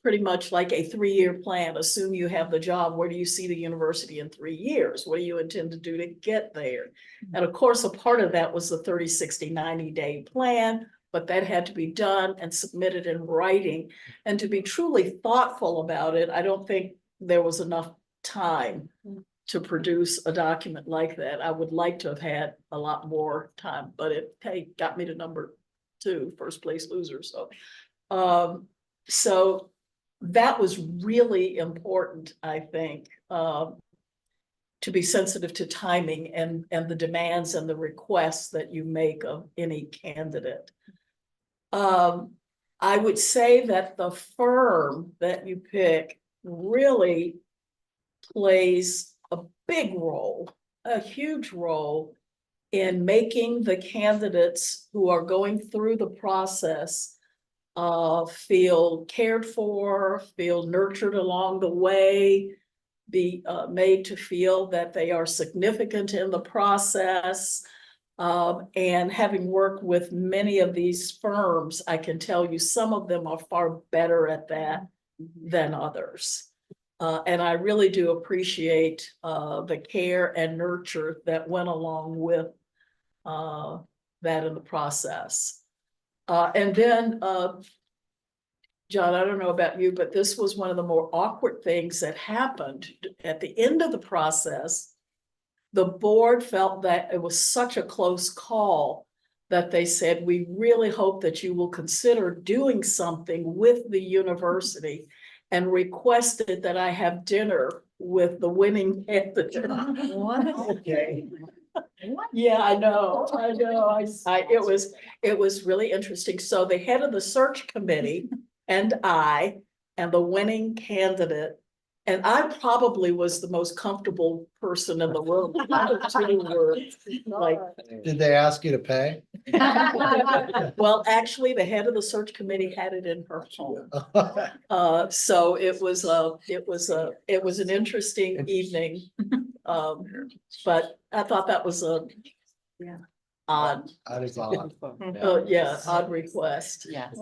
pretty much like a 3-year plan. Assume you have the job. Where do you see the university in 3 years? What do you intend to do to get there? And of course, a part of that was the 30, 60, 90-day plan, but that had to be done and submitted in writing. And to be truly thoughtful about it, I don't think there was enough time to produce a document like that. I would like to have had a lot more time, but it got me to number 2, first place loser. So that was really important, I think, to be sensitive to timing and the demands and the requests that you make of any candidate. I would say that the firm that you pick really plays a big role, a huge role in making the candidates who are going through the process feel cared for, feel nurtured along the way, be made to feel that they are significant in the process. And having worked with many of these firms, I can tell you some of them are far better at that than others. And I really do appreciate the care and nurture that went along with that in the process. And then, John, I don't know about you, but this was one of the more awkward things that happened at the end of the process. The board felt that it was such a close call that they said, we really hope that you will consider doing something with the university, and requested that I have dinner with the winning candidate. What? Okay. Yeah, I know. It was really interesting. So the head of the search committee and I, and the winning candidate, and I probably was the most comfortable person in the room. Like, Did they ask you to pay? well, actually, the head of the search committee had it in her home. So it was an interesting evening. But I thought that was odd. That is odd. Yeah, odd request. Yes.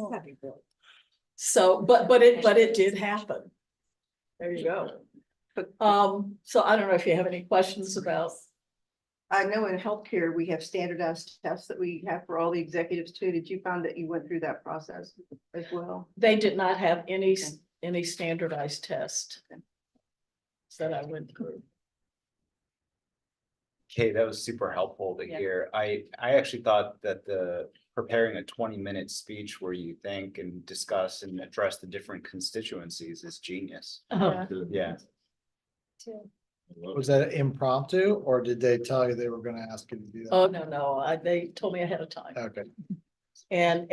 So, but it did happen. There you go. So I don't know if you have any questions about. I know in healthcare, we have standardized tests that we have for all the executives too. Did you find that you went through that process as well? They did not have any standardized test that I went through. Okay, that was super helpful to hear. I actually thought that preparing a 20-minute speech where you think and discuss and address the different constituencies is genius. Yeah. Was that impromptu, or did they tell you they were gonna ask you to do that? Oh, no, they told me ahead of time. Okay. And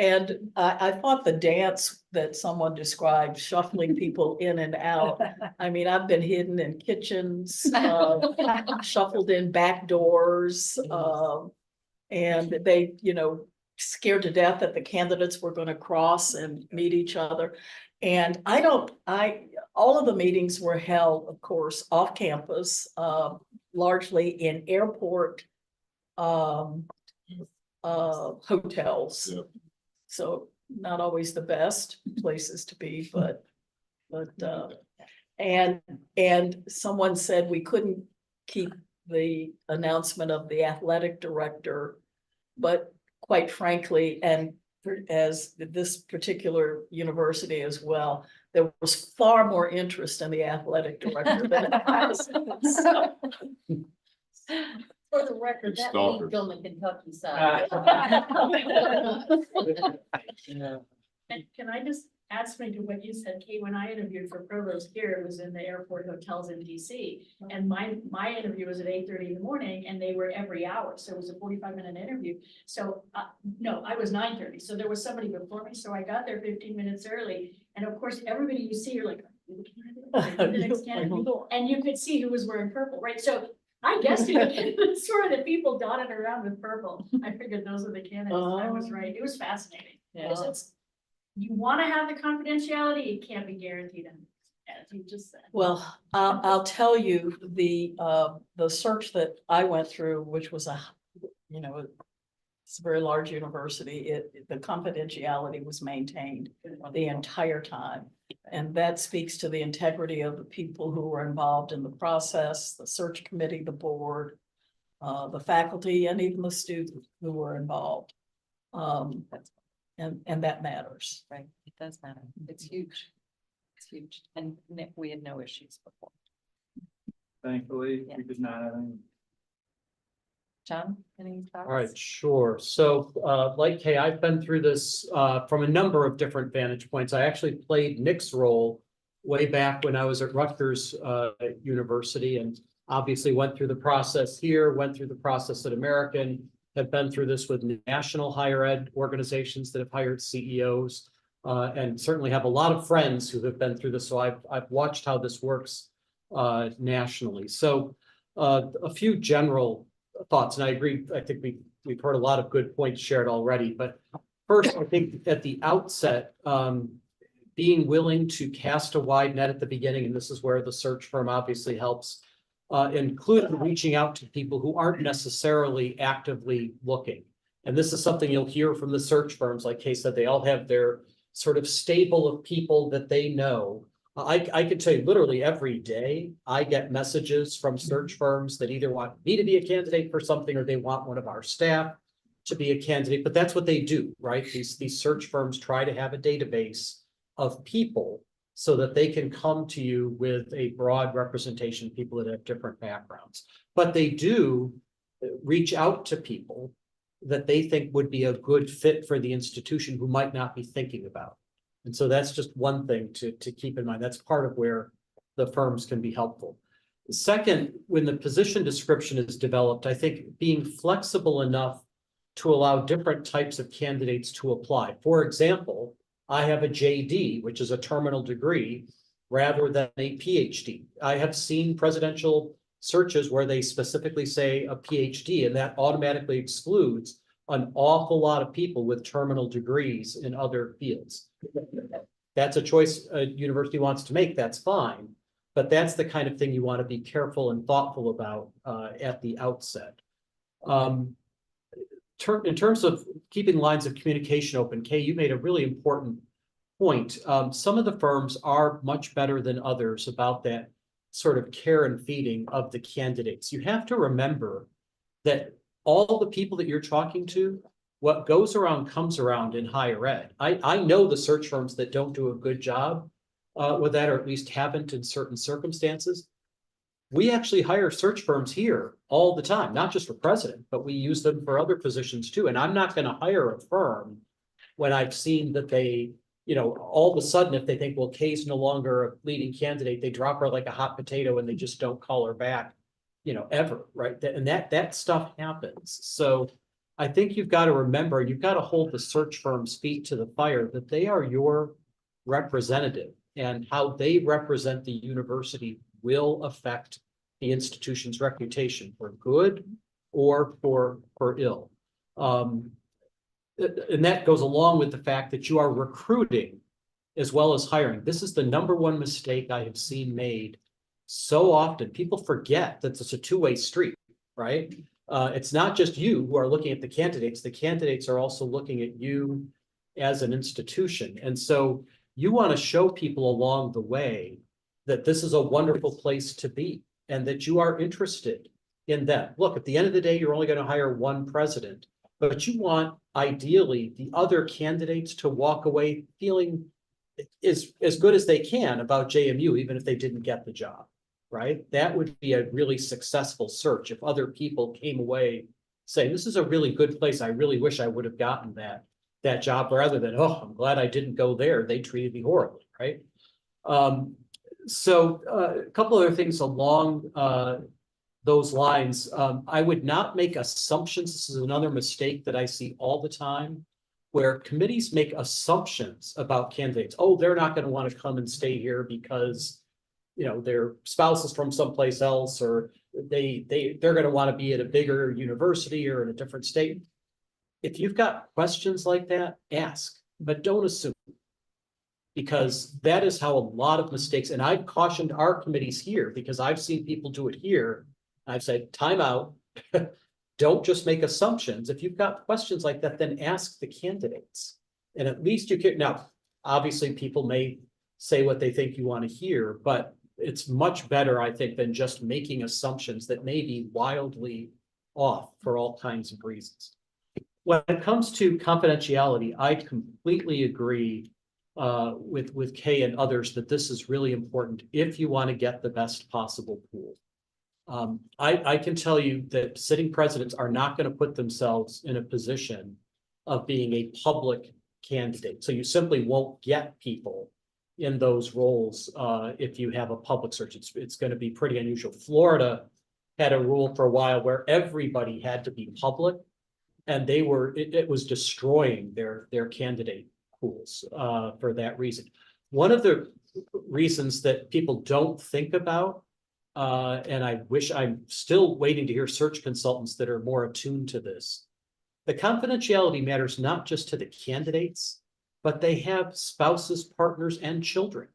I thought the dance that someone described, shuffling people in and out. I mean, I've been hidden in kitchens, shuffled in back doors. And they, scared to death that the candidates were going to cross and meet each other. And all of the meetings were held, of course, off campus, largely in airport hotels. Yep. So not always the best places to be, but and someone said we couldn't keep the announcement of the athletic director, but quite frankly, and as this particular university as well, there was far more interest in the athletic director than it has. So, For the record, that Stalkers. league on the Kentucky side. And can I just add something to what you said, Kate? When I interviewed for provost here, it was in the airport hotels in DC. And my interview was at 8:30 in the morning and they were every hour. So it was a 45-minute interview. So no, I was 9:30. So there was somebody before me. So I got there 15 minutes early. And of course, everybody you see, you're like, the next candidate. And you could see who was wearing purple, right? So I guessed it, sort of the people dotted around with purple. I figured those were the candidates. I was right. It was fascinating. Because you want to have the confidentiality, it can't be guaranteed, as you just said. well, I'll tell you, the search that I went through, which was it's a very large university, the confidentiality was maintained the entire time. And that speaks to the integrity of the people who were involved in the process, the search committee, the board, the faculty, and even the students who were involved. And that matters. Right, it does matter. It's huge. It's huge. And we had no issues before. Thankfully, we did not have any. John, any thoughts? All right, sure. So like Kay, I've been through this from a number of different vantage points. I actually played Nick's role way back when I was at Rutgers University, and obviously went through the process here, went through the process at American, have been through this with national higher ed organizations that have hired CEOs, and certainly have a lot of friends who have been through this. So I've watched how this works nationally. So a few general thoughts, and I agree. I think we've heard a lot of good points shared already. But first, I think at the outset, being willing to cast a wide net at the beginning, and this is where the search firm obviously helps, including reaching out to people who aren't necessarily actively looking. And this is something you'll hear from the search firms. Like Kay said, they all have their sort of stable of people that they know. I can tell you literally every day, I get messages from search firms that either want me to be a candidate for something or they want one of our staff to be a candidate, but that's what they do, right? These search firms try to have a database of people so that they can come to you with a broad representation of people that have different backgrounds. But they do reach out to people that they think would be a good fit for the institution who might not be thinking about. And so that's just one thing to keep in mind. That's part of where the firms can be helpful. Second, when the position description is developed, I think being flexible enough to allow different types of candidates to apply. For example, I have a JD, which is a terminal degree, rather than a PhD. I have seen presidential searches where they specifically say a PhD, and that automatically excludes an awful lot of people with terminal degrees in other fields. That's a choice a university wants to make, that's fine. But that's the kind of thing you want to be careful and thoughtful about at the outset. In terms of keeping lines of communication open, Kay, you made a really important point. Some of the firms are much better than others about that sort of care and feeding of the candidates. You have to remember that all the people that you're talking to, what goes around comes around in higher ed. I know the search firms that don't do a good job with that, or at least haven't in certain circumstances. We actually hire search firms here all the time, not just for president, but we use them for other positions too. And I'm not going to hire a firm when I've seen that they, all of a sudden, if they think, well, Kay's no longer a leading candidate, they drop her like a hot potato and they just don't call her back, ever, right? And that stuff happens. So I think you've got to remember, you've got to hold the search firm's feet to the fire, that they are your representative, and how they represent the university will affect the institution's reputation for good or for ill. And that goes along with the fact that you are recruiting as well as hiring. This is the number one mistake I have seen made so often. People forget that it's a two-way street, right? It's not just you who are looking at the candidates. The candidates are also looking at you as an institution. And so you want to show people along the way that this is a wonderful place to be and that you are interested in them. Look, at the end of the day, you're only going to hire one president, but you want ideally the other candidates to walk away feeling as good as they can about JMU, even if they didn't get the job, right? That would be a really successful search if other people came away saying, this is a really good place. I really wish I would have gotten that job, rather than, oh, I'm glad I didn't go there. They treated me horribly, right? So a couple other things along those lines. I would not make assumptions. This is another mistake that I see all the time, where committees make assumptions about candidates. Oh, they're not going to want to come and stay here because, you know, their spouse is from someplace else, or they're going to want to be at a bigger university or in a different state. If you've got questions like that, ask, but don't assume, because that is how a lot of mistakes, and I've cautioned our committees here because I've seen people do it here. I've said, time out. Don't just make assumptions. If you've got questions like that, then ask the candidates. And at least you can, now, obviously people may say what they think you want to hear, but it's much better, I think, than just making assumptions that may be wildly off for all kinds of reasons. When it comes to confidentiality, I completely agree with Kay and others that this is really important if you want to get the best possible pool. I can tell you that sitting presidents are not going to put themselves in a position of being a public candidate. So you simply won't get people in those roles if you have a public search. It's going to be pretty unusual. Florida had a rule for a while where everybody had to be public, and it was destroying their candidate pools for that reason. One of the reasons that people don't think about, and I wish, I'm still waiting to hear search consultants that are more attuned to this. The confidentiality matters not just to the candidates, but they have spouses, partners, and children.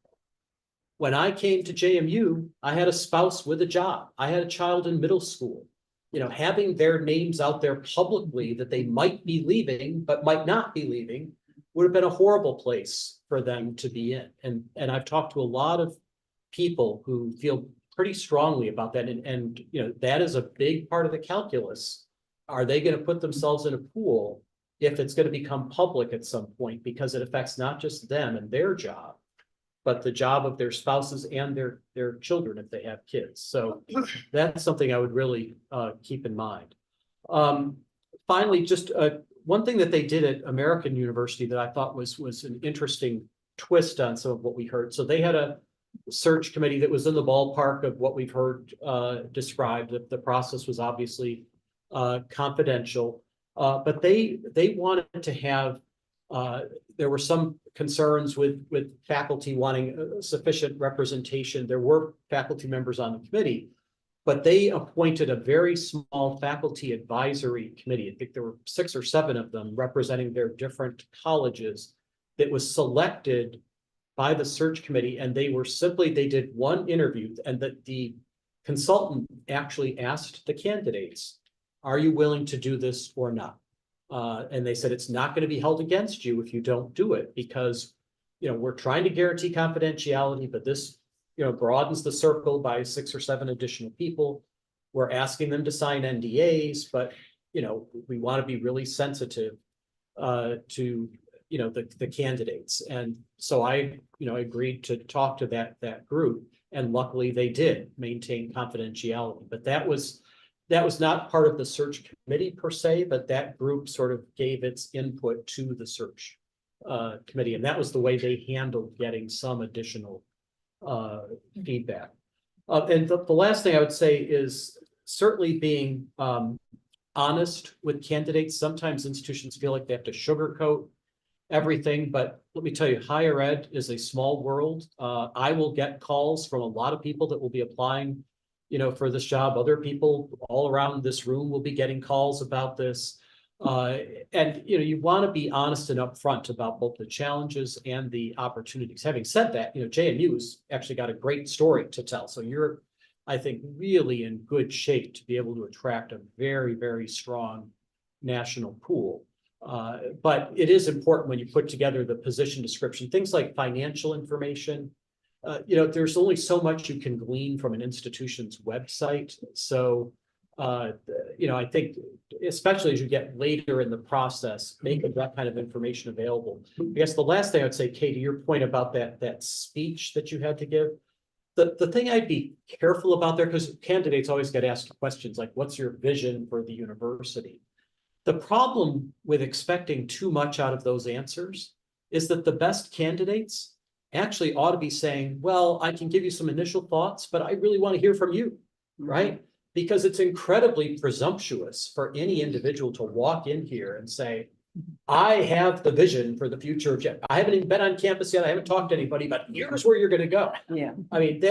When I came to JMU, I had a spouse with a job. I had a child in middle school. You know, having their names out there publicly that they might be leaving, but might not be leaving, would have been a horrible place for them to be in. And I've talked to a lot of people who feel pretty strongly about that. And you know, that is a big part of the calculus. Are they going to put themselves in a pool if it's going to become public at some point? Because it affects not just them and their job, but the job of their spouses and their children if they have kids. So that's something I would really keep in mind. Finally, just one thing that they did at American University that I thought was an interesting twist on some of what we heard. So they had a search committee that was in the ballpark of what we've heard described. The process was obviously confidential, but they wanted to have, there were some concerns with faculty wanting sufficient representation. There were faculty members on the committee, but they appointed a very small faculty advisory committee. I think there were 6 or 7 of them representing their different colleges that was selected by the search committee. And they did one interview, and that the consultant actually asked the candidates, are you willing to do this or not? And they said, it's not going to be held against you if you don't do it, because, you know, we're trying to guarantee confidentiality, but this, you know, broadens the circle by 6 or 7 additional people. We're asking them to sign NDAs, but, you know, we want to be really sensitive to, you know, the candidates. And so I, you know, agreed to talk to that group, and luckily they did maintain confidentiality. But that was not part of the search committee per se, but that group sort of gave its input to the search committee. And that was the way they handled getting some additional feedback. And the last thing I would say is certainly being honest with candidates. Sometimes institutions feel like they have to sugarcoat everything, but let me tell you, higher ed is a small world. I will get calls from a lot of people that will be applying, for this job. Other people all around this room will be getting calls about this. And you want to be honest and upfront about both the challenges and the opportunities. Having said that, JMU's actually got a great story to tell. So you're, I think, really in good shape to be able to attract a very, very strong national pool. But it is important when you put together the position description, things like financial information. There's only so much you can glean from an institution's website. So, I think especially as you get later in the process, making that kind of information available. I guess the last thing I would say, Katie, your point about that speech that you had to give, the thing I'd be careful about there, because candidates always get asked questions like, what's your vision for the university? The problem with expecting too much out of those answers is that the best candidates actually ought to be saying, well, I can give you some initial thoughts, but I really want to hear from you, right? Because it's incredibly presumptuous for any individual to walk in here and say, I have the vision for the future of I haven't even been on campus yet. I haven't talked to anybody, but here's where you're going to go. Yeah. I mean,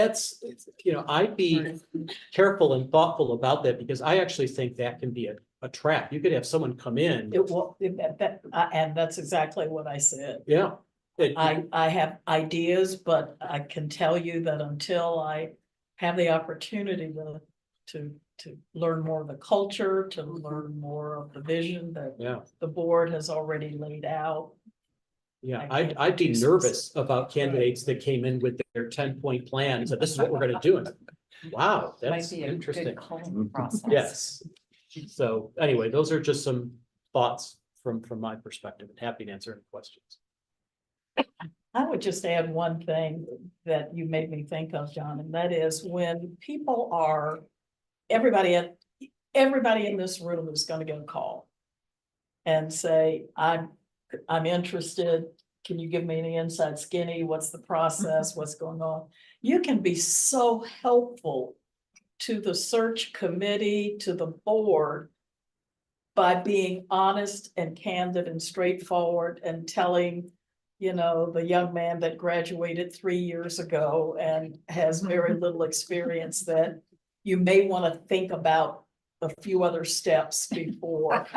I'd be careful and thoughtful about that, because I actually think that can be a trap. You could have someone come in. And that's exactly what I said. Yeah. I have ideas, but I can tell you that until I have the opportunity to learn more of the culture, to learn more of the vision that the board has already laid out. Yeah, I'd be nervous about candidates that came in with their 10-point plan and said, this is what we're going to do. And wow, that's interesting. Yes. So anyway, those are just some thoughts from my perspective, and happy to answer any questions. I would just add one thing that you made me think of, John, and that is when people are, everybody in this room is going to get a call and say, I'm interested. Can you give me any inside skinny? What's the process? What's going on? You can be so helpful to the search committee, to the board, by being honest and candid and straightforward and telling, the young man that graduated 3 years ago and has very little experience, that you may want to think about a few other steps before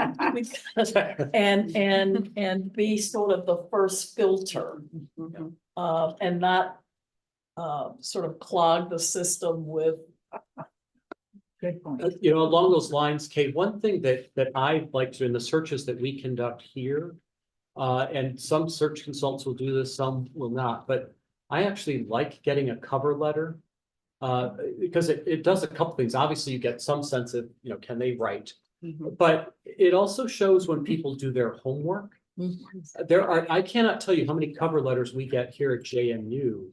and be sort of the first filter, and not sort of clog the system with. Good point. Along those lines, Kate, one thing that I like to, in the searches that we conduct here, and some search consultants will do this, some will not, but I actually like getting a cover letter, because it does a couple things. Obviously, you get some sense of, can they write? But it also shows when people do their homework. I cannot tell you how many cover letters we get here at JMU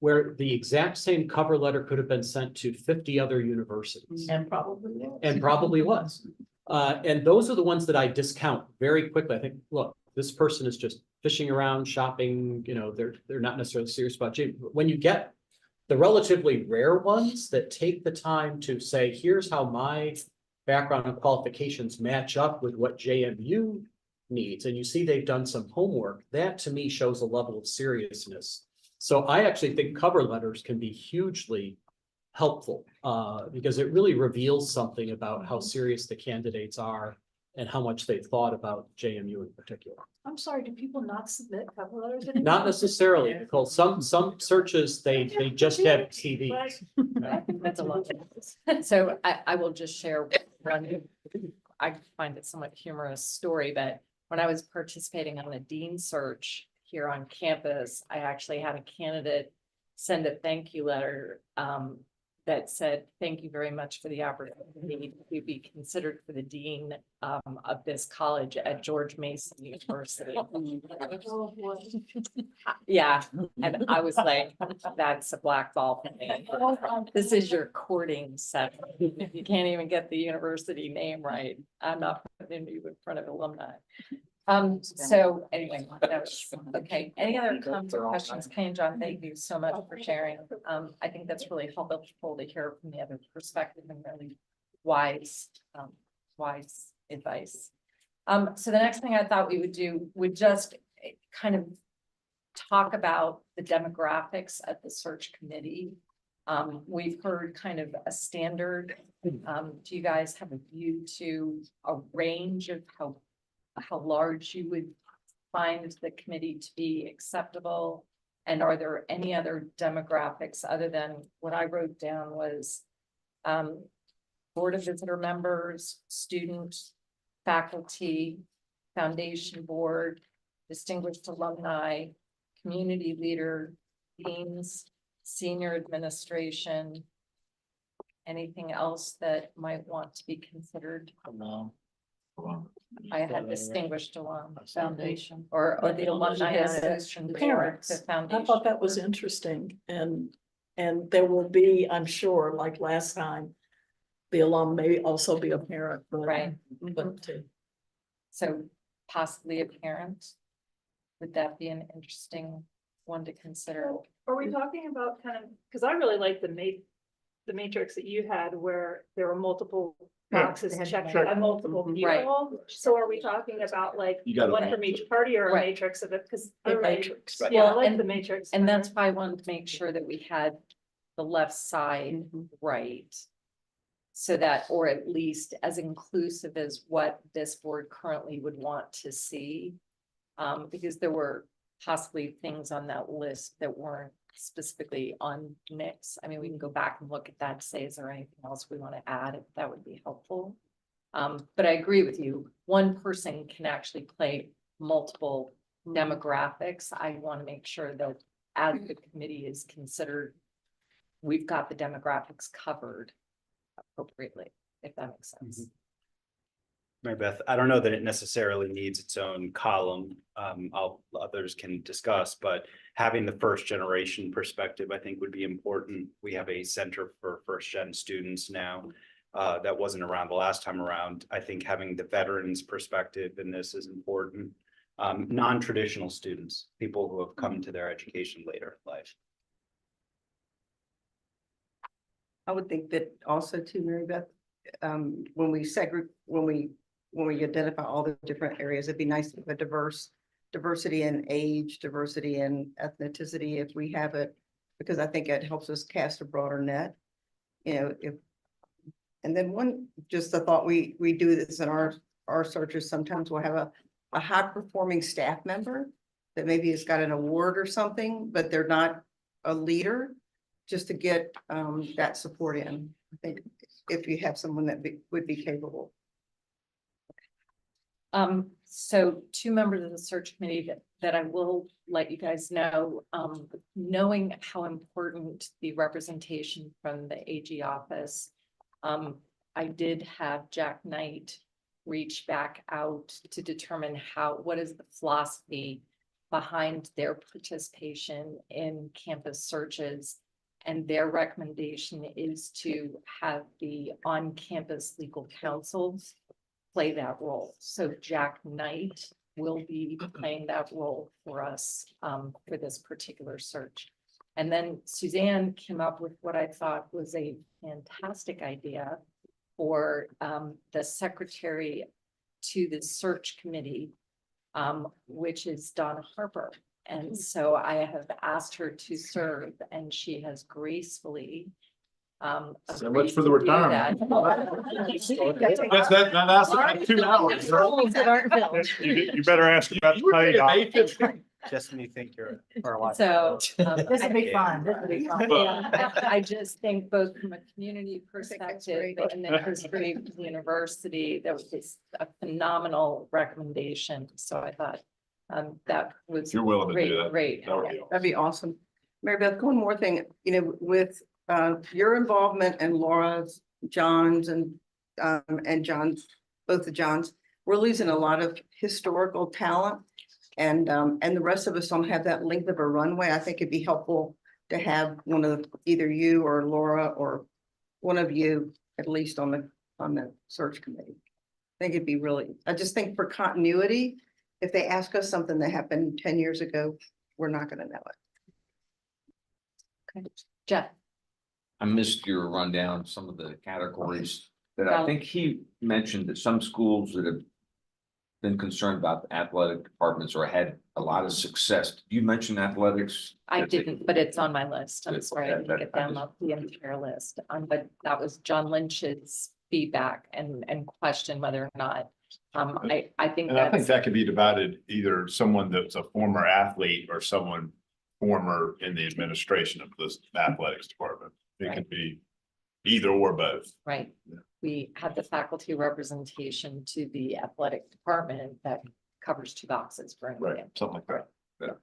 where the exact same cover letter could have been sent to 50 other universities. And probably was. And probably was. And those are the ones that I discount very quickly. I think, look, this person is just fishing around, shopping, they're not necessarily serious about JMU. When you get the relatively rare ones that take the time to say, here's how my background and qualifications match up with what JMU needs, and you see they've done some homework, that to me shows a level of seriousness. So I actually think cover letters can be hugely helpful, because it really reveals something about how serious the candidates are and how much they've thought about JMU in particular. I'm sorry, do people not submit cover letters anymore? Not necessarily, Nicole. Some searches, they just have CVs. That's a lot. So I will just share one, I find it somewhat humorous story, but when I was participating on the dean search here on campus, I actually had a candidate send a thank you letter that said, thank you very much for the opportunity to be considered for the dean of this college at George Mason University. Yeah, and I was like, that's a black ball for me. This is your courting session. If you can't even get the university name right, I'm not putting you in front of alumni. So anyway, that was, okay. Any other comments or questions? Kay and John, thank you so much for sharing. I think that's really helpful to hear from the other perspective and really wise wise advice. So the next thing I thought we would do would just kind of talk about the demographics of the search committee. We've heard kind of a standard. Do you guys have a view to a range of how large you would find the committee to be acceptable? And are there any other demographics other than what I wrote down was board of visitor members, students, faculty, foundation board, distinguished alumni, community leader, deans, senior administration, anything else that might want to be considered? No. I had distinguished alum Foundation. or the alumni Yeah. association board, Parents. the I foundation. thought that was interesting and there will be, I'm sure, like last time, the alum may also be a parent, but. Right. But So possibly a parent. Would that be an interesting one to consider? Are we talking about kind of, because I really like the matrix that you had where there were multiple Yeah. boxes They had checked check- by multiple Right. people. So are we talking about like You got it. one from each party or a Right. matrix of it? Because the matrix. Yeah, I Well, like and- the matrix. And better. that's why I wanted to make sure that we had the left side right. So that, or at least as inclusive as what this board currently would want to see. Because there were possibly things on that list that weren't specifically on mix. I mean, we can go back and look at that, to say, is there anything else we want to add? If that would be helpful. But I agree with you. One person can actually play multiple demographics. I want to make sure that as the committee is considered, we've got the demographics covered appropriately, if that makes sense. Mary Beth, I don't know that it necessarily needs its own column. Others can discuss, but having the first generation perspective, I think would be important. We have a center for first gen students now. That wasn't around the last time around. I think having the veterans perspective in this is important. Non-traditional students, people who have come to their education later in life. I would think that also too, Mary Beth, when we when we identify all the different areas, it'd be nice to have a diversity in age, diversity in ethnicity, if we have it, because I think it helps us cast a broader net. You know, and then just the thought, we do this in our searches, sometimes we'll have a high performing staff member that maybe has got an award or something, but they're not a leader, just to get that support in. I think if you have someone that would be capable. So two members of the search committee that I will let you guys know, knowing how important the representation from the AG office. I did have Jack Knight reach back out to determine what is the philosophy behind their participation in campus searches. And their recommendation is to have the on-campus legal counsels play that role. So Jack Knight will be playing that role for us for this particular search. And then Suzanne came up with what I thought was a fantastic idea for the secretary to the search committee, which is Donna Harper. And so I have asked her to serve, and she has gracefully So much for the retirement. That's like 2 hours. You better ask about the pay. Just when you think you're for a while. So. This will be fun. This will be fun. I just think both from a community perspective and the history of the university, that was a phenomenal recommendation. So I thought that was. If you're willing to do that, Great. that would be awesome. That'd be awesome. Mary Beth, one more thing, with your involvement and Laura's, John's and John's, both the Johns, we're losing a lot of historical talent. And the rest of us don't have that length of a runway. I think it'd be helpful to have one of either you or Laura or one of you at least on the search committee. I think it'd be I just think for continuity, if they ask us something that happened 10 years ago, we're not going to know it. Okay. Jeff. I missed your rundown, some of the categories. that I think he mentioned that some schools that have been concerned about the athletic departments or had a lot of success. Did you mention athletics? I didn't, but it's on my list. I'm Good. sorry, I didn't get down the entire list. But that was John Lynch's feedback and question whether or not. I think And I think that's, that could be divided, either someone that's a former athlete or someone former in the administration of this athletics department. It could be either or both. right. We have the faculty representation to the athletic department that covers two boxes for Right, anything. something like that.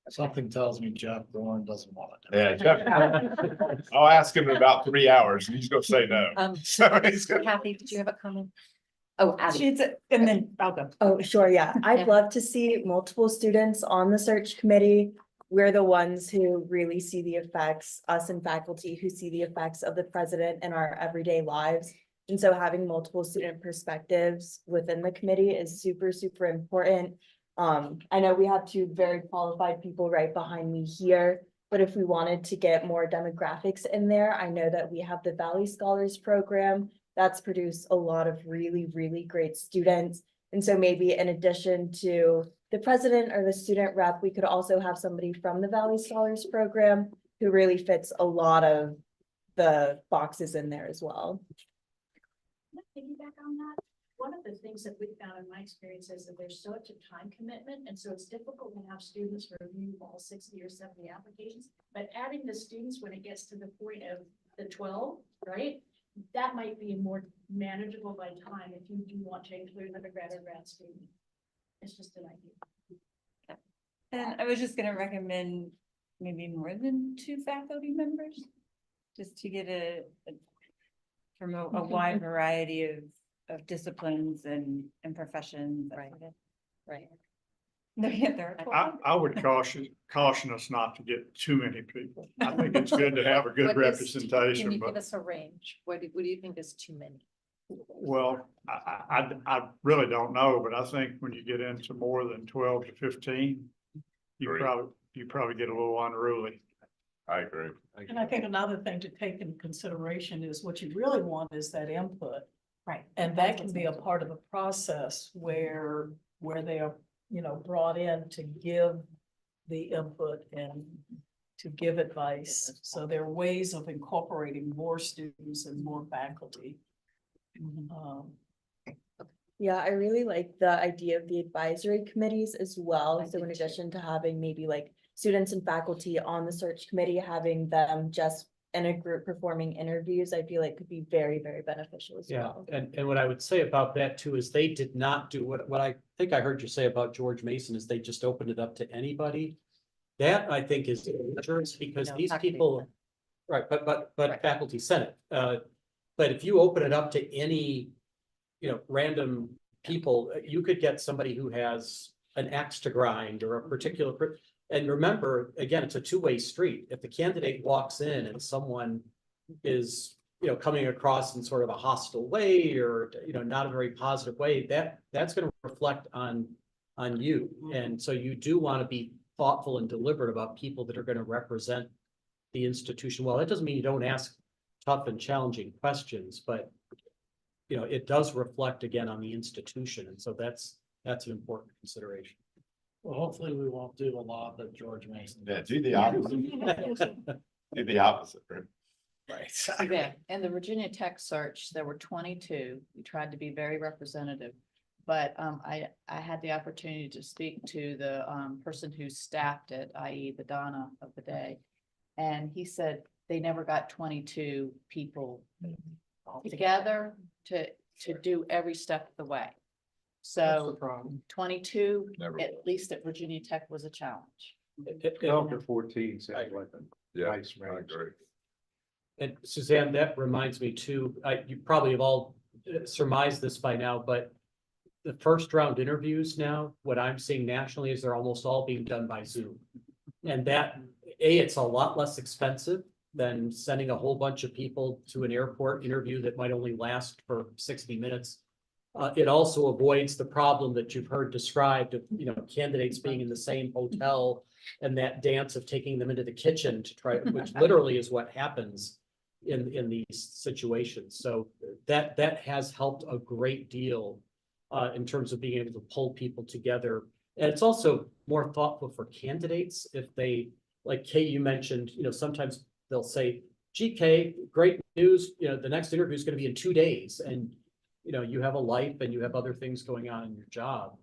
Something tells me Jeff Dorn doesn't want it. Yeah, Jeff, I'll ask him in about 3 hours and he's gonna say no. So he's gonna. Kathy, did you have a comment? Oh, Abby. She's, and then I'll go. Oh, sure, yeah. I'd Yeah. love to see multiple students on the search committee. We're the ones who really see the effects, us and faculty who see the effects of the president in our everyday lives. And so having multiple student perspectives within the committee is super, super important. I know we have two very qualified people right behind me here, but if we wanted to get more demographics in there, I know that we have the Valley Scholars Program that's produced a lot of really, really great students. And so maybe in addition to the president or the student rep, we could also have somebody from the Valley Scholars Program who really fits a lot of the boxes in there as well. Can I piggyback on that? One of the things that we found in my experience is that there's such a time commitment, and so it's difficult to have students review all 60 or 70 applications. But adding the students when it gets to the point of the 12, right? That might be more manageable by time if you do want to include undergrad or grad student. It's just an idea. And I was just gonna recommend maybe more than 2 faculty members, just to get from a wide variety of disciplines and professions. Right. Right. No, yeah, there are 12. I would caution us not to get too many people. I think it's good to have a good What is- Can representation, you give but us a range? What do you think is too many? well, I really don't know, but I think when you get into more than 12 to 15, you Agree. probably get a little unruly. I agree. And I think another thing to take into consideration is what you really want is that input. Right. And that can be a part of the process where they are, brought in to give the input and to give advice. So there are ways of incorporating more students and more faculty. Yeah, I really like the idea of the advisory committees as well. I So in did too. addition to having maybe like students and faculty on the search committee, having them just in a group performing interviews, I feel like could be very, very beneficial as Yeah, well. and what I would say about that too is they did not do what I think I heard you say about George Mason is they just opened it up to anybody. That I think is dangerous because No, these faculty people, senate. right, but Right. faculty senate. But if you open it up to any, random people, you could get somebody who has an axe to grind or a particular. And remember, again, it's a two-way street. If the candidate walks in and someone is, coming across in sort of a hostile way or, not a very positive way, that's going to reflect on you. And so you do want to be thoughtful and deliberate about people that are going to represent the institution. Well, that doesn't mean you don't ask tough and challenging questions, but it does reflect again on the institution. And so that's an important consideration. Well, hopefully we won't do a lot that George Mason. Yeah, do the opposite. Do the opposite, right? Right. Yeah, in the Virginia Tech search, there were 22. We tried to be very representative. But I had the opportunity to speak to the person who staffed it, i.e. the Donna of the day. And he said they never got 22 people together to do every step of the way. So 22, Never. at least at Virginia Tech, was a challenge. 12 to 14 sounds like a Yeah, nice I range. agree. And Suzanne, that reminds me too, you probably have all surmised this by now, but the first round interviews now, what I'm seeing nationally is they're almost all being done by Zoom. And that, it's a lot less expensive than sending a whole bunch of people to an airport interview that might only last for 60 minutes. It also avoids the problem that you've heard described of, candidates being in the same hotel and that dance of taking them into the kitchen to try, which literally is what happens. in these situations. So that has helped a great deal in terms of being able to pull people together. And it's also more thoughtful for candidates if they, like Kay, you mentioned, sometimes they'll say, GK, great news, the next interview is going to be in 2 days. And, you have a life and you have other things going on in your job.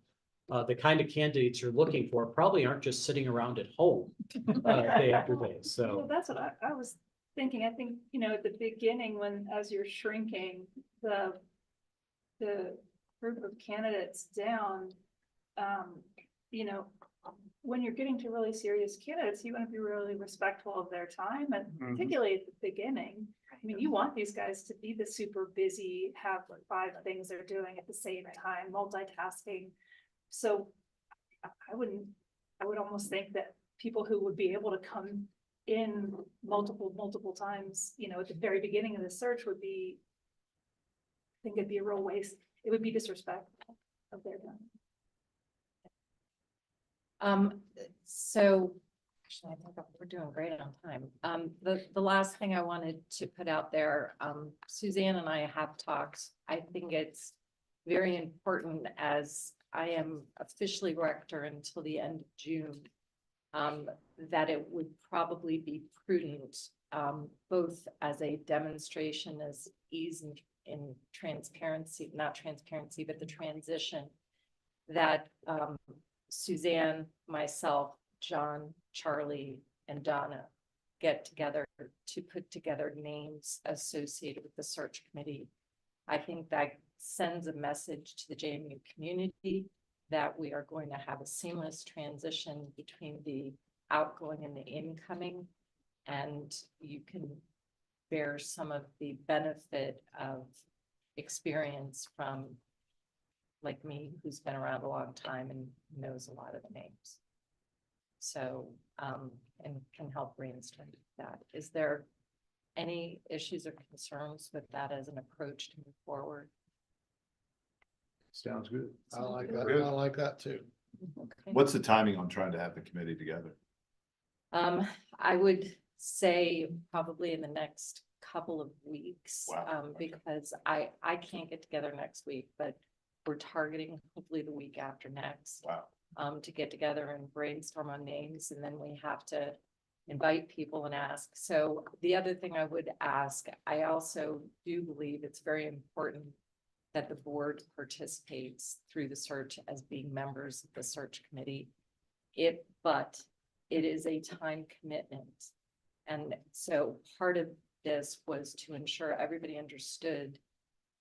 The kind of candidates you're looking for probably aren't just sitting around at home day after day. Well, So, that's what I was thinking. I think, at the beginning, as you're shrinking the group of candidates down, when you're getting to really serious candidates, you want to be really respectful of their time, and particularly at the beginning. I mean, you want these guys to be the super busy, have like 5 things they're doing at the same time, multitasking. So I would almost think that people who would be able to come in multiple times, at the very beginning of the search I think it'd be a real waste. It would be disrespectful of their time. So actually, I think we're doing great on time. The last thing I wanted to put out there, Suzanne and I have talked. I think it's very important, as I am officially rector until the end of June, that it would probably be prudent, both as a demonstration as ease in transparency, not transparency, but the transition, that Suzanne, myself, John, Charlie, and Donna get together to put together names associated with the search committee. I think that sends a message to the JMU community that we are going to have a seamless transition between the outgoing and the incoming, and you can bear some of the benefit of experience from, like me, who's been around a long time and knows a lot of the names. So, and can help brainstorm that. Is there any issues or concerns with that as an approach to move forward? Sounds good. I like that. that. I like that too. Okay. What's the timing on trying to have the committee together? I would say probably in the next couple of weeks. Wow. Because I can't get together next week, but we're targeting hopefully the week after next. Wow. To get together and brainstorm on names, and then we have to invite people and ask. So the other thing I would ask, I also do believe it's very important that the board participates through the search as being members of the search committee. But it is a time commitment. And so part of this was to ensure everybody understood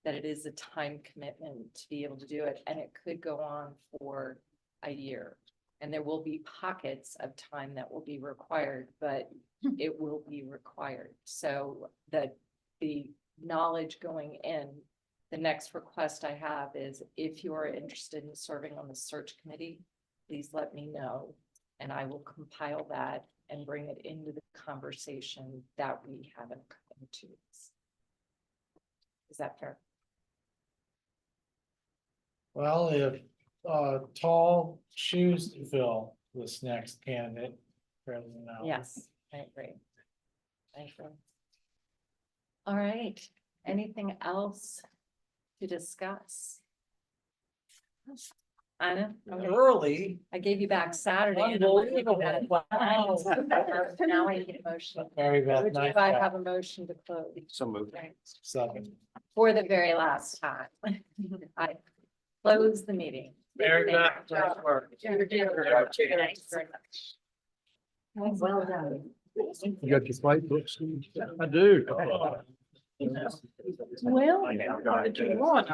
that it is a time commitment to be able to do it, and it could go on for a year. And there will be pockets of time that will be required, but it will be required. So that the knowledge going in, the next request I have is, if you are interested in serving on the search committee, please let me know, and I will compile that and bring it into the conversation that we haven't come to. Is that fair? Well, if tall shoes to fill, this next candidate. Yes, I agree. I agree. All right, anything else to discuss? Anna? Early. I gave you back Saturday. And I'm like, Unbelievable. Wow. now I need a motion. Very bad. Would Nice I job. have a motion to close? So moved. Second. For the very last time. I close the meeting. Very good. Nice work. Thank you very much. Well done. you got your white books? I do. Well, what did you want?